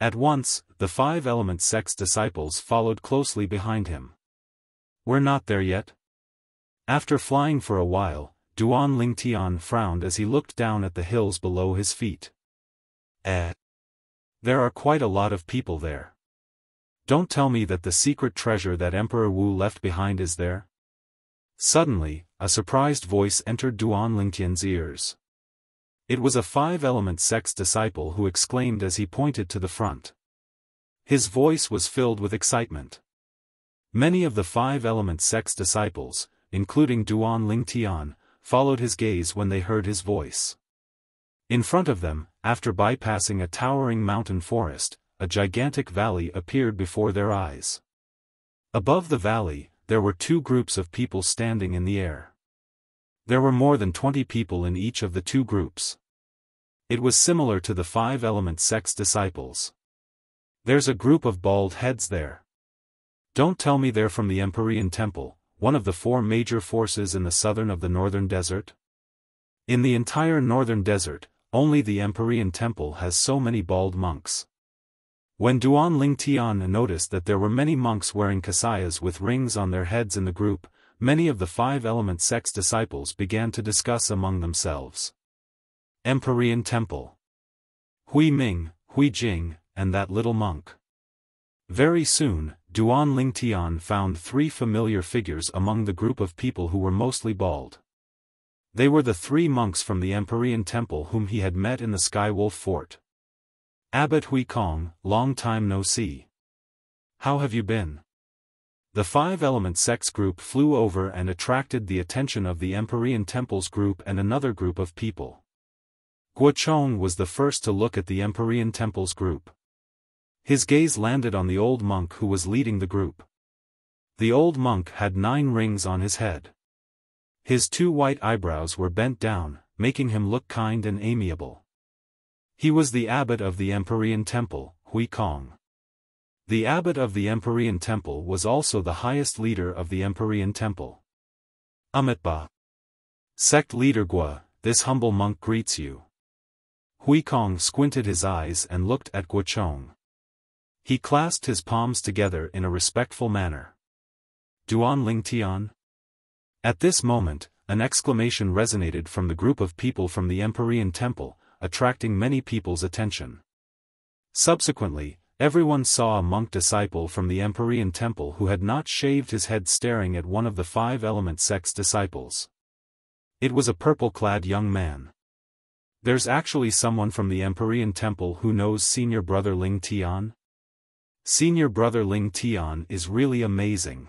At once, the 5 Element Sect's disciples followed closely behind him. We're not there yet? After flying for a while, Duan Lingtian frowned as he looked down at the hills below his feet. There are quite a lot of people there. Don't tell me that the secret treasure that Emperor Wu left behind is there? Suddenly, a surprised voice entered Duan Lingtian's ears. It was a 5 Element Sect's disciple who exclaimed as he pointed to the front. His voice was filled with excitement. Many of the 5 Element Sect's disciples, including Duan Lingtian, followed his gaze when they heard his voice. In front of them, after bypassing a towering mountain forest, a gigantic valley appeared before their eyes. Above the valley, there were 2 groups of people standing in the air. There were more than 20 people in each of the 2 groups. It was similar to the 5 Element Sect's disciples. There's a group of bald heads there. Don't tell me they're from the Empyrean Temple, one of the 4 major forces in the southern of the Northern Desert? In the entire Northern Desert, only the Empyrean Temple has so many bald monks. When Duan Lingtian noticed that there were many monks wearing kasayas with rings on their heads in the group, many of the 5 Element Sect's disciples began to discuss among themselves. Empyrean Temple. Hui Ming, Hui Jing, and that little monk. Very soon, Duan Lingtian found 3 familiar figures among the group of people who were mostly bald. They were the 3 monks from the Empyrean Temple whom he had met in the Skywolf Fort. Abbot Hui Kong, long time no see. How have you been? The 5 Element Sect's group flew over and attracted the attention of the Empyrean Temple's group and another group of people. Guochong was the first to look at the Empyrean Temple's group. His gaze landed on the old monk who was leading the group. The old monk had 9 rings on his head. His 2 white eyebrows were bent down, making him look kind and amiable. He was the abbot of the Empyrean Temple, Hui Kong. The abbot of the Empyrean Temple was also the highest leader of the Empyrean Temple. Amitba. Sect leader Gua, this humble monk greets you. Hui Kong squinted his eyes and looked at Guochong. He clasped his palms together in a respectful manner. Duan Ling Tian? At this moment, an exclamation resonated from the group of people from the Empyrean Temple, attracting many people's attention. Subsequently, everyone saw a monk disciple from the Empyrean Temple who had not shaved his head staring at one of the Five Element Sect's disciples. It was a purple-clad young man. There's actually someone from the Empyrean Temple who knows Senior Brother Ling Tian? Senior Brother Ling Tian is really amazing.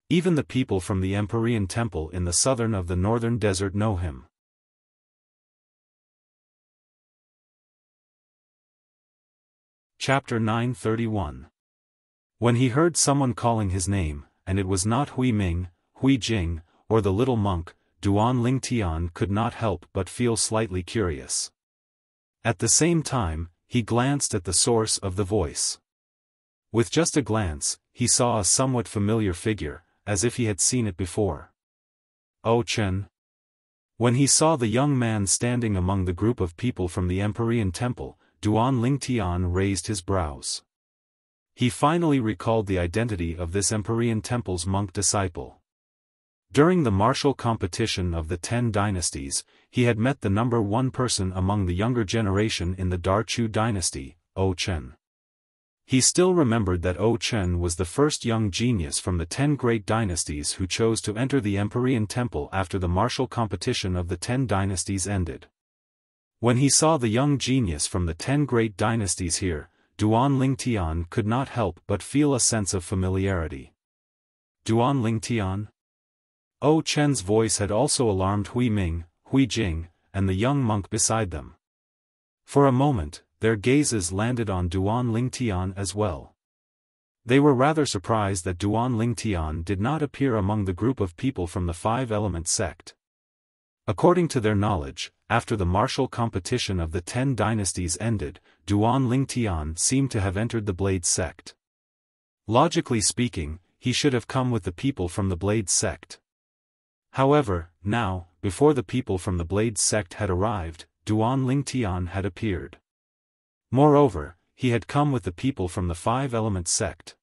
Even the people from the Empyrean Temple in the southern of the northern desert know him. Chapter 931. When he heard someone calling his name, and it was not Hui Ming, Hui Jing, or the little monk, Duan Ling Tian could not help but feel slightly curious. At the same time, he glanced at the source of the voice. With just a glance, he saw a somewhat familiar figure, as if he had seen it before. Oh Chen. When he saw the young man standing among the group of people from the Empyrean Temple, Duan Ling Tian raised his brows. He finally recalled the identity of this Empyrean Temple's monk disciple. During the martial competition of the 10 dynasties, he had met the number one person among the younger generation in the Darchu dynasty, Oh Chen. He still remembered that Oh Chen was the first young genius from the 10 great dynasties who chose to enter the Empyrean Temple after the martial competition of the 10 dynasties ended. When he saw the young genius from the 10 great dynasties here, Duan Ling Tian could not help but feel a sense of familiarity. Duan Ling Tian? Oh Chen's voice had also alarmed Hui Ming, Hui Jing, and the young monk beside them. For a moment, their gazes landed on Duan Ling Tian as well. They were rather surprised that Duan Ling Tian did not appear among the group of people from the Five Element sect. According to their knowledge, after the martial competition of the 10 dynasties ended, Duan Ling Tian seemed to have entered the Blade sect. Logically speaking, he should have come with the people from the Blade sect. However, now, before the people from the Blade sect had arrived, Duan Ling Tian had appeared. Moreover, he had come with the people from the Five Element sect.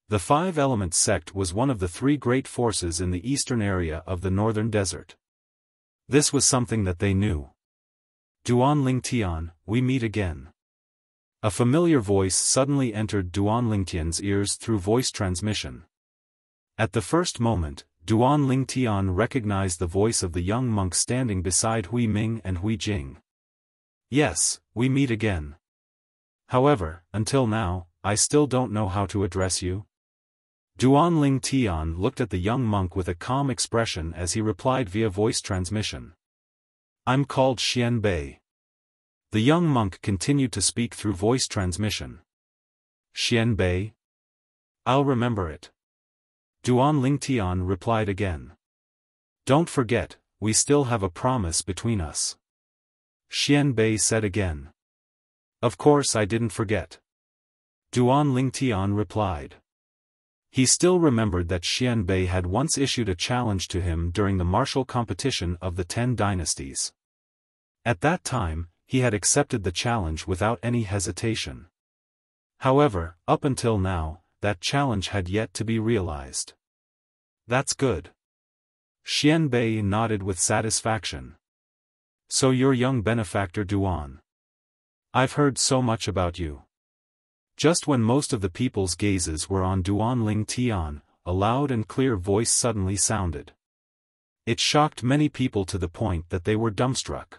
The Five Element sect was one of the 3 great forces in the eastern area of the northern desert. This was something that they knew. Duan Ling Tian, we meet again. A familiar voice suddenly entered Duan Ling Tian's ears through voice transmission. At the first moment, Duan Ling Tian recognized the voice of the young monk standing beside Hui Ming and Hui Jing. Yes, we meet again. However, until now, I still don't know how to address you. Duan Ling Tian looked at the young monk with a calm expression as he replied via voice transmission. I'm called Xian Bei. The young monk continued to speak through voice transmission. Xian Bei? I'll remember it. Duan Ling Tian replied again. Don't forget, we still have a promise between us. Xian Bei said again. Of course I didn't forget. Duan Ling Tian replied. He still remembered that Xian Bei had once issued a challenge to him during the martial competition of the 10 dynasties. At that time, he had accepted the challenge without any hesitation. However, up until now, that challenge had yet to be realized. That's good. Xian Bei nodded with satisfaction. So you're young benefactor Duan. I've heard so much about you. Just when most of the people's gazes were on Duan Ling Tian, a loud and clear voice suddenly sounded. It shocked many people to the point that they were dumbstruck.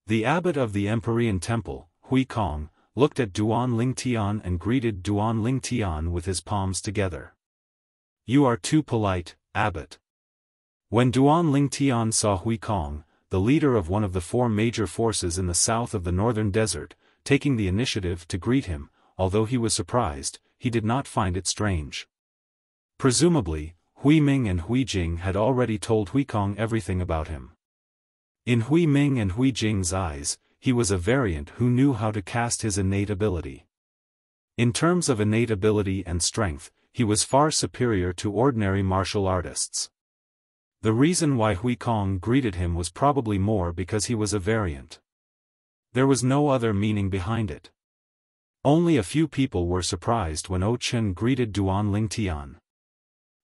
The abbot of the Empyrean Temple, Hui Kong, looked at Duan Ling Tian and greeted Duan Ling Tian with his palms together. You are too polite, abbot. When Duan Ling Tian saw Hui Kong, the leader of one of the 4 major forces in the south of the northern desert, taking the initiative to greet him, although he was surprised, he did not find it strange. Presumably, Hui Ming and Hui Jing had already told Hui Kong everything about him. In Hui Ming and Hui Jing's eyes, he was a variant who knew how to cast his innate ability. In terms of innate ability and strength, he was far superior to ordinary martial artists. The reason why Hui Kong greeted him was probably more because he was a variant. There was no other meaning behind it. Only a few people were surprised when Oh Chen greeted Duan Ling Tian.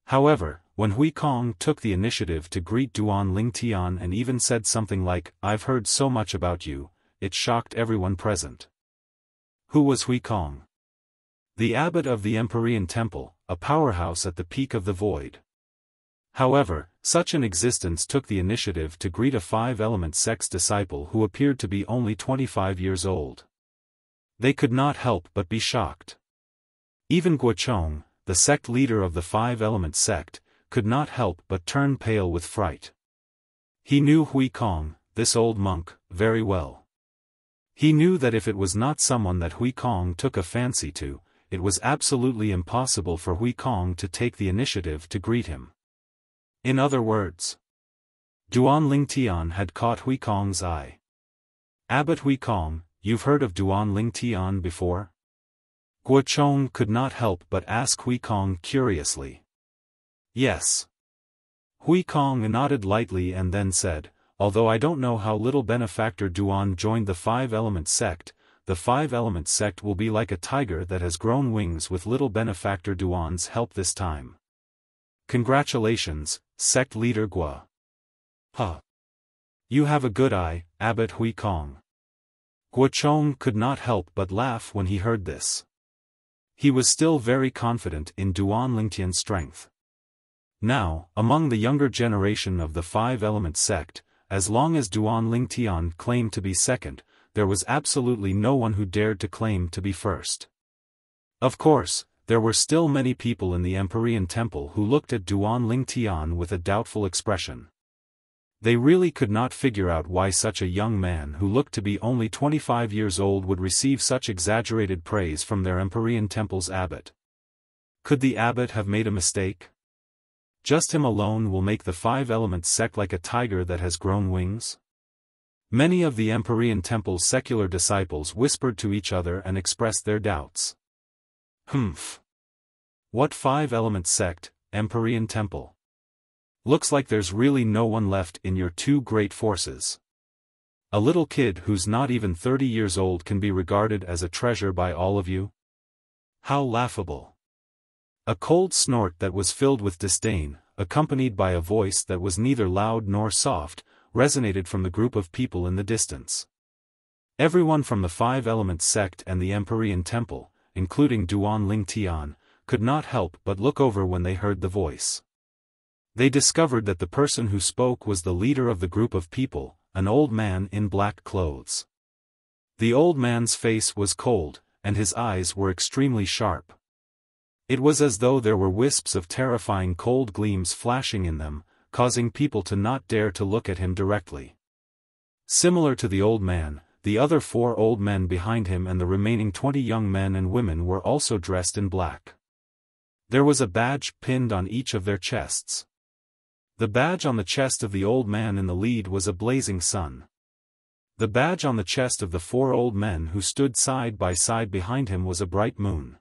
However, when Hui Kong took the initiative to greet Duan Lingtian and even said something like, "I've heard so much about you," it shocked everyone present. Who was Hui Kong? The abbot of the Empyrean Temple, a powerhouse at the peak of the void. However, such an existence took the initiative to greet a five-element sect's disciple who appeared to be only 25 years old. They could not help but be shocked. Even Guochong, the sect leader of the five-element sect, could not help but turn pale with fright. He knew Hui Kong, this old monk, very well. He knew that if it was not someone that Hui Kong took a fancy to, it was absolutely impossible for Hui Kong to take the initiative to greet him. In other words, Duan Lingtian had caught Hui Kong's eye. "Abbot Hui Kong, you've heard of Duan Lingtian before?" Guochong could not help but ask Hui Kong curiously. "Yes." Hui Kong nodded lightly and then said, "Although I don't know how little benefactor Duan joined the five-element sect, the five-element sect will be like a tiger that has grown wings with little benefactor Duan's help this time. Congratulations, sect leader Guo." "Huh. You have a good eye, Abbot Hui Kong." Guochong could not help but laugh when he heard this. He was still very confident in Duan Lingtian's strength. Now, among the younger generation of the five-element sect, as long as Duan Lingtian claimed to be second, there was absolutely no one who dared to claim to be first. Of course, there were still many people in the Empyrean Temple who looked at Duan Lingtian with a doubtful expression. They really could not figure out why such a young man who looked to be only 25 years old would receive such exaggerated praise from their Empyrean Temple's abbot. Could the abbot have made a mistake? Just him alone will make the five-element sect like a tiger that has grown wings? Many of the Empyrean Temple's secular disciples whispered to each other and expressed their doubts. Humph. What five-element sect, Empyrean Temple? Looks like there's really no one left in your two great forces. A little kid who's not even 30 years old can be regarded as a treasure by all of you? How laughable. A cold snort that was filled with disdain, accompanied by a voice that was neither loud nor soft, resonated from the group of people in the distance. Everyone from the five-element sect and the Empyrean Temple, including Duan Lingtian, could not help but look over when they heard the voice. They discovered that the person who spoke was the leader of the group of people, an old man in black clothes. The old man's face was cold, and his eyes were extremely sharp. It was as though there were wisps of terrifying cold gleams flashing in them, causing people to not dare to look at him directly. Similar to the old man, the other 4 old men behind him and the remaining 20 young men and women were also dressed in black. There was a badge pinned on each of their chests. The badge on the chest of the old man in the lead was a blazing sun. The badge on the chest of the 4 old men who stood side by side behind him was a bright moon.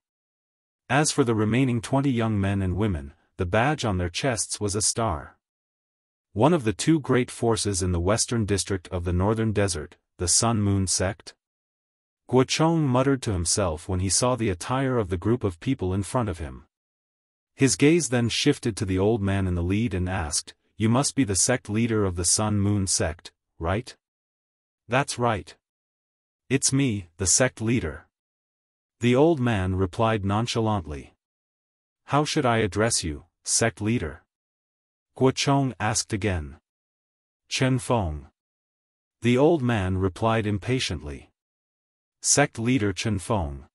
As for the remaining 20 young men and women, the badge on their chests was a star. One of the 2 great forces in the western district of the northern desert, the Sun-Moon sect? Guochong muttered to himself when he saw the attire of the group of people in front of him. His gaze then shifted to the old man in the lead and asked, "You must be the sect leader of the Sun-Moon sect, right?" "That's right. It's me, the sect leader." The old man replied nonchalantly. "How should I address you, sect leader?" Guochong asked again. "Chen Feng." The old man replied impatiently. "Sect leader Chen Feng."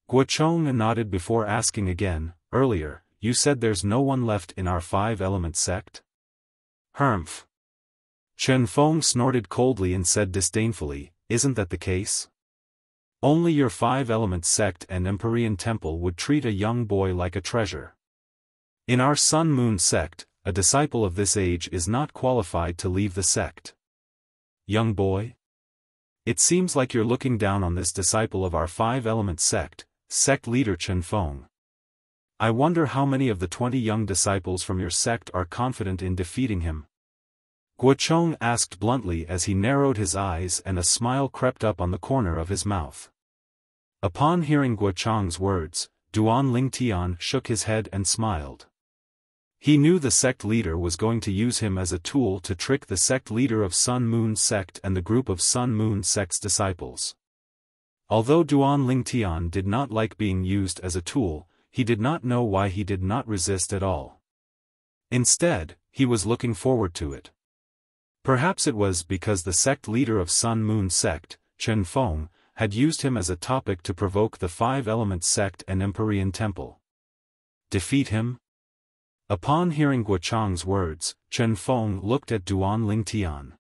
Guochong nodded before asking again, "Earlier, you said there's no one left in our five-element sect?" "Humph." Chen Feng snorted coldly and said disdainfully, "Isn't that the case? Only your five-element sect and Empyrean Temple would treat a young boy like a treasure. In our Sun-Moon sect, a disciple of this age is not qualified to leave the sect." "Young boy? It seems like you're looking down on this disciple of our five-element sect, sect leader Chen Feng. I wonder how many of the 20 young disciples from your sect are confident in defeating him?" Guochong asked bluntly as he narrowed his eyes and a smile crept up on the corner of his mouth. Upon hearing Guochong's words, Duan Lingtian shook his head and smiled. He knew the sect leader was going to use him as a tool to trick the sect leader of Sun Moon sect and the group of Sun Moon sect's disciples. Although Duan Lingtian did not like being used as a tool, he did not know why he did not resist at all. Instead, he was looking forward to it. Perhaps it was because the sect leader of Sun Moon sect, Chen Feng, had used him as a topic to provoke the Five-Element sect and Empyrean temple. Defeat him? Upon hearing Guochang's words, Chen Feng looked at Duan Lingtian.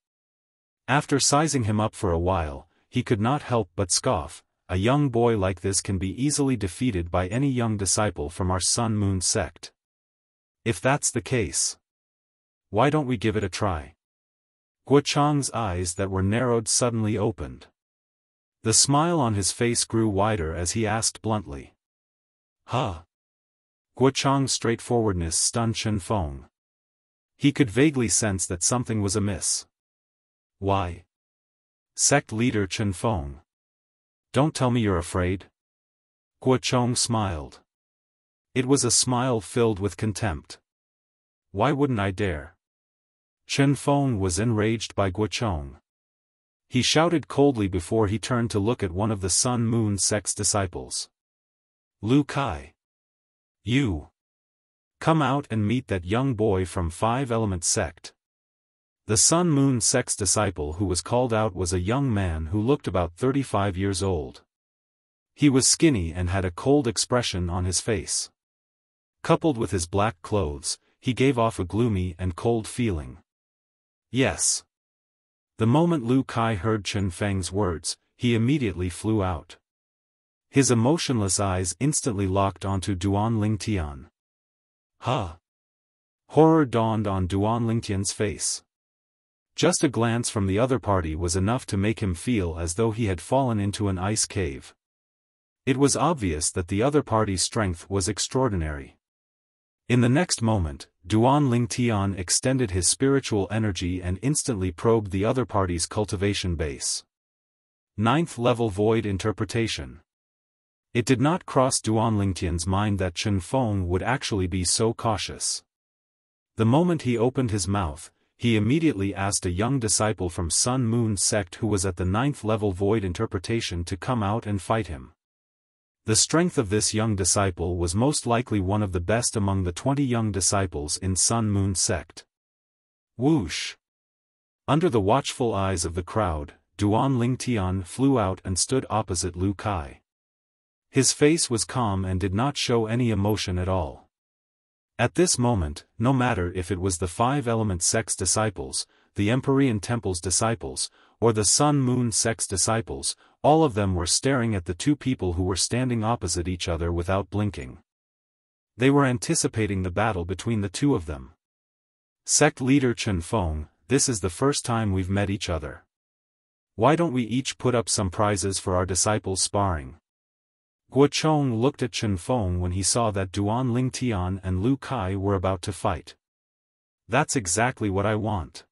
After sizing him up for a while, he could not help but scoff. A young boy like this can be easily defeated by any young disciple from our Sun Moon sect. If that's the case, why don't we give it a try? Guochang's eyes that were narrowed suddenly opened. The smile on his face grew wider as he asked bluntly. Huh? Guochang's straightforwardness stunned Chen Feng. He could vaguely sense that something was amiss. Why? Sect leader Chen Feng. Don't tell me you're afraid? Guochang smiled. It was a smile filled with contempt. Why wouldn't I dare? Chen Feng was enraged by Guochang. He shouted coldly before he turned to look at one of the Sun Moon sect's disciples. Lu Kai. You. Come out and meet that young boy from Five-Element sect. The Sun Moon sect's disciple who was called out was a young man who looked about 35 years old. He was skinny and had a cold expression on his face. Coupled with his black clothes, he gave off a gloomy and cold feeling. Yes. The moment Lu Kai heard Chen Feng's words, he immediately flew out. His emotionless eyes instantly locked onto Duan Lingtian. Huh? Horror dawned on Duan Lingtian's face. Just a glance from the other party was enough to make him feel as though he had fallen into an ice cave. It was obvious that the other party's strength was extraordinary. In the next moment, Duan Lingtian extended his spiritual energy and instantly probed the other party's cultivation base. 9th level void interpretation. It did not cross Duan Lingtian's mind that Chen Feng would actually be so cautious. The moment he opened his mouth, he immediately asked a young disciple from Sun Moon sect who was at the 9th level void interpretation to come out and fight him. The strength of this young disciple was most likely one of the best among the 20 young disciples in Sun Moon sect. Whoosh! Under the watchful eyes of the crowd, Duan Lingtian flew out and stood opposite Lu Kai. His face was calm and did not show any emotion at all. At this moment, no matter if it was the Five-Element sect's disciples, the Empyrean temple's disciples, or the Sun Moon sect's disciples, all of them were staring at the two people who were standing opposite each other without blinking. They were anticipating the battle between the two of them. Sect leader Chen Feng, this is the first time we've met each other. Why don't we each put up some prizes for our disciples sparring? Guochang looked at Chen Feng when he saw that Duan Lingtian and Lu Kai were about to fight. That's exactly what I want.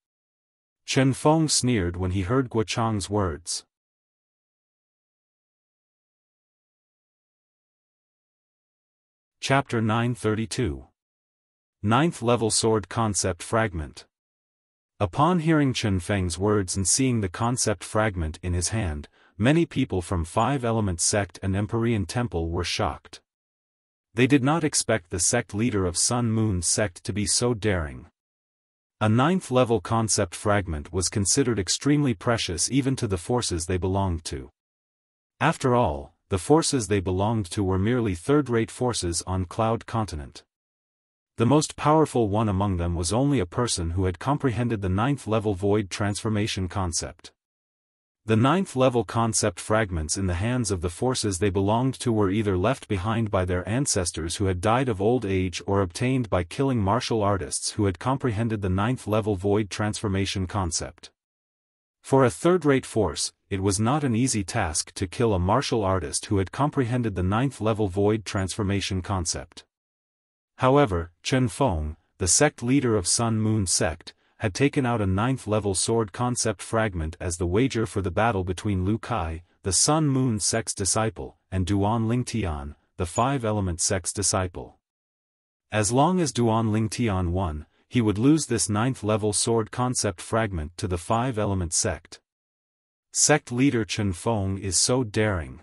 Chen Feng sneered when he heard Guochang's words. Chapter 932. 9th Level Sword Concept Fragment. Upon hearing Chen Feng's words and seeing the concept fragment in his hand, many people from Five-Element sect and Empyrean temple were shocked. They did not expect the sect leader of Sun Moon sect to be so daring. A 9th level concept fragment was considered extremely precious even to the forces they belonged to. After all, the forces they belonged to were merely third-rate forces on Cloud Continent. The most powerful one among them was only a person who had comprehended the 9th level void transformation concept. The 9th level concept fragments in the hands of the forces they belonged to were either left behind by their ancestors who had died of old age or obtained by killing martial artists who had comprehended the 9th level void transformation concept. For a third-rate force, it was not an easy task to kill a martial artist who had comprehended the 9th level void transformation concept. However, Chen Feng, the sect leader of Sun Moon sect, had taken out a 9th level sword concept fragment as the wager for the battle between Lu Kai, the Sun Moon sect's disciple, and Duan Lingtian, the Five-Element sect's disciple. As long as Duan Lingtian won, he would lose this 9th-level sword concept fragment to the 5-element sect. Sect leader Chen Feng is so daring.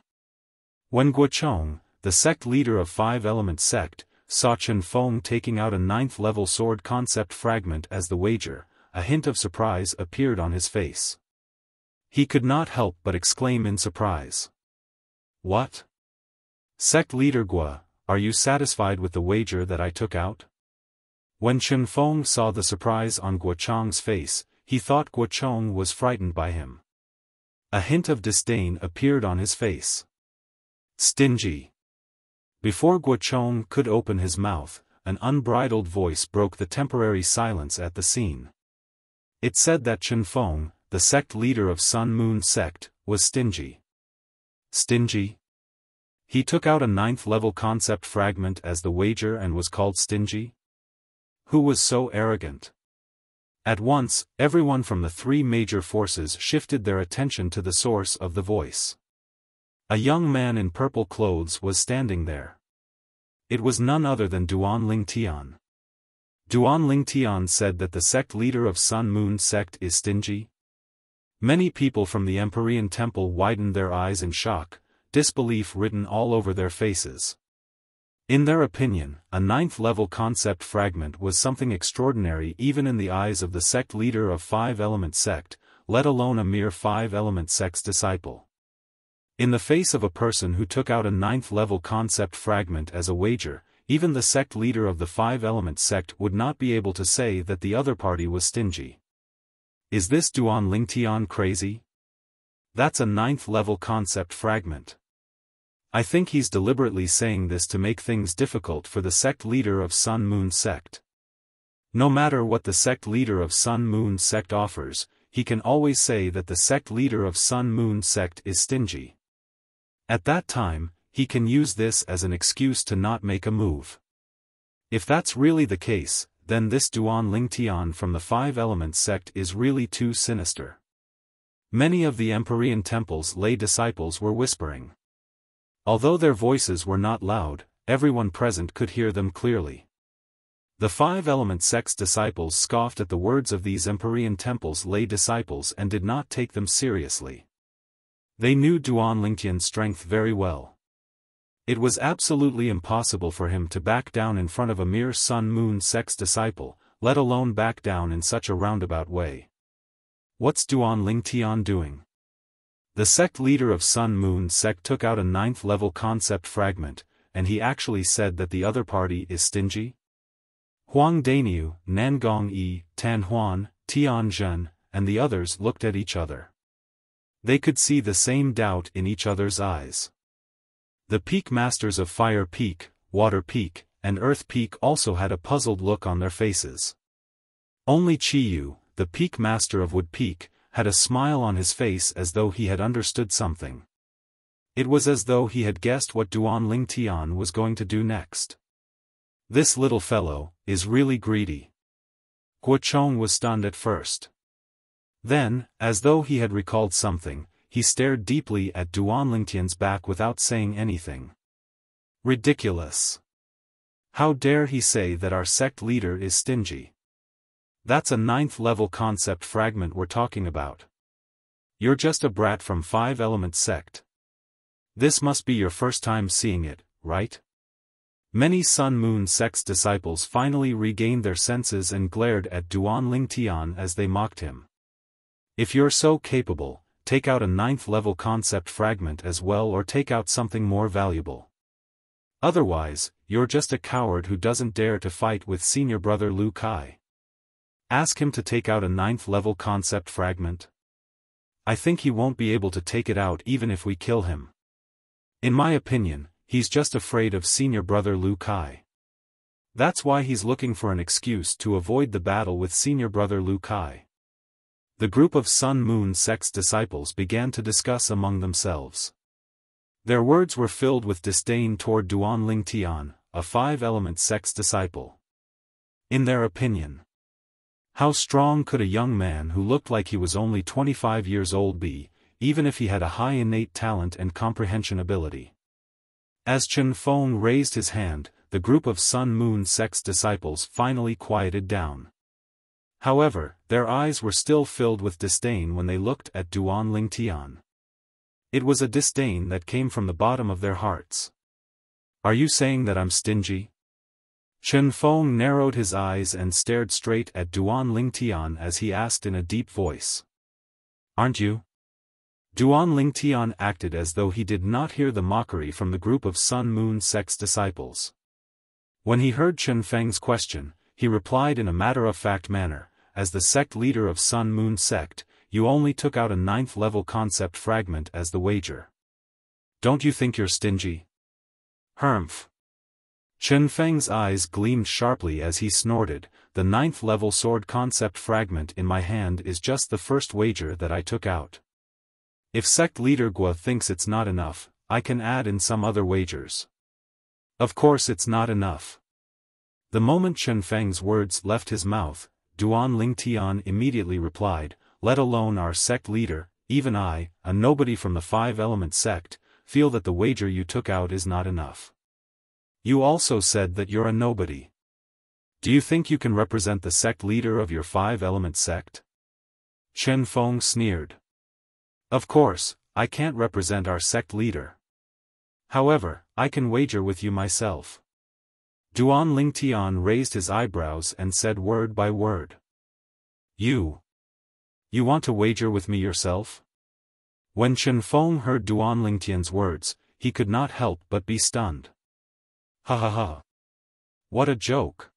When Guochong, the sect leader of 5-element sect, saw Chen Feng taking out a 9th-level sword concept fragment as the wager, a hint of surprise appeared on his face. He could not help but exclaim in surprise. "What? Sect leader Guo, are you satisfied with the wager that I took out?" When Chen Feng saw the surprise on Guochong's face, he thought Guochong was frightened by him. A hint of disdain appeared on his face. "Stingy." Before Guochong could open his mouth, an unbridled voice broke the temporary silence at the scene. It said that Chen Feng, the sect leader of Sun Moon sect, was stingy. Stingy? He took out a 9th-level concept fragment as the wager and was called stingy? Who was so arrogant? At once, everyone from the 3 major forces shifted their attention to the source of the voice. A young man in purple clothes was standing there. It was none other than Duan Lingtian. Duan Lingtian said that the sect leader of Sun Moon sect is stingy? Many people from the Empyrean Temple widened their eyes in shock, disbelief written all over their faces. In their opinion, a 9th-level concept fragment was something extraordinary even in the eyes of the sect leader of 5-element sect, let alone a mere 5-element sect's disciple. In the face of a person who took out a 9th-level concept fragment as a wager, even the sect leader of the 5-element sect would not be able to say that the other party was stingy. Is this Duan Lingtian crazy? That's a 9th-level concept fragment. I think he's deliberately saying this to make things difficult for the sect leader of Sun Moon sect. No matter what the sect leader of Sun Moon sect offers, he can always say that the sect leader of Sun Moon sect is stingy. At that time, he can use this as an excuse to not make a move. If that's really the case, then this Duan Lingtian from the 5-element sect is really too sinister. Many of the Empyrean Temple's lay disciples were whispering. Although their voices were not loud, everyone present could hear them clearly. The 5-element sect's disciples scoffed at the words of these Empyrean Temple's lay disciples and did not take them seriously. They knew Duan Lingtian's strength very well. It was absolutely impossible for him to back down in front of a mere Sun Moon sect's disciple, let alone back down in such a roundabout way. What's Duan Lingtian doing? The sect leader of Sun Moon sect took out a 9th-level concept fragment, and he actually said that the other party is stingy? Huang Daniu, Nangong Yi, Tan Huan, Tian Zhen, and the others looked at each other. They could see the same doubt in each other's eyes. The peak masters of Fire Peak, Water Peak, and Earth Peak also had a puzzled look on their faces. Only Chiyu, the peak master of Wood Peak, had a smile on his face as though he had understood something. It was as though he had guessed what Duan Lingtian was going to do next. This little fellow is really greedy. Guochong was stunned at first. Then, as though he had recalled something, he stared deeply at Duan Lingtian's back without saying anything. Ridiculous. How dare he say that our sect leader is stingy? That's a 9th-level concept fragment we're talking about. You're just a brat from 5-element sect. This must be your first time seeing it, right? Many Sun Moon sect's disciples finally regained their senses and glared at Duan Lingtian as they mocked him. If you're so capable, take out a 9th-level concept fragment as well, or take out something more valuable. Otherwise, you're just a coward who doesn't dare to fight with senior brother Lu Kai. Ask him to take out a 9th-level concept fragment. I think he won't be able to take it out even if we kill him. In my opinion, he's just afraid of senior brother Lu Kai. That's why he's looking for an excuse to avoid the battle with senior brother Lu Kai. The group of Sun Moon sect's disciples began to discuss among themselves. Their words were filled with disdain toward Duan Lingtian, a 5-element sect's disciple. In their opinion, how strong could a young man who looked like he was only 25 years old be, even if he had a high innate talent and comprehension ability? As Chen Feng raised his hand, the group of Sun-Moon sect's disciples finally quieted down. However, their eyes were still filled with disdain when they looked at Duan Lingtian. It was a disdain that came from the bottom of their hearts. Are you saying that I'm stingy? Chen Feng narrowed his eyes and stared straight at Duan Lingtian as he asked in a deep voice. Aren't you? Duan Lingtian acted as though he did not hear the mockery from the group of Sun-Moon sect's disciples. When he heard Chen Feng's question, he replied in a matter-of-fact manner, as the sect leader of Sun-Moon sect, you only took out a 9th-level concept fragment as the wager. Don't you think you're stingy? Humph. Chen Feng's eyes gleamed sharply as he snorted, the 9th-level sword concept fragment in my hand is just the first wager that I took out. If sect leader Gua thinks it's not enough, I can add in some other wagers. Of course it's not enough. The moment Chen Feng's words left his mouth, Duan Lingtian immediately replied, let alone our sect leader, even I, a nobody from the Five-Element sect, feel that the wager you took out is not enough. You also said that you're a nobody. Do you think you can represent the sect leader of your Five-Element sect? Chen Feng sneered. Of course, I can't represent our sect leader. However, I can wager with you myself. Duan Lingtian raised his eyebrows and said word by word. You want to wager with me yourself? When Chen Feng heard Duan Lingtian's words, he could not help but be stunned. Ha ha ha. What a joke.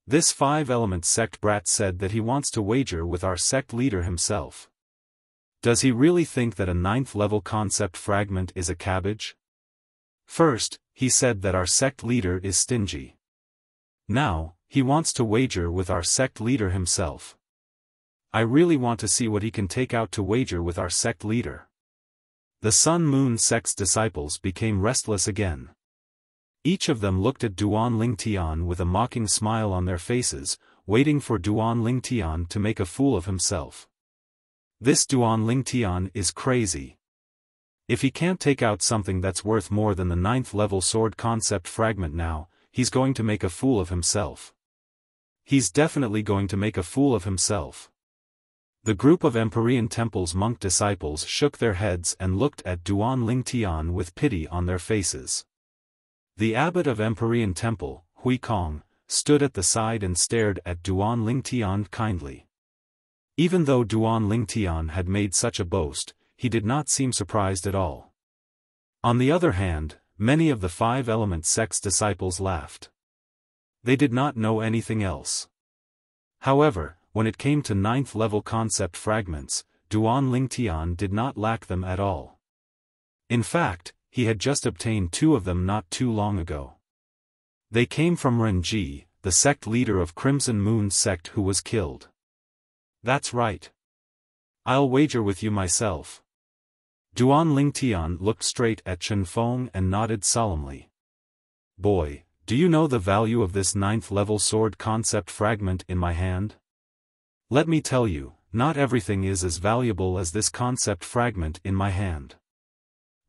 This Five-Element sect brat said that he wants to wager with our sect leader himself. Does he really think that a 9th-level concept fragment is a cabbage? First, he said that our sect leader is stingy. Now, he wants to wager with our sect leader himself. I really want to see what he can take out to wager with our sect leader. The Sun-Moon sect's disciples became restless again. Each of them looked at Duan Lingtian with a mocking smile on their faces, waiting for Duan Lingtian to make a fool of himself. This Duan Lingtian is crazy. If he can't take out something that's worth more than the 9th-level sword concept fragment now, he's going to make a fool of himself. He's definitely going to make a fool of himself. The group of Empyrean Temple's monk disciples shook their heads and looked at Duan Lingtian with pity on their faces. The abbot of Empyrean Temple, Hui Kong, stood at the side and stared at Duan Lingtian kindly. Even though Duan Lingtian had made such a boast, he did not seem surprised at all. On the other hand, many of the Five-Element sect's disciples laughed. They did not know anything else. However, when it came to 9th-level concept fragments, Duan Lingtian did not lack them at all. In fact, he had just obtained 2 of them not too long ago. They came from Renji, the sect leader of Crimson Moon sect who was killed. That's right. I'll wager with you myself. Duan Lingtian looked straight at Chen Feng and nodded solemnly. Boy, do you know the value of this 9th-level sword concept fragment in my hand? Let me tell you, not everything is as valuable as this concept fragment in my hand.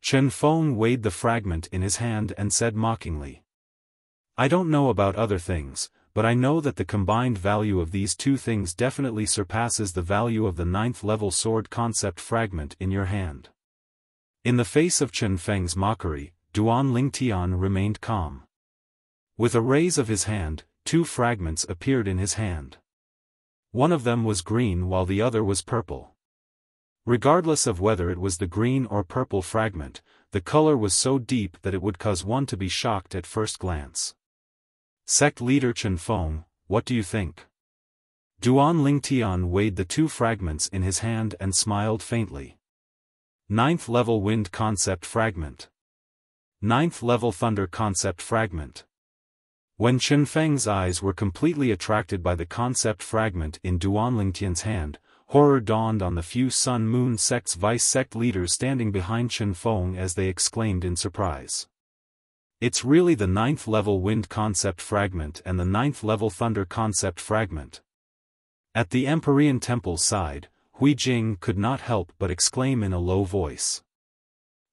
Chen Feng weighed the fragment in his hand and said mockingly. I don't know about other things, but I know that the combined value of these 2 things definitely surpasses the value of the 9th-level sword concept fragment in your hand. In the face of Chen Feng's mockery, Duan Lingtian remained calm. With a raise of his hand, 2 fragments appeared in his hand. One of them was green while the other was purple. Regardless of whether it was the green or purple fragment, the color was so deep that it would cause one to be shocked at first glance. Sect leader Chen Feng, what do you think? Duan Lingtian weighed the 2 fragments in his hand and smiled faintly. 9th-level wind concept fragment. 9th-level thunder concept fragment. When Chen Feng's eyes were completely attracted by the concept fragment in Duan Lingtian's hand, horror dawned on the few Sun-Moon sect's vice-sect leaders standing behind Chen Feng as they exclaimed in surprise. It's really the 9th-level wind concept fragment and the 9th-level thunder concept fragment. At the Empyrean Temple's side, Hui Jing could not help but exclaim in a low voice.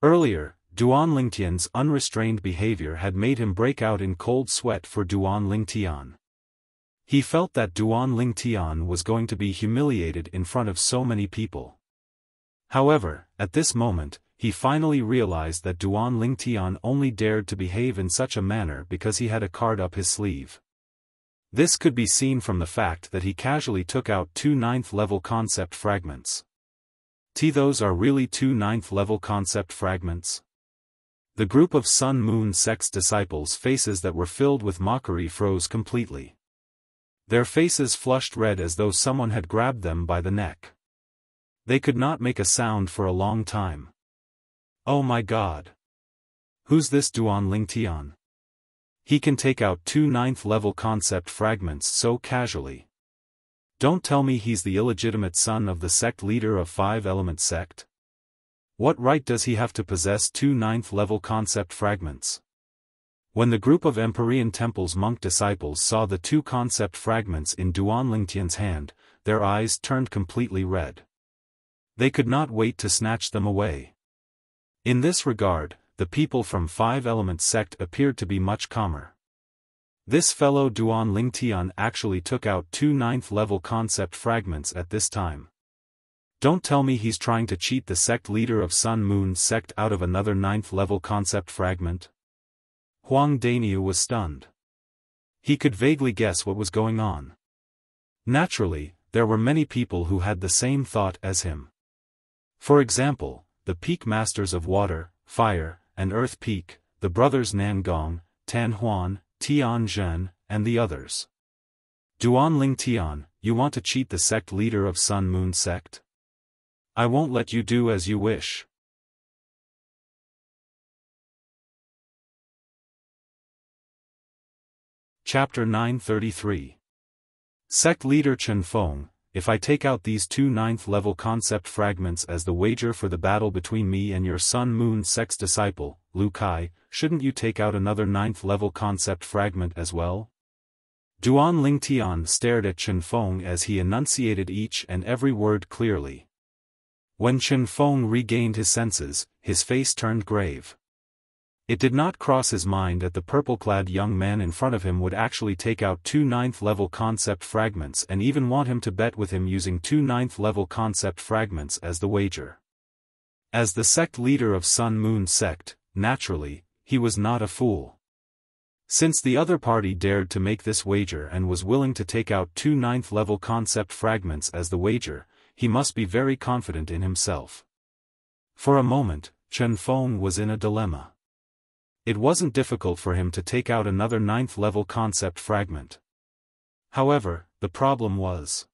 Earlier, Duan Lingtian's unrestrained behavior had made him break out in cold sweat for Duan Lingtian. He felt that Duan Lingtian was going to be humiliated in front of so many people. However, at this moment, he finally realized that Duan Lingtian only dared to behave in such a manner because he had a card up his sleeve. This could be seen from the fact that he casually took out 2 9th-level concept fragments. Those are really 2 9th-level concept fragments? The group of Sun Moon sect's disciples' faces that were filled with mockery froze completely. Their faces flushed red as though someone had grabbed them by the neck. They could not make a sound for a long time. Oh my God! Who's this Duan Lingtian? He can take out 2 9th-level concept fragments so casually. Don't tell me he's the illegitimate son of the sect leader of 5-element sect. What right does he have to possess 2 9th-level concept fragments? When the group of Empyrean Temple's monk disciples saw the 2 concept fragments in Duan Lingtian's hand, their eyes turned completely red. They could not wait to snatch them away. In this regard, the people from 5-element sect appeared to be much calmer. This fellow Duan Lingtian actually took out 2 9th-level concept fragments at this time. Don't tell me he's trying to cheat the sect leader of Sun Moon sect out of another 9th-level concept fragment? Huang Daniu was stunned. He could vaguely guess what was going on. Naturally, there were many people who had the same thought as him. For example, the peak masters of water, fire, and earth peak, the brothers Nangong, Tan Huan, Tian Zhen, and the others. Duan Lingtian, you want to cheat the sect leader of Sun Moon sect? I won't let you do as you wish. Chapter 933. Sect leader Chen Feng, if I take out these 2 9th-level concept fragments as the wager for the battle between me and your Sun Moon sect's disciple, Lu Kai, shouldn't you take out another 9th-level concept fragment as well? Duan Lingtian stared at Chen Feng as he enunciated each and every word clearly. When Chen Feng regained his senses, his face turned grave. It did not cross his mind that the purple-clad young man in front of him would actually take out 2 9th-level concept fragments and even want him to bet with him using 2 9th-level concept fragments as the wager. As the sect leader of Sun Moon sect, naturally, he was not a fool. Since the other party dared to make this wager and was willing to take out 2 9th-level concept fragments as the wager, he must be very confident in himself. For a moment, Chen Feng was in a dilemma. It wasn't difficult for him to take out another 9th-level concept fragment. However, the problem was,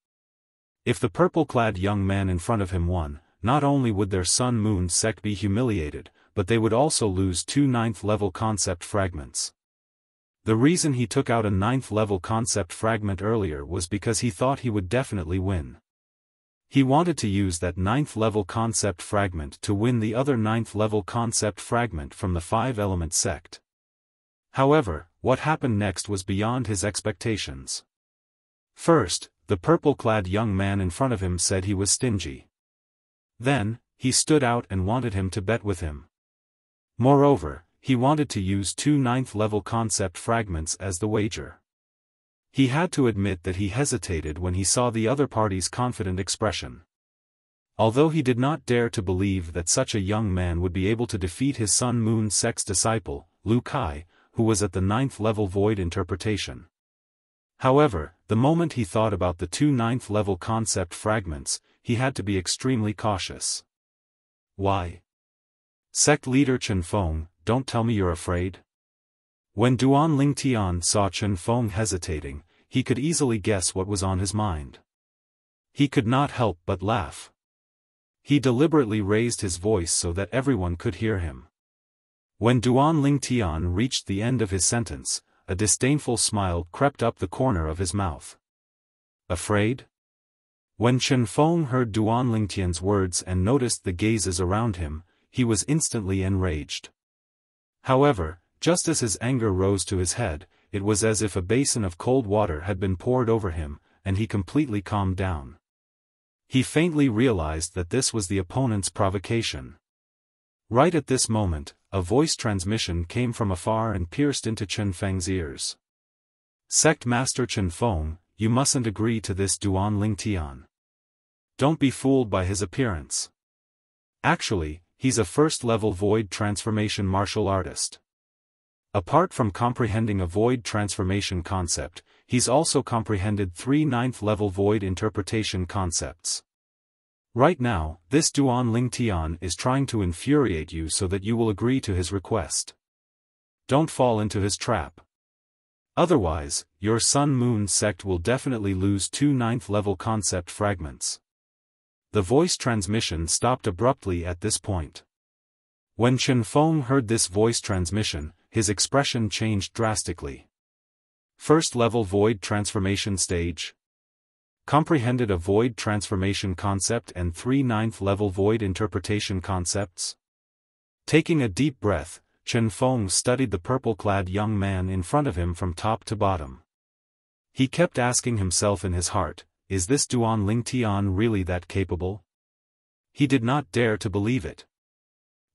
if the purple-clad young man in front of him won, not only would their Sun Moon sect be humiliated, but they would also lose 2 9th-level concept fragments. The reason he took out a 9th-level concept fragment earlier was because he thought he would definitely win. He wanted to use that 9th-level concept fragment to win the other 9th-level concept fragment from the 5-element sect. However, what happened next was beyond his expectations. First, the purple-clad young man in front of him said he was stingy. Then, he stood out and wanted him to bet with him. Moreover, he wanted to use 2 9th-level concept fragments as the wager. He had to admit that he hesitated when he saw the other party's confident expression. Although he did not dare to believe that such a young man would be able to defeat his Sun Moon sect's disciple, Lu Kai, who was at the 9th-level void interpretation. However, the moment he thought about the 2 9th-level concept fragments, he had to be extremely cautious. Why? Sect leader Chen Feng, don't tell me you're afraid? When Duan Lingtian saw Chen Feng hesitating, he could easily guess what was on his mind. He could not help but laugh. He deliberately raised his voice so that everyone could hear him. When Duan Lingtian reached the end of his sentence, a disdainful smile crept up the corner of his mouth. Afraid? When Chen Feng heard Duan Lingtian's words and noticed the gazes around him, he was instantly enraged. However, just as his anger rose to his head, it was as if a basin of cold water had been poured over him, and he completely calmed down. He faintly realized that this was the opponent's provocation. Right at this moment, a voice transmission came from afar and pierced into Chen Feng's ears. Sect Master Chen Feng, you mustn't agree to this Duan Ling Tian. Don't be fooled by his appearance. Actually, he's a first-level void transformation martial artist. Apart from comprehending a void transformation concept, he's also comprehended 3 9th-level void interpretation concepts. Right now, this Duan Ling Tian is trying to infuriate you so that you will agree to his request. Don't fall into his trap. Otherwise, your Sun Moon sect will definitely lose 2 9th-level concept fragments. The voice transmission stopped abruptly at this point. When Chen Feng heard this voice transmission, his expression changed drastically. First-level void transformation stage. Comprehended a void transformation concept and 3 9th-level void interpretation concepts. Taking a deep breath, Chen Feng studied the purple-clad young man in front of him from top to bottom. He kept asking himself in his heart, is this Duan Ling Tian really that capable? He did not dare to believe it.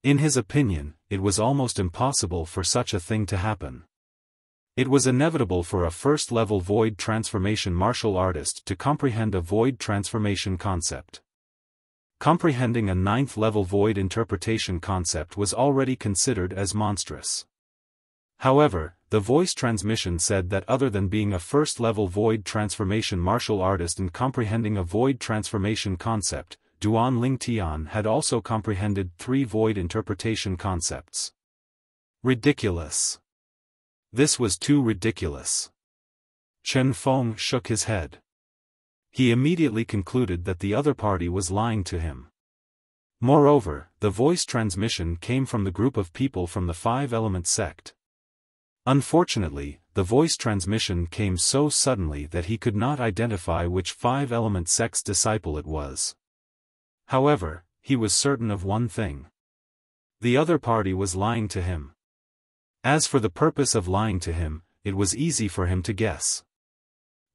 In his opinion, it was almost impossible for such a thing to happen. It was inevitable for a first-level void transformation martial artist to comprehend a void transformation concept. Comprehending a 9th-level void interpretation concept was already considered as monstrous. However, the voice transmission said that other than being a first-level void transformation martial artist and comprehending a void transformation concept, Duan Ling Tian had also comprehended 3 void interpretation concepts. Ridiculous. This was too ridiculous. Chen Feng shook his head. He immediately concluded that the other party was lying to him. Moreover, the voice transmission came from the group of people from the 5-element sect. Unfortunately, the voice transmission came so suddenly that he could not identify which 5-element sect's disciple it was. However, he was certain of one thing. The other party was lying to him. As for the purpose of lying to him, it was easy for him to guess.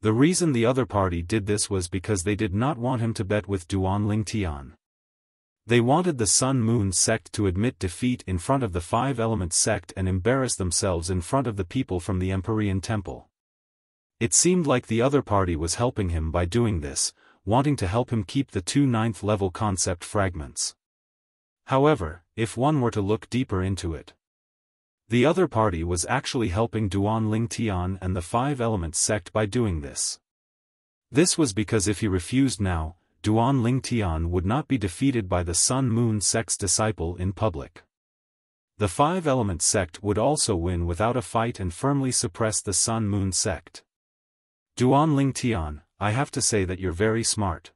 The reason the other party did this was because they did not want him to bet with Duan Ling Tian. They wanted the Sun Moon sect to admit defeat in front of the 5-element sect and embarrass themselves in front of the people from the Empyrean Temple. It seemed like the other party was helping him by doing this, wanting to help him keep the 2 9th-level concept fragments. However, if one were to look deeper into it, the other party was actually helping Duan Ling Tian and the 5-element sect by doing this. This was because if he refused now, Duan Ling Tian would not be defeated by the Sun Moon sect's disciple in public. The 5-element sect would also win without a fight and firmly suppress the Sun Moon sect. Duan Ling Tian, I have to say that you're very smart.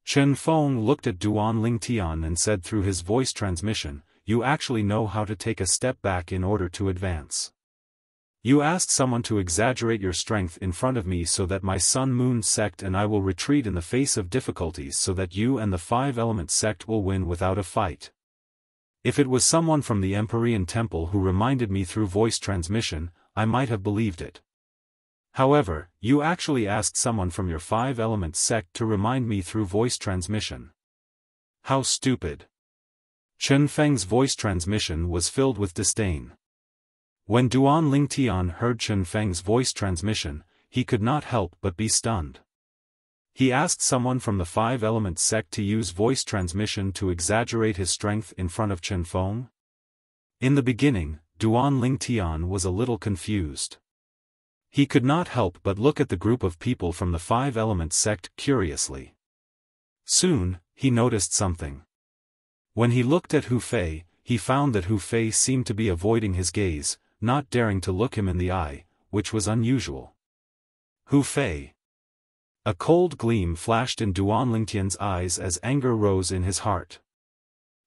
Chen Feng looked at Duan Ling Tian and said through his voice transmission, you actually know how to take a step back in order to advance. You asked someone to exaggerate your strength in front of me so that my Sun Moon sect and I will retreat in the face of difficulties so that you and the 5-element sect will win without a fight. If it was someone from the Empyrean Temple who reminded me through voice transmission, I might have believed it. However, you actually asked someone from your 5-element sect to remind me through voice transmission. How stupid. Chen Feng's voice transmission was filled with disdain. When Duan Ling Tian heard Chen Feng's voice transmission, he could not help but be stunned. He asked someone from the 5-element sect to use voice transmission to exaggerate his strength in front of Chen Feng. In the beginning, Duan Ling Tian was a little confused. He could not help but look at the group of people from the 5-element sect curiously. Soon, he noticed something. When he looked at Hu Fei, he found that Hu Fei seemed to be avoiding his gaze, not daring to look him in the eye, which was unusual. Hu Fei. A cold gleam flashed in Duan Ling Tian's eyes as anger rose in his heart.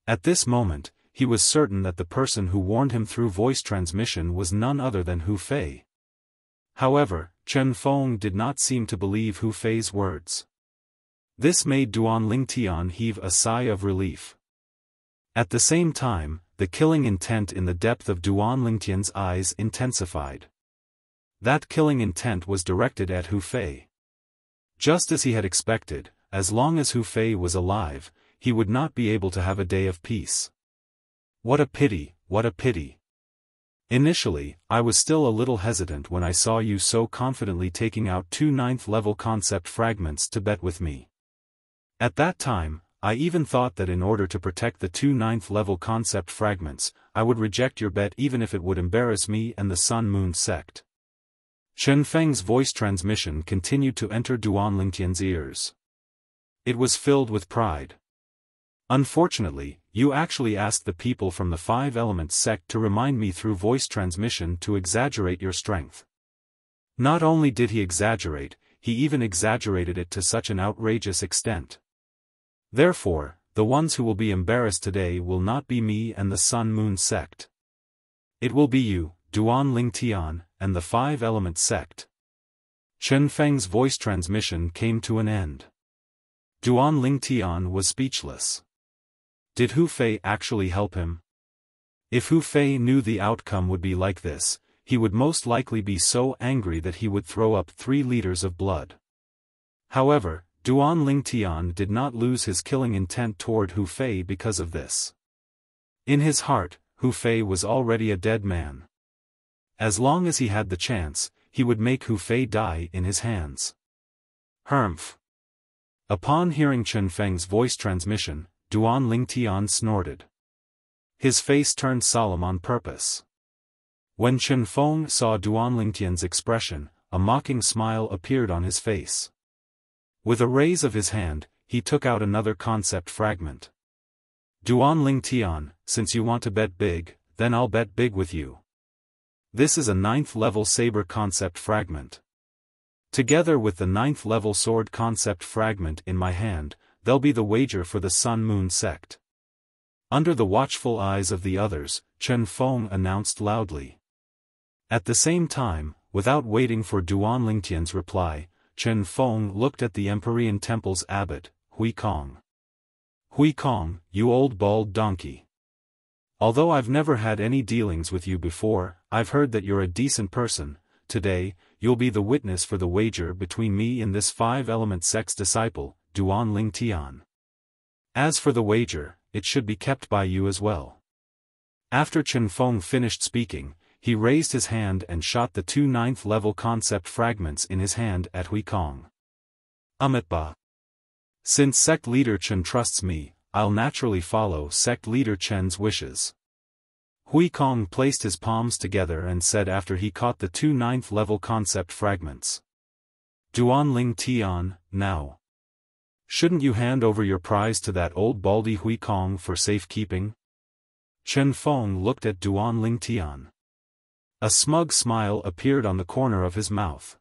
At this moment, he was certain that the person who warned him through voice transmission was none other than Hu Fei. However, Chen Feng did not seem to believe Hu Fei's words. This made Duan Ling Tian heave a sigh of relief. At the same time, the killing intent in the depth of Duan Ling Tian's eyes intensified. That killing intent was directed at Hu Fei. Just as he had expected, as long as Hu Fei was alive, he would not be able to have a day of peace. What a pity, what a pity. Initially, I was still a little hesitant when I saw you so confidently taking out 2 ninth-level concept fragments to bet with me. At that time, I even thought that in order to protect the 2 ninth-level concept fragments, I would reject your bet even if it would embarrass me and the Sun-Moon sect. Chen Feng's voice transmission continued to enter Duan Lingtian's ears. It was filled with pride. Unfortunately, you actually asked the people from the Five Elements sect to remind me through voice transmission to exaggerate your strength. Not only did he exaggerate, he even exaggerated it to such an outrageous extent. Therefore, the ones who will be embarrassed today will not be me and the Sun-Moon sect. It will be you, Duan Lingtian, and the Five Elements sect. Chen Feng's voice transmission came to an end. Duan Lingtian was speechless. Did Hu Fei actually help him? If Hu Fei knew the outcome would be like this, he would most likely be so angry that he would throw up 3 liters of blood. However, Duan Lingtian did not lose his killing intent toward Hu Fei because of this. In his heart, Hu Fei was already a dead man. As long as he had the chance, he would make Hu Fei die in his hands. Humph. Upon hearing Chen Feng's voice transmission, Duan Lingtian snorted. His face turned solemn on purpose. When Chen Feng saw Duan Lingtian's expression, a mocking smile appeared on his face. With a raise of his hand, he took out another concept fragment. Duan Lingtian, since you want to bet big, then I'll bet big with you. This is a 9th-level saber concept fragment. Together with the 9th-level sword concept fragment in my hand, they'll be the wager for the Sun-Moon sect. Under the watchful eyes of the others, Chen Feng announced loudly. At the same time, without waiting for Duan Lingtian's reply, Chen Feng looked at the Empyrean Temple's abbot, Hui Kong. Hui Kong, you old bald donkey. Although I've never had any dealings with you before, I've heard that you're a decent person. Today, you'll be the witness for the wager between me and this Five-Element sect's disciple, Duan Lingtian. As for the wager, it should be kept by you as well. After Chen Feng finished speaking, he raised his hand and shot the 2 9th-level concept fragments in his hand at Hui Kong. Amitba. Since sect leader Chen trusts me, I'll naturally follow sect leader Chen's wishes. Hui Kong placed his palms together and said after he caught the 2 9th-level concept fragments. Duan Lingtian, now. Shouldn't you hand over your prize to that old baldy Hui Kong for safekeeping? Chen Feng looked at Duan Lingtian. A smug smile appeared on the corner of his mouth.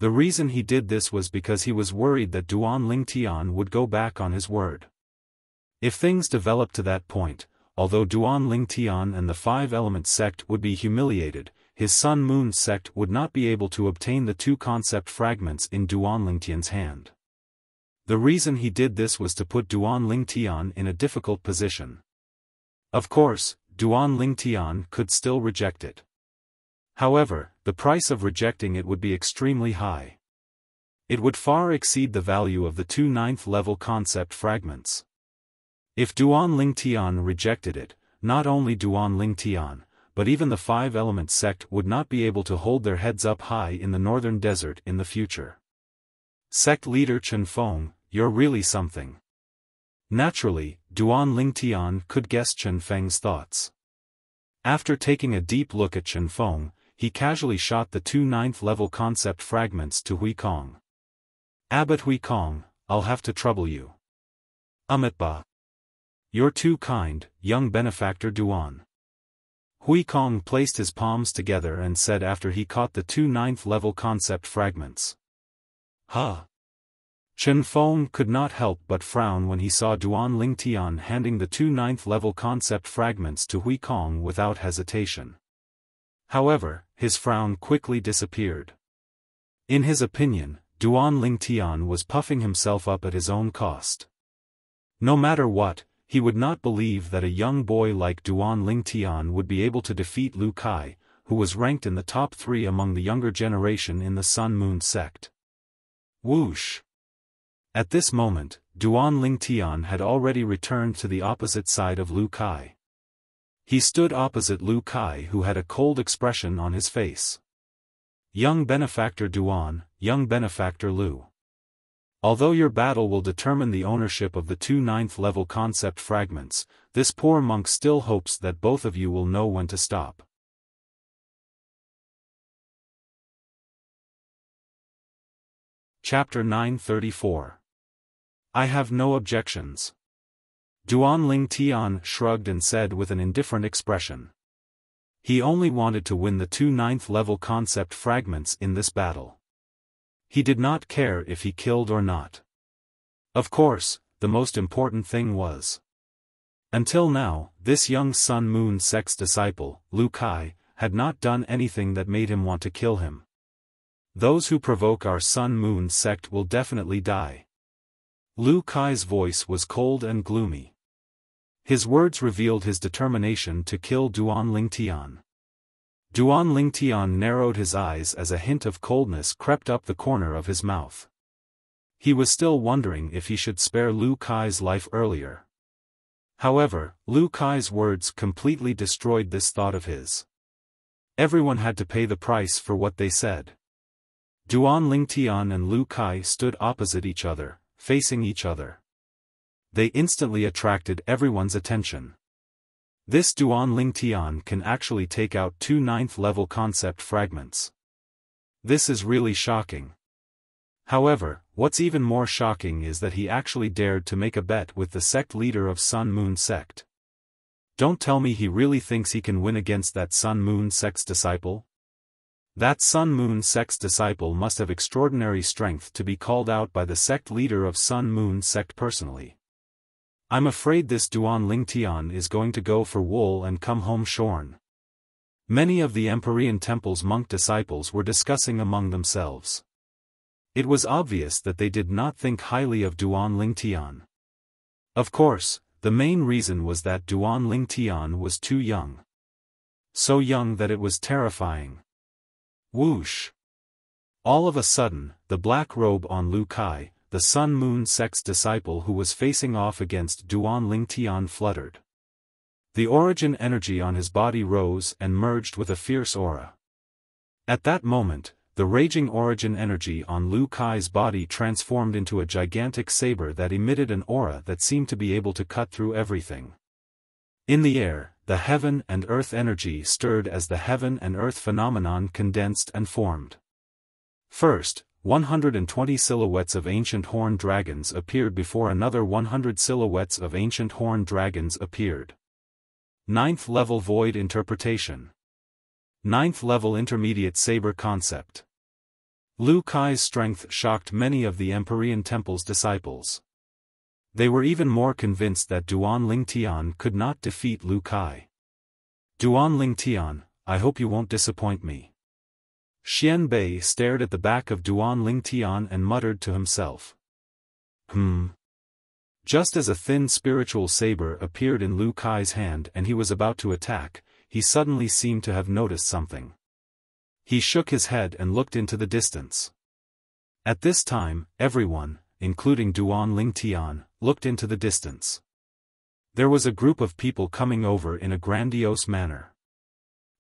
The reason he did this was because he was worried that Duan Lingtian would go back on his word. If things developed to that point, although Duan Lingtian and the Five-Element sect would be humiliated, his Sun-Moon sect would not be able to obtain the 2 concept fragments in Duan Lingtian's hand. The reason he did this was to put Duan Lingtian in a difficult position. Of course, Duan Lingtian could still reject it. However, the price of rejecting it would be extremely high. It would far exceed the value of the 2 9th-level concept fragments. If Duan Lingtian rejected it, not only Duan Lingtian, but even the Five-Element sect would not be able to hold their heads up high in the northern desert in the future. Sect leader Chen Feng, you're really something. Naturally, Duan Lingtian could guess Chen Feng's thoughts. After taking a deep look at Chen Feng, he casually shot the 2 9th-level concept fragments to Hui Kong. Abbot Hui Kong, I'll have to trouble you. Amitba. You're too kind, young benefactor Duan. Hui Kong placed his palms together and said after he caught the 2 9th-level concept fragments. Huh. Chen Feng could not help but frown when he saw Duan Lingtian handing the 2 9th-level concept fragments to Hui Kong without hesitation. However, his frown quickly disappeared. In his opinion, Duan Lingtian was puffing himself up at his own cost. No matter what, he would not believe that a young boy like Duan Lingtian would be able to defeat Lu Kai, who was ranked in the top 3 among the younger generation in the Sun-Moon sect. Whoosh! At this moment, Duan Lingtian had already returned to the opposite side of Lu Kai. He stood opposite Lu Kai, who had a cold expression on his face. Young benefactor Duan, young benefactor Lu. Although your battle will determine the ownership of the 2 9th-level concept fragments, this poor monk still hopes that both of you will know when to stop. Chapter 934. I have no objections. Duan Ling Tian shrugged and said with an indifferent expression. He only wanted to win the 2 9th-level concept fragments in this battle. He did not care if he killed or not. Of course, the most important thing was. Until now, this young Sun Moon sect's disciple, Lu Kai, had not done anything that made him want to kill him. Those who provoke our Sun Moon sect will definitely die. Lu Kai's voice was cold and gloomy. His words revealed his determination to kill Duan Ling Tian. Duan Ling Tian narrowed his eyes as a hint of coldness crept up the corner of his mouth. He was still wondering if he should spare Lu Kai's life earlier. However, Lu Kai's words completely destroyed this thought of his. Everyone had to pay the price for what they said. Duan Ling Tian and Lu Kai stood opposite each other, facing each other. They instantly attracted everyone's attention. This Duan Ling Tian can actually take out 2 9th-level concept fragments. This is really shocking. However, what's even more shocking is that he actually dared to make a bet with the sect leader of Sun Moon sect. Don't tell me he really thinks he can win against that Sun Moon sect's disciple? That Sun Moon sect's disciple must have extraordinary strength to be called out by the sect leader of Sun Moon sect personally. I'm afraid this Duan Ling Tian is going to go for wool and come home shorn. Many of the Empyrean Temple's monk disciples were discussing among themselves. It was obvious that they did not think highly of Duan Ling Tian. Of course, the main reason was that Duan Ling Tian was too young. So young that it was terrifying. Whoosh! All of a sudden, the black robe on Lu Kai, the Sun Moon sect's disciple who was facing off against Duan Ling Tian, fluttered. The origin energy on his body rose and merged with a fierce aura. At that moment, the raging origin energy on Lu Kai's body transformed into a gigantic saber that emitted an aura that seemed to be able to cut through everything. In the air, the heaven and earth energy stirred as the heaven and earth phenomenon condensed and formed. First, 120 silhouettes of ancient horned dragons appeared before another 100 silhouettes of ancient horned dragons appeared. 9th level void interpretation. 9th level intermediate saber concept. Lu Kai's strength shocked many of the Empyrean Temple's disciples. They were even more convinced that Duan Ling Tian could not defeat Lu Kai. Duan Ling Tian, I hope you won't disappoint me. Xian Bei stared at the back of Duan Ling Tian and muttered to himself. Just as a thin spiritual saber appeared in Lu Kai's hand and he was about to attack, he suddenly seemed to have noticed something. He shook his head and looked into the distance. At this time, everyone, including Duan Ling Tian, looked into the distance. There was a group of people coming over in a grandiose manner.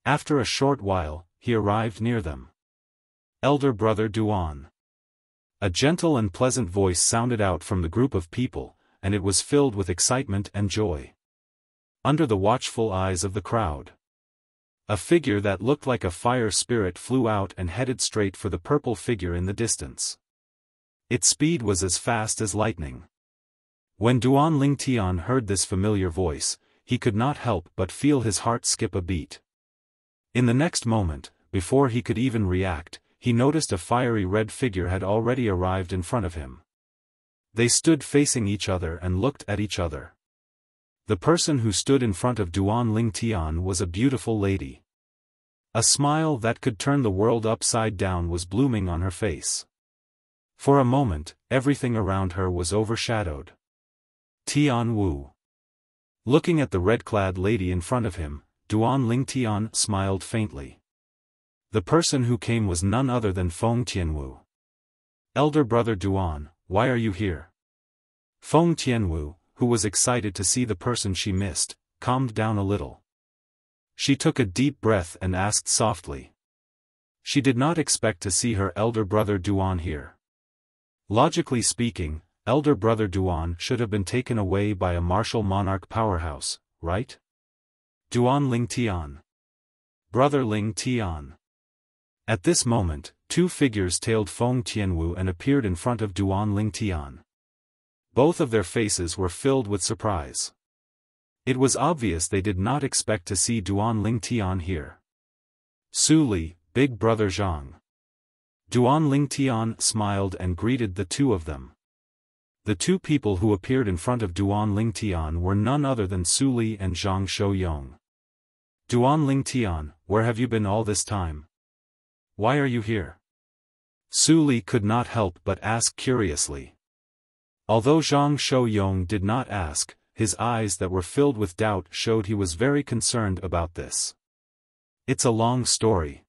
After a short while, he arrived near them. Elder brother Duan. A gentle and pleasant voice sounded out from the group of people, and it was filled with excitement and joy. Under the watchful eyes of the crowd, a figure that looked like a fire spirit flew out and headed straight for the purple figure in the distance. Its speed was as fast as lightning. When Duan Ling Tian heard this familiar voice, he could not help but feel his heart skip a beat. In the next moment, before he could even react, he noticed a fiery red figure had already arrived in front of him. They stood facing each other and looked at each other. The person who stood in front of Duan Ling Tian was a beautiful lady. A smile that could turn the world upside down was blooming on her face. For a moment, everything around her was overshadowed. Tian Wu. Looking at the red-clad lady in front of him, Duan Ling Tian smiled faintly. The person who came was none other than Feng Tianwu. Elder brother Duan, why are you here? Feng Tianwu, who was excited to see the person she missed, calmed down a little. She took a deep breath and asked softly. She did not expect to see her elder brother Duan here. Logically speaking, elder brother Duan should have been taken away by a martial monarch powerhouse, right? Duan Ling Tian. Brother Ling Tian. At this moment, two figures tailed Feng Tianwu and appeared in front of Duan Ling Tian. Both of their faces were filled with surprise. It was obvious they did not expect to see Duan Ling Tian here. Su Li, big brother Zhang. Duan Ling Tian smiled and greeted the two of them. The two people who appeared in front of Duan Ling Tian were none other than Su Li and Zhang Shouyong. Duan Ling Tian, where have you been all this time? Why are you here? Su Li could not help but ask curiously. Although Zhang Shouyong did not ask, his eyes that were filled with doubt showed he was very concerned about this. It's a long story.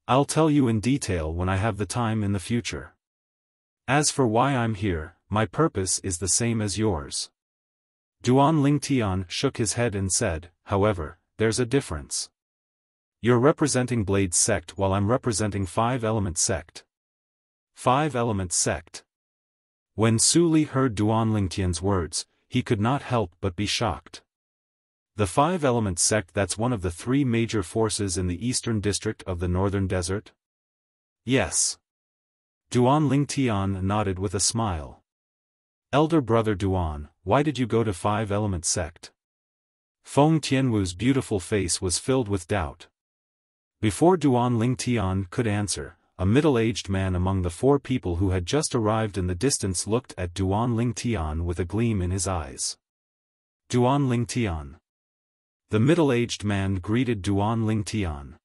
I'll tell you in detail when I have the time in the future. As for why I'm here, my purpose is the same as yours. Duan Ling Tian shook his head and said, however, there's a difference. You're representing Blade sect while I'm representing Five-Element sect. Five-Element sect. When Su Li heard Duan Ling Tian's words, he could not help but be shocked. The Five-Element sect, that's one of the three major forces in the eastern district of the northern desert? Yes. Duan Ling Tian nodded with a smile. Elder brother Duan, why did you go to Five-Element sect? Feng Tianwu's beautiful face was filled with doubt. Before Duan Ling Tian could answer, a middle-aged man among the four people who had just arrived in the distance looked at Duan Ling Tian with a gleam in his eyes. Duan Ling Tian. The middle-aged man greeted Duan Ling Tian.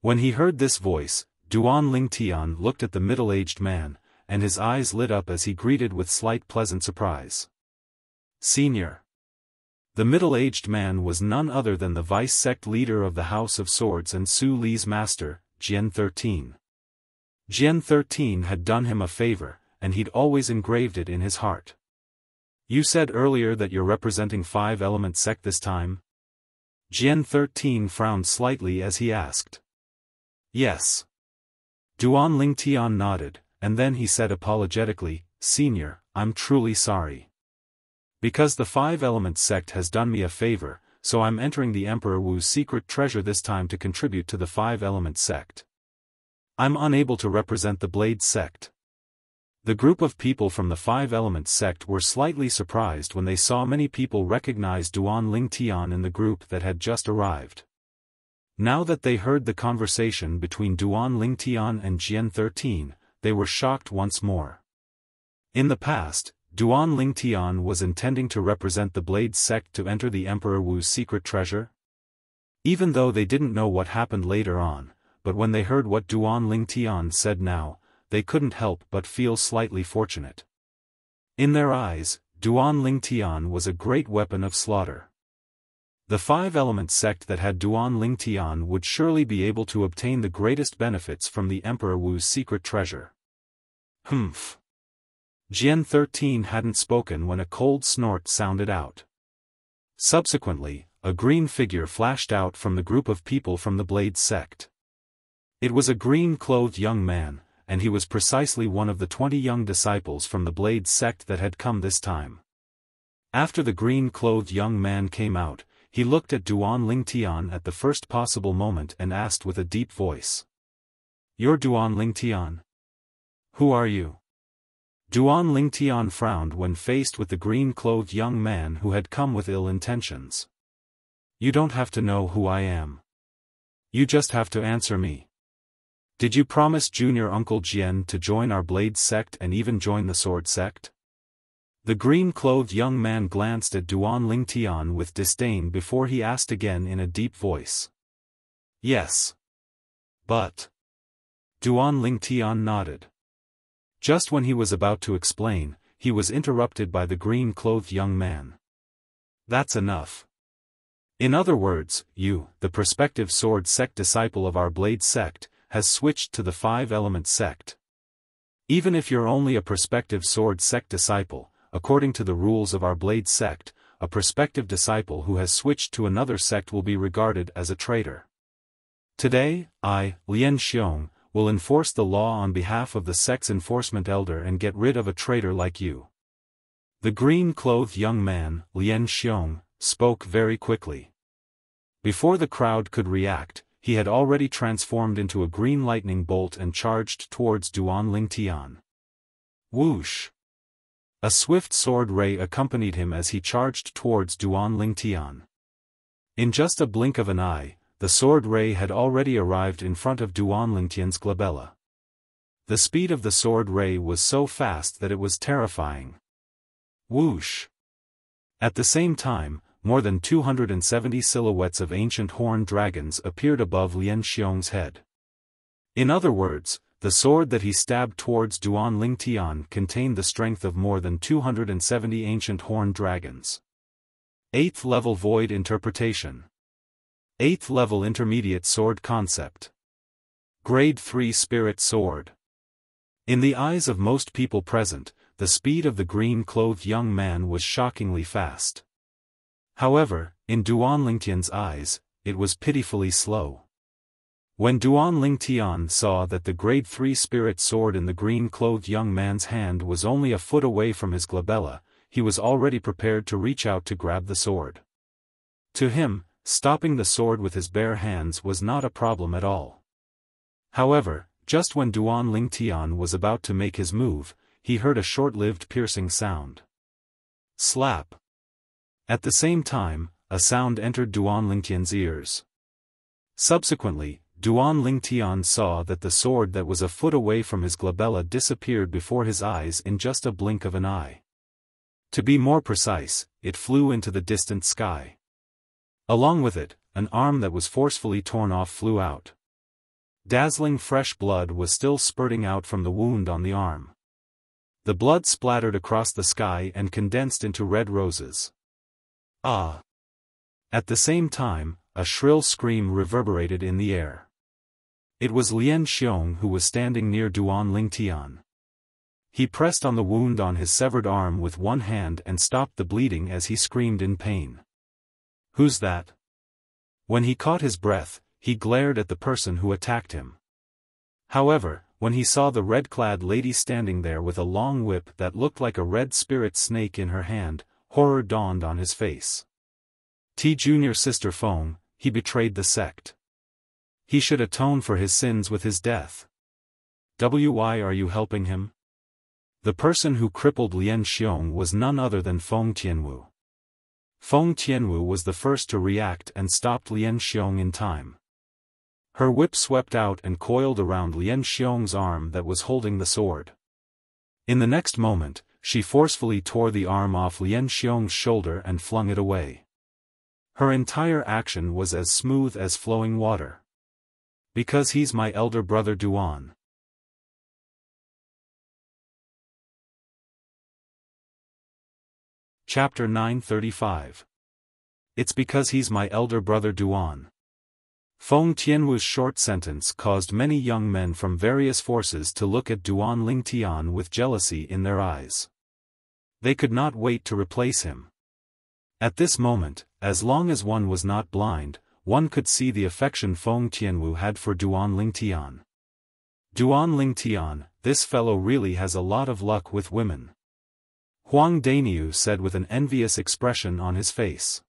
When he heard this voice, Duan Ling Tian looked at the middle-aged man, and his eyes lit up as he greeted with slight pleasant surprise. Senior. The middle-aged man was none other than the vice-sect leader of the House of Swords and Su Li's master, Jian 13. Jian 13 had done him a favor, and he'd always engraved it in his heart. You said earlier that you're representing Five-Element sect this time? Jian 13 frowned slightly as he asked. Yes. Duan Ling Tian nodded, and then he said apologetically, Senior, I'm truly sorry. Because the Five-Element sect has done me a favor, so I'm entering the Emperor Wu's secret treasure this time to contribute to the Five-Element sect. I'm unable to represent the Blade sect. The group of people from the Five-Element sect were slightly surprised when they saw many people recognize Duan Ling Tian in the group that had just arrived. Now that they heard the conversation between Duan Ling Tian and Jian 13, they were shocked once more. In the past, Duan Ling Tian was intending to represent the Blade sect to enter the Emperor Wu's secret treasure. Even though they didn't know what happened later on, but when they heard what Duan Ling Tian said now, they couldn't help but feel slightly fortunate. In their eyes, Duan Ling Tian was a great weapon of slaughter. The Five-Element sect that had Duan Ling Tian would surely be able to obtain the greatest benefits from the Emperor Wu's secret treasure. Humph. Jian 13 hadn't spoken when a cold snort sounded out. Subsequently, a green figure flashed out from the group of people from the Blade sect. It was a green-clothed young man, and he was precisely one of the 20 young disciples from the Blade sect that had come this time. After the green-clothed young man came out, he looked at Duan Ling Tian at the first possible moment and asked with a deep voice. You're Duan Ling Tian? Who are you? Duan Ling Tian frowned when faced with the green-clothed young man who had come with ill intentions. You don't have to know who I am. You just have to answer me. Did you promise Junior Uncle Jian to join our Blade sect and even join the Sword sect? The green-clothed young man glanced at Duan Ling Tian with disdain before he asked again in a deep voice. Yes. But. Duan Ling Tian nodded. Just when he was about to explain, he was interrupted by the green-clothed young man. That's enough. In other words, you, the prospective Sword sect disciple of our Blade sect, has switched to the Five-Element sect. Even if you're only a prospective Sword sect disciple, according to the rules of our Blade sect, a prospective disciple who has switched to another sect will be regarded as a traitor. Today, I, Lien Xiong, will enforce the law on behalf of the sect's enforcement elder and get rid of a traitor like you." The green-clothed young man, Lien Xiong, spoke very quickly. Before the crowd could react, he had already transformed into a green lightning bolt and charged towards Duan Lingtian. Whoosh! A swift sword ray accompanied him as he charged towards Duan Lingtian. In just a blink of an eye, the sword ray had already arrived in front of Duan Lingtian's glabella. The speed of the sword ray was so fast that it was terrifying. Whoosh! At the same time, more than 270 silhouettes of ancient horned dragons appeared above Lien Xiong's head. In other words, the sword that he stabbed towards Duan Lingtian contained the strength of more than 270 ancient horned dragons. 8th level Void Interpretation. 8th level Intermediate Sword Concept. Grade 3 Spirit Sword. In the eyes of most people present, the speed of the green-clothed young man was shockingly fast. However, in Duan Lingtian's eyes, it was pitifully slow. When Duan Lingtian saw that the grade 3 spirit sword in the green-clothed young man's hand was only a foot away from his glabella, he was already prepared to reach out to grab the sword. To him, stopping the sword with his bare hands was not a problem at all. However, just when Duan Lingtian was about to make his move, he heard a short-lived piercing sound. Slap! At the same time, a sound entered Duan Lingtian's ears. Subsequently, Duan Lingtian saw that the sword that was a foot away from his glabella disappeared before his eyes in just a blink of an eye. To be more precise, it flew into the distant sky. Along with it, an arm that was forcefully torn off flew out. Dazzling fresh blood was still spurting out from the wound on the arm. The blood splattered across the sky and condensed into red roses. Ah! At the same time, a shrill scream reverberated in the air. It was Lien Xiong who was standing near Duan Lingtian. He pressed on the wound on his severed arm with one hand and stopped the bleeding as he screamed in pain. "Who's that?" When he caught his breath, he glared at the person who attacked him. However, when he saw the red-clad lady standing there with a long whip that looked like a red spirit snake in her hand, horror dawned on his face. Junior Sister Feng, he betrayed the sect. He should atone for his sins with his death. Why are you helping him? The person who crippled Lien Xiong was none other than Feng Tianwu. Feng Tianwu was the first to react and stopped Lien Xiong in time. Her whip swept out and coiled around Lien Xiong's arm that was holding the sword. In the next moment, she forcefully tore the arm off Lien Xiong's shoulder and flung it away. Her entire action was as smooth as flowing water. Because he's my elder brother Duan. Chapter 935. It's because he's my elder brother Duan. Feng Tianwu's short sentence caused many young men from various forces to look at Duan Lingtian with jealousy in their eyes. They could not wait to replace him. At this moment, as long as one was not blind, one could see the affection Feng Tianwu had for Duan Lingtian. Duan Lingtian, this fellow really has a lot of luck with women. Huang Dainiu said with an envious expression on his face.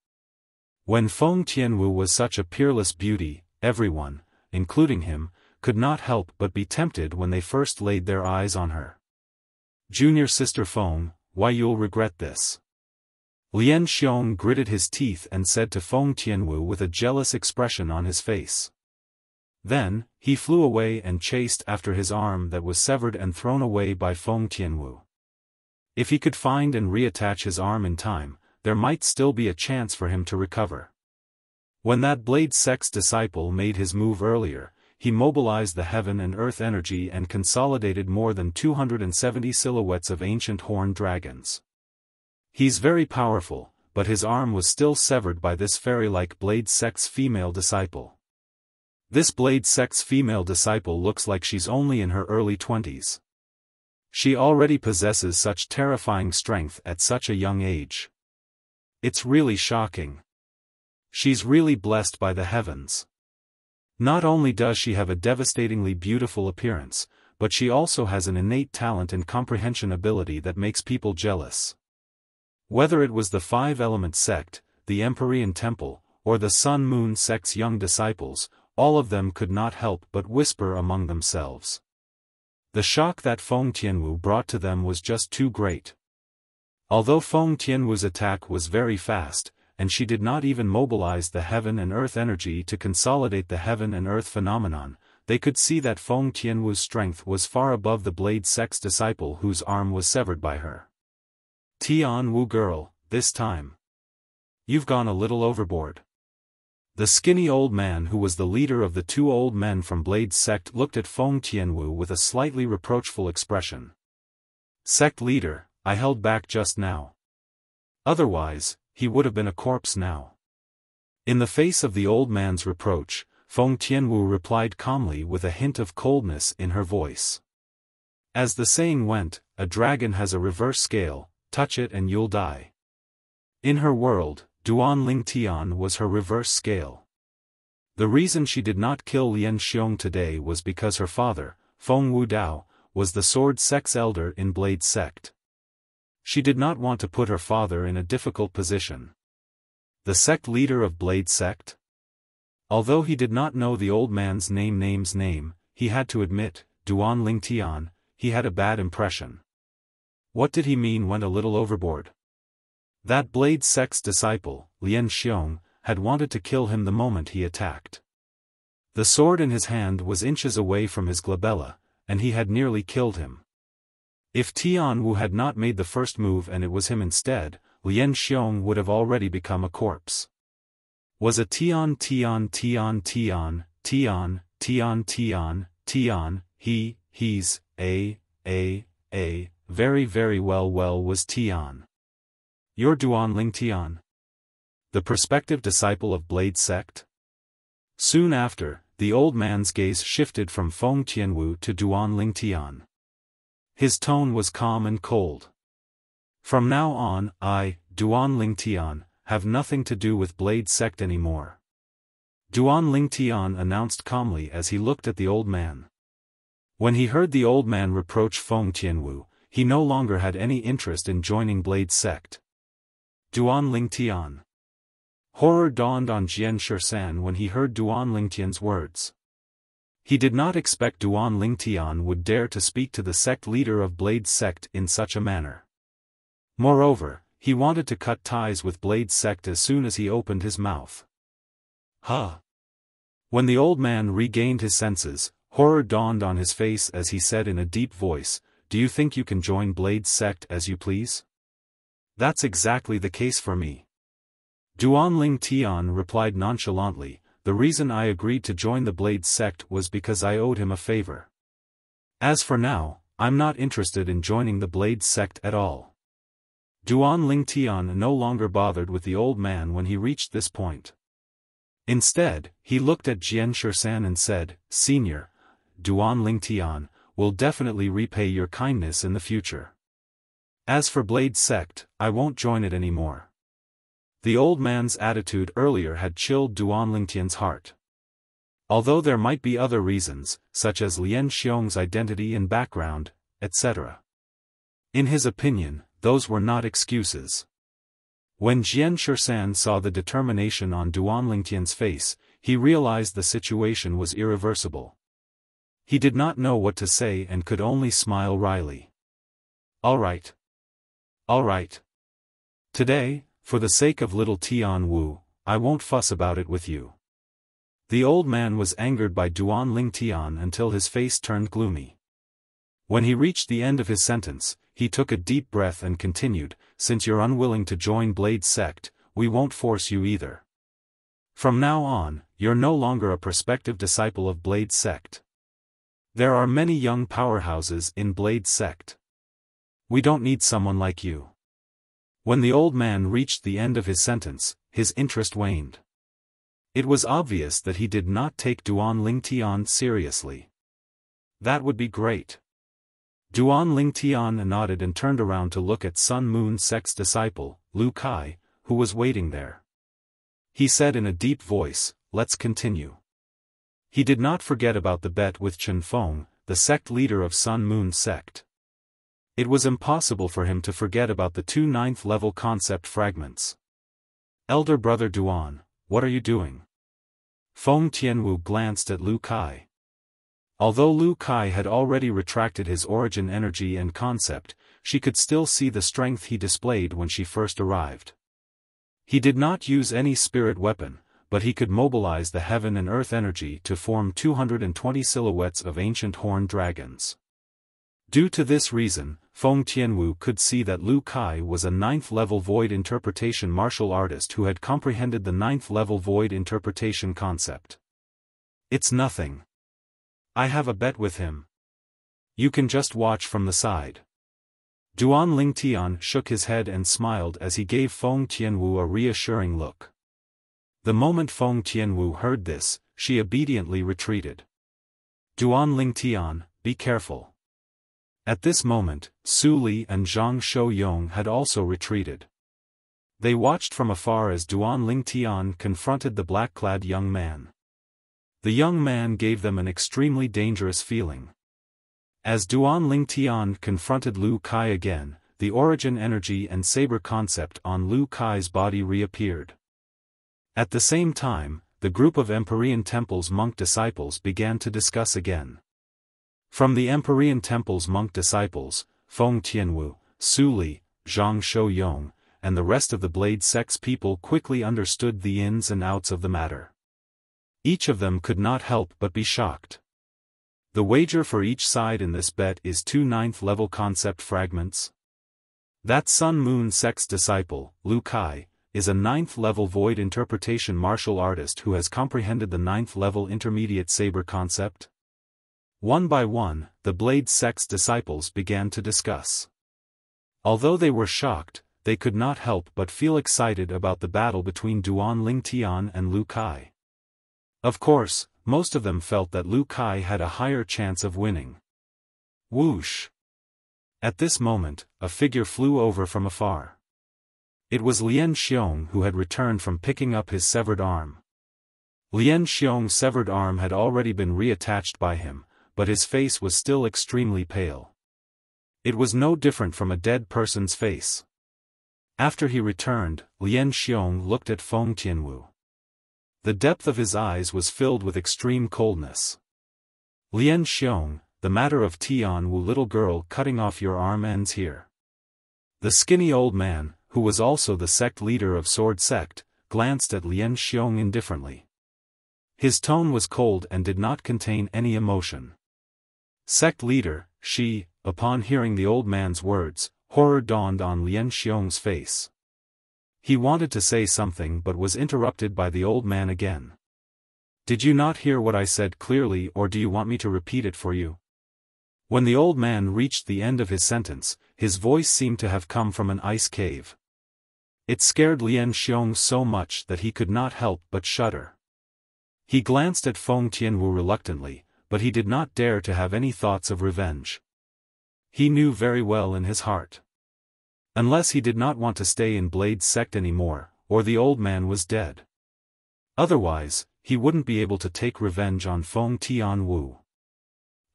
When Feng Tianwu was such a peerless beauty, everyone, including him, could not help but be tempted when they first laid their eyes on her. Junior Sister Feng, why you'll regret this. Lien Xiong gritted his teeth and said to Feng Tianwu with a jealous expression on his face. Then, he flew away and chased after his arm that was severed and thrown away by Feng Tianwu. If he could find and reattach his arm in time, there might still be a chance for him to recover. When that Blade Sect's disciple made his move earlier, he mobilized the heaven and earth energy and consolidated more than 270 silhouettes of ancient horned dragons. He's very powerful, but his arm was still severed by this fairy-like Blade Sect's female disciple. This Blade Sect's female disciple looks like she's only in her early 20s. She already possesses such terrifying strength at such a young age. It's really shocking. She's really blessed by the heavens. Not only does she have a devastatingly beautiful appearance, but she also has an innate talent and comprehension ability that makes people jealous. Whether it was the Five-Element sect, the Empyrean Temple, or the Sun-Moon sect's young disciples, all of them could not help but whisper among themselves. The shock that Feng Tianwu brought to them was just too great. Although Feng Tianwu's attack was very fast, and she did not even mobilize the heaven and earth energy to consolidate the heaven and earth phenomenon, they could see that Feng Tianwu's strength was far above the Blade Sect's disciple whose arm was severed by her. Tianwu girl, this time. You've gone a little overboard. The skinny old man who was the leader of the two old men from Blade's sect looked at Feng Tianwu with a slightly reproachful expression. Sect leader, I held back just now. Otherwise, he would have been a corpse now. In the face of the old man's reproach, Feng Tianwu replied calmly with a hint of coldness in her voice. As the saying went, a dragon has a reverse scale, touch it and you'll die. In her world, Duan Ling Tian was her reverse scale. The reason she did not kill Lian Xiong today was because her father, Feng Wudao, was the Sword Sect's elder in Blade Sect. She did not want to put her father in a difficult position. The sect leader of Blade Sect? Although he did not know the old man's name, he had to admit, Duan Ling Tian, he had a bad impression. What did he mean went a little overboard? That Blade Sect's disciple, Lian Xiong, had wanted to kill him the moment he attacked. The sword in his hand was inches away from his glabella, and he had nearly killed him. If Tianwu had not made the first move and it was him instead, Lian Xiong would have already become a corpse. Was a Tian, he's, very well was Tian. You're Duan Ling Tian? The prospective disciple of Blade Sect? Soon after, the old man's gaze shifted from Feng Tianwu to Duan Ling Tian. His tone was calm and cold. From now on, I, Duan Ling Tian, have nothing to do with Blade Sect anymore. Duan Ling Tian announced calmly as he looked at the old man. When he heard the old man reproach Feng Tianwu, he no longer had any interest in joining Blade Sect. Duan Ling Tian. Horror dawned on Jian Shisan when he heard Duan Ling Tian's words. He did not expect Duan Ling Tian would dare to speak to the sect leader of Blade Sect in such a manner. Moreover, he wanted to cut ties with Blade Sect as soon as he opened his mouth. Huh? When the old man regained his senses, horror dawned on his face as he said in a deep voice, "Do you think you can join Blade Sect as you please?" "That's exactly the case for me." Duan Ling Tian replied nonchalantly, "The reason I agreed to join the Blade Sect was because I owed him a favor. As for now, I'm not interested in joining the Blade Sect at all." Duan Ling Tian no longer bothered with the old man when he reached this point. Instead, he looked at Jian Shisan and said, "Senior, Duan Ling Tian, will definitely repay your kindness in the future. As for Blade Sect, I won't join it anymore." The old man's attitude earlier had chilled Duan Ling Tian's heart. Although there might be other reasons, such as Lian Xiong's identity and background, etc. In his opinion, those were not excuses. When Jian Shisan saw the determination on Duan Ling Tian's face, he realized the situation was irreversible. He did not know what to say and could only smile wryly. All right. Today, for the sake of little Tianwu, I won't fuss about it with you." The old man was angered by Duan Ling Tian until his face turned gloomy. When he reached the end of his sentence, he took a deep breath and continued, "Since you're unwilling to join Blade Sect, we won't force you either. From now on, you're no longer a prospective disciple of Blade Sect. There are many young powerhouses in Blade Sect. We don't need someone like you." When the old man reached the end of his sentence, his interest waned. It was obvious that he did not take Duan Ling Tian seriously. That would be great. Duan Ling Tian nodded and turned around to look at Sun Moon Sect's disciple, Lu Kai, who was waiting there. He said in a deep voice, "Let's continue." He did not forget about the bet with Chen Feng, the sect leader of Sun Moon sect. It was impossible for him to forget about the 2 ninth-level concept fragments. "Elder brother Duan, what are you doing?" Feng Tianwu glanced at Lu Kai. Although Lu Kai had already retracted his origin energy and concept, she could still see the strength he displayed when she first arrived. He did not use any spirit weapon, but he could mobilize the heaven and earth energy to form 220 silhouettes of ancient horned dragons. Due to this reason, Feng Tianwu could see that Lu Kai was a 9th-level void interpretation martial artist who had comprehended the 9th-level void interpretation concept. "It's nothing. I have a bet with him. You can just watch from the side." Duan Lingtian shook his head and smiled as he gave Feng Tianwu a reassuring look. The moment Feng Tianwu heard this, she obediently retreated. "Duan Lingtian, be careful." At this moment, Su Li and Zhang Shouyong had also retreated. They watched from afar as Duan Lingtian confronted the black-clad young man. The young man gave them an extremely dangerous feeling. As Duan Lingtian confronted Lu Kai again, the origin energy and saber concept on Lu Kai's body reappeared. At the same time, the group of Empyrean Temple's monk disciples began to discuss again. From the Empyrean Temple's monk disciples, Feng Tianwu, Su Li, Zhang Shouyong, and the rest of the Blade Sect's people quickly understood the ins and outs of the matter. Each of them could not help but be shocked. The wager for each side in this bet is 2 9th-level concept fragments. That Sun Moon sect's disciple, Lu Kai, is a 9th-level void interpretation martial artist who has comprehended the 9th-level intermediate saber concept. One by one, the Blade sect's disciples began to discuss. Although they were shocked, they could not help but feel excited about the battle between Duan Lingtian and Lu Kai. Of course, most of them felt that Lu Kai had a higher chance of winning. Whoosh! At this moment, a figure flew over from afar. It was Lian Xiong who had returned from picking up his severed arm. Lian Xiong's severed arm had already been reattached by him, but his face was still extremely pale. It was no different from a dead person's face. After he returned, Lian Xiong looked at Feng Tianwu. The depth of his eyes was filled with extreme coldness. "Lian Xiong, the matter of Tianwu little girl cutting off your arm ends here." The skinny old man, who was also the sect leader of Sword Sect, glanced at Lian Xiong indifferently. His tone was cold and did not contain any emotion. "Sect leader," upon hearing the old man's words, horror dawned on Lian Xiong's face. He wanted to say something but was interrupted by the old man again. "Did you not hear what I said clearly, or do you want me to repeat it for you?" When the old man reached the end of his sentence, his voice seemed to have come from an ice cave. It scared Lian Xiong so much that he could not help but shudder. He glanced at Feng Tianwu reluctantly, but he did not dare to have any thoughts of revenge. He knew very well in his heart. Unless he did not want to stay in Blade's sect anymore, or the old man was dead. Otherwise, he wouldn't be able to take revenge on Feng Tianwu.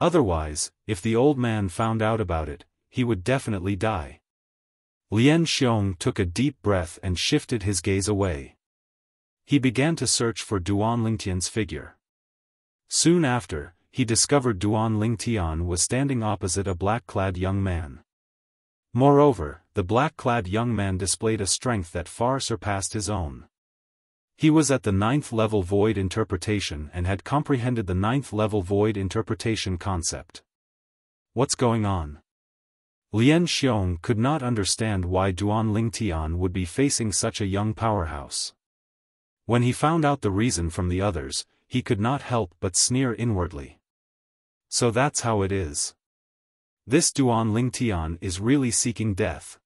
Otherwise, if the old man found out about it, he would definitely die. Lian Xiong took a deep breath and shifted his gaze away. He began to search for Duan Lingtian's figure. Soon after, he discovered Duan Lingtian was standing opposite a black-clad young man. Moreover, the black-clad young man displayed a strength that far surpassed his own. He was at the 9th-level void interpretation and had comprehended the 9th-level void interpretation concept. What's going on? Lian Xiong could not understand why Duan Lingtian would be facing such a young powerhouse. When he found out the reason from the others, he could not help but sneer inwardly. So that's how it is. This Duan Lingtian is really seeking death.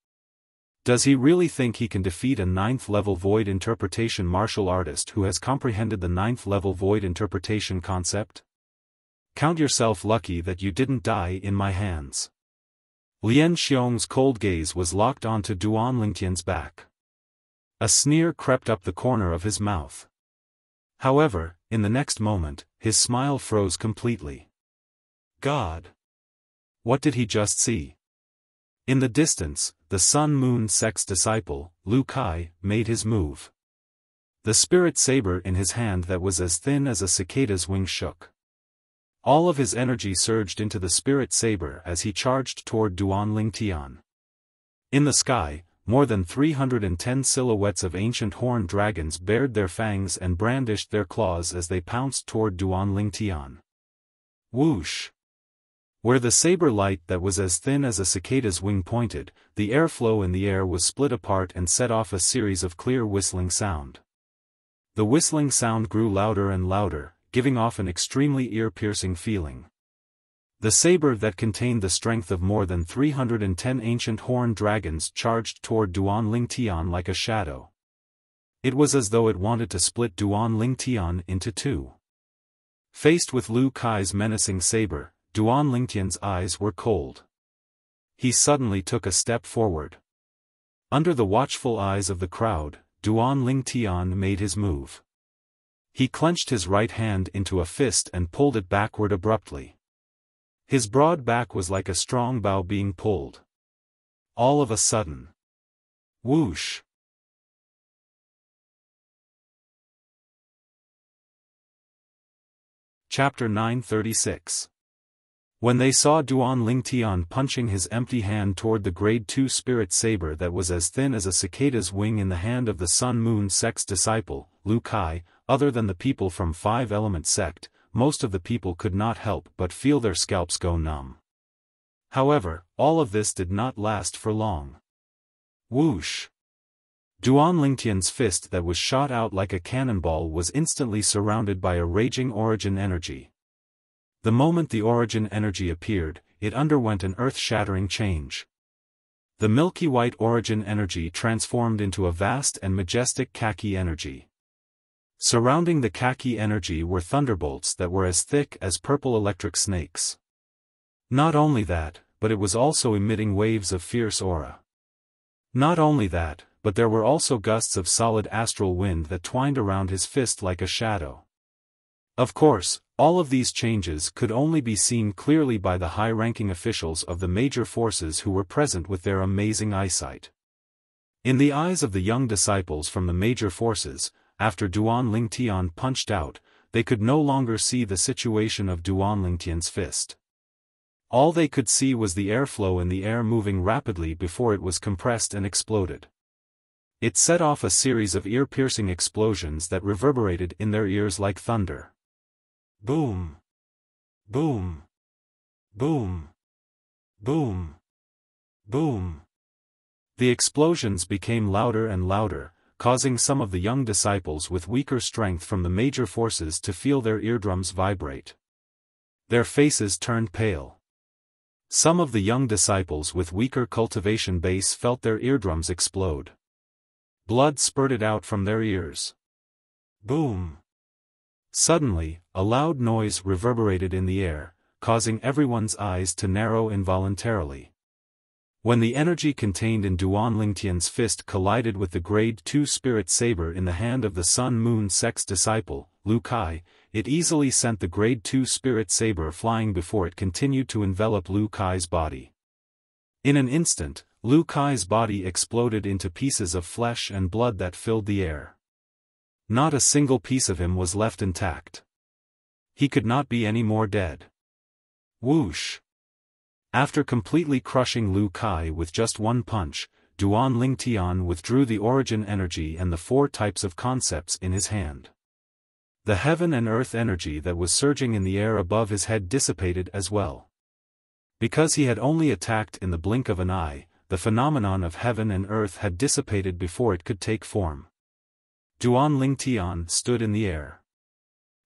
Does he really think he can defeat a 9th-level void interpretation martial artist who has comprehended the 9th-level void interpretation concept? Count yourself lucky that you didn't die in my hands. Lian Xiong's cold gaze was locked onto Duan Lingtian's back. A sneer crept up the corner of his mouth. However, in the next moment, his smile froze completely. God! What did he just see? In the distance, the Sun-Moon sect's disciple, Lu Kai, made his move. The spirit saber in his hand that was as thin as a cicada's wing shook. All of his energy surged into the spirit saber as he charged toward Duan Lingtian. In the sky, more than 310 silhouettes of ancient horned dragons bared their fangs and brandished their claws as they pounced toward Duan Lingtian. Whoosh! Where the saber light that was as thin as a cicada's wing pointed, the airflow in the air was split apart and set off a series of clear whistling sound. The whistling sound grew louder and louder, giving off an extremely ear-piercing feeling. The saber that contained the strength of more than 310 ancient horned dragons charged toward Duan Lingtian like a shadow. It was as though it wanted to split Duan Lingtian into two. Faced with Lu Kai's menacing saber, Duan Lingtian's eyes were cold. He suddenly took a step forward. Under the watchful eyes of the crowd, Duan Lingtian made his move. He clenched his right hand into a fist and pulled it backward abruptly. His broad back was like a strong bow being pulled. All of a sudden. Whoosh! Chapter 936. When they saw Duan Lingtian punching his empty hand toward the Grade 2 spirit saber that was as thin as a cicada's wing in the hand of the Sun-Moon sect's disciple, Lu Kai, other than the people from Five Element sect, most of the people could not help but feel their scalps go numb. However, all of this did not last for long. Whoosh! Duan Lingtian's fist that was shot out like a cannonball was instantly surrounded by a raging origin energy. The moment the origin energy appeared, it underwent an earth-shattering change. The milky white origin energy transformed into a vast and majestic khaki energy. Surrounding the khaki energy were thunderbolts that were as thick as purple electric snakes. Not only that, but it was also emitting waves of fierce aura. Not only that, but there were also gusts of solid astral wind that twined around his fist like a shadow. Of course, all of these changes could only be seen clearly by the high-ranking officials of the major forces who were present with their amazing eyesight. In the eyes of the young disciples from the major forces, after Duan Lingtian punched out, they could no longer see the situation of Duan Lingtian's fist. All they could see was the airflow in the air moving rapidly before it was compressed and exploded. It set off a series of ear-piercing explosions that reverberated in their ears like thunder. Boom! Boom! Boom! Boom! Boom! The explosions became louder and louder, causing some of the young disciples with weaker strength from the major forces to feel their eardrums vibrate. Their faces turned pale. Some of the young disciples with weaker cultivation base felt their eardrums explode. Blood spurted out from their ears. Boom! Suddenly, a loud noise reverberated in the air, causing everyone's eyes to narrow involuntarily. When the energy contained in Duan Lingtian's fist collided with the Grade 2 spirit saber in the hand of the Sun-Moon sect's disciple, Lu Kai, it easily sent the Grade 2 spirit saber flying before it continued to envelop Lu Kai's body. In an instant, Lu Kai's body exploded into pieces of flesh and blood that filled the air. Not a single piece of him was left intact. He could not be any more dead. Whoosh! After completely crushing Lu Kai with just one punch, Duan Lingtian withdrew the origin energy and the four types of concepts in his hand. The heaven and earth energy that was surging in the air above his head dissipated as well. Because he had only attacked in the blink of an eye, the phenomenon of heaven and earth had dissipated before it could take form. Duan Lingtian stood in the air.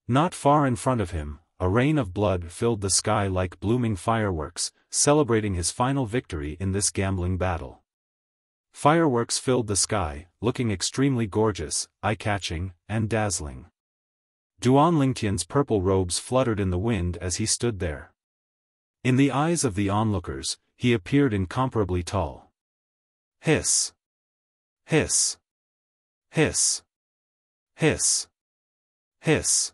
Not far in front of him, a rain of blood filled the sky like blooming fireworks, celebrating his final victory in this gambling battle. Fireworks filled the sky, looking extremely gorgeous, eye-catching, and dazzling. Duan Lingtian's purple robes fluttered in the wind as he stood there. In the eyes of the onlookers, he appeared incomparably tall. Hiss! Hiss! Hiss. Hiss. Hiss.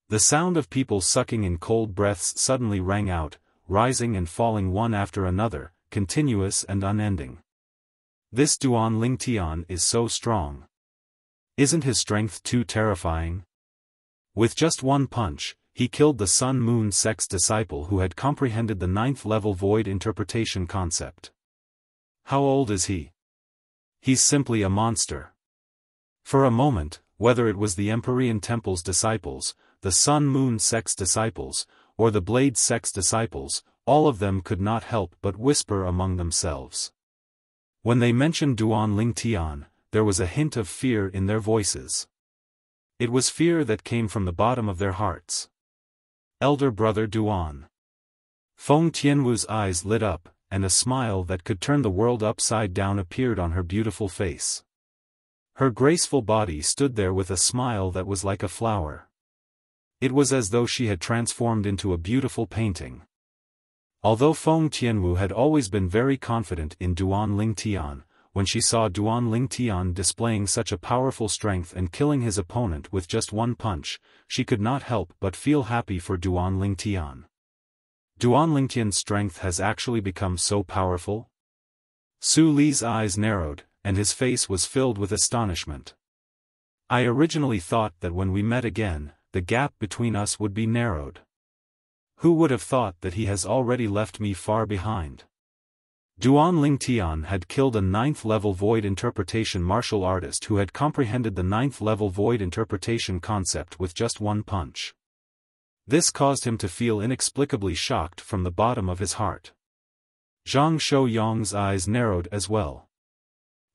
The sound of people sucking in cold breaths suddenly rang out, rising and falling one after another, continuous and unending. This Duan Lingtian is so strong. Isn't his strength too terrifying? With just one punch, he killed the Sun-Moon sect's disciple who had comprehended the 9th level void interpretation concept. How old is he? He's simply a monster. For a moment, whether it was the Empyrean Temple's disciples, the Sun-Moon sect's disciples, or the Blade sect's disciples, all of them could not help but whisper among themselves. When they mentioned Duan Lingtian, there was a hint of fear in their voices. It was fear that came from the bottom of their hearts. Elder brother Duan. Feng Tianwu's eyes lit up, and a smile that could turn the world upside down appeared on her beautiful face. Her graceful body stood there with a smile that was like a flower. It was as though she had transformed into a beautiful painting. Although Feng Tianwu had always been very confident in Duan Lingtian, when she saw Duan Lingtian displaying such a powerful strength and killing his opponent with just one punch, she could not help but feel happy for Duan Lingtian. Duan Lingtian's strength has actually become so powerful? Su Li's eyes narrowed, and his face was filled with astonishment. I originally thought that when we met again, the gap between us would be narrowed. Who would have thought that he has already left me far behind? Duan Lingtian had killed a 9th level void interpretation martial artist who had comprehended the 9th level void interpretation concept with just one punch. This caused him to feel inexplicably shocked from the bottom of his heart. Zhang Shouyong's eyes narrowed as well.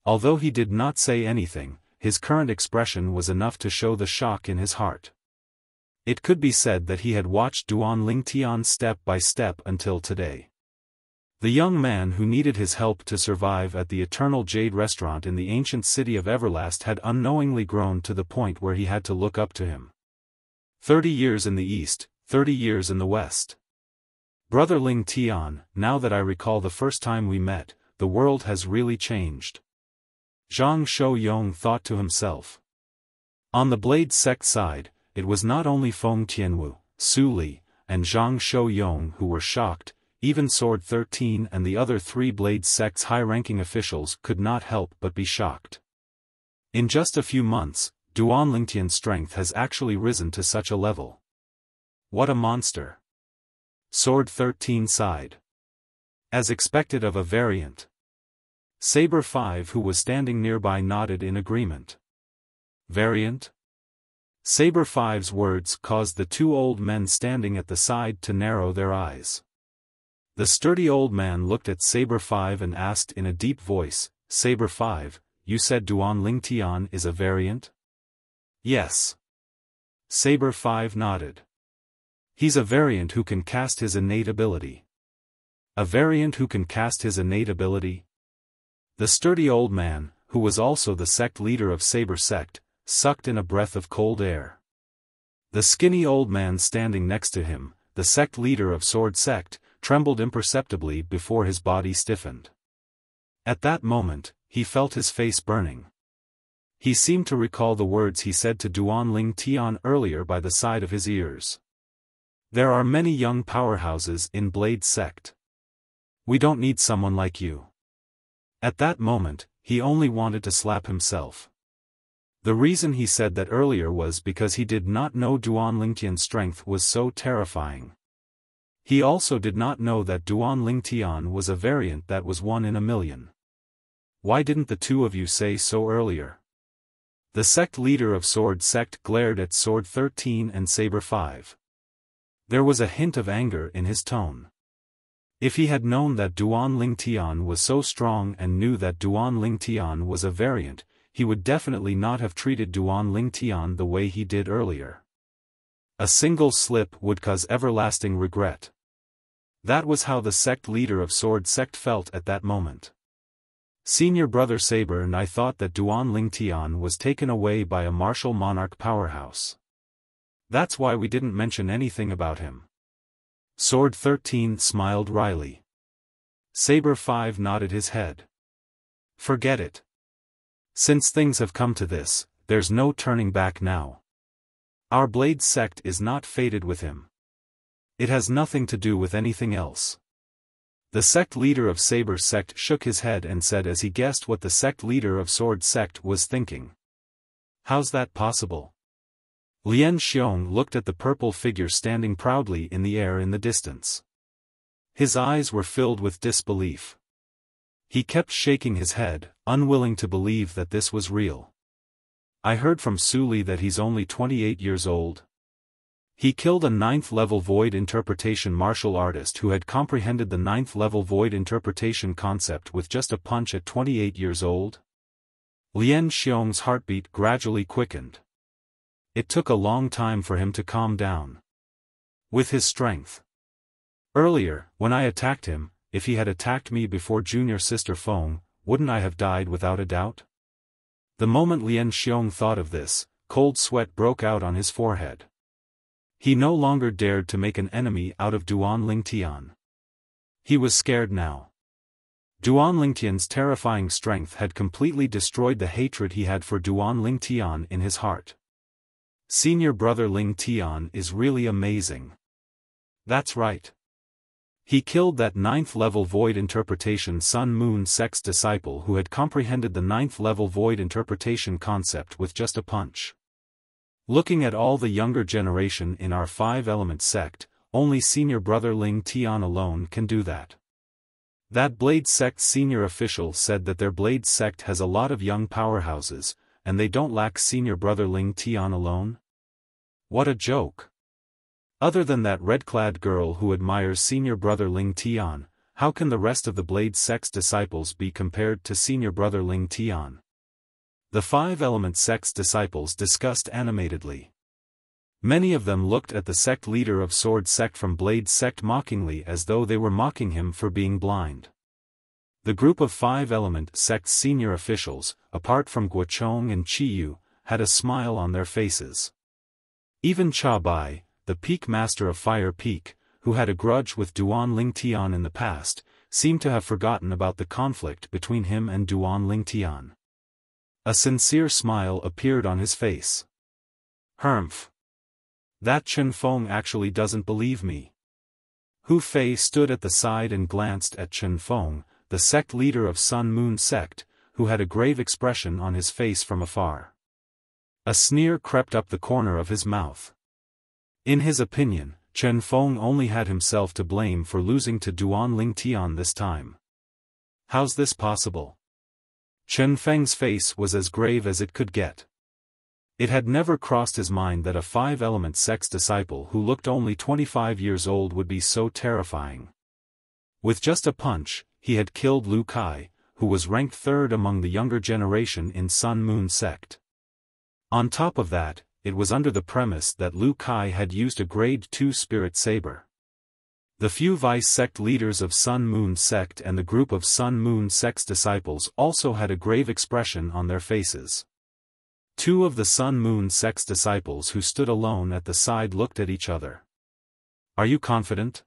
Although he did not say anything, his current expression was enough to show the shock in his heart. It could be said that he had watched Duan Lingtian step by step until today. The young man who needed his help to survive at the Eternal Jade restaurant in the ancient city of Everlast had unknowingly grown to the point where he had to look up to him. 30 years in the east, 30 years in the west. Brother Lingtian, now that I recall the first time we met, the world has really changed. Zhang Shouyong thought to himself. On the Blade sect side, it was not only Feng Tianwu, Su Li, and Zhang Shouyong who were shocked, even Sword 13 and the other 3 Blade sect's high-ranking officials could not help but be shocked. In just a few months, Duan Lingtian's strength has actually risen to such a level. What a monster! Sword 13 sighed. As expected of a variant. Saber 5 who was standing nearby nodded in agreement. Variant? Saber 5's words caused the 2 old men standing at the side to narrow their eyes. The sturdy old man looked at Saber 5 and asked in a deep voice, Saber 5, you said Duan Lingtian is a variant? Yes. Saber 5 nodded. He's a variant who can cast his innate ability. A variant who can cast his innate ability? The sturdy old man, who was also the sect leader of Saber sect, sucked in a breath of cold air. The skinny old man standing next to him, the sect leader of Sword sect, trembled imperceptibly before his body stiffened. At that moment, he felt his face burning. He seemed to recall the words he said to Duan Lingtian earlier by the side of his ears. There are many young powerhouses in Blade sect. We don't need someone like you. At that moment, he only wanted to slap himself. The reason he said that earlier was because he did not know Duan Lingtian's strength was so terrifying. He also did not know that Duan Lingtian was a variant that was 1 in a million. Why didn't the 2 of you say so earlier? The sect leader of Sword sect glared at Sword 13 and Saber 5. There was a hint of anger in his tone. If he had known that Duan Lingtian was so strong and knew that Duan Lingtian was a variant, he would definitely not have treated Duan Lingtian the way he did earlier. A single slip would cause everlasting regret. That was how the sect leader of Sword sect felt at that moment. Senior brother Saber and I thought that Duan Lingtian was taken away by a martial monarch powerhouse. That's why we didn't mention anything about him. Sword 13 smiled wryly. Saber 5 nodded his head. Forget it. Since things have come to this, there's no turning back now. Our blade sect is not fated with him. It has nothing to do with anything else. The sect leader of Saber sect shook his head and said as he guessed what the sect leader of Sword sect was thinking. How's that possible? Lian Xiong looked at the purple figure standing proudly in the air in the distance. His eyes were filled with disbelief. He kept shaking his head, unwilling to believe that this was real. I heard from Suli that he's only 28 years old. He killed a 9th-level void interpretation martial artist who had comprehended the 9th-level void interpretation concept with just a punch at 28 years old. Lian Xiong's heartbeat gradually quickened. It took a long time for him to calm down. With his strength. Earlier, when I attacked him, if he had attacked me before junior sister Feng, wouldn't I have died without a doubt? The moment Lian Xiong thought of this, cold sweat broke out on his forehead. He no longer dared to make an enemy out of Duan Lingtian. He was scared now. Duan Lingtian's terrifying strength had completely destroyed the hatred he had for Duan Lingtian in his heart. Senior brother Lingtian is really amazing. That's right. He killed that 9th-level void interpretation Sun Moon sect's disciple who had comprehended the 9th-level void interpretation concept with just a punch. Looking at all the younger generation in our 5-element sect, only senior brother Ling Tian alone can do that. That Blade Sect senior official said that their Blade Sect has a lot of young powerhouses, and they don't lack senior brother Ling Tian alone? What a joke. Other than that red-clad girl who admires senior brother Ling Tian, how can the rest of the Blade Sect's disciples be compared to senior brother Ling Tian? The 5-element sect's disciples discussed animatedly. Many of them looked at the sect leader of Sword sect from Blade sect mockingly as though they were mocking him for being blind. The group of 5-element sect's senior officials, apart from Guochong and Chiyu, had a smile on their faces. Even Cha Bai, the Peak Master of Fire Peak, who had a grudge with Duan Lingtian in the past, seemed to have forgotten about the conflict between him and Duan Lingtian. A sincere smile appeared on his face. Humph. That Chen Feng actually doesn't believe me. Hu Fei stood at the side and glanced at Chen Feng, the sect leader of Sun Moon sect, who had a grave expression on his face from afar. A sneer crept up the corner of his mouth. In his opinion, Chen Feng only had himself to blame for losing to Duan Lingtian this time. How's this possible? Chen Feng's face was as grave as it could get. It had never crossed his mind that a 5-element sect's disciple who looked only 25 years old would be so terrifying. With just a punch, he had killed Lu Kai, who was ranked 3rd among the younger generation in Sun Moon sect. On top of that, it was under the premise that Lu Kai had used a grade 2 spirit saber. The few vice sect leaders of Sun Moon sect and the group of Sun Moon sect's disciples also had a grave expression on their faces. 2 of the Sun Moon sect's disciples who stood alone at the side looked at each other. Are you confident?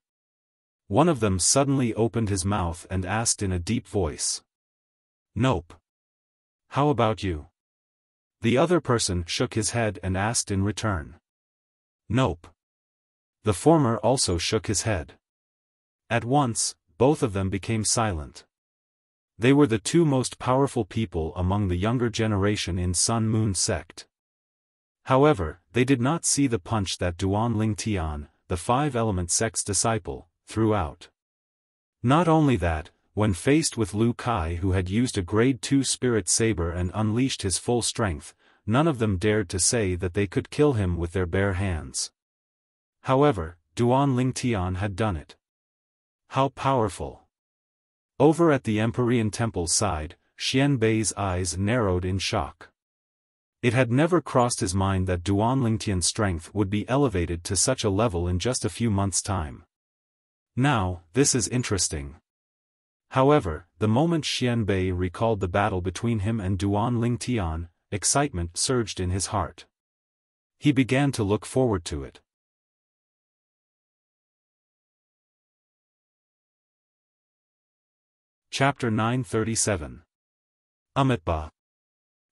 One of them suddenly opened his mouth and asked in a deep voice. Nope. How about you? The other person shook his head and asked in return. Nope. The former also shook his head. At once, both of them became silent. They were the 2 most powerful people among the younger generation in Sun Moon sect. However, they did not see the punch that Duan Lingtian, the 5-element sect's disciple, threw out. Not only that, when faced with Lu Kai who had used a grade 2 spirit saber and unleashed his full strength, none of them dared to say that they could kill him with their bare hands. However, Duan Lingtian had done it. How powerful! Over at the Empyrean Temple's side, Xianbei's eyes narrowed in shock. It had never crossed his mind that Duan Lingtian's strength would be elevated to such a level in just a few months' time. Now, this is interesting. However, the moment Xianbei recalled the battle between him and Duan Lingtian, excitement surged in his heart. He began to look forward to it. Chapter 937. Amitba.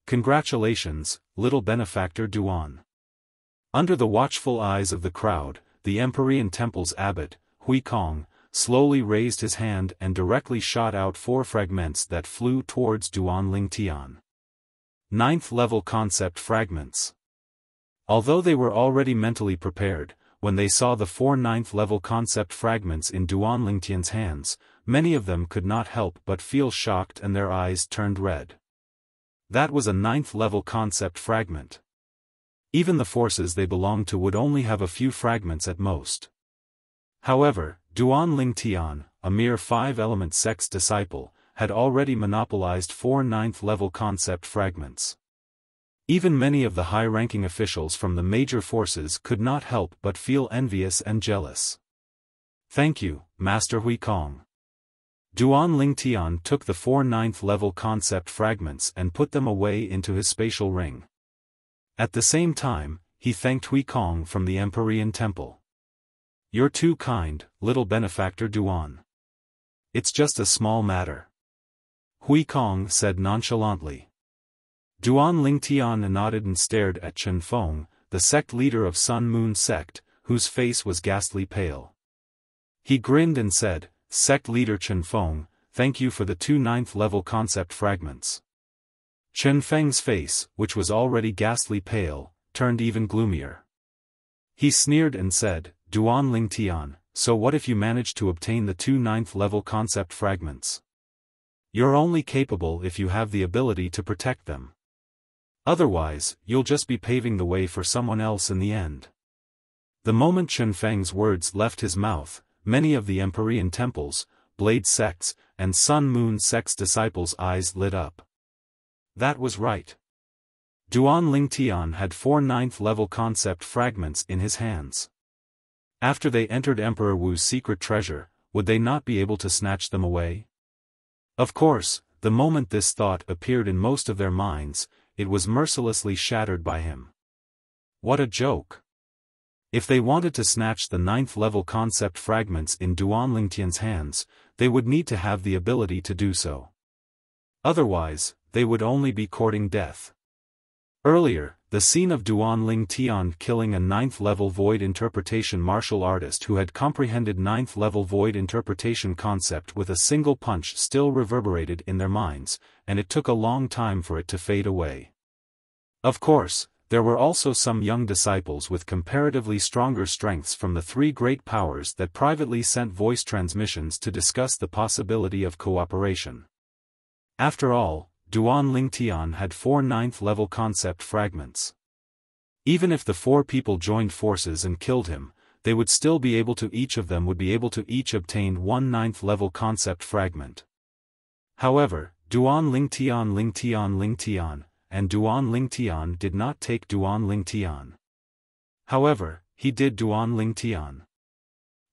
Congratulations, little benefactor Duan. Under the watchful eyes of the crowd, the Empyrean Temple's abbot, Hui Kong, slowly raised his hand and directly shot out 4 fragments that flew towards Duan Lingtian. 9th level concept fragments. Although they were already mentally prepared, when they saw the 4 9th level concept fragments in Duan Lingtian's hands, many of them could not help but feel shocked and their eyes turned red. That was a 9th level concept fragment. Even the forces they belonged to would only have a few fragments at most. However, Duan Lingtian, a mere 5-element sect's disciple, had already monopolized 4 9th level concept fragments. Even many of the high-ranking officials from the major forces could not help but feel envious and jealous. Thank you, Master Hui Kong. Duan Lingtian took the 4 9th level concept fragments and put them away into his spatial ring. At the same time, he thanked Hui Kong from the Empyrean Temple. You're too kind, little benefactor Duan. It's just a small matter. Hui Kong said nonchalantly. Duan Lingtian nodded and stared at Chen Feng, the sect leader of Sun Moon sect, whose face was ghastly pale. He grinned and said, Sect leader Chen Feng, thank you for the 2 9th level concept fragments. Chen Feng's face, which was already ghastly pale, turned even gloomier. He sneered and said, Duan Lingtian, so what if you manage to obtain the 2 9th level concept fragments? You're only capable if you have the ability to protect them. Otherwise, you'll just be paving the way for someone else in the end. The moment Chen Feng's words left his mouth, many of the Empyrean Temples, Blade sects, and Sun Moon sects disciples' eyes lit up. That was right. Duan Lingtian had 4 9th level concept fragments in his hands. After they entered Emperor Wu's secret treasure, would they not be able to snatch them away? Of course, the moment this thought appeared in most of their minds, it was mercilessly shattered by him. What a joke! If they wanted to snatch the 9th level concept fragments in Duan Lingtian's hands, they would need to have the ability to do so. Otherwise, they would only be courting death. Earlier, the scene of Duan Lingtian killing a 9th level void interpretation martial artist who had comprehended 9th level void interpretation concept with a single punch still reverberated in their minds, and it took a long time for it to fade away. Of course, there were also some young disciples with comparatively stronger strengths from the 3 great powers that privately sent voice transmissions to discuss the possibility of cooperation. After all, Duan Lingtian had 4 9th level concept fragments. Even if the 4 people joined forces and killed him, they would still be able to each of them would be able to each obtain 1 9th level concept fragment. However, Duan Lingtian, and Duan Lingtian did not take Duan Lingtian. However, he did Duan Lingtian.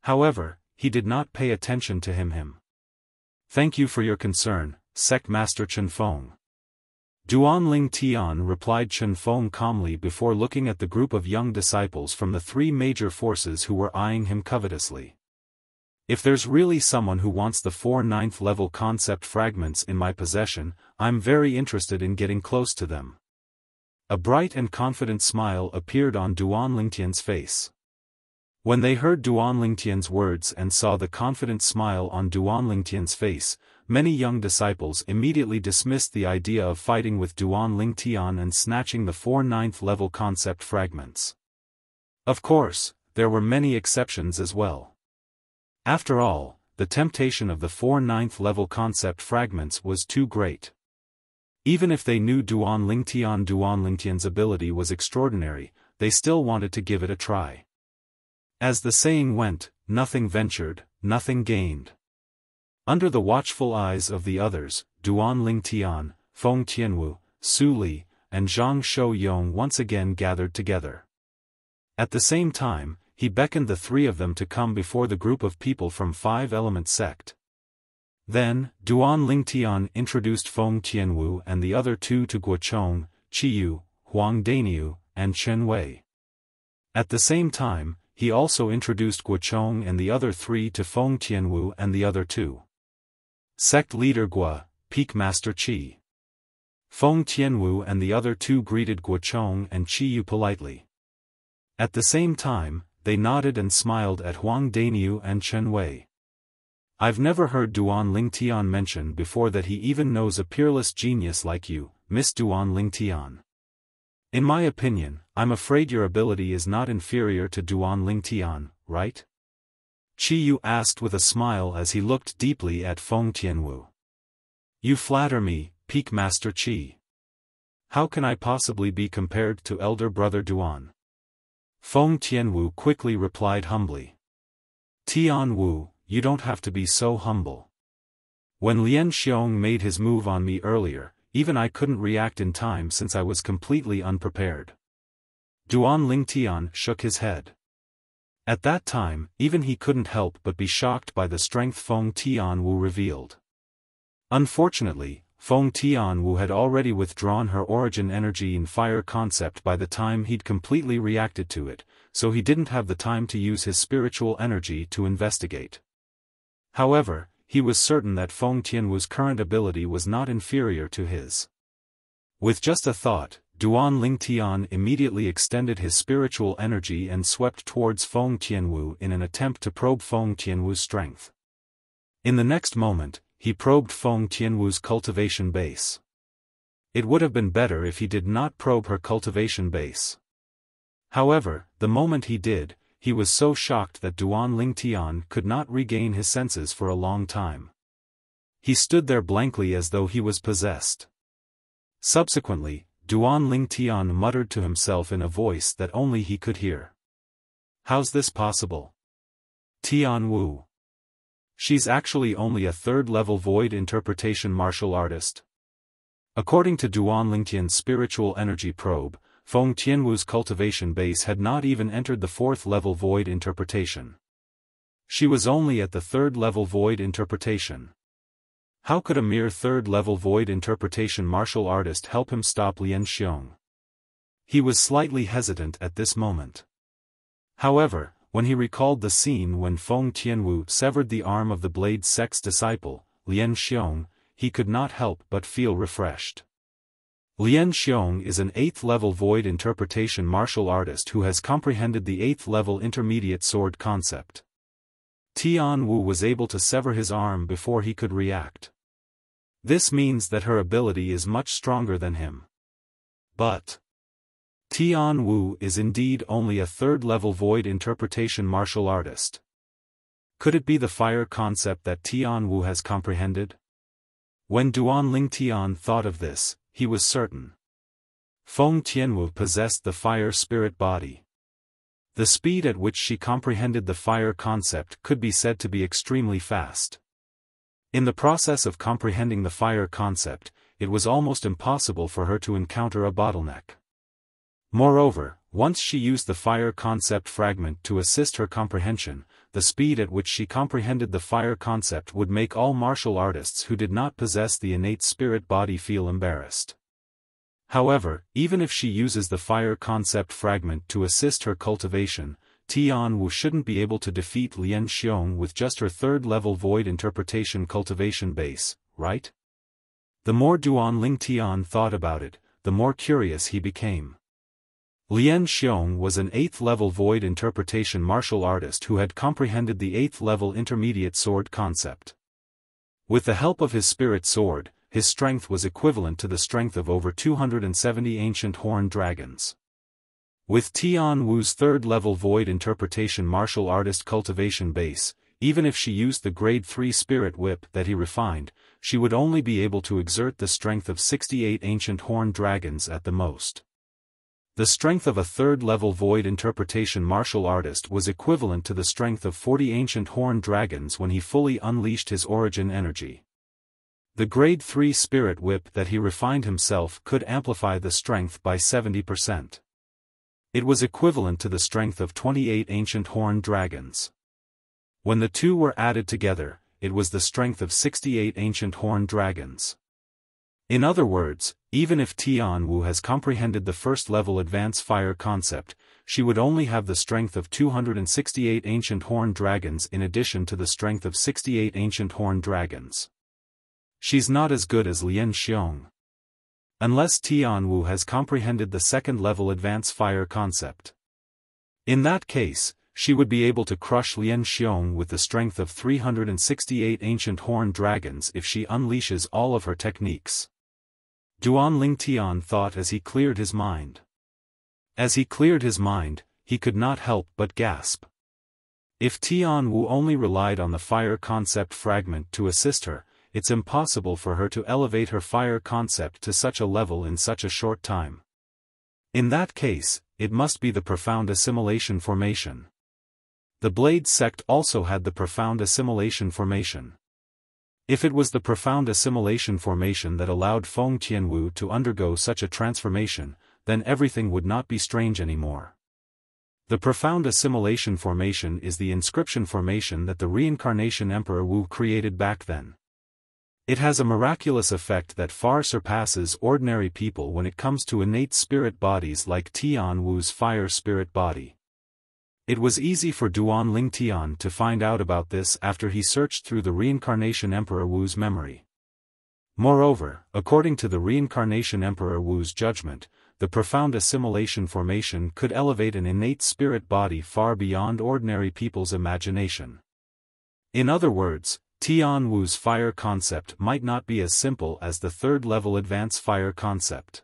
However, he did not pay attention to him. Thank you for your concern, Sect Master Chen Feng. Duan Lingtian replied Chen Feng calmly before looking at the group of young disciples from the 3 major forces who were eyeing him covetously. If there's really someone who wants the 4 9th level concept fragments in my possession, I'm very interested in getting close to them. A bright and confident smile appeared on Duan Lingtian's face. When they heard Duan Lingtian's words and saw the confident smile on Duan Lingtian's face, many young disciples immediately dismissed the idea of fighting with Duan Lingtian and snatching the 4 9th level concept fragments. Of course, there were many exceptions as well. After all, the temptation of the 4 9th level concept fragments was too great. Even if they knew Duan Lingtian's ability was extraordinary, they still wanted to give it a try. As the saying went, nothing ventured, nothing gained. Under the watchful eyes of the others, Duan Lingtian, Feng Tianwu, Su Li, and Zhang Shouyong once again gathered together. At the same time, he beckoned the 3 of them to come before the group of people from 5-element sect. Then, Duan Lingtian introduced Feng Tianwu and the other 2 to Guochong, Qiyu, Huang Daniu, and Chen Wei. At the same time, he also introduced Guochong and the other 3 to Feng Tianwu and the other 2. Sect leader Gua, Peak Master Qi. Feng Tianwu and the other two greeted Guochong and Qiyu politely. At the same time, they nodded and smiled at Huang Daniu and Chen Wei. I've never heard Duan Lingtian mention before that he even knows a peerless genius like you, Miss Duan Lingtian. In my opinion, I'm afraid your ability is not inferior to Duan Lingtian, right? Qiyu asked with a smile as he looked deeply at Feng Tianwu. You flatter me, Peak Master Qi. How can I possibly be compared to elder brother Duan? Feng Tianwu quickly replied humbly. Tianwu, you don't have to be so humble. When Lian Xiong made his move on me earlier, even I couldn't react in time since I was completely unprepared. Duan Lingtian shook his head. At that time, even he couldn't help but be shocked by the strength Feng Tianwu revealed. Unfortunately, Feng Tianwu had already withdrawn her origin energy in fire concept by the time he'd completely reacted to it, so he didn't have the time to use his spiritual energy to investigate. However, he was certain that Feng Tianwu's current ability was not inferior to his. With just a thought, Duan Lingtian immediately extended his spiritual energy and swept towards Feng Tianwu in an attempt to probe Feng Tianwu's strength. In the next moment, he probed Feng Tianwu's cultivation base. It would have been better if he did not probe her cultivation base. However, the moment he did, he was so shocked that Duan Lingtian could not regain his senses for a long time. He stood there blankly as though he was possessed. Subsequently, Duan Lingtian muttered to himself in a voice that only he could hear. How's this possible? Tianwu. She's actually only a third-level void interpretation martial artist. According to Duan Lingtian's spiritual energy probe, Feng Tianwu's cultivation base had not even entered the fourth-level void interpretation. She was only at the third-level void interpretation. How could a mere third-level void interpretation martial artist help him stop Lian Xiong? He was slightly hesitant at this moment. However, when he recalled the scene when Feng Tianwu severed the arm of the Blade Sect's disciple, Lian Xiong, he could not help but feel refreshed. Lian Xiong is an 8th-level void interpretation martial artist who has comprehended the 8th-level intermediate sword concept. Tianwu was able to sever his arm before he could react. This means that her ability is much stronger than him. But Tianwu is indeed only a third-level void interpretation martial artist. Could it be the fire concept that Tianwu has comprehended? When Duan Lingtian thought of this, he was certain. Feng Tianwu possessed the fire spirit body. The speed at which she comprehended the fire concept could be said to be extremely fast. In the process of comprehending the fire concept, it was almost impossible for her to encounter a bottleneck. Moreover, once she used the fire concept fragment to assist her comprehension, the speed at which she comprehended the fire concept would make all martial artists who did not possess the innate spirit body feel embarrassed. However, even if she uses the fire concept fragment to assist her cultivation, Tianwu shouldn't be able to defeat Lian Xiong with just her third-level void interpretation cultivation base, right? The more Duan Lingtian thought about it, the more curious he became. Lian Xiong was an 8th-level void interpretation martial artist who had comprehended the 8th-level intermediate sword concept. With the help of his spirit sword, his strength was equivalent to the strength of over 270 ancient horned dragons. With Tianwu's third-level void interpretation martial artist cultivation base, even if she used the grade 3 spirit whip that he refined, she would only be able to exert the strength of 68 ancient horned dragons at the most. The strength of a third-level void interpretation martial artist was equivalent to the strength of 40 ancient horned dragons when he fully unleashed his origin energy. The grade 3 spirit whip that he refined himself could amplify the strength by 70%. It was equivalent to the strength of 28 ancient horned dragons. When the two were added together, it was the strength of 68 ancient horned dragons. In other words, even if Tianwu has comprehended the first-level advanced fire concept, she would only have the strength of 268 ancient horned dragons in addition to the strength of 68 ancient horned dragons. She's not as good as Lian Xiong. Unless Tianwu has comprehended the second-level advanced fire concept. In that case, she would be able to crush Lian Xiong with the strength of 368 ancient horned dragons if she unleashes all of her techniques. Duan Lingtian thought as he cleared his mind. As he cleared his mind, he could not help but gasp. If Tianwu only relied on the fire concept fragment to assist her, it's impossible for her to elevate her fire concept to such a level in such a short time. In that case, it must be the profound assimilation formation. The Blade sect also had the profound assimilation formation. If it was the profound assimilation formation that allowed Feng Tianwu to undergo such a transformation, then everything would not be strange anymore. The profound assimilation formation is the inscription formation that the reincarnation Emperor Wu created back then. It has a miraculous effect that far surpasses ordinary people when it comes to innate spirit bodies like Tian Wu's fire spirit body. It was easy for Duan Lingtian to find out about this after he searched through the reincarnation Emperor Wu's memory. Moreover, according to the reincarnation Emperor Wu's judgment, the profound assimilation formation could elevate an innate spirit body far beyond ordinary people's imagination. In other words, Tian Wu's fire concept might not be as simple as the third-level advanced fire concept.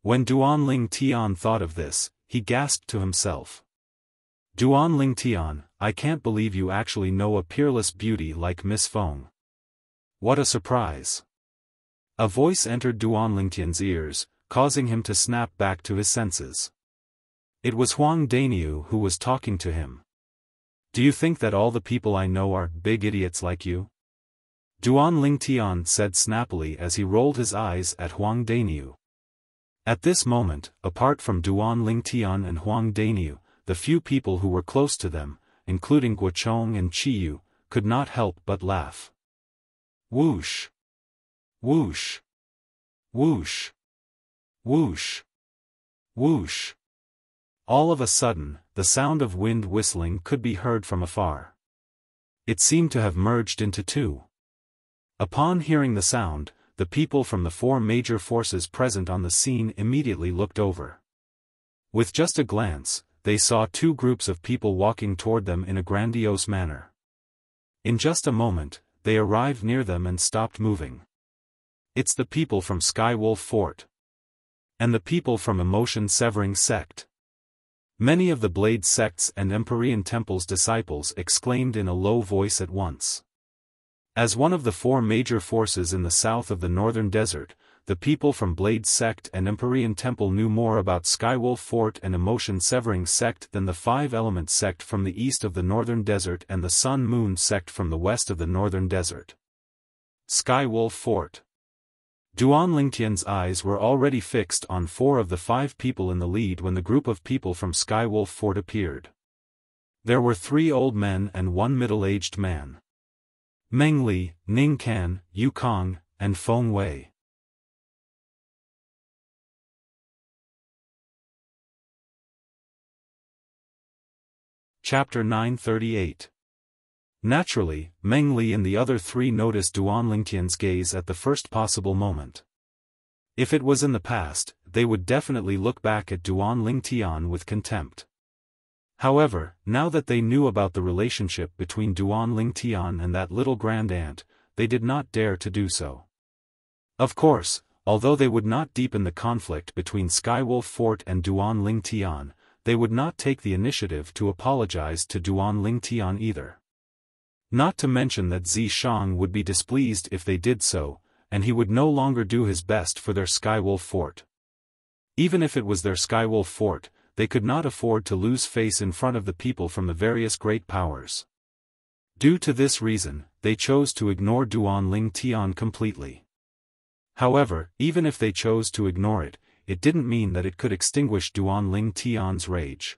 When Duan Lingtian thought of this, he gasped to himself. Duan Lingtian, I can't believe you actually know a peerless beauty like Miss Feng. What a surprise. A voice entered Duan Lingtian's ears, causing him to snap back to his senses. It was Huang Daniu who was talking to him. Do you think that all the people I know are big idiots like you? Duan Lingtian said snappily as he rolled his eyes at Huang Daniu. At this moment, apart from Duan Lingtian and Huang Daniu, the few people who were close to them, including Guochong and Qiyu, could not help but laugh. Whoosh! Whoosh! Whoosh! Whoosh! Whoosh! All of a sudden, the sound of wind whistling could be heard from afar. It seemed to have merged into two. Upon hearing the sound, the people from the four major forces present on the scene immediately looked over. With just a glance, they saw two groups of people walking toward them in a grandiose manner. In just a moment, they arrived near them and stopped moving. It's the people from Skywolf Fort. And the people from Emotion Severing Sect. Many of the Blade sects and Empyrean Temple's disciples exclaimed in a low voice at once. As one of the four major forces in the south of the Northern Desert, the people from Blade Sect and Empyrean Temple knew more about Skywolf Fort and Emotion Severing Sect than the Five Element Sect from the east of the Northern Desert and the Sun Moon Sect from the west of the Northern Desert. Skywolf Fort. Duan Lingtian's eyes were already fixed on four of the five people in the lead when the group of people from Skywolf Fort appeared. There were 3 old men and 1 middle-aged man. Meng Li, Ning Kan, Yu Kong, and Feng Wei. Chapter 938. Naturally, Meng Li and the other 3 noticed Duan Lingtian's gaze at the first possible moment. If it was in the past, they would definitely look back at Duan Lingtian with contempt. However, now that they knew about the relationship between Duan Lingtian and that little grand aunt, they did not dare to do so. Of course, although they would not deepen the conflict between Skywolf Fort and Duan Lingtian, they would not take the initiative to apologize to Duan Lingtian either. Not to mention that Zishang would be displeased if they did so, and he would no longer do his best for their Skywolf Fort. Even if it was their Skywolf Fort, they could not afford to lose face in front of the people from the various great powers. Due to this reason, they chose to ignore Duan Lingtian completely. However, even if they chose to ignore it, it didn't mean that it could extinguish Duan Lingtian's rage.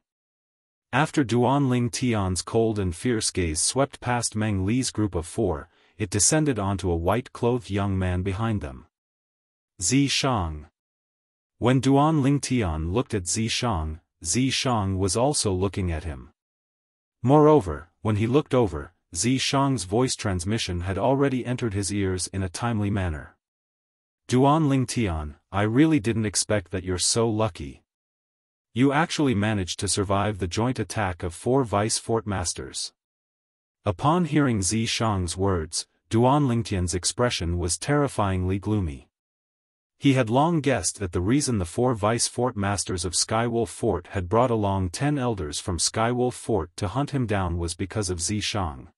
After Duan Lingtian's cold and fierce gaze swept past Meng Li's group of 4, it descended onto a white-clothed young man behind them. Zishang. When Duan Lingtian looked at Zishang, Zishang was also looking at him. Moreover, when he looked over, Zishang's voice transmission had already entered his ears in a timely manner. Duan Lingtian, I really didn't expect that you're so lucky. You actually managed to survive the joint attack of 4 vice fort masters. Upon hearing Zishang's words, Duan Lingtian's expression was terrifyingly gloomy. He had long guessed that the reason the 4 vice fort masters of Skywolf Fort had brought along 10 elders from Skywolf Fort to hunt him down was because of Zishang.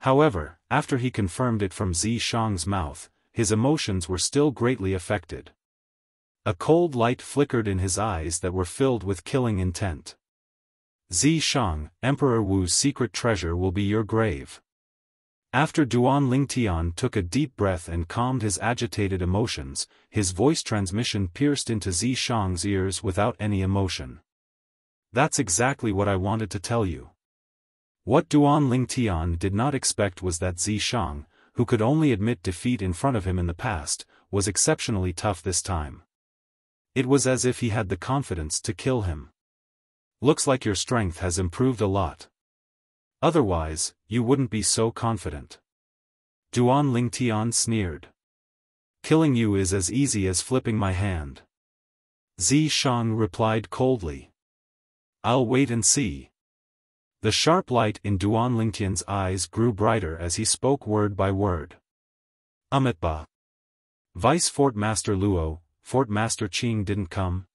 However, after he confirmed it from Zishang's mouth, his emotions were still greatly affected. A cold light flickered in his eyes that were filled with killing intent. Zishang, Emperor Wu's secret treasure will be your grave. After Duan Lingtian took a deep breath and calmed his agitated emotions, his voice transmission pierced into Zishang's ears without any emotion. That's exactly what I wanted to tell you. What Duan Lingtian did not expect was that Zishang, who could only admit defeat in front of him in the past, was exceptionally tough this time. It was as if he had the confidence to kill him. Looks like your strength has improved a lot. Otherwise, you wouldn't be so confident. Duan Lingtian sneered. Killing you is as easy as flipping my hand. Zishang replied coldly. I'll wait and see. The sharp light in Duan Lingtian's eyes grew brighter as he spoke word by word. Amitba. Vice Fort Master Luo, Fort Master Qing didn't come?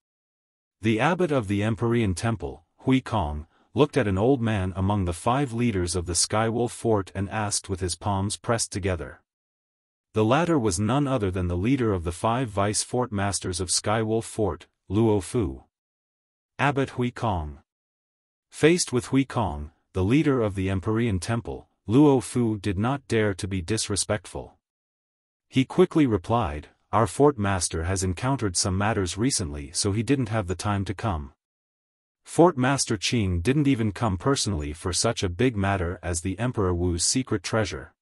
The abbot of the Empyrean Temple, Hui Kong, looked at an old man among the 5 leaders of the Skywolf Fort and asked with his palms pressed together. The latter was none other than the leader of the 5 vice fort masters of Skywolf Fort, Luo Fu. Abbot Hui Kong. Faced with Hui Kong, the leader of the Empyrean Temple, Luo Fu did not dare to be disrespectful. He quickly replied, Our fort master has encountered some matters recently, so he didn't have the time to come. Fort Master Qing didn't even come personally for such a big matter as the Emperor Wu's secret treasure.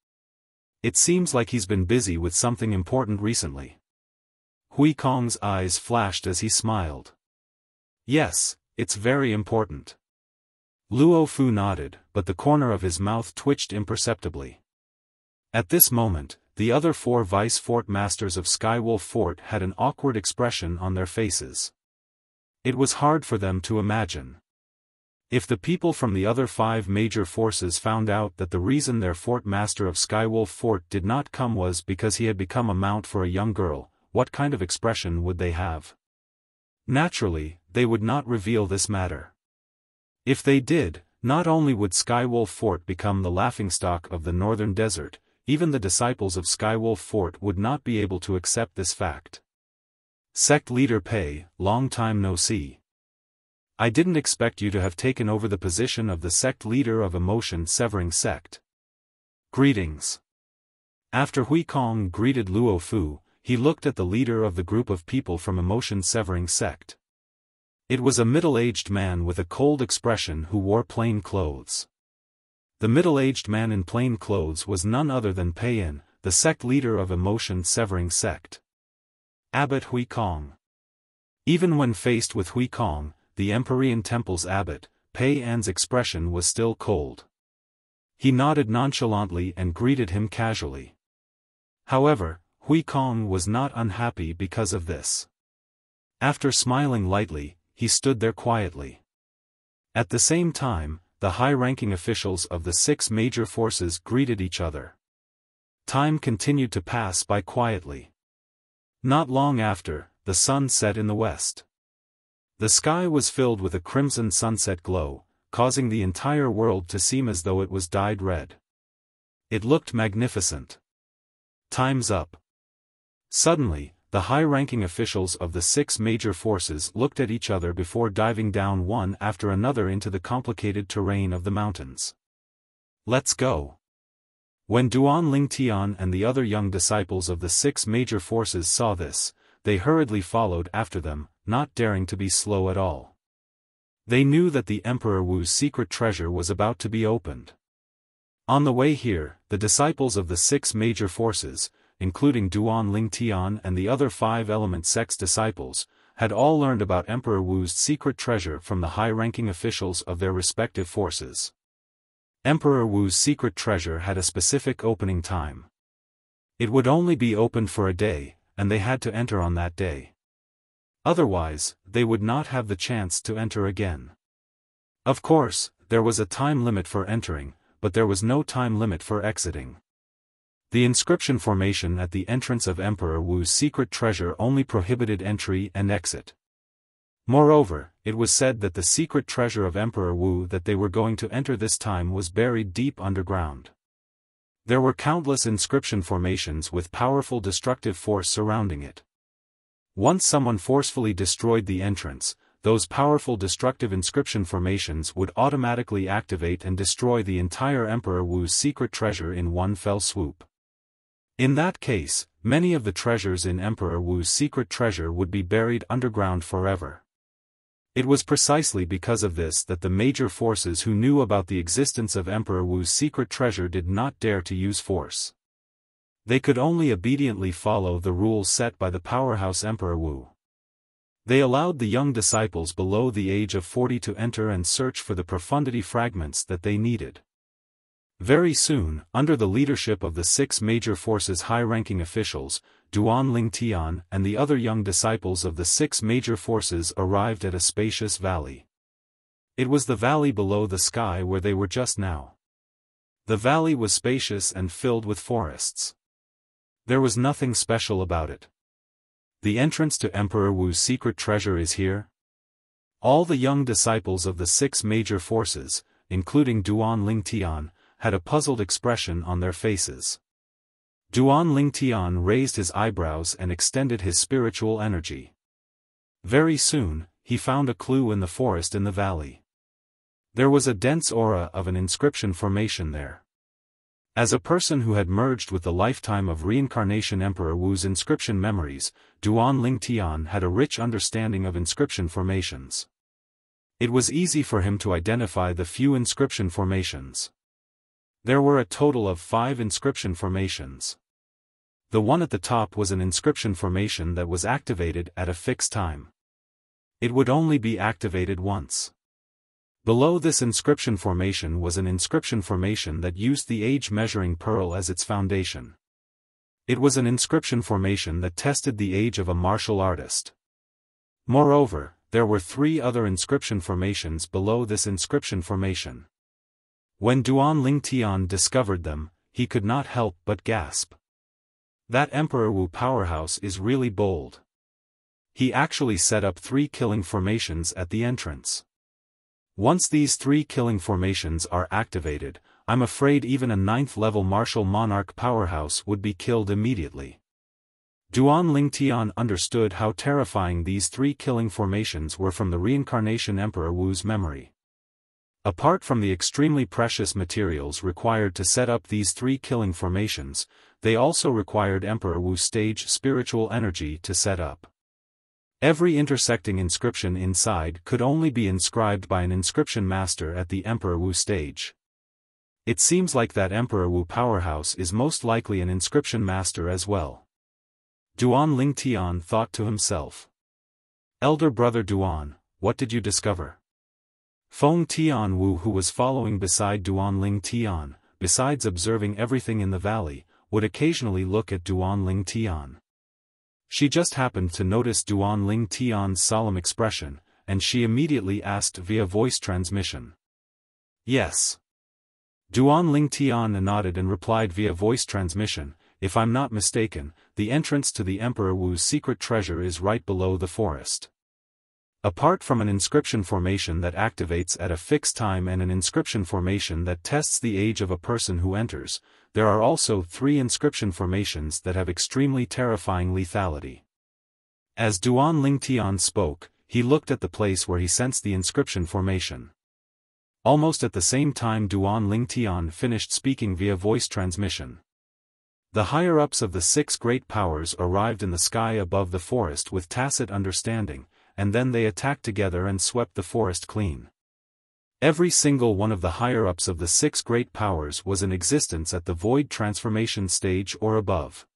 It seems like he's been busy with something important recently. Hui Kong's eyes flashed as he smiled. Yes, it's very important. Luo Fu nodded, but the corner of his mouth twitched imperceptibly. At this moment, the other 4 vice fort masters of Skywolf Fort had an awkward expression on their faces. It was hard for them to imagine. If the people from the other 5 major forces found out that the reason their fort master of Skywolf Fort did not come was because he had become a mount for a young girl, what kind of expression would they have? Naturally, they would not reveal this matter. If they did, not only would Skywolf Fort become the laughingstock of the northern desert, even the disciples of Skywolf Fort would not be able to accept this fact. Sect Leader Pei, long time no see. I didn't expect you to have taken over the position of the sect leader of Emotion Severing Sect. Greetings. After Hui Kong greeted Luo Fu, he looked at the leader of the group of people from Emotion Severing Sect. It was a middle-aged man with a cold expression who wore plain clothes. The middle-aged man in plain clothes was none other than Pei Yin, the sect leader of Emotion Severing Sect. Abbot Hui Kong. Even when faced with Hui Kong, the Empyrean Temple's abbot, Pei Yan's expression was still cold. He nodded nonchalantly and greeted him casually. However, Hui Kong was not unhappy because of this. After smiling lightly, he stood there quietly. At the same time, the high-ranking officials of the 6 major forces greeted each other. Time continued to pass by quietly. Not long after, the sun set in the west. The sky was filled with a crimson sunset glow, causing the entire world to seem as though it was dyed red. It looked magnificent. Time's up. Suddenly, the high-ranking officials of the 6 major forces looked at each other before diving down one after another into the complicated terrain of the mountains. Let's go. When Duan Lingtian and the other young disciples of the 6 major forces saw this, they hurriedly followed after them, not daring to be slow at all. They knew that the Emperor Wu's secret treasure was about to be opened. On the way here, the disciples of the 6 major forces, including Duan Lingtian and the other 5 element sect's disciples, had all learned about Emperor Wu's secret treasure from the high-ranking officials of their respective forces. Emperor Wu's secret treasure had a specific opening time. It would only be opened for a day, and they had to enter on that day. Otherwise, they would not have the chance to enter again. Of course, there was a time limit for entering, but there was no time limit for exiting. The inscription formation at the entrance of Emperor Wu's secret treasure only prohibited entry and exit. Moreover, it was said that the secret treasure of Emperor Wu that they were going to enter this time was buried deep underground. There were countless inscription formations with powerful destructive force surrounding it. Once someone forcefully destroyed the entrance, those powerful destructive inscription formations would automatically activate and destroy the entire Emperor Wu's secret treasure in one fell swoop. In that case, many of the treasures in Emperor Wu's secret treasure would be buried underground forever. It was precisely because of this that the major forces who knew about the existence of Emperor Wu's secret treasure did not dare to use force. They could only obediently follow the rules set by the powerhouse Emperor Wu. They allowed the young disciples below the age of 40 to enter and search for the profundity fragments that they needed. Very soon, under the leadership of the 6 major forces' high-ranking officials, Duan Lingtian and the other young disciples of the 6 major forces arrived at a spacious valley. It was the valley below the sky where they were just now. The valley was spacious and filled with forests. There was nothing special about it. The entrance to Emperor Wu's secret treasure is here? All the young disciples of the 6 major forces, including Duan Lingtian, had a puzzled expression on their faces. Duan Lingtian raised his eyebrows and extended his spiritual energy. Very soon, he found a clue in the forest in the valley. There was a dense aura of an inscription formation there. As a person who had merged with the lifetime of reincarnation Emperor Wu's inscription memories, Duan Lingtian had a rich understanding of inscription formations. It was easy for him to identify the few inscription formations. There were a total of 5 inscription formations. The one at the top was an inscription formation that was activated at a fixed time. It would only be activated once. Below this inscription formation was an inscription formation that used the age-measuring pearl as its foundation. It was an inscription formation that tested the age of a martial artist. Moreover, there were 3 other inscription formations below this inscription formation. When Duan Lingtian discovered them, he could not help but gasp. That Emperor Wu powerhouse is really bold. He actually set up 3 killing formations at the entrance. Once these 3 killing formations are activated, I'm afraid even a 9th-level martial monarch powerhouse would be killed immediately. Duan Lingtian understood how terrifying these 3 killing formations were from the reincarnation Emperor Wu's memory. Apart from the extremely precious materials required to set up these 3 killing formations, they also required Emperor Wu's stage spiritual energy to set up. Every intersecting inscription inside could only be inscribed by an inscription master at the Emperor Wu stage. It seems like that Emperor Wu powerhouse is most likely an inscription master as well. Duan Lingtian thought to himself. Elder brother Duan, what did you discover? Feng Tian Wu, who was following beside Duan Lingtian, besides observing everything in the valley, would occasionally look at Duan Lingtian. She just happened to notice Duan Lingtian's solemn expression, and she immediately asked via voice transmission. Yes. Duan Lingtian nodded and replied via voice transmission, if I'm not mistaken, the entrance to the Emperor Wu's secret treasure is right below the forest. Apart from an inscription formation that activates at a fixed time and an inscription formation that tests the age of a person who enters, there are also 3 inscription formations that have extremely terrifying lethality. As Duan Lingtian spoke, he looked at the place where he sensed the inscription formation. Almost at the same time Duan Lingtian finished speaking via voice transmission. The higher-ups of the 6 great powers arrived in the sky above the forest with tacit understanding, and then they attacked together and swept the forest clean. Every single one of the higher-ups of the 6 great powers was in existence at the void transformation stage or above.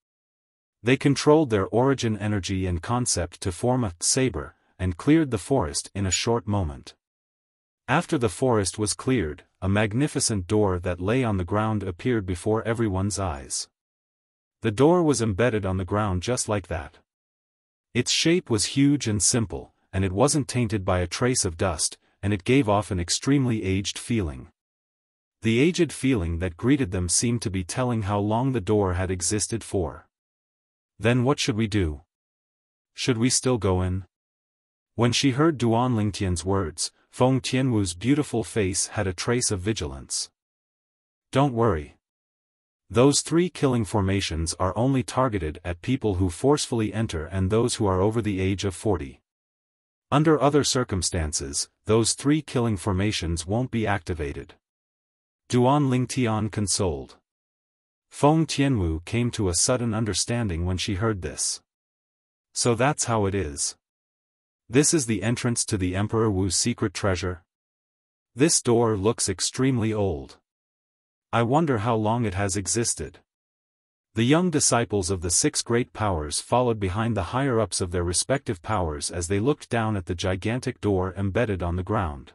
They controlled their origin energy and concept to form a saber, and cleared the forest in a short moment. After the forest was cleared, a magnificent door that lay on the ground appeared before everyone's eyes. The door was embedded on the ground just like that. Its shape was huge and simple, and it wasn't tainted by a trace of dust, and it gave off an extremely aged feeling. The aged feeling that greeted them seemed to be telling how long the door had existed for. Then what should we do? Should we still go in? When she heard Duan Lingtian's words, Feng Tianwu's beautiful face had a trace of vigilance. Don't worry. Those 3 killing formations are only targeted at people who forcefully enter and those who are over the age of 40. Under other circumstances, those 3 killing formations won't be activated. Duan Lingtian consoled. Feng Tianwu came to a sudden understanding when she heard this. So that's how it is. This is the entrance to the Emperor Wu's secret treasure? This door looks extremely old. I wonder how long it has existed. The young disciples of the 6 great powers followed behind the higher-ups of their respective powers as they looked down at the gigantic door embedded on the ground.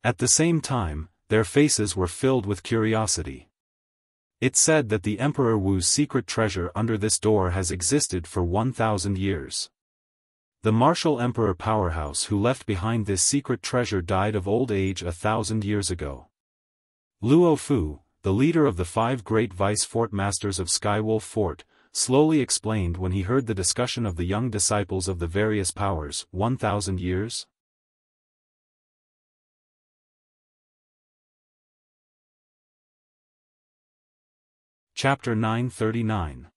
At the same time, their faces were filled with curiosity. It said that the Emperor Wu's secret treasure under this door has existed for 1,000 years. The martial emperor powerhouse who left behind this secret treasure died of old age 1,000 years ago. Luo Fu, the leader of the 5 great vice fort masters of Skywolf Fort, slowly explained when he heard the discussion of the young disciples of the various powers. 1,000 years? Chapter 939.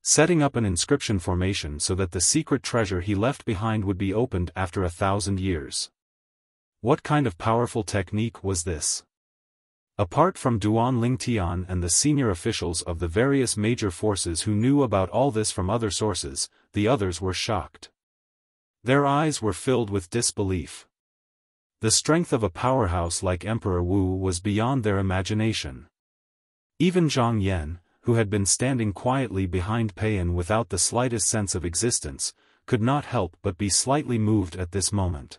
Setting up an inscription formation so that the secret treasure he left behind would be opened after 1,000 years. What kind of powerful technique was this? Apart from Duan Lingtian and the senior officials of the various major forces who knew about all this from other sources, the others were shocked. Their eyes were filled with disbelief. The strength of a powerhouse like Emperor Wu was beyond their imagination. Even Zhang Yan, who had been standing quietly behind Peiyan without the slightest sense of existence, could not help but be slightly moved at this moment.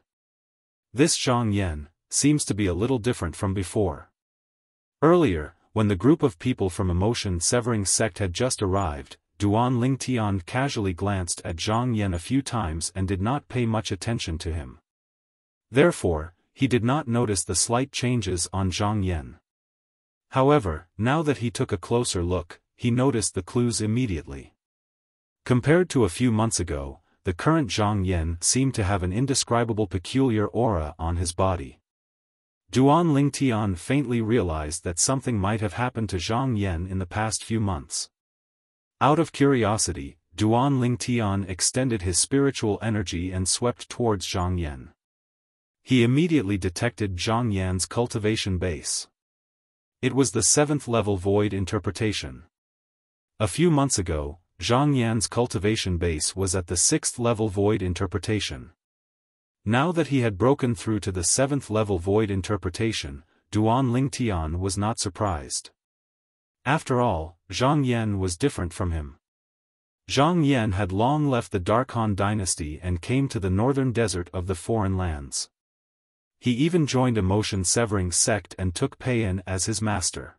This Zhang Yan seems to be a little different from before. Earlier, when the group of people from emotion-severing sect had just arrived, Duan Lingtian casually glanced at Zhang Yan a few times and did not pay much attention to him. Therefore, he did not notice the slight changes on Zhang Yan. However, now that he took a closer look, he noticed the clues immediately. Compared to a few months ago, the current Zhang Yan seemed to have an indescribable peculiar aura on his body. Duan Lingtian faintly realized that something might have happened to Zhang Yan in the past few months. Out of curiosity, Duan Lingtian extended his spiritual energy and swept towards Zhang Yan. He immediately detected Zhang Yan's cultivation base. It was the 7th level void interpretation. A few months ago, Zhang Yan's cultivation base was at the 6th level void interpretation. Now that he had broken through to the 7th level void interpretation, Duan Lingtian was not surprised. After all, Zhang Yan was different from him. Zhang Yan had long left the Dark Han dynasty and came to the northern desert of the foreign lands. He even joined emotion-severing sect and took Peiyan as his master.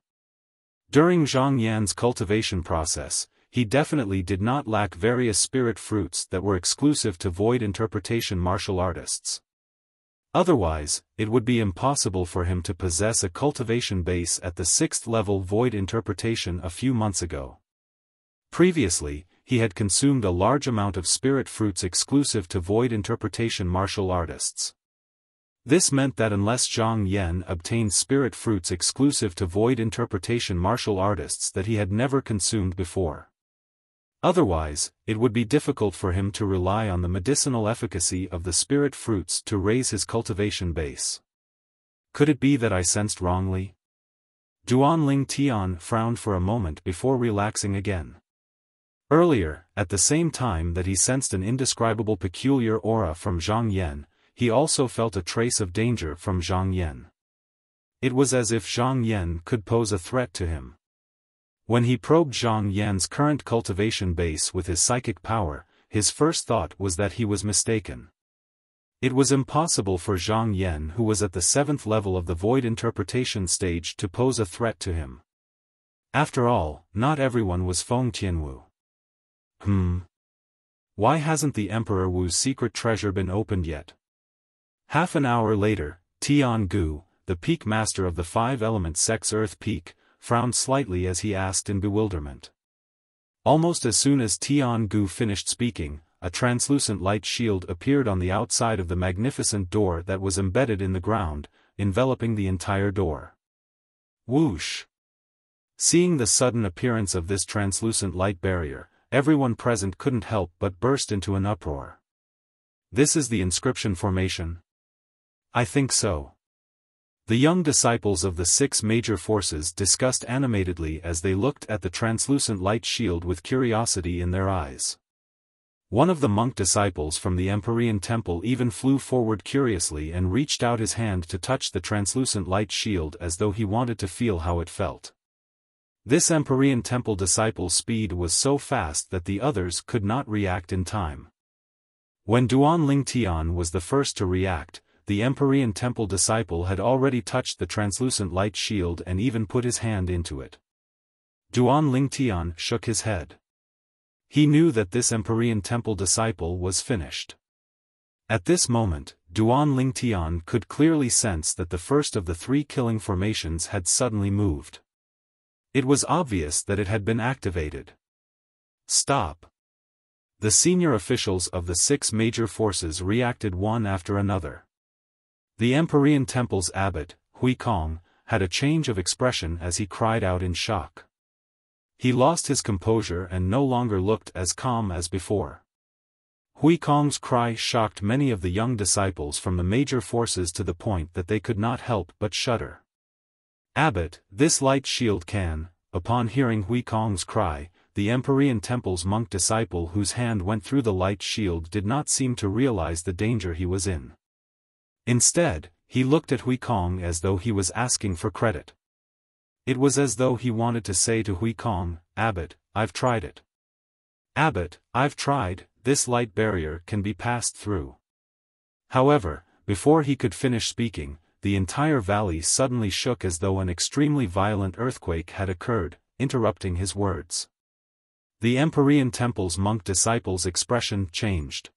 During Zhang Yan's cultivation process, he definitely did not lack various spirit fruits that were exclusive to void interpretation martial artists. Otherwise, it would be impossible for him to possess a cultivation base at the 6th level void interpretation a few months ago. Previously, he had consumed a large amount of spirit fruits exclusive to void interpretation martial artists. This meant that unless Zhang Yan obtained spirit fruits exclusive to void interpretation martial artists that he had never consumed before. Otherwise, it would be difficult for him to rely on the medicinal efficacy of the spirit fruits to raise his cultivation base. Could it be that I sensed wrongly? Duan Lingtian frowned for a moment before relaxing again. Earlier, at the same time that he sensed an indescribable peculiar aura from Zhang Yan, he also felt a trace of danger from Zhang Yan. It was as if Zhang Yan could pose a threat to him. When he probed Zhang Yan's current cultivation base with his psychic power, his first thought was that he was mistaken. It was impossible for Zhang Yan, who was at the 7th level of the void interpretation stage, to pose a threat to him. After all, not everyone was Feng Tianwu. Why hasn't the Emperor Wu's secret treasure been opened yet? Half an hour later, Tian Gu, the peak master of the five-element sect's Earth Peak, frowned slightly as he asked in bewilderment. Almost as soon as Tian Gu finished speaking, a translucent light shield appeared on the outside of the magnificent door that was embedded in the ground, enveloping the entire door. Whoosh! Seeing the sudden appearance of this translucent light barrier, everyone present couldn't help but burst into an uproar. This is the inscription formation? I think so. The young disciples of the six major forces discussed animatedly as they looked at the translucent light shield with curiosity in their eyes. One of the monk disciples from the Empyrean temple even flew forward curiously and reached out his hand to touch the translucent light shield as though he wanted to feel how it felt. This Empyrean temple disciple's speed was so fast that the others could not react in time. When Duan Lingtian was the first to react, the Empyrean temple disciple had already touched the translucent light shield and even put his hand into it. Duan Lingtian shook his head. He knew that this Empyrean temple disciple was finished. At this moment, Duan Lingtian could clearly sense that the first of the three killing formations had suddenly moved. It was obvious that it had been activated. Stop! The senior officials of the six major forces reacted one after another. The Empyrean Temple's abbot, Hui Kong, had a change of expression as he cried out in shock. He lost his composure and no longer looked as calm as before. Hui Kong's cry shocked many of the young disciples from the major forces to the point that they could not help but shudder. Abbot, this light shield can. Upon hearing Hui Kong's cry, the Empyrean Temple's monk disciple whose hand went through the light shield did not seem to realize the danger he was in. Instead, he looked at Hui Kong as though he was asking for credit. It was as though he wanted to say to Hui Kong, "Abbot, I've tried it. Abbot, I've tried, this light barrier can be passed through." However, before he could finish speaking, the entire valley suddenly shook as though an extremely violent earthquake had occurred, interrupting his words. The Empyrean Temple's monk disciple's expression changed.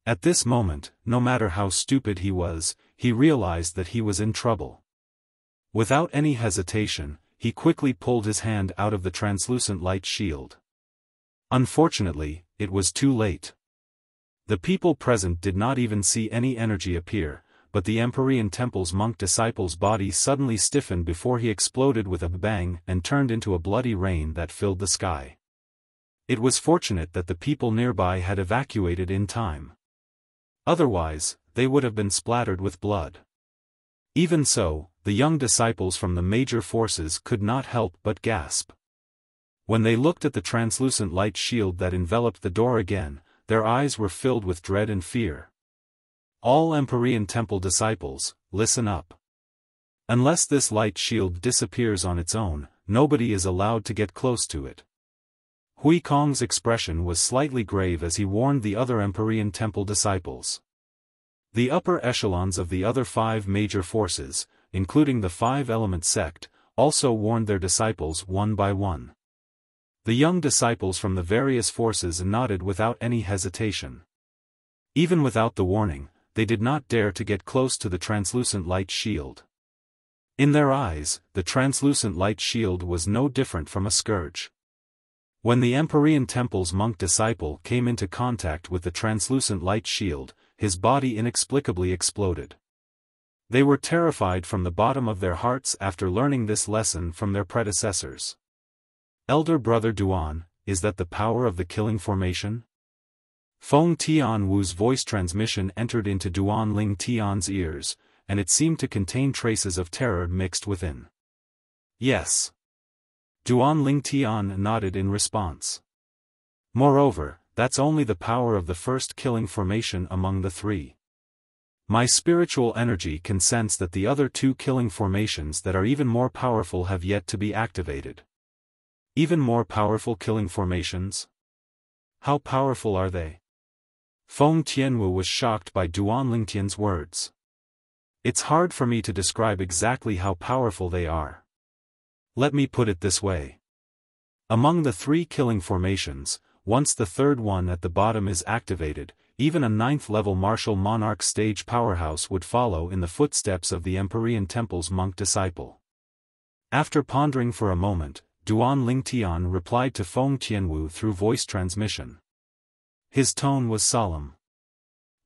At this moment, no matter how stupid he was, he realized that he was in trouble. Without any hesitation, he quickly pulled his hand out of the translucent light shield. Unfortunately, it was too late. The people present did not even see any energy appear, but the Empyrean Temple's monk disciple's body suddenly stiffened before he exploded with a bang and turned into a bloody rain that filled the sky. It was fortunate that the people nearby had evacuated in time. Otherwise, they would have been splattered with blood. Even so, the young disciples from the major forces could not help but gasp. When they looked at the translucent light shield that enveloped the door again, their eyes were filled with dread and fear. All Empyrean Temple disciples, listen up. Unless this light shield disappears on its own, nobody is allowed to get close to it. Hui Kong's expression was slightly grave as he warned the other Empyrean Temple disciples. The upper echelons of the other five major forces, including the five-element sect, also warned their disciples one by one. The young disciples from the various forces nodded without any hesitation. Even without the warning, they did not dare to get close to the translucent light shield. In their eyes, the translucent light shield was no different from a scourge. When the Empyrean Temple's monk disciple came into contact with the translucent light shield, his body inexplicably exploded. They were terrified from the bottom of their hearts after learning this lesson from their predecessors. Elder Brother Duan, is that the power of the killing formation? Feng Tianwu's voice transmission entered into Duan Ling Tian's ears, and it seemed to contain traces of terror mixed within. Yes. Duan Ling Tian nodded in response. Moreover, that's only the power of the first killing formation among the three. My spiritual energy can sense that the other two killing formations that are even more powerful have yet to be activated. Even more powerful killing formations? How powerful are they? Feng Tianwu was shocked by Duan Lingtian's words. It's hard for me to describe exactly how powerful they are. Let me put it this way. Among the 3 killing formations, once the third one at the bottom is activated, even a 9th-level martial monarch stage powerhouse would follow in the footsteps of the Empyrean Temple's monk disciple. After pondering for a moment, Duan Lingtian replied to Feng Tianwu through voice transmission. His tone was solemn.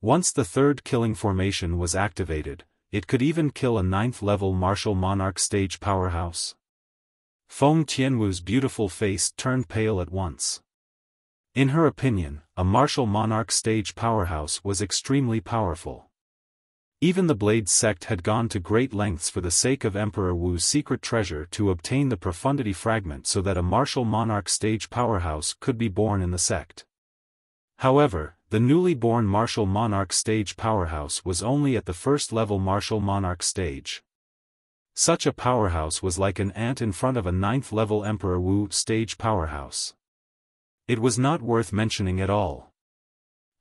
Once the third killing formation was activated, it could even kill a 9th-level martial monarch stage powerhouse. Feng Tianwu's beautiful face turned pale at once. In her opinion, a martial monarch stage powerhouse was extremely powerful. Even the Blade sect had gone to great lengths for the sake of Emperor Wu's secret treasure to obtain the profundity fragment so that a martial monarch stage powerhouse could be born in the sect. However, the newly born martial monarch stage powerhouse was only at the first-level martial monarch stage. Such a powerhouse was like an ant in front of a 9th-level Emperor Wu stage powerhouse. It was not worth mentioning at all.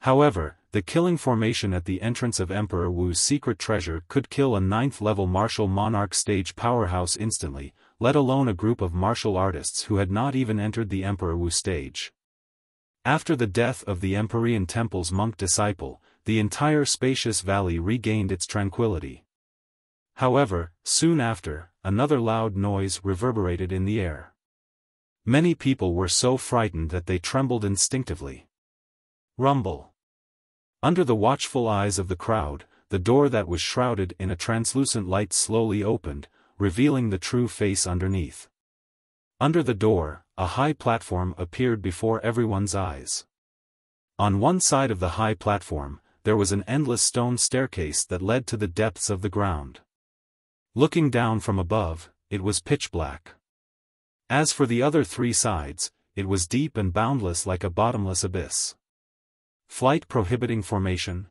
However, the killing formation at the entrance of Emperor Wu's secret treasure could kill a 9th-level martial monarch stage powerhouse instantly, let alone a group of martial artists who had not even entered the Emperor Wu stage. After the death of the Empyrean Temple's monk disciple, the entire spacious valley regained its tranquility. However, soon after, another loud noise reverberated in the air. Many people were so frightened that they trembled instinctively. Rumble. Under the watchful eyes of the crowd, the door that was shrouded in a translucent light slowly opened, revealing the true face underneath. Under the door, a high platform appeared before everyone's eyes. On one side of the high platform, there was an endless stone staircase that led to the depths of the ground. Looking down from above, it was pitch black. As for the other 3 sides, it was deep and boundless like a bottomless abyss. Flight prohibiting formation.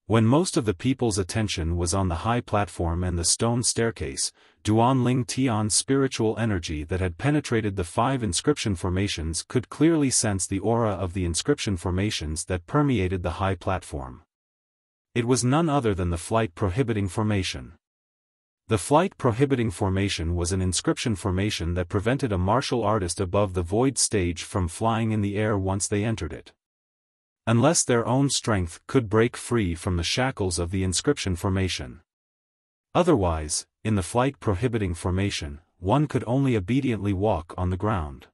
When most of the people's attention was on the high platform and the stone staircase, Duan Ling Tian's spiritual energy that had penetrated the 5 inscription formations could clearly sense the aura of the inscription formations that permeated the high platform. It was none other than the flight prohibiting formation. The flight prohibiting formation was an inscription formation that prevented a martial artist above the void stage from flying in the air once they entered it. Unless their own strength could break free from the shackles of the inscription formation. Otherwise, in the flight prohibiting formation, one could only obediently walk on the ground.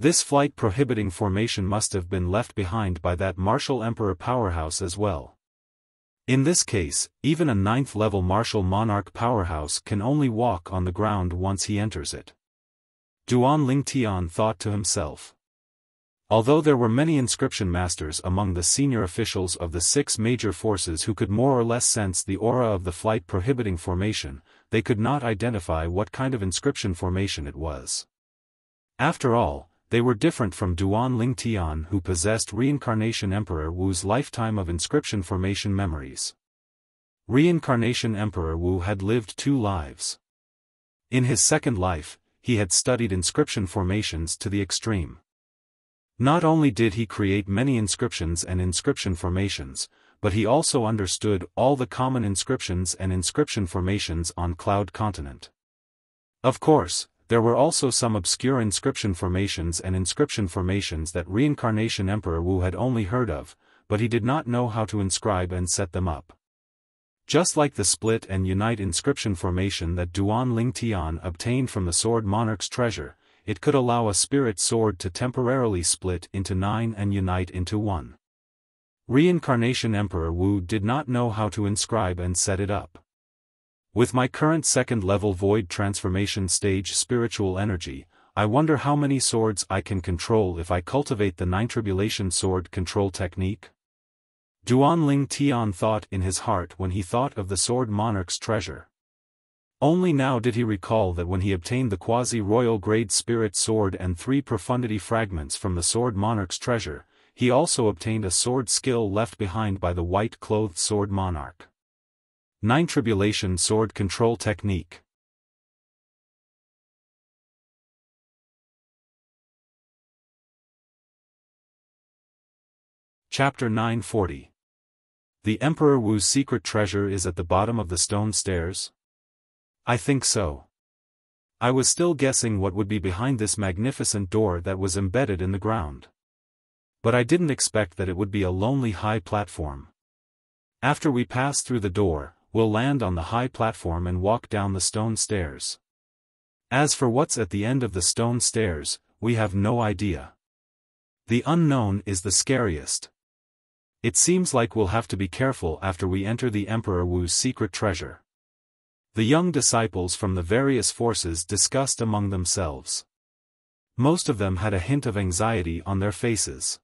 This flight prohibiting formation must have been left behind by that martial emperor powerhouse as well. In this case, even a 9th-level martial monarch powerhouse can only walk on the ground once he enters it. Duan Lingtian thought to himself. Although there were many inscription masters among the senior officials of the 6 major forces who could more or less sense the aura of the flight prohibiting formation, they could not identify what kind of inscription formation it was. After all, they were different from Duan Lingtian, who possessed Reincarnation Emperor Wu's lifetime of inscription formation memories. Reincarnation Emperor Wu had lived 2 lives. In his second life, he had studied inscription formations to the extreme. Not only did he create many inscriptions and inscription formations, but he also understood all the common inscriptions and inscription formations on Cloud Continent. Of course, there were also some obscure inscription formations and inscription formations that Reincarnation Emperor Wu had only heard of, but he did not know how to inscribe and set them up. Just like the split and unite inscription formation that Duan Lingtian obtained from the Sword Monarch's treasure, it could allow a spirit sword to temporarily split into 9 and unite into 1. Reincarnation Emperor Wu did not know how to inscribe and set it up. With my current 2nd-level Void Transformation Stage spiritual energy, I wonder how many swords I can control if I cultivate the 9 Tribulation Sword control technique? Duan Lingtian thought in his heart when he thought of the Sword Monarch's treasure. Only now did he recall that when he obtained the quasi-royal grade spirit sword and 3 profundity fragments from the Sword Monarch's treasure, he also obtained a sword skill left behind by the white-clothed Sword Monarch. 9 Tribulation Sword Control Technique. Chapter 940. The Emperor Wu's secret treasure is at the bottom of the stone stairs? I think so. I was still guessing what would be behind this magnificent door that was embedded in the ground. But I didn't expect that it would be a lonely high platform. After we pass through the door, we'll land on the high platform and walk down the stone stairs. As for what's at the end of the stone stairs, we have no idea. The unknown is the scariest. It seems like we'll have to be careful after we enter the Emperor Wu's secret treasure. The young disciples from the various forces discussed among themselves. Most of them had a hint of anxiety on their faces.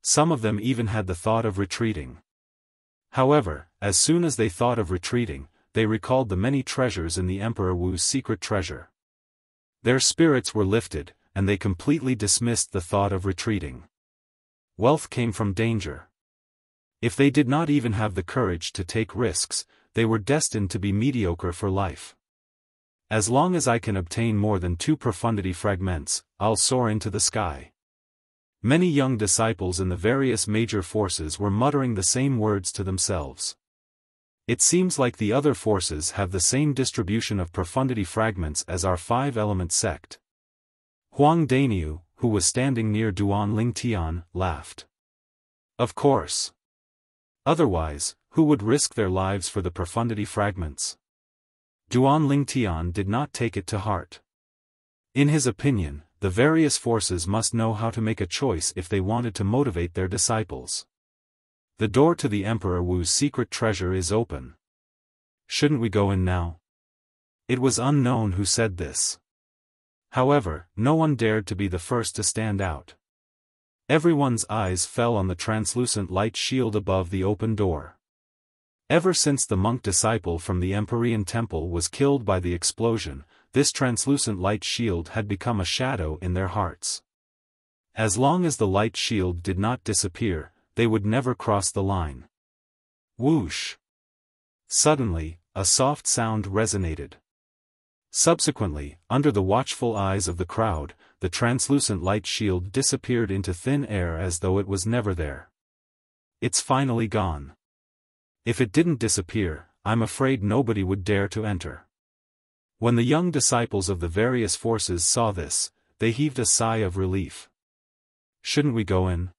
Some of them even had the thought of retreating. However, as soon as they thought of retreating, they recalled the many treasures in the Emperor Wu's secret treasure. Their spirits were lifted, and they completely dismissed the thought of retreating. Wealth came from danger. If they did not even have the courage to take risks, they were destined to be mediocre for life. As long as I can obtain more than 2 profundity fragments, I'll soar into the sky. Many young disciples in the various major forces were muttering the same words to themselves. It seems like the other forces have the same distribution of profundity fragments as our 5-element sect. Huang Daniu, who was standing near Duan Lingtian, laughed. Of course. Otherwise, who would risk their lives for the profundity fragments? Duan Lingtian did not take it to heart. In his opinion, the various forces must know how to make a choice if they wanted to motivate their disciples. The door to the Emperor Wu's secret treasure is open. Shouldn't we go in now? It was unknown who said this. However, no one dared to be the first to stand out. Everyone's eyes fell on the translucent light shield above the open door. Ever since the monk disciple from the Empyrean temple was killed by the explosion, this translucent light shield had become a shadow in their hearts. As long as the light shield did not disappear, they would never cross the line. Whoosh! Suddenly, a soft sound resonated. Subsequently, under the watchful eyes of the crowd, the translucent light shield disappeared into thin air as though it was never there. It's finally gone. If it didn't disappear, I'm afraid nobody would dare to enter. When the young disciples of the various forces saw this, they heaved a sigh of relief. Shouldn't we go in?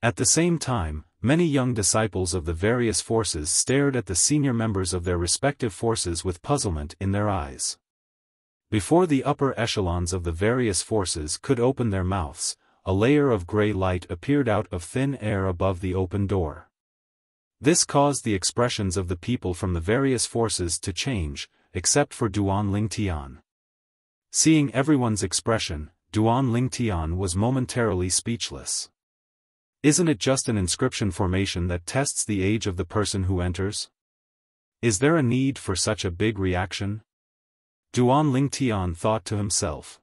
At the same time, many young disciples of the various forces stared at the senior members of their respective forces with puzzlement in their eyes. Before the upper echelons of the various forces could open their mouths, a layer of gray light appeared out of thin air above the open door. This caused the expressions of the people from the various forces to change, except for Duan Lingtian. Seeing everyone's expression, Duan Lingtian was momentarily speechless. Isn't it just an inscription formation that tests the age of the person who enters? Is there a need for such a big reaction? Duan Lingtian thought to himself.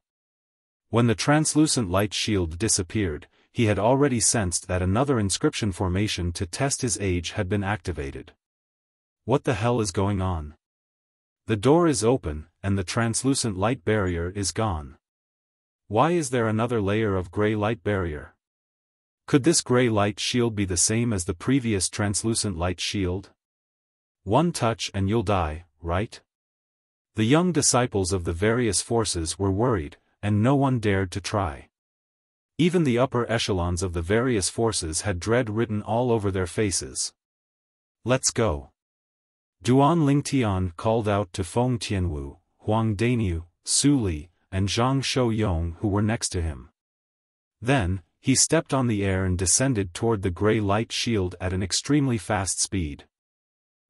When the translucent light shield disappeared, he had already sensed that another inscription formation to test his age had been activated. What the hell is going on? The door is open, and the translucent light barrier is gone. Why is there another layer of gray light barrier? Could this gray light shield be the same as the previous translucent light shield? One touch and you'll die, right? The young disciples of the various forces were worried, and no one dared to try. Even the upper echelons of the various forces had dread written all over their faces. Let's go. Duan Lingtian called out to Feng Tianwu, Huang Daniu, Su Li, and Zhang Shouyong who were next to him. Then, he stepped on the air and descended toward the gray light shield at an extremely fast speed.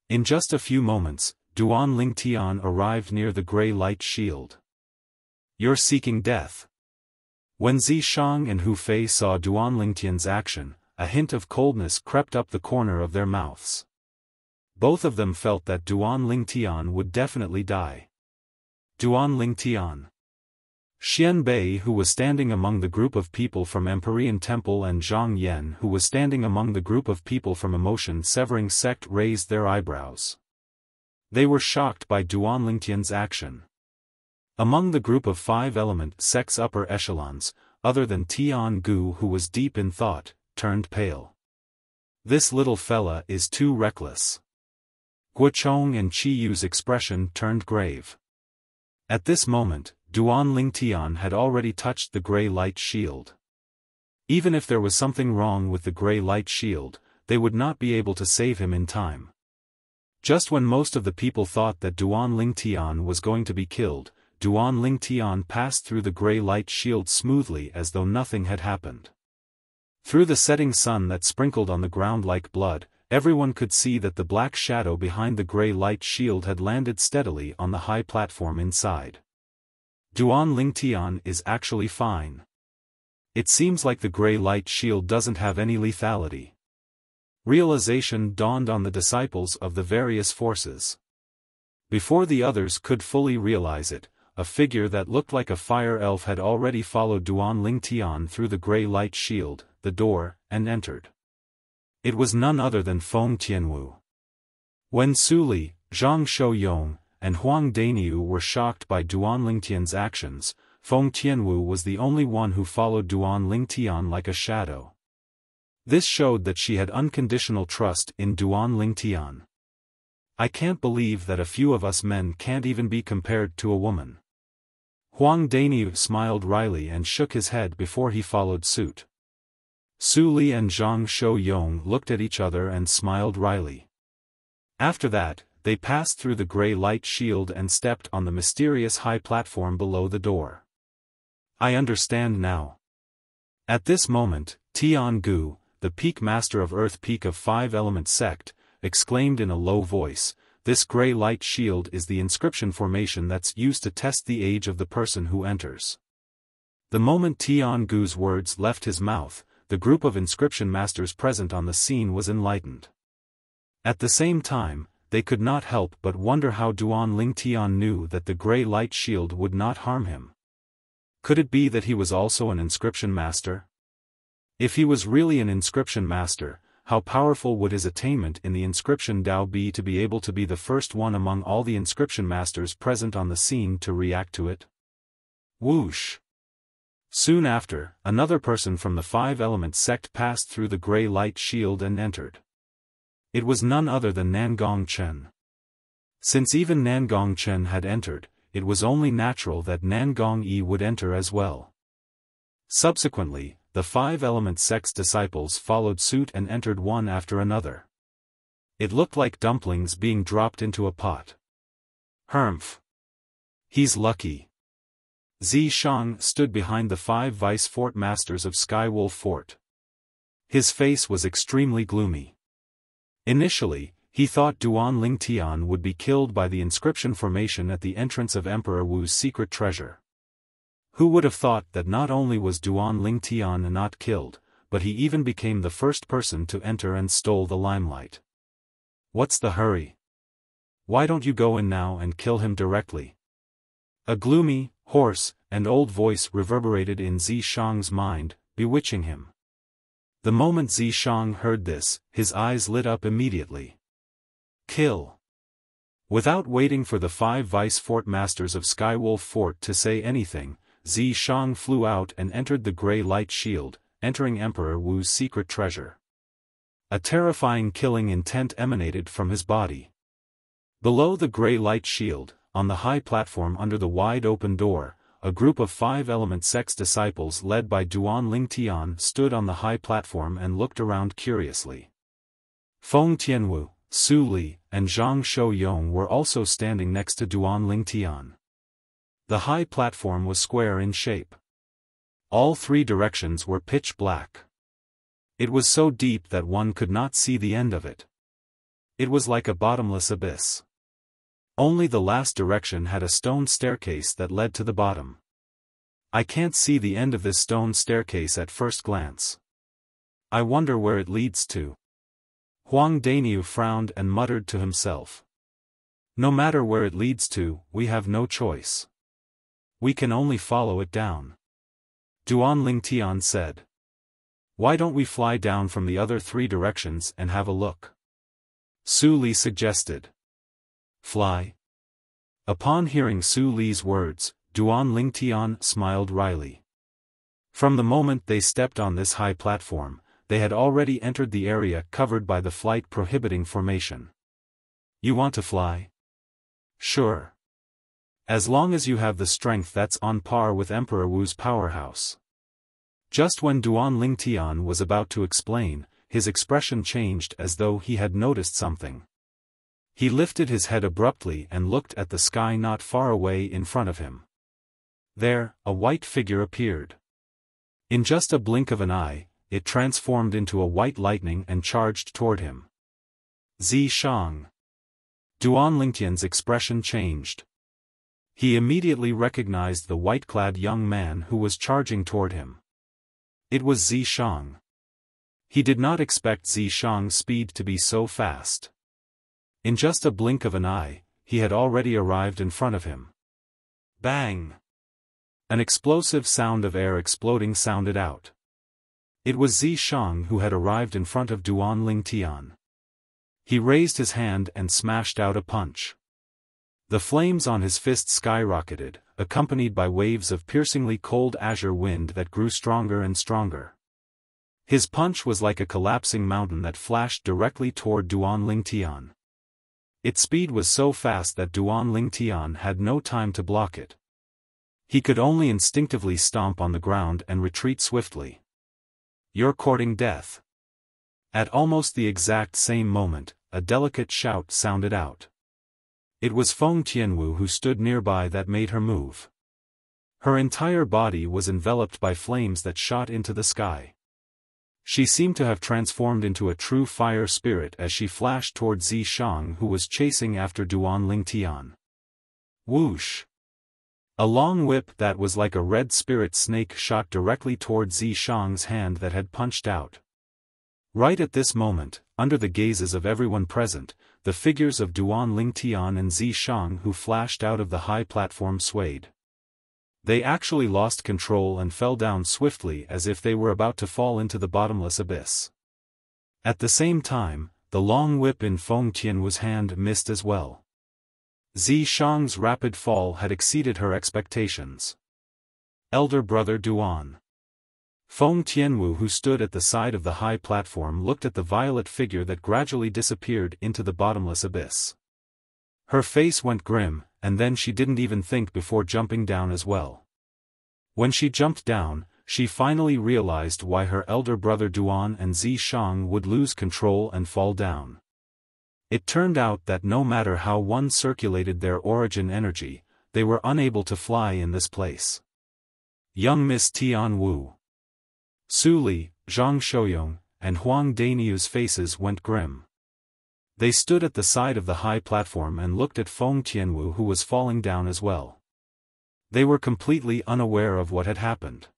In just a few moments, Duan Lingtian arrived near the gray light shield. You're seeking death. When Zishang and Hu Fei saw Duan Lingtian's action, a hint of coldness crept up the corner of their mouths. Both of them felt that Duan Lingtian would definitely die. Duan Lingtian. Xian Bei, who was standing among the group of people from Empyrean Temple, and Zhang Yan, who was standing among the group of people from Emotion-Severing Sect, raised their eyebrows. They were shocked by Duan Lingtian's action. Among the group of 5-element sect's upper echelons, other than Tian Gu, who was deep in thought, turned pale. This little fella is too reckless. Guochong and Chi Yu's expression turned grave. At this moment, Duan Lingtian had already touched the gray light shield. Even if there was something wrong with the gray light shield, they would not be able to save him in time. Just when most of the people thought that Duan Lingtian was going to be killed, Duan Lingtian passed through the gray light shield smoothly as though nothing had happened. Through the setting sun that sprinkled on the ground like blood, everyone could see that the black shadow behind the gray light shield had landed steadily on the high platform inside. Duan Lingtian is actually fine. It seems like the gray light shield doesn't have any lethality. Realization dawned on the disciples of the various forces. Before the others could fully realize it, a figure that looked like a fire elf had already followed Duan Lingtian through the gray light shield, the door, and entered. It was none other than Feng Tianwu. When Su Li, Zhang Shouyong, and Huang Dainiu were shocked by Duan Lingtian's actions, Feng Tianwu was the only one who followed Duan Lingtian like a shadow. This showed that she had unconditional trust in Duan Lingtian. I can't believe that a few of us men can't even be compared to a woman. Huang Dainiu smiled wryly and shook his head before he followed suit. Su Li and Zhang Shouyong looked at each other and smiled wryly. After that, they passed through the gray light shield and stepped on the mysterious high platform below the door. I understand now. At this moment, Tian Gu, the peak master of Earth Peak of Five Element Sect, exclaimed in a low voice, "This gray light shield is the inscription formation that's used to test the age of the person who enters." The moment Tian Gu's words left his mouth, the group of inscription masters present on the scene was enlightened. At the same time, they could not help but wonder how Duan Lingtian knew that the gray light shield would not harm him. Could it be that he was also an inscription master? If he was really an inscription master, how powerful would his attainment in the inscription Dao be to be able to be the first one among all the inscription masters present on the scene to react to it? Whoosh! Soon after, another person from the Five Element Sect passed through the gray light shield and entered. It was none other than Nangong Chen. Since even Nangong Chen had entered, it was only natural that Nangong Yi would enter as well. Subsequently, the Five Element Sect's disciples followed suit and entered one after another. It looked like dumplings being dropped into a pot. Humph! He's lucky. Zi Shang stood behind the 5 vice fort masters of Skywolf Fort. His face was extremely gloomy. Initially, he thought Duan Lingtian would be killed by the inscription formation at the entrance of Emperor Wu's secret treasure. Who would have thought that not only was Duan Lingtian not killed, but he even became the first person to enter and stole the limelight. What's the hurry? Why don't you go in now and kill him directly? A gloomy, hoarse, and old voice reverberated in Zi Shang's mind, bewitching him. The moment Zi Shang heard this, his eyes lit up immediately. Kill! Without waiting for the 5 vice fort masters of Skywolf Fort to say anything, Zi Shang flew out and entered the gray light shield, entering Emperor Wu's secret treasure. A terrifying killing intent emanated from his body. Below the gray light shield, on the high platform under the wide-open door, a group of 5 Element Sect's disciples led by Duan Lingtian stood on the high platform and looked around curiously. Feng Tianwu, Su Li, and Zhang Shouyong were also standing next to Duan Lingtian. The high platform was square in shape. All 3 directions were pitch black. It was so deep that one could not see the end of it. It was like a bottomless abyss. Only the last direction had a stone staircase that led to the bottom. I can't see the end of this stone staircase at first glance. I wonder where it leads to. Huang Dainiu frowned and muttered to himself. No matter where it leads to, we have no choice. We can only follow it down. Duan Lingtian said. Why don't we fly down from the other 3 directions and have a look? Su Li suggested. Fly? Upon hearing Su Li's words, Duan Lingtian smiled wryly. From the moment they stepped on this high platform, they had already entered the area covered by the flight prohibiting formation. You want to fly? Sure. As long as you have the strength that's on par with Emperor Wu's powerhouse. Just when Duan Lingtian was about to explain, his expression changed as though he had noticed something. He lifted his head abruptly and looked at the sky not far away in front of him. There, a white figure appeared. In just a blink of an eye, it transformed into a white lightning and charged toward him. Zishang. Duan Lingtian's expression changed. He immediately recognized the white-clad young man who was charging toward him. It was Zishang. He did not expect Zishang's speed to be so fast. In just a blink of an eye, he had already arrived in front of him. Bang! An explosive sound of air exploding sounded out. It was Zishang who had arrived in front of Duan Lingtian. He raised his hand and smashed out a punch. The flames on his fist skyrocketed, accompanied by waves of piercingly cold azure wind that grew stronger and stronger. His punch was like a collapsing mountain that flashed directly toward Duan Lingtian. Its speed was so fast that Duan Lingtian had no time to block it. He could only instinctively stomp on the ground and retreat swiftly. You're courting death. At almost the exact same moment, a delicate shout sounded out. It was Feng Tianwu who stood nearby that made her move. Her entire body was enveloped by flames that shot into the sky. She seemed to have transformed into a true fire spirit as she flashed toward Zishang who was chasing after Duan Lingtian. Whoosh! A long whip that was like a red spirit snake shot directly toward Zishang's hand that had punched out. Right at this moment, under the gazes of everyone present, the figures of Duan Lingtian and Zishang who flashed out of the high platform swayed. They actually lost control and fell down swiftly as if they were about to fall into the bottomless abyss. At the same time, the long whip in Feng Tianwu's hand missed as well. Zishang's rapid fall had exceeded her expectations. Elder brother Duan. Feng Tianwu who stood at the side of the high platform looked at the violet figure that gradually disappeared into the bottomless abyss. Her face went grim, and then she didn't even think before jumping down as well. When she jumped down, she finally realized why her elder brother Duan and Zishang would lose control and fall down. It turned out that no matter how one circulated their origin energy, they were unable to fly in this place. Young Miss Tian Wu, Su Li, Zhang Shouyong, and Huang Daniu's faces went grim. They stood at the side of the high platform and looked at Feng Tianwu who was falling down as well. They were completely unaware of what had happened.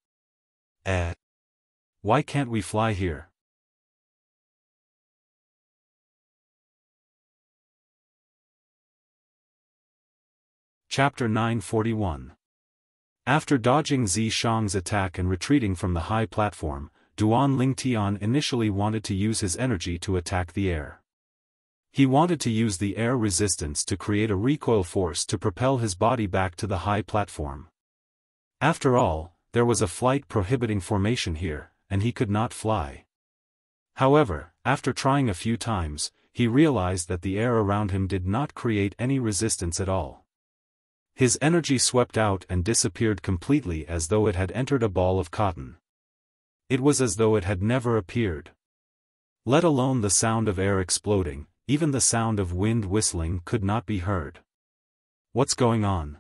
Why can't we fly here? Chapter 941. After dodging Zishang's attack and retreating from the high platform, Duan Lingtian initially wanted to use his energy to attack the air. He wanted to use the air resistance to create a recoil force to propel his body back to the high platform. After all, there was a flight prohibiting formation here, and he could not fly. However, after trying a few times, he realized that the air around him did not create any resistance at all. His energy swept out and disappeared completely as though it had entered a ball of cotton. It was as though it had never appeared. Let alone the sound of air exploding, even the sound of wind whistling could not be heard. What's going on?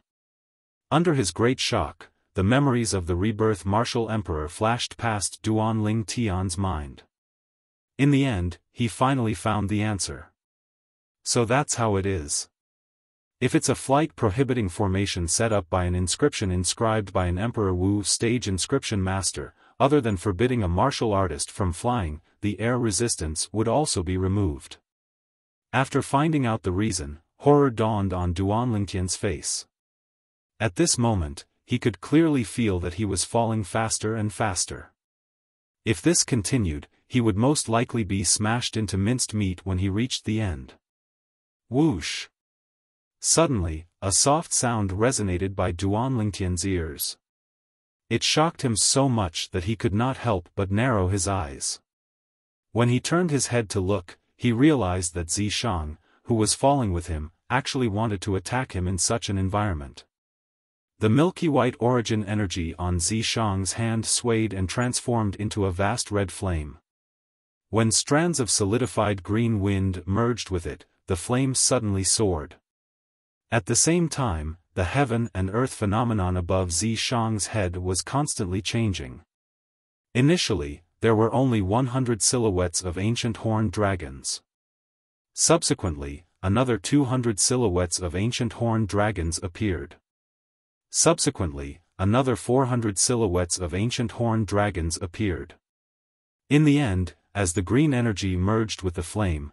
Under his great shock, the memories of the rebirth martial emperor flashed past Duan Lingtian's mind. In the end, he finally found the answer. So that's how it is. If it's a flight prohibiting formation set up by an inscription inscribed by an Emperor Wu stage inscription master, other than forbidding a martial artist from flying, the air resistance would also be removed. After finding out the reason, horror dawned on Duan Lingtian's face. At this moment, he could clearly feel that he was falling faster and faster. If this continued, he would most likely be smashed into minced meat when he reached the end. Whoosh! Suddenly, a soft sound resonated by Duan Lingtian's ears. It shocked him so much that he could not help but narrow his eyes. When he turned his head to look, he realized that Zishang, who was falling with him, actually wanted to attack him in such an environment. The milky white origin energy on Zishang's hand swayed and transformed into a vast red flame. When strands of solidified green wind merged with it, the flame suddenly soared. At the same time, the heaven and earth phenomenon above Zishang's head was constantly changing. Initially, there were only 100 silhouettes of ancient horned dragons. Subsequently, another 200 silhouettes of ancient horned dragons appeared. Subsequently, another 400 silhouettes of ancient horned dragons appeared. In the end, as the green energy merged with the flame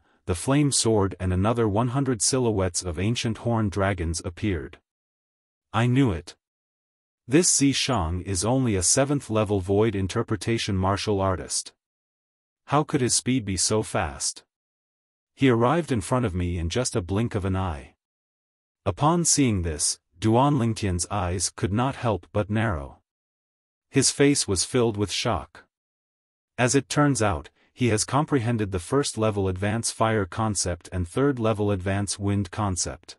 soared and another 100 silhouettes of ancient horned dragons appeared. I knew it. This Zishang is only a 7th level void interpretation martial artist. How could his speed be so fast? He arrived in front of me in just a blink of an eye. Upon seeing this, Duan Lingtian's eyes could not help but narrow. His face was filled with shock. As it turns out, he has comprehended the 1st level advance fire concept and 3rd level advance wind concept.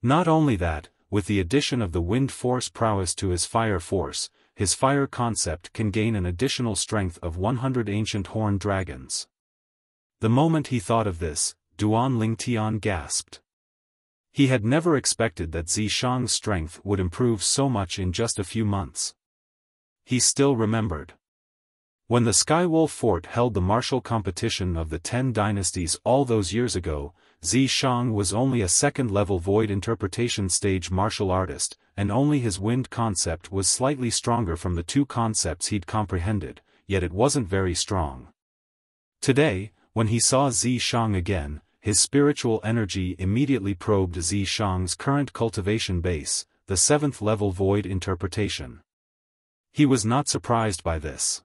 Not only that, with the addition of the wind force prowess to his fire force, his fire concept can gain an additional strength of 100 ancient horned dragons. The moment he thought of this, Duan Lingtian gasped. He had never expected that Zishang's strength would improve so much in just a few months. He still remembered. When the Skywolf Fort held the martial competition of the 10 dynasties all those years ago, Zishang was only a 2nd level void interpretation stage martial artist, and only his wind concept was slightly stronger from the 2 concepts he'd comprehended, yet it wasn't very strong. Today, when he saw Zishang again, his spiritual energy immediately probed Zishang's current cultivation base, the 7th level void interpretation. He was not surprised by this.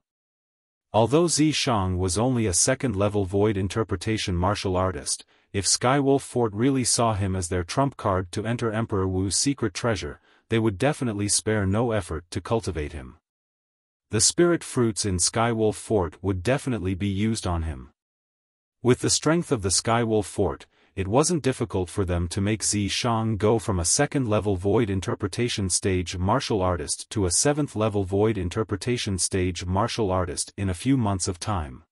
Although Zishang was only a 2nd level void interpretation martial artist, if Skywolf Fort really saw him as their trump card to enter Emperor Wu's secret treasure, they would definitely spare no effort to cultivate him. The spirit fruits in Skywolf Fort would definitely be used on him. With the strength of the Skywolf Fort, it wasn't difficult for them to make Zishang go from a 2nd level void interpretation stage martial artist to a 7th level void interpretation stage martial artist in a few months of time.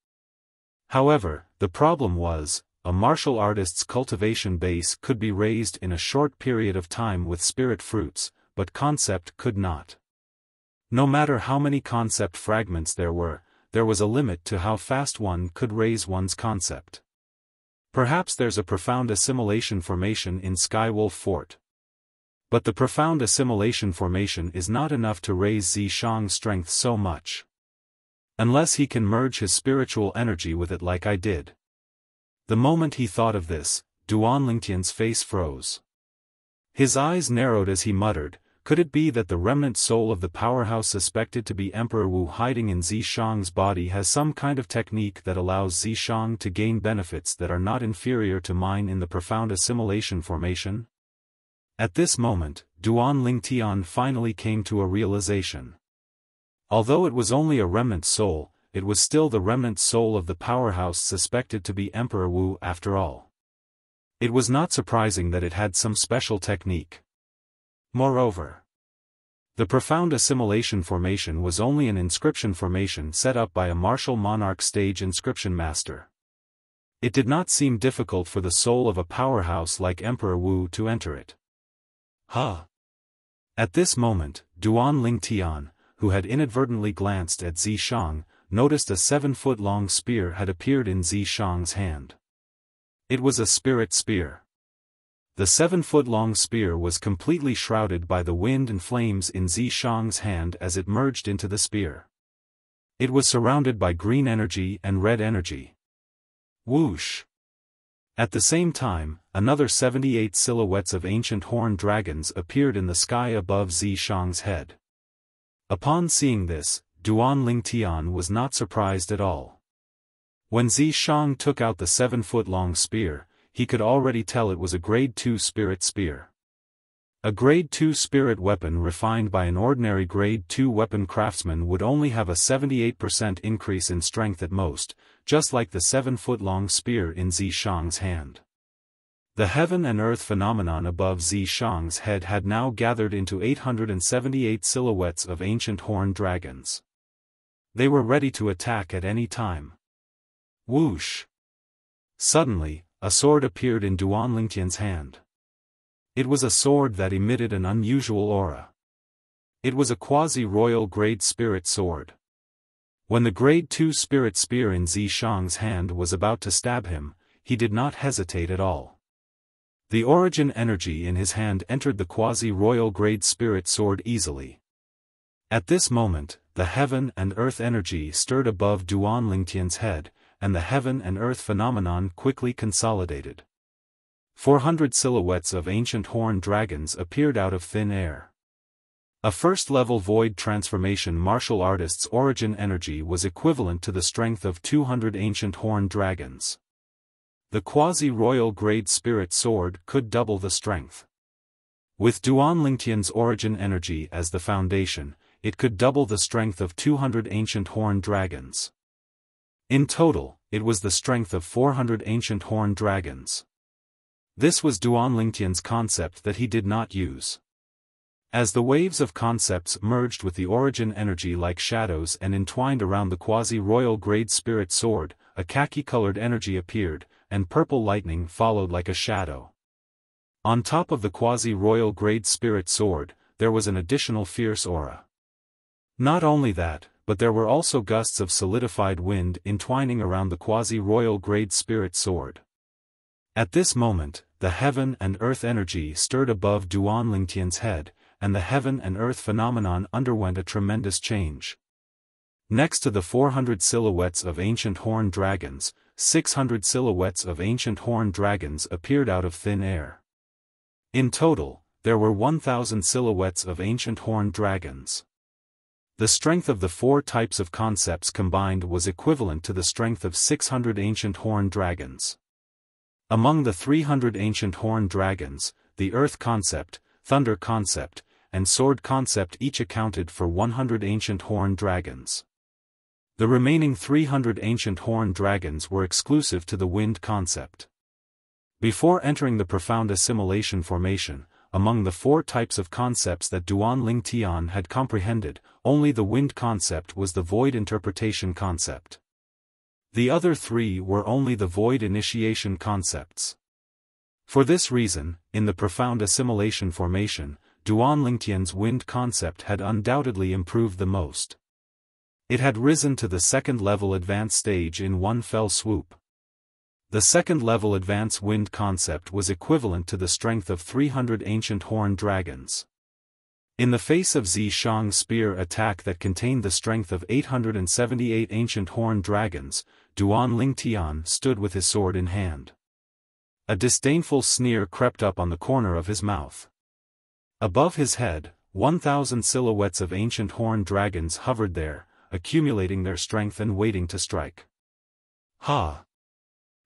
However, the problem was, a martial artist's cultivation base could be raised in a short period of time with spirit fruits, but concept could not. No matter how many concept fragments there was a limit to how fast one could raise one's concept. Perhaps there's a profound assimilation formation in Skywolf Fort. But the profound assimilation formation is not enough to raise Zishang's strength so much. Unless he can merge his spiritual energy with it like I did. The moment he thought of this, Duan Lingtian's face froze. His eyes narrowed as he muttered, could it be that the remnant soul of the powerhouse suspected to be Emperor Wu hiding in Zishang's body has some kind of technique that allows Zishang to gain benefits that are not inferior to mine in the profound assimilation formation? At this moment, Duan Lingtian finally came to a realization. Although it was only a remnant soul, it was still the remnant soul of the powerhouse suspected to be Emperor Wu after all. It was not surprising that it had some special technique. Moreover, the profound assimilation formation was only an inscription formation set up by a martial monarch stage inscription master. It did not seem difficult for the soul of a powerhouse like Emperor Wu to enter it. At this moment, Duan Lingtian, who had inadvertently glanced at Zishang, noticed a 7-foot-long spear had appeared in Zishang's hand. It was a spirit spear. The 7-foot-long spear was completely shrouded by the wind and flames in Zishang's hand as it merged into the spear. It was surrounded by green energy and red energy. Whoosh! At the same time, another 78 silhouettes of ancient horned dragons appeared in the sky above Zishang's head. Upon seeing this, Duan Lingtian was not surprised at all. When Zishang took out the 7-foot-long spear, he could already tell it was a Grade 2 spirit spear. A Grade 2 spirit weapon refined by an ordinary Grade 2 weapon craftsman would only have a 78% increase in strength at most, just like the 7-foot-long spear in Zishang's hand. The heaven and earth phenomenon above Zishang's head had now gathered into 878 silhouettes of ancient horned dragons. They were ready to attack at any time. Whoosh! Suddenly, a sword appeared in Duan Lingtian's hand. It was a sword that emitted an unusual aura. It was a quasi-royal grade spirit sword. When the grade 2 spirit spear in Zishang's hand was about to stab him, he did not hesitate at all. The origin energy in his hand entered the quasi-royal grade spirit sword easily. At this moment, the heaven and earth energy stirred above Duan Lingtian's head, and the heaven and earth phenomenon quickly consolidated. 400 silhouettes of ancient horned dragons appeared out of thin air. A first-level void transformation martial artist's origin energy was equivalent to the strength of 200 ancient horned dragons. The quasi-royal grade spirit sword could double the strength. With Duan Lingtian's origin energy as the foundation, it could double the strength of 200 ancient horned dragons. In total, it was the strength of 400 ancient horned dragons. This was Duan Lingtian's concept that he did not use. As the waves of concepts merged with the origin energy like shadows and entwined around the quasi-royal grade spirit sword, a khaki-colored energy appeared, and purple lightning followed like a shadow. On top of the quasi-royal grade spirit sword, there was an additional fierce aura. Not only that, but there were also gusts of solidified wind entwining around the quasi-royal grade spirit sword. At this moment, the heaven and earth energy stirred above Duan Lingtian's head, and the heaven and earth phenomenon underwent a tremendous change. Next to the 400 silhouettes of ancient horned dragons, 600 silhouettes of ancient horned dragons appeared out of thin air. In total, there were 1,000 silhouettes of ancient horned dragons. The strength of the 4 types of concepts combined was equivalent to the strength of 600 ancient horned dragons. Among the 300 ancient horned dragons, the earth concept, thunder concept, and sword concept each accounted for 100 ancient horned dragons. The remaining 300 ancient horned dragons were exclusive to the wind concept. Before entering the profound assimilation formation, among the 4 types of concepts that Duan Lingtian had comprehended, only the wind concept was the void interpretation concept. The other 3 were only the void initiation concepts. For this reason, in the profound assimilation formation, Duan Lingtian's wind concept had undoubtedly improved the most. It had risen to the 2nd level advanced stage in one fell swoop. The 2nd level advanced wind concept was equivalent to the strength of 300 ancient horned dragons. In the face of Zishang's spear attack that contained the strength of 878 ancient horned dragons, Duan Lingtian stood with his sword in hand. A disdainful sneer crept up on the corner of his mouth. Above his head, 1,000 silhouettes of ancient horned dragons hovered there, accumulating their strength and waiting to strike. Ha!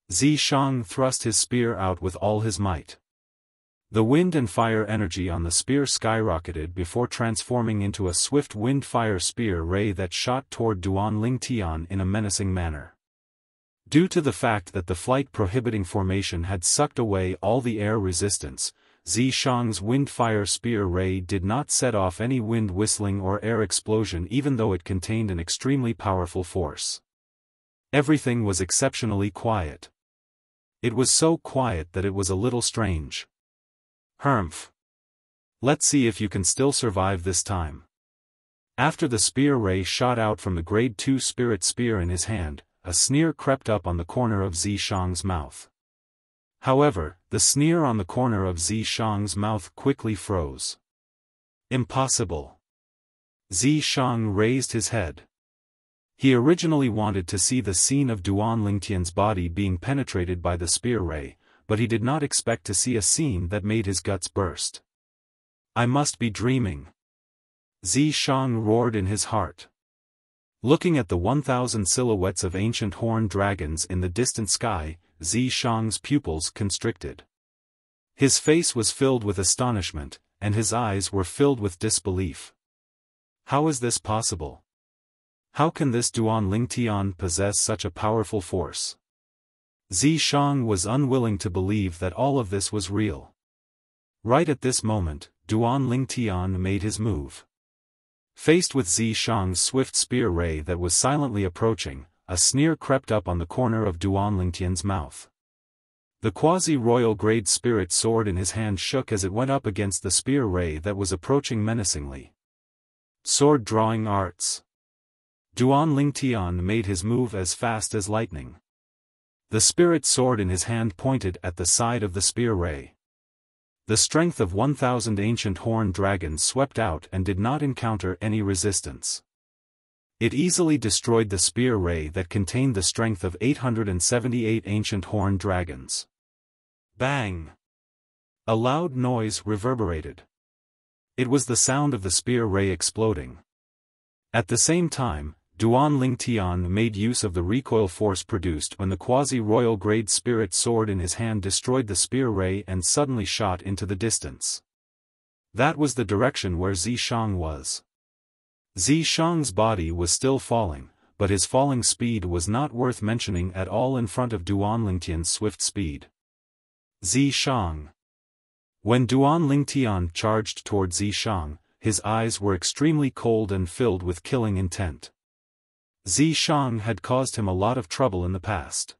Zishang thrust his spear out with all his might. The wind and fire energy on the spear skyrocketed before transforming into a swift wind-fire spear ray that shot toward Duan Lingtian in a menacing manner. Due to the fact that the flight-prohibiting formation had sucked away all the air resistance, Zishang's wind-fire spear ray did not set off any wind whistling or air explosion even though it contained an extremely powerful force. Everything was exceptionally quiet. It was so quiet that it was a little strange. Humph. Let's see if you can still survive this time. After the spear ray shot out from the grade 2 spirit spear in his hand, a sneer crept up on the corner of Zishang's mouth. However, the sneer on the corner of Zishang's mouth quickly froze. Impossible. Zishang raised his head. He originally wanted to see the scene of Duan Lingtian's body being penetrated by the spear ray, but he did not expect to see a scene that made his guts burst. I must be dreaming. Zishang roared in his heart. Looking at the 1,000 silhouettes of ancient horned dragons in the distant sky, Zishang's pupils constricted. His face was filled with astonishment, and his eyes were filled with disbelief. How is this possible? How can this Duan Lingtian possess such a powerful force? Zishang was unwilling to believe that all of this was real. Right at this moment, Duan Lingtian made his move. Faced with Zishang's swift spear ray that was silently approaching, a sneer crept up on the corner of Duan Lingtian's mouth. The quasi-royal grade spirit sword in his hand shook as it went up against the spear ray that was approaching menacingly. Sword drawing arts. Duan Lingtian made his move as fast as lightning. The spirit sword in his hand pointed at the side of the spear ray. The strength of 1,000 ancient horned dragons swept out and did not encounter any resistance. It easily destroyed the spear ray that contained the strength of 878 ancient horned dragons. Bang! A loud noise reverberated. It was the sound of the spear ray exploding. At the same time, Duan Lingtian made use of the recoil force produced when the quasi-royal grade spirit sword in his hand destroyed the spear ray and suddenly shot into the distance. That was the direction where Zishang was. Zishang's body was still falling, but his falling speed was not worth mentioning at all in front of Duan Lingtian's swift speed. Zishang. When Duan Lingtian charged toward Zishang, his eyes were extremely cold and filled with killing intent. Zishang had caused him a lot of trouble in the past.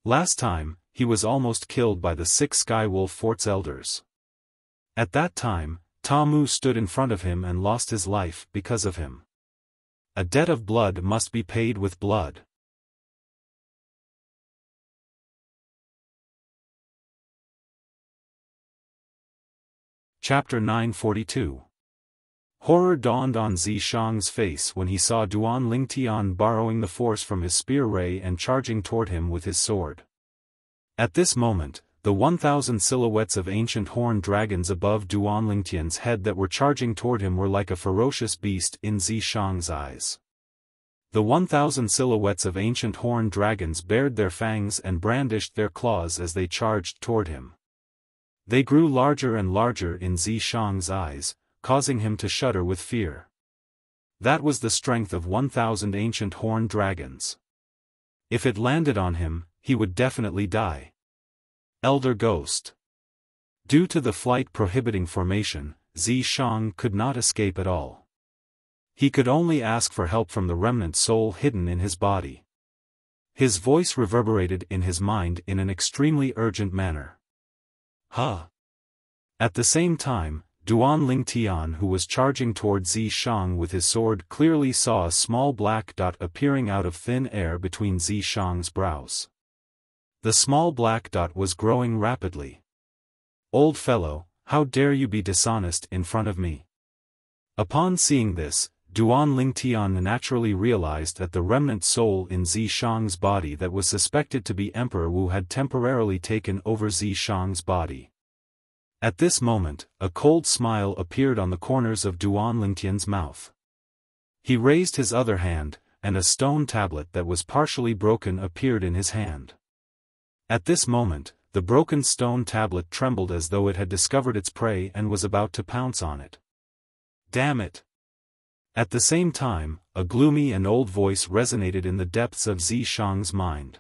Last time, he was almost killed by the 6 Skywolf Fort's elders. At that time, Tamu stood in front of him and lost his life because of him. A debt of blood must be paid with blood. Chapter 942. Horror dawned on Zishang's face when he saw Duan Lingtian borrowing the force from his spear ray and charging toward him with his sword. At this moment, the 1,000 silhouettes of ancient horned dragons above Duan Lingtian's head that were charging toward him were like a ferocious beast in Zishang's eyes. The 1,000 silhouettes of ancient horned dragons bared their fangs and brandished their claws as they charged toward him. They grew larger and larger in Zishang's eyes, causing him to shudder with fear. That was the strength of 1,000 ancient horned dragons. If it landed on him, he would definitely die. Elder Ghost. Due to the flight prohibiting formation, Zishang could not escape at all. He could only ask for help from the remnant soul hidden in his body. His voice reverberated in his mind in an extremely urgent manner. Huh! At the same time, Duan Lingtian, who was charging toward Zishang with his sword, clearly saw a small black dot appearing out of thin air between Zishang's brows. The small black dot was growing rapidly. Old fellow, how dare you be dishonest in front of me? Upon seeing this, Duan Lingtian naturally realized that the remnant soul in Zishang's body that was suspected to be Emperor Wu had temporarily taken over Zishang's body. At this moment, a cold smile appeared on the corners of Duan Lingtian's mouth. He raised his other hand, and a stone tablet that was partially broken appeared in his hand. At this moment, the broken stone tablet trembled as though it had discovered its prey and was about to pounce on it. Damn it! At the same time, a gloomy and old voice resonated in the depths of Zishang's mind.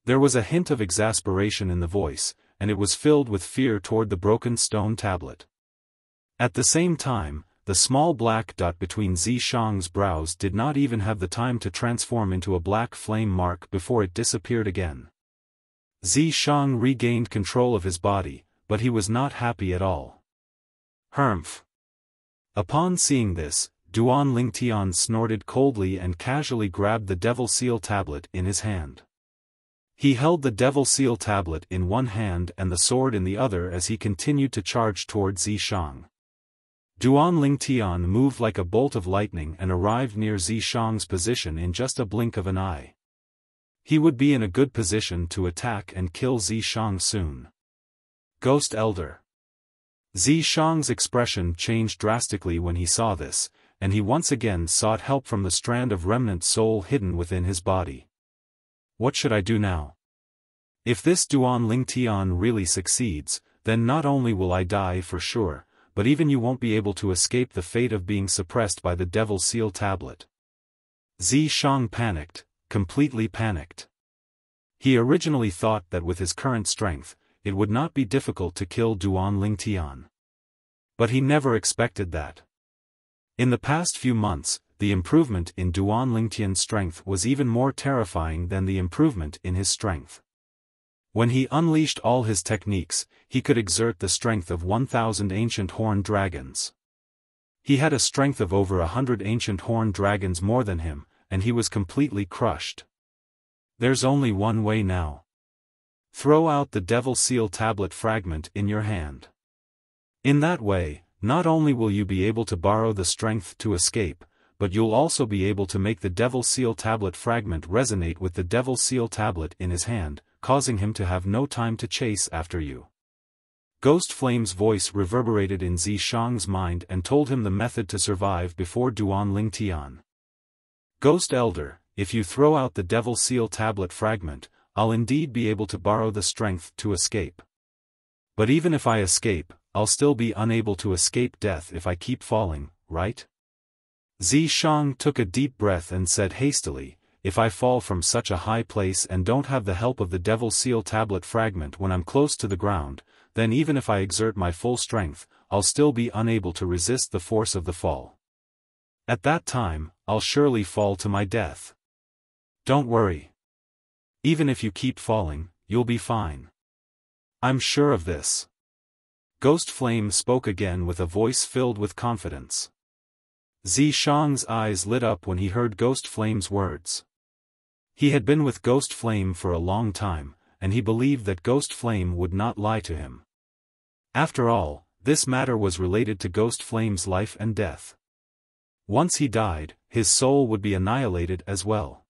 There was a hint of exasperation in the voice, and it was filled with fear toward the broken stone tablet. At the same time, the small black dot between Zishang's brows did not even have the time to transform into a black flame mark before it disappeared again. Zishang regained control of his body, but he was not happy at all. Humph! Upon seeing this, Duan Lingtian snorted coldly and casually grabbed the Devil Seal tablet in his hand. He held the Devil Seal tablet in one hand and the sword in the other as he continued to charge toward Zishang. Duan Lingtian moved like a bolt of lightning and arrived near Zishang's position in just a blink of an eye. He would be in a good position to attack and kill Zishang soon. Ghost Elder. Zishang's expression changed drastically when he saw this, and he once again sought help from the strand of remnant soul hidden within his body. What should I do now? If this Duan Lingtian really succeeds, then not only will I die for sure, but even you won't be able to escape the fate of being suppressed by the Devil Seal tablet. Zishang panicked, completely panicked. He originally thought that with his current strength, it would not be difficult to kill Duan Lingtian. But he never expected that. In the past few months, the improvement in Duan Lingtian's strength was even more terrifying than the improvement in his strength. When he unleashed all his techniques, he could exert the strength of 1,000 ancient horned dragons. He had a strength of over 100 ancient horned dragons more than him, and he was completely crushed. There's only one way now. Throw out the Devil Seal Tablet fragment in your hand. In that way, not only will you be able to borrow the strength to escape, but you'll also be able to make the Devil Seal Tablet fragment resonate with the Devil Seal Tablet in his hand, causing him to have no time to chase after you. Ghost Flame's voice reverberated in Zishang's mind and told him the method to survive before Duan Lingtian. Ghost Elder, if you throw out the Devil Seal Tablet fragment, I'll indeed be able to borrow the strength to escape. But even if I escape, I'll still be unable to escape death if I keep falling, right? Zishang took a deep breath and said hastily, if I fall from such a high place and don't have the help of the Devil Seal Tablet fragment when I'm close to the ground, then even if I exert my full strength, I'll still be unable to resist the force of the fall. At that time, I'll surely fall to my death. Don't worry. Even if you keep falling, you'll be fine. I'm sure of this. Ghost Flame spoke again with a voice filled with confidence. Zishang's eyes lit up when he heard Ghost Flame's words. He had been with Ghost Flame for a long time, and he believed that Ghost Flame would not lie to him. After all, this matter was related to Ghost Flame's life and death. Once he died, his soul would be annihilated as well.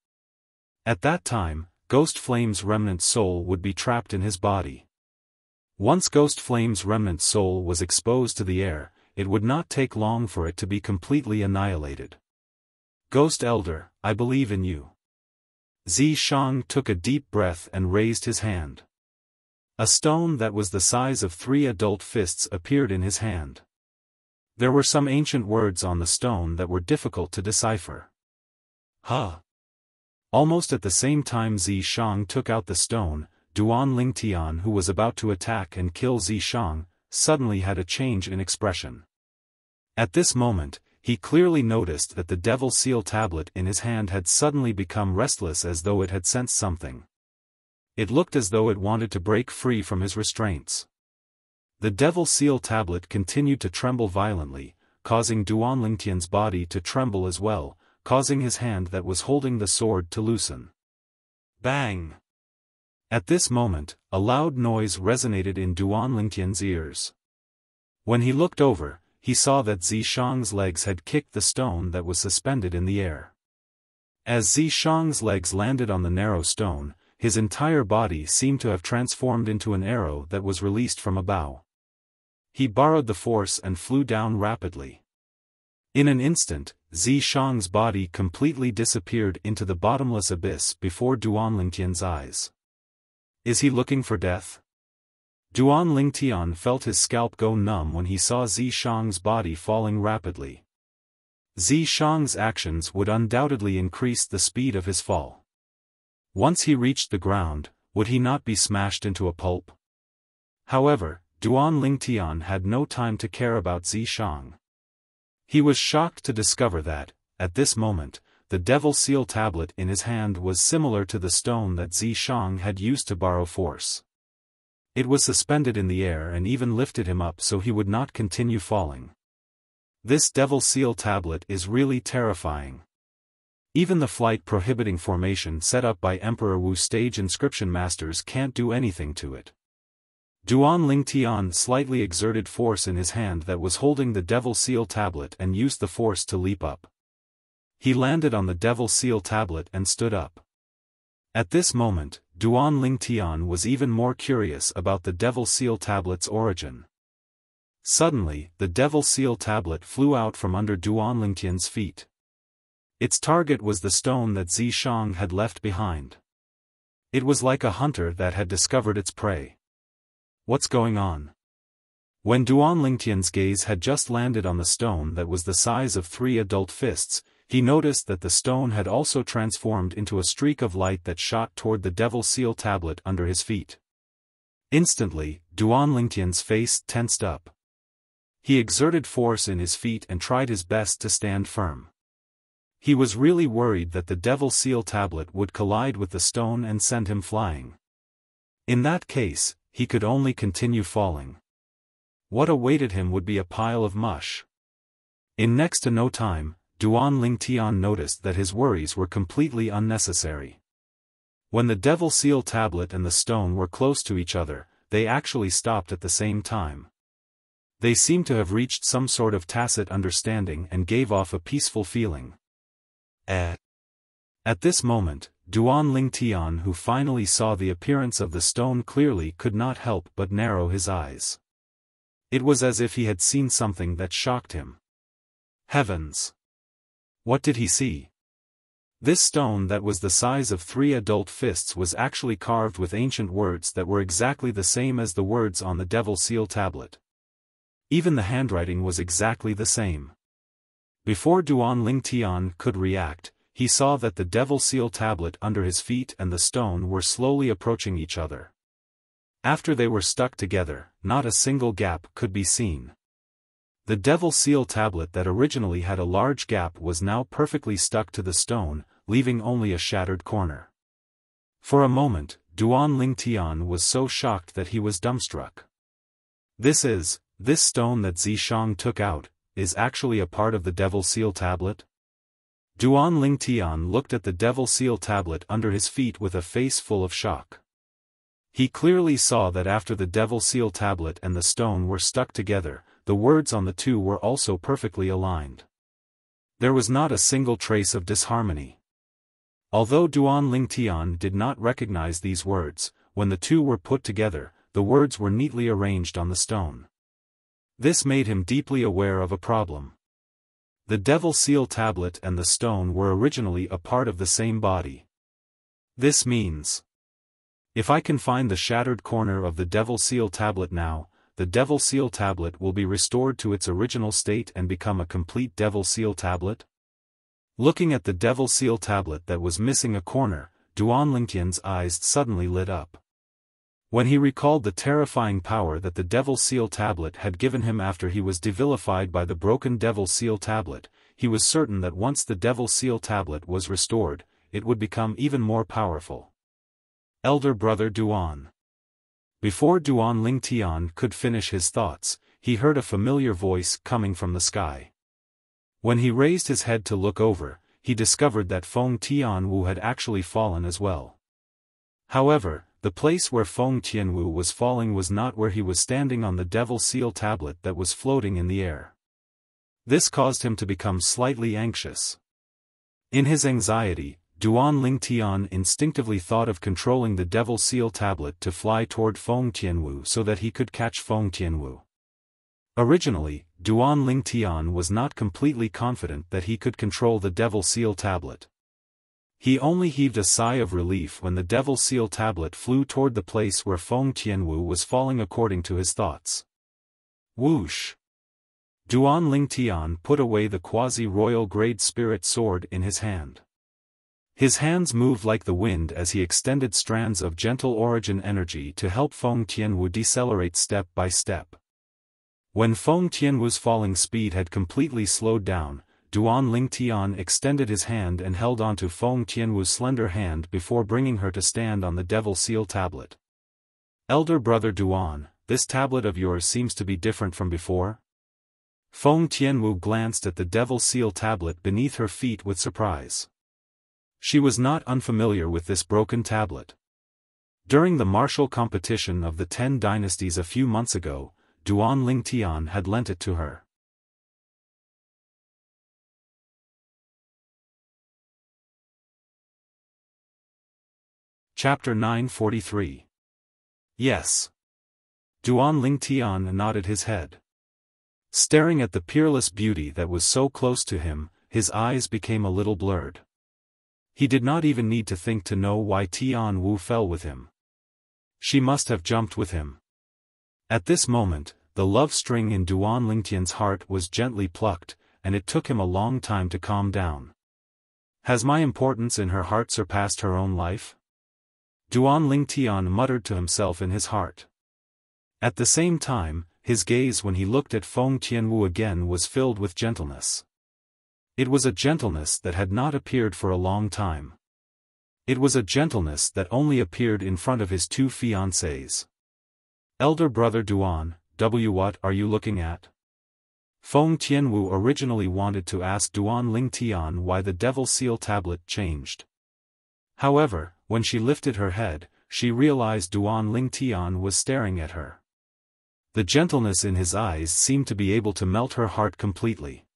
At that time, Ghost Flame's remnant soul would be trapped in his body. Once Ghost Flame's remnant soul was exposed to the air, it would not take long for it to be completely annihilated. Ghost Elder, I believe in you. Zishang took a deep breath and raised his hand. A stone that was the size of 3 adult fists appeared in his hand. There were some ancient words on the stone that were difficult to decipher. Huh! Almost at the same time Zishang took out the stone, Duan Lingtian, who was about to attack and kill Zishang, suddenly had a change in expression. At this moment, he clearly noticed that the Devil Seal Tablet in his hand had suddenly become restless as though it had sensed something. It looked as though it wanted to break free from his restraints. The Devil Seal Tablet continued to tremble violently, causing Duan Lingtian's body to tremble as well, causing his hand that was holding the sword to loosen. Bang! At this moment, a loud noise resonated in Duan Lingtian's ears. When he looked over, he saw that Zishang's legs had kicked the stone that was suspended in the air. As Zishang's legs landed on the narrow stone, his entire body seemed to have transformed into an arrow that was released from a bow. He borrowed the force and flew down rapidly. In an instant, Zishang's body completely disappeared into the bottomless abyss before Duan Lingtian's eyes. Is he looking for death? Duan Lingtian felt his scalp go numb when he saw Zishang's body falling rapidly. Zishang's actions would undoubtedly increase the speed of his fall. Once he reached the ground, would he not be smashed into a pulp? However, Duan Lingtian had no time to care about Zishang. He was shocked to discover that, at this moment, the Devil Seal Tablet in his hand was similar to the stone that Zishang had used to borrow force. It was suspended in the air and even lifted him up so he would not continue falling. This Devil Seal Tablet is really terrifying. Even the flight-prohibiting formation set up by Emperor Wu's stage inscription masters can't do anything to it. Duan Lingtian slightly exerted force in his hand that was holding the Devil Seal Tablet and used the force to leap up. He landed on the Devil Seal Tablet and stood up. At this moment, Duan Lingtian was even more curious about the Devil Seal Tablet's origin. Suddenly, the Devil Seal Tablet flew out from under Duan Lingtian's feet. Its target was the stone that Zishang had left behind. It was like a hunter that had discovered its prey. What's going on? When Duan Lingtian's gaze had just landed on the stone that was the size of 3 adult fists, he noticed that the stone had also transformed into a streak of light that shot toward the Devil Seal tablet under his feet. Instantly, Duan Lingtian's face tensed up. He exerted force in his feet and tried his best to stand firm. He was really worried that the Devil Seal tablet would collide with the stone and send him flying. In that case, he could only continue falling. What awaited him would be a pile of mush. In next to no time, Duan Lingtian noticed that his worries were completely unnecessary. When the Devil Seal tablet and the stone were close to each other, they actually stopped at the same time. They seemed to have reached some sort of tacit understanding and gave off a peaceful feeling. At this moment, Duan Lingtian, who finally saw the appearance of the stone clearly, could not help but narrow his eyes. It was as if he had seen something that shocked him. Heavens! What did he see? This stone that was the size of 3 adult fists was actually carved with ancient words that were exactly the same as the words on the Devil Seal tablet. Even the handwriting was exactly the same. Before Duan Lingtian could react, he saw that the Devil Seal tablet under his feet and the stone were slowly approaching each other. After they were stuck together, not a single gap could be seen. The Devil Seal tablet that originally had a large gap was now perfectly stuck to the stone, leaving only a shattered corner. For a moment, Duan Lingtian was so shocked that he was dumbstruck. This stone that Zishang took out, is actually a part of the Devil Seal tablet? Duan Lingtian looked at the Devil Seal tablet under his feet with a face full of shock. He clearly saw that after the Devil Seal tablet and the stone were stuck together, the words on the two were also perfectly aligned. There was not a single trace of disharmony. Although Duan Lingtian did not recognize these words, when the two were put together, the words were neatly arranged on the stone. This made him deeply aware of a problem. The Devil Seal tablet and the stone were originally a part of the same body. This means, if I can find the shattered corner of the Devil Seal tablet now, the Devil Seal tablet will be restored to its original state and become a complete Devil Seal tablet? Looking at the Devil Seal tablet that was missing a corner, Duan Lingtian's eyes suddenly lit up. When he recalled the terrifying power that the Devil Seal tablet had given him after he was devilified by the broken Devil Seal tablet, he was certain that once the Devil Seal tablet was restored, it would become even more powerful. Elder brother Duan. Before Duan Lingtian could finish his thoughts, he heard a familiar voice coming from the sky. When he raised his head to look over, he discovered that Feng Tianwu had actually fallen as well. However, the place where Feng Tianwu was falling was not where he was standing on the Devil Seal tablet that was floating in the air. This caused him to become slightly anxious. In his anxiety, Duan Lingtian instinctively thought of controlling the Devil Seal tablet to fly toward Feng Tianwu so that he could catch Feng Tianwu. Originally, Duan Lingtian was not completely confident that he could control the Devil Seal tablet. He only heaved a sigh of relief when the Devil Seal tablet flew toward the place where Feng Tianwu was falling according to his thoughts. Whoosh! Duan Lingtian put away the quasi-royal grade spirit sword in his hand. His hands moved like the wind as he extended strands of gentle origin energy to help Feng Tianwu decelerate step by step. When Feng Tianwu's falling speed had completely slowed down, Duan Lingtian extended his hand and held onto Feng Tianwu's slender hand before bringing her to stand on the Devil Seal tablet. Elder brother Duan, this tablet of yours seems to be different from before? Feng Tianwu glanced at the Devil Seal tablet beneath her feet with surprise. She was not unfamiliar with this broken tablet. During the martial competition of the 10 dynasties a few months ago, Duan Lingtian had lent it to her. Chapter 943. Yes. Duan Lingtian nodded his head. Staring at the peerless beauty that was so close to him, his eyes became a little blurred. He did not even need to think to know why Tianwu fell with him. She must have jumped with him. At this moment, the love string in Duan Lingtian's heart was gently plucked, and it took him a long time to calm down. Has my importance in her heart surpassed her own life? Duan Lingtian muttered to himself in his heart. At the same time, his gaze when he looked at Feng Tianwu again was filled with gentleness. It was a gentleness that had not appeared for a long time. It was a gentleness that only appeared in front of his two fiancées. Elder brother Duan, what are you looking at? Feng Tianwu originally wanted to ask Duan Lingtian why the devil seal tablet changed. However, when she lifted her head, she realized Duan Lingtian was staring at her. The gentleness in his eyes seemed to be able to melt her heart completely.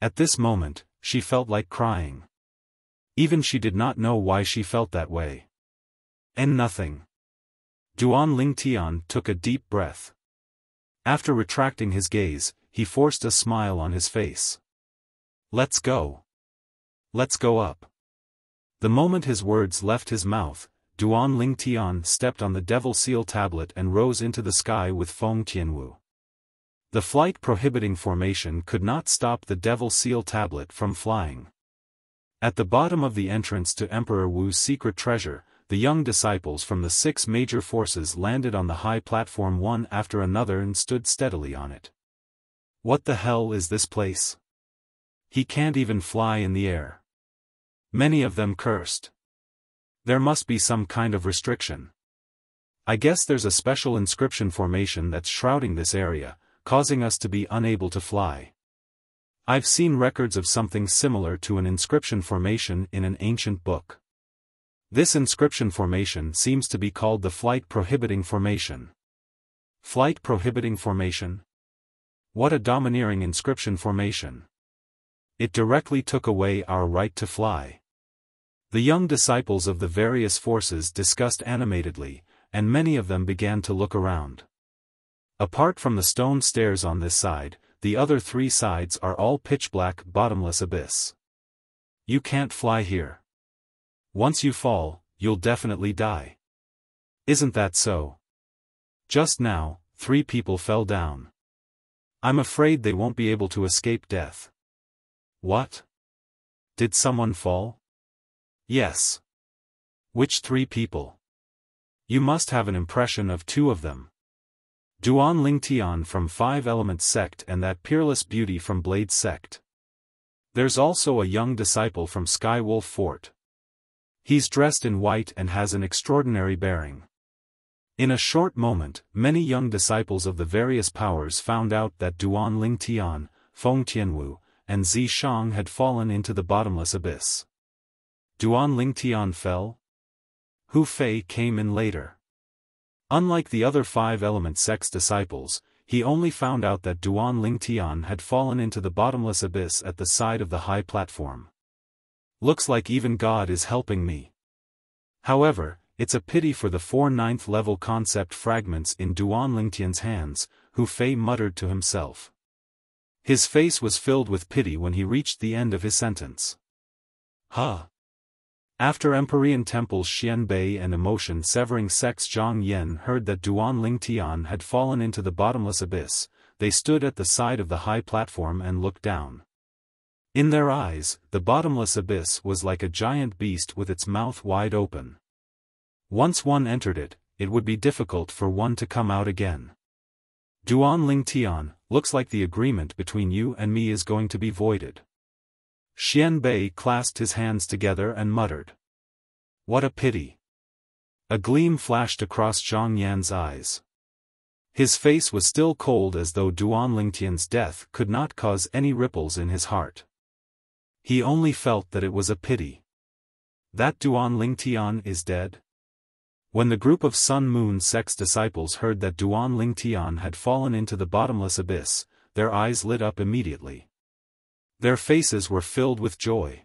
At this moment, she felt like crying. Even she did not know why she felt that way. And nothing. Duan Lingtian took a deep breath. After retracting his gaze, he forced a smile on his face. Let's go. Let's go up. The moment his words left his mouth, Duan Lingtian stepped on the devil seal tablet and rose into the sky with Feng Tianwu. The flight prohibiting formation could not stop the devil seal tablet from flying. At the bottom of the entrance to Emperor Wu's secret treasure, the young disciples from the 6 major forces landed on the high platform one after another and stood steadily on it. What the hell is this place? He can't even fly in the air. Many of them cursed. There must be some kind of restriction. I guess there's a special inscription formation that's shrouding this area, causing us to be unable to fly. I've seen records of something similar to an inscription formation in an ancient book. This inscription formation seems to be called the Flight Prohibiting Formation. Flight Prohibiting Formation? What a domineering inscription formation. It directly took away our right to fly. The young disciples of the various forces discussed animatedly, and many of them began to look around. Apart from the stone stairs on this side, the other 3 sides are all pitch-black bottomless abyss. You can't fly here. Once you fall, you'll definitely die. Isn't that so? Just now, 3 people fell down. I'm afraid they won't be able to escape death. What? Did someone fall? Yes. Which 3 people? You must have an impression of 2 of them. Duan Lingtian from 5 Elements sect and that peerless beauty from Blade sect. There's also a young disciple from Skywolf Fort. He's dressed in white and has an extraordinary bearing. In a short moment, many young disciples of the various powers found out that Duan Lingtian, Feng Tianwu, and Zi Shang had fallen into the bottomless abyss. Duan Lingtian fell? Hu Fei came in later. Unlike the other 5 Element sect's disciples, he only found out that Duan Lingtian had fallen into the bottomless abyss at the side of the high platform. Looks like even God is helping me. However, it's a pity for the 4 9th level concept fragments in Duan Lingtian's hands, Hu Fei muttered to himself. His face was filled with pity when he reached the end of his sentence. Huh. After Empyrean Temple's Xianbei and Emotion Severing Sect's Zhang Yen heard that Duan Lingtian had fallen into the bottomless abyss, they stood at the side of the high platform and looked down. In their eyes, the bottomless abyss was like a giant beast with its mouth wide open. Once one entered it, it would be difficult for one to come out again. Duan Lingtian, looks like the agreement between you and me is going to be voided. Xianbei clasped his hands together and muttered. What a pity. A gleam flashed across Zhang Yan's eyes. His face was still cold as though Duan Lingtian's death could not cause any ripples in his heart. He only felt that it was a pity. That Duan Lingtian is dead? When the group of Sun Moon sect's disciples heard that Duan Lingtian had fallen into the bottomless abyss, their eyes lit up immediately. Their faces were filled with joy.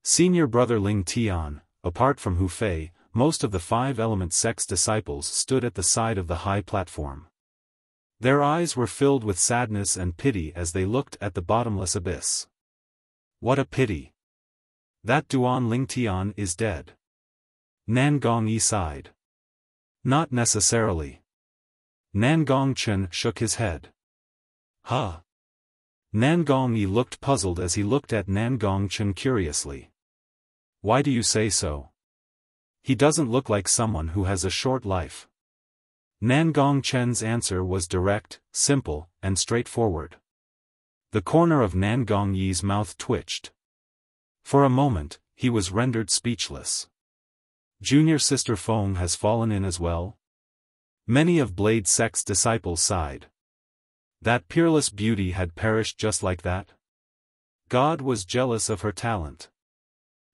Senior brother Lingtian, apart from Hu Fei, most of the 5 Element sect's disciples stood at the side of the high platform. Their eyes were filled with sadness and pity as they looked at the bottomless abyss. What a pity. That Duan Lingtian is dead. Nangong Yi sighed. Not necessarily. Nangong Chen shook his head. Huh. Nangong Yi looked puzzled as he looked at Nangong Chen curiously. Why do you say so? He doesn't look like someone who has a short life. Nangong Chen's answer was direct, simple, and straightforward. The corner of Nangong Yi's mouth twitched. For a moment, he was rendered speechless. Junior sister Feng has fallen in as well? Many of Blade Sect's disciples sighed. That peerless beauty had perished just like that? God was jealous of her talent.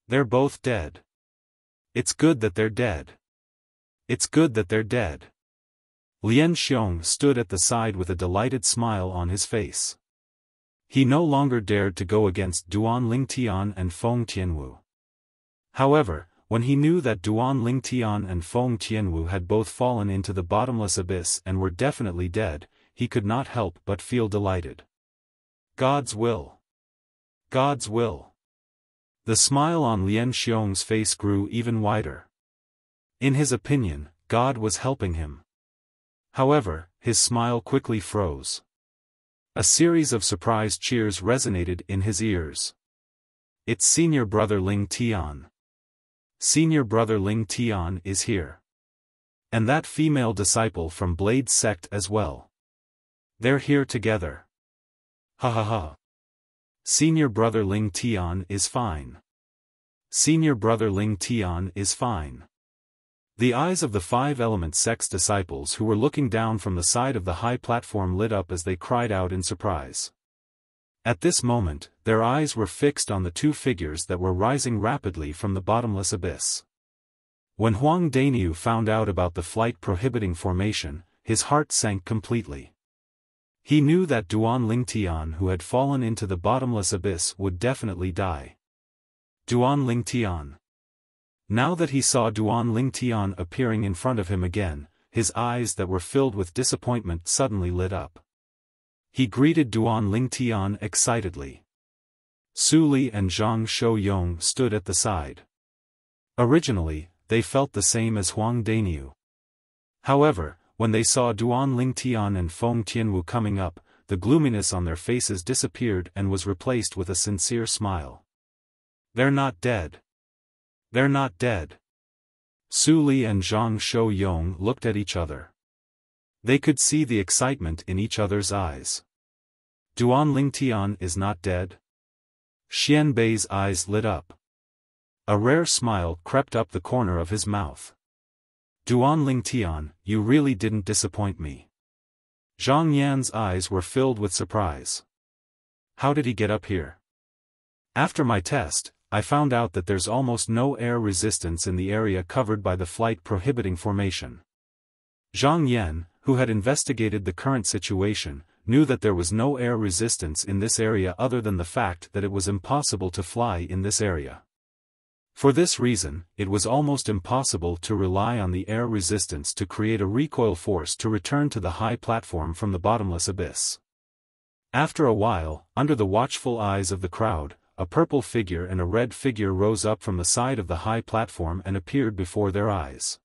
They're both dead. It's good that they're dead. It's good that they're dead. Lian Xiong stood at the side with a delighted smile on his face. He no longer dared to go against Duan Lingtian and Feng Tianwu. However, when he knew that Duan Lingtian and Feng Tianwu had both fallen into the bottomless abyss and were definitely dead, he could not help but feel delighted. God's will. God's will. The smile on Lian Xiong's face grew even wider. In his opinion, God was helping him. However, his smile quickly froze. A series of surprised cheers resonated in his ears. It's senior brother Ling Tian. Senior brother Ling Tian is here. And that female disciple from Blade Sect as well. They're here together. Ha ha ha. Senior brother Ling Tian is fine. Senior brother Ling Tian is fine. The eyes of the Five Element Sect's disciples who were looking down from the side of the high platform lit up as they cried out in surprise. At this moment, their eyes were fixed on the two figures that were rising rapidly from the bottomless abyss. When Huang Dainiu found out about the flight prohibiting formation, his heart sank completely. He knew that Duan Lingtian who had fallen into the bottomless abyss would definitely die. Duan Lingtian. Now that he saw Duan Lingtian appearing in front of him again, his eyes that were filled with disappointment suddenly lit up. He greeted Duan Lingtian excitedly. Su Li and Zhang Shouyong stood at the side. Originally, they felt the same as Huang Dainiu. However, when they saw Duan Lingtian and Feng Tianwu coming up, the gloominess on their faces disappeared and was replaced with a sincere smile. They're not dead. They're not dead. Su Li and Zhang Shouyong looked at each other. They could see the excitement in each other's eyes. Duan Lingtian is not dead? Xian Bei's eyes lit up. A rare smile crept up the corner of his mouth. Duan Lingtian, you really didn't disappoint me. Zhang Yan's eyes were filled with surprise. How did he get up here? After my test, I found out that there's almost no air resistance in the area covered by the flight prohibiting formation. Zhang Yan, who had investigated the current situation, knew that there was no air resistance in this area other than the fact that it was impossible to fly in this area. For this reason, it was almost impossible to rely on the air resistance to create a recoil force to return to the high platform from the bottomless abyss. After a while, under the watchful eyes of the crowd, a purple figure and a red figure rose up from the side of the high platform and appeared before their eyes.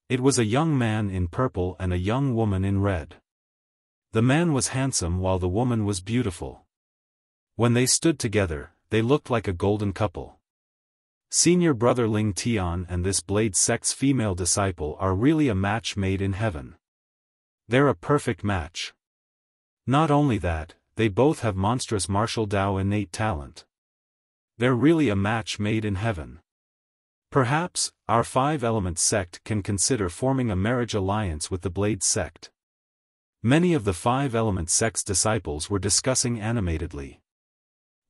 It was a young man in purple and a young woman in red. The man was handsome while the woman was beautiful. When they stood together, they looked like a golden couple. Senior brother Ling Tian and this Blade Sect's female disciple are really a match made in heaven. They're a perfect match. Not only that, they both have monstrous martial Dao innate talent. They're really a match made in heaven. Perhaps, our Five-Element Sect can consider forming a marriage alliance with the Blade Sect. Many of the Five-Element Sect's disciples were discussing animatedly.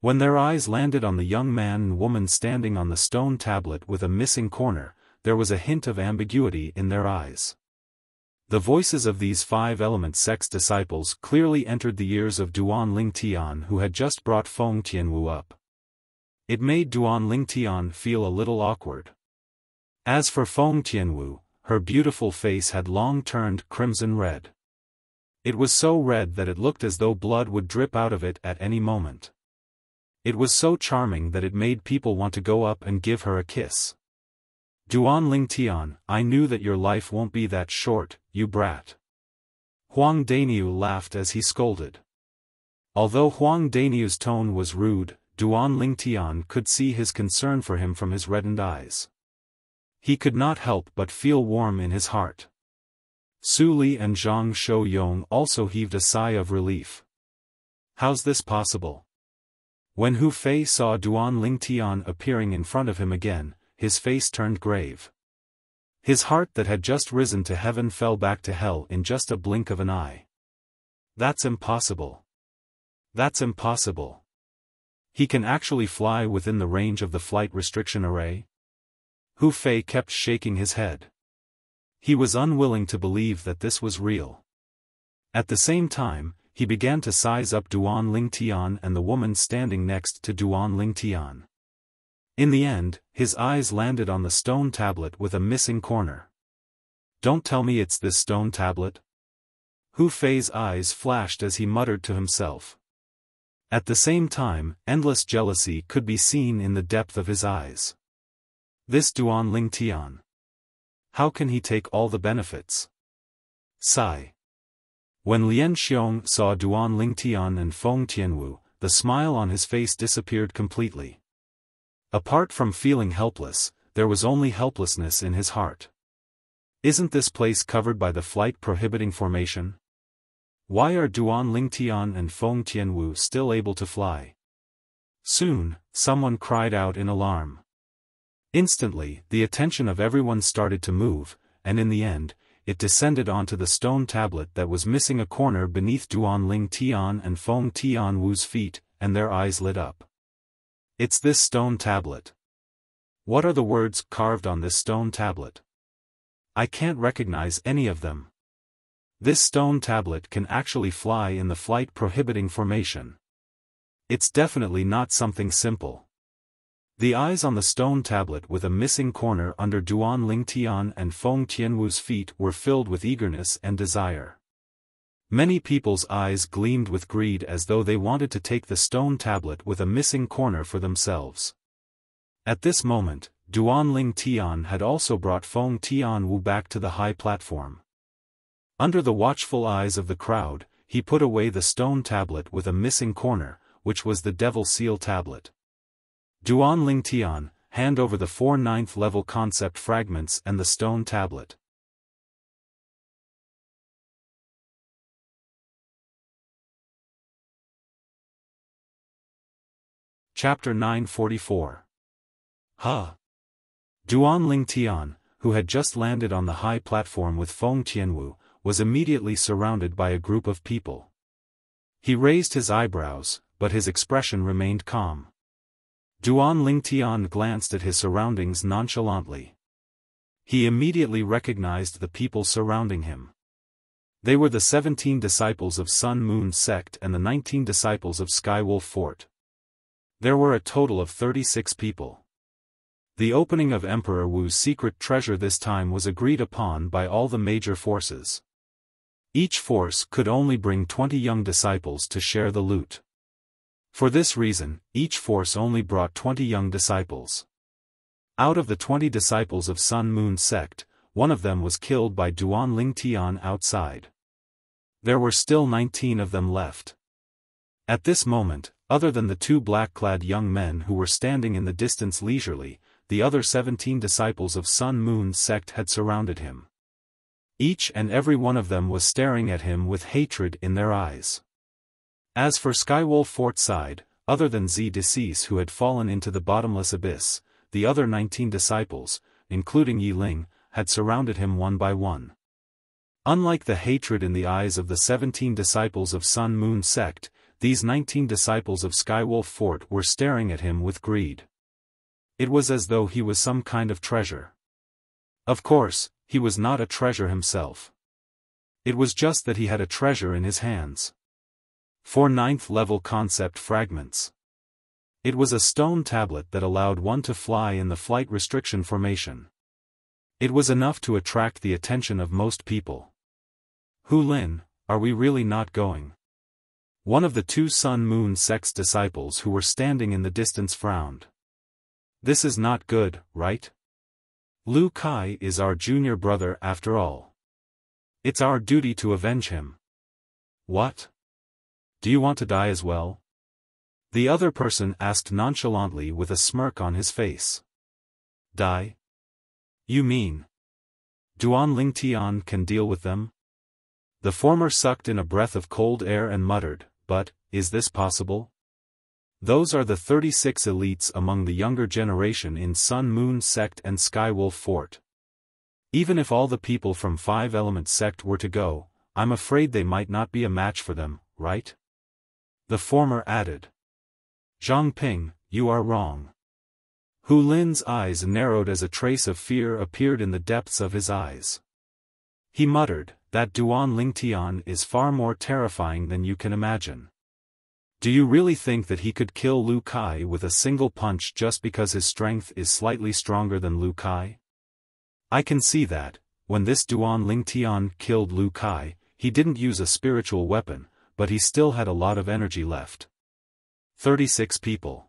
When their eyes landed on the young man and woman standing on the stone tablet with a missing corner, there was a hint of ambiguity in their eyes. The voices of these Five-Element Sect's disciples clearly entered the ears of Duan Lingtian who had just brought Feng Tianwu up. It made Duan Lingtian feel a little awkward. As for Feng Tianwu, her beautiful face had long turned crimson red. It was so red that it looked as though blood would drip out of it at any moment. It was so charming that it made people want to go up and give her a kiss. Duan Lingtian, I knew that your life won't be that short, you brat. Huang Dainiu laughed as he scolded. Although Huang Daniu's tone was rude, Duan Lingtian could see his concern for him from his reddened eyes. He could not help but feel warm in his heart. Su Li and Zhang Shouyong also heaved a sigh of relief. How's this possible? When Hu Fei saw Duan Lingtian appearing in front of him again, his face turned grave. His heart that had just risen to heaven fell back to hell in just a blink of an eye. That's impossible. That's impossible. He can actually fly within the range of the flight restriction array? Hu Fei kept shaking his head. He was unwilling to believe that this was real. At the same time, he began to size up Duan Lingtian and the woman standing next to Duan Lingtian. In the end, his eyes landed on the stone tablet with a missing corner. Don't tell me it's this stone tablet? Hu Fei's eyes flashed as he muttered to himself. At the same time, endless jealousy could be seen in the depth of his eyes. This Duan Lingtian. How can he take all the benefits? Sigh. When Lian Xiong saw Duan Lingtian and Feng Tianwu, the smile on his face disappeared completely. Apart from feeling helpless, there was only helplessness in his heart. Isn't this place covered by the flight prohibiting formation? Why are Duan Lingtian and Feng Tianwu still able to fly? Soon, someone cried out in alarm. Instantly, the attention of everyone started to move, and in the end, it descended onto the stone tablet that was missing a corner beneath Duan Lingtian and Feng Tianwu's feet, and their eyes lit up. It's this stone tablet. What are the words carved on this stone tablet? I can't recognize any of them. This stone tablet can actually fly in the flight prohibiting formation. It's definitely not something simple. The eyes on the stone tablet with a missing corner under Duan Lingtian and Feng Tianwu's feet were filled with eagerness and desire. Many people's eyes gleamed with greed as though they wanted to take the stone tablet with a missing corner for themselves. At this moment, Duan Lingtian had also brought Feng Tianwu back to the high platform. Under the watchful eyes of the crowd, he put away the stone tablet with a missing corner, which was the Devil Seal tablet. Duan Lingtian, hand over the 4 9th level concept fragments and the stone tablet. Chapter 944. Duan Lingtian, who had just landed on the high platform with Feng Tianwu, was immediately surrounded by a group of people. He raised his eyebrows, but his expression remained calm. Duan Lingtian glanced at his surroundings nonchalantly. He immediately recognized the people surrounding him. They were the 17 disciples of Sun Moon sect and the 19 disciples of Skywolf Fort. There were a total of 36 people. The opening of Emperor Wu's secret treasure this time was agreed upon by all the major forces. Each force could only bring 20 young disciples to share the loot. For this reason, each force only brought 20 young disciples. Out of the 20 disciples of Sun Moon sect, one of them was killed by Duan Lingtian outside. There were still 19 of them left. At this moment, other than the 2 black-clad young men who were standing in the distance leisurely, the other 17 disciples of Sun Moon sect had surrounded him. Each and every one of them was staring at him with hatred in their eyes. As for Skywolf Fort side, other than Z Decease who had fallen into the bottomless abyss, the other 19 disciples, including Yi Ling, had surrounded him one by one. Unlike the hatred in the eyes of the 17 disciples of Sun Moon sect, these 19 disciples of Skywolf Fort were staring at him with greed. It was as though he was some kind of treasure. Of course, he was not a treasure himself. It was just that he had a treasure in his hands. 4 9th level concept fragments. It was a stone tablet that allowed one to fly in the flight restriction formation. It was enough to attract the attention of most people. Hu Lin, are we really not going? One of the 2 Sun Moon sect's disciples who were standing in the distance frowned. This is not good, right? Lu Kai is our junior brother after all. It's our duty to avenge him. What? Do you want to die as well? The other person asked nonchalantly with a smirk on his face. Die? You mean Duan Lingtian can deal with them? The former sucked in a breath of cold air and muttered, but, is this possible? Those are the 36 elites among the younger generation in Sun Moon Sect and Skywolf Fort. Even if all the people from Five Element Sect were to go, I'm afraid they might not be a match for them, right? The former added. Zhang Ping, you are wrong. Hu Lin's eyes narrowed as a trace of fear appeared in the depths of his eyes. He muttered, that Duan Lingtian is far more terrifying than you can imagine. Do you really think that he could kill Lu Kai with a single punch just because his strength is slightly stronger than Lu Kai? I can see that, when this Duan Lingtian killed Lu Kai, he didn't use a spiritual weapon, but he still had a lot of energy left. 36 people.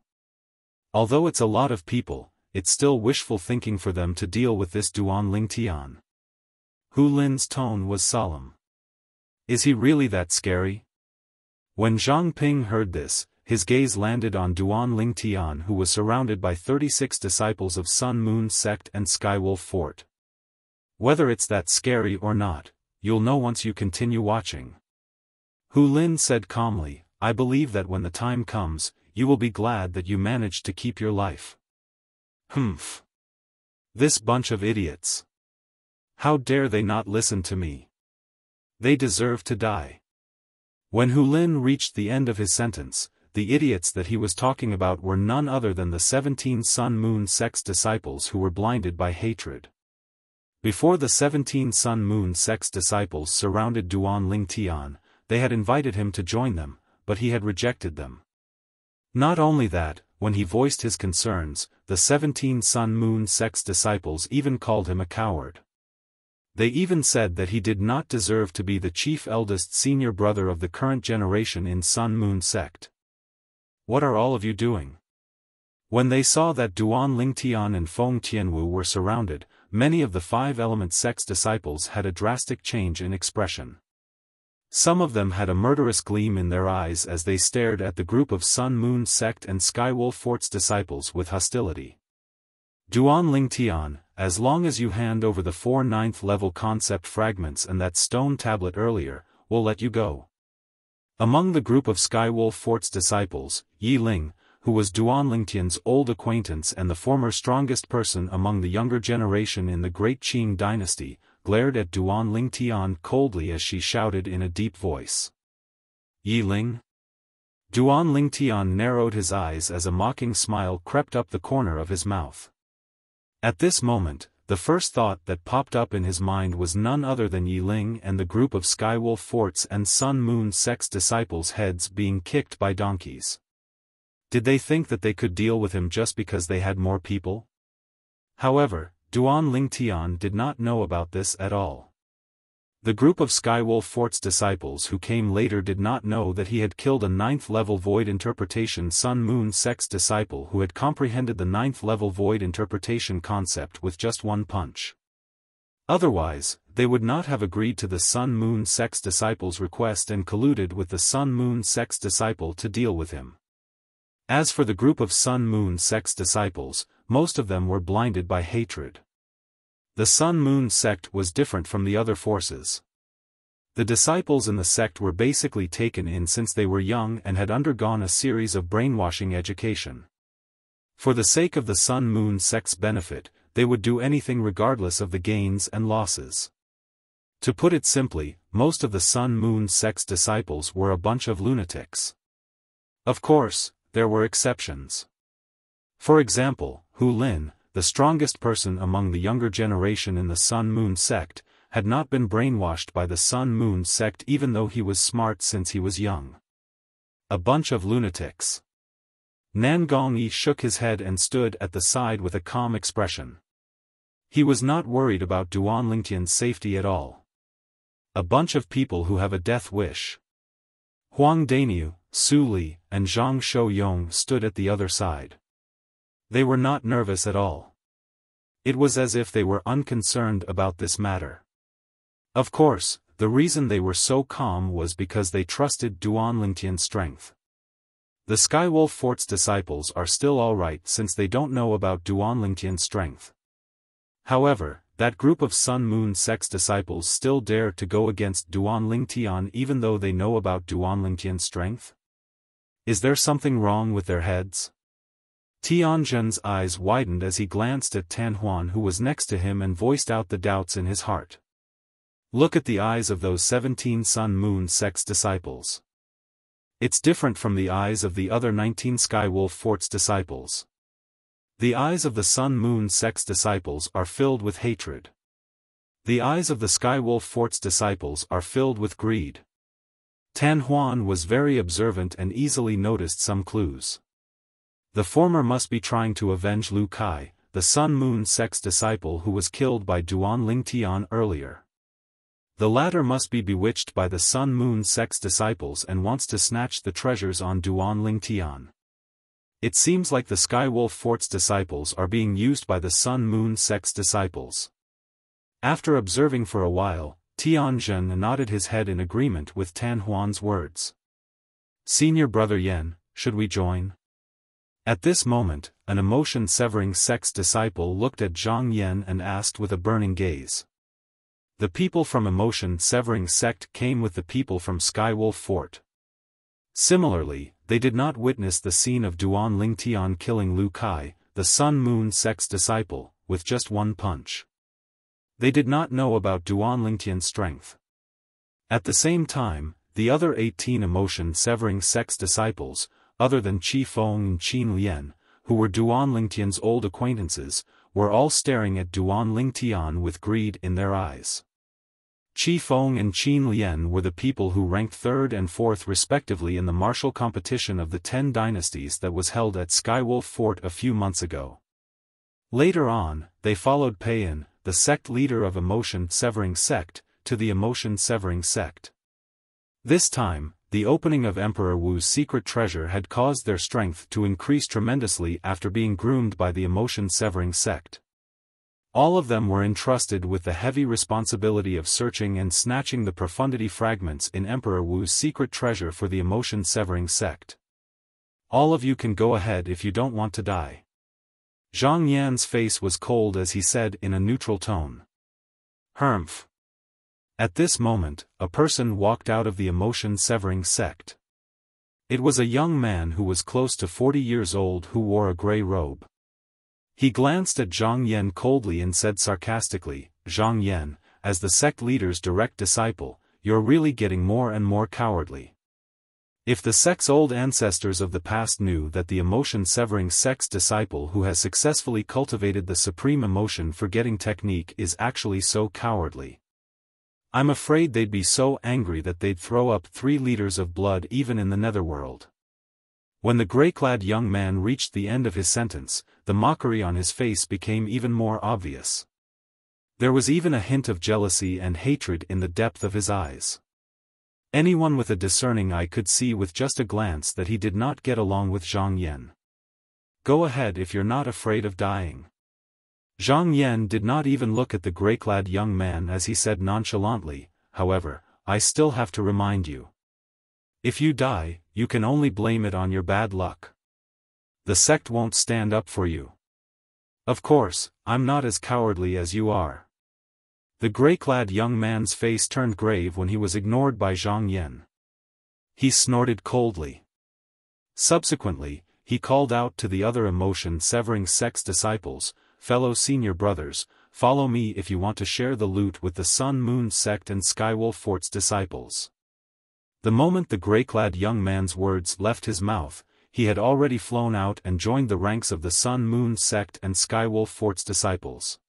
Although it's a lot of people, it's still wishful thinking for them to deal with this Duan Lingtian. Hu Lin's tone was solemn. Is he really that scary? When Zhang Ping heard this, his gaze landed on Duan Lingtian, who was surrounded by 36 disciples of Sun Moon Sect and Skywolf Fort. Whether it's that scary or not, you'll know once you continue watching. Hu Lin said calmly, I believe that when the time comes, you will be glad that you managed to keep your life. Humph. This bunch of idiots. How dare they not listen to me? They deserve to die. When Hu Lin reached the end of his sentence, the idiots that he was talking about were none other than the 17 Sun Moon Sect's disciples who were blinded by hatred. Before the 17 Sun Moon Sect's disciples surrounded Duan Lingtian, they had invited him to join them, but he had rejected them. Not only that, when he voiced his concerns, the 17 Sun Moon Sect's disciples even called him a coward. They even said that he did not deserve to be the chief eldest senior brother of the current generation in Sun Moon Sect. What are all of you doing? When they saw that Duan Lingtian and Feng Tianwu were surrounded, many of the Five Element Sect's disciples had a drastic change in expression. Some of them had a murderous gleam in their eyes as they stared at the group of Sun Moon Sect and Skywolf Fort's disciples with hostility. Duan Lingtian, as long as you hand over the 4 9th-level concept fragments and that stone tablet earlier, we'll let you go. Among the group of Skywolf Fort's disciples, Yi Ling, who was Duan Lingtian's old acquaintance and the former strongest person among the younger generation in the Great Qing dynasty, glared at Duan Lingtian coldly as she shouted in a deep voice. Yi Ling? Duan Lingtian narrowed his eyes as a mocking smile crept up the corner of his mouth. At this moment, the first thought that popped up in his mind was none other than Yi Ling and the group of Skywolf Fort's and Sun Moon Sect's disciples' heads being kicked by donkeys. Did they think that they could deal with him just because they had more people? However, Duan Lingtian did not know about this at all. The group of Skywolf Fort's disciples who came later did not know that he had killed a 9th-level Void Interpretation Sun Moon Sect's disciple who had comprehended the 9th-level Void Interpretation concept with just one punch. Otherwise, they would not have agreed to the Sun Moon Sect's disciple's request and colluded with the Sun Moon Sect's disciple to deal with him. As for the group of Sun Moon Sect's disciples, most of them were blinded by hatred. The Sun Moon Sect was different from the other forces. The disciples in the sect were basically taken in since they were young and had undergone a series of brainwashing education. For the sake of the Sun Moon Sect's benefit, they would do anything regardless of the gains and losses. To put it simply, most of the Sun Moon Sect's disciples were a bunch of lunatics. Of course, there were exceptions. For example, Hu Lin, the strongest person among the younger generation in the Sun Moon Sect, had not been brainwashed by the Sun Moon Sect even though he was smart since he was young. A bunch of lunatics. Nan Gongyi shook his head and stood at the side with a calm expression. He was not worried about Duan Lingtian's safety at all. A bunch of people who have a death wish. Huang Dainiu, Su Li, and Zhang Shouyong stood at the other side. They were not nervous at all. It was as if they were unconcerned about this matter. Of course, the reason they were so calm was because they trusted Duan Lingtian's strength. The Skywolf Fort's disciples are still alright since they don't know about Duan Lingtian's strength. However, that group of Sun Moon sect's disciples still dare to go against Duan Lingtian even though they know about Duan Lingtian's strength? Is there something wrong with their heads? Tianjin's eyes widened as he glanced at Tan Huan, who was next to him, and voiced out the doubts in his heart. Look at the eyes of those 17 Sun Moon sect's disciples. It's different from the eyes of the other 19 Skywolf Fort's disciples. The eyes of the Sun Moon sect's disciples are filled with hatred. The eyes of the Skywolf Fort's disciples are filled with greed. Tan Huan was very observant and easily noticed some clues. The former must be trying to avenge Lu Kai, the Sun Moon sect's disciple who was killed by Duan Lingtian earlier. The latter must be bewitched by the Sun Moon sect's disciples and wants to snatch the treasures on Duan Lingtian. It seems like the Skywolf Fort's disciples are being used by the Sun Moon sect's disciples. After observing for a while, Tianjin nodded his head in agreement with Tan Huan's words. Senior Brother Yen, should we join? At this moment, an emotion-severing sect's disciple looked at Zhang Yan and asked with a burning gaze. The people from emotion-severing sect came with the people from Skywolf Fort. Similarly, they did not witness the scene of Duan Lingtian killing Lu Kai, the Sun Moon sect's disciple, with just one punch. They did not know about Duan Lingtian's strength. At the same time, the other 18 emotion-severing sect's disciples, other than Qi Feng and Qin Lian, who were Duan Lingtian's old acquaintances, were all staring at Duan Lingtian with greed in their eyes. Qi Feng and Qin Lian were the people who ranked 3rd and 4th respectively in the martial competition of the 10 dynasties that was held at Skywolf Fort a few months ago. Later on, they followed Payan, the sect leader of Emotion-Severing Sect, to the Emotion-Severing Sect. This time, the opening of Emperor Wu's secret treasure had caused their strength to increase tremendously after being groomed by the Emotion-Severing Sect. All of them were entrusted with the heavy responsibility of searching and snatching the profundity fragments in Emperor Wu's secret treasure for the Emotion-Severing Sect. All of you can go ahead if you don't want to die. Zhang Yan's face was cold as he said in a neutral tone. Humph. At this moment, a person walked out of the Emotion-Severing Sect. It was a young man who was close to 40 years old who wore a gray robe. He glanced at Zhang Yan coldly and said sarcastically, Zhang Yan, as the sect leader's direct disciple, you're really getting more and more cowardly. If the sect's old ancestors of the past knew that the Emotion-Severing Sect's disciple who has successfully cultivated the supreme emotion-forgetting technique is actually so cowardly, I'm afraid they'd be so angry that they'd throw up 3 liters of blood even in the netherworld. When the gray-clad young man reached the end of his sentence, the mockery on his face became even more obvious. There was even a hint of jealousy and hatred in the depth of his eyes. Anyone with a discerning eye could see with just a glance that he did not get along with Zhang Yan. Go ahead if you're not afraid of dying. Zhang Yan did not even look at the gray-clad young man as he said nonchalantly, however, I still have to remind you. If you die, you can only blame it on your bad luck. The sect won't stand up for you. Of course, I'm not as cowardly as you are. The gray-clad young man's face turned grave when he was ignored by Zhang Yan. He snorted coldly. Subsequently, he called out to the other Emotion-Severing Sect's disciples, fellow senior brothers, follow me if you want to share the loot with the Sun Moon Sect and Skywolf Fort's disciples. The moment the gray-clad young man's words left his mouth, he had already flown out and joined the ranks of the Sun Moon Sect and Skywolf Fort's disciples.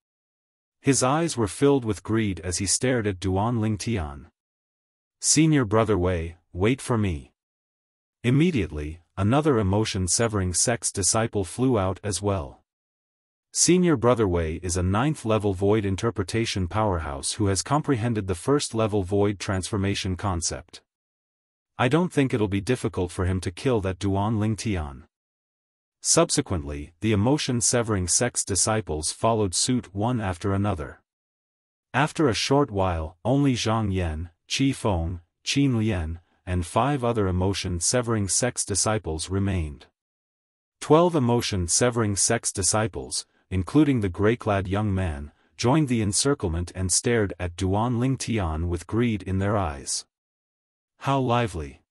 His eyes were filled with greed as he stared at Duan Lingtian. Senior Brother Wei, wait for me. Immediately, another Emotion-Severing Sect's disciple flew out as well. Senior Brother Wei is a 9th-level void interpretation powerhouse who has comprehended the 1st-level void transformation concept. I don't think it'll be difficult for him to kill that Duan Lingtian. Subsequently, the Emotion-Severing Sect's disciples followed suit one after another. After a short while, only Zhang Yan, Qi Feng, Qin Lian, and 5 other emotion-severing sect's disciples remained. 12 emotion-severing sect's disciples, including the gray-clad young man, joined the encirclement and stared at Duan Lingtian with greed in their eyes. How lively!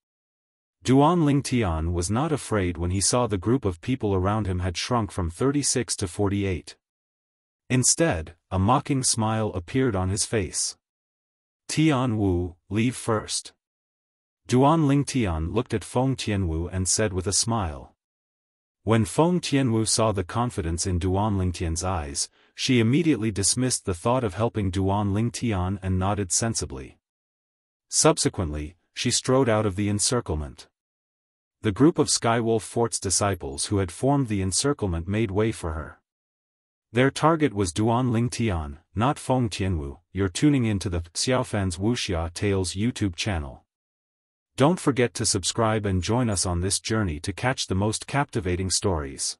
Duan Lingtian was not afraid when he saw the group of people around him had shrunk from 36 to 48. Instead, a mocking smile appeared on his face. Tian Wu, leave first. Duan Lingtian looked at Feng Tianwu and said with a smile. When Feng Tianwu saw the confidence in Duan Lingtian's eyes, she immediately dismissed the thought of helping Duan Lingtian and nodded sensibly. Subsequently, she strode out of the encirclement. The group of Skywolf Fort's disciples who had formed the encirclement made way for her. Their target was Duan Lingtian, not Feng Tianwu. You're tuning into the Xiaofan's Wuxia Tales YouTube channel. Don't forget to subscribe and join us on this journey to catch the most captivating stories.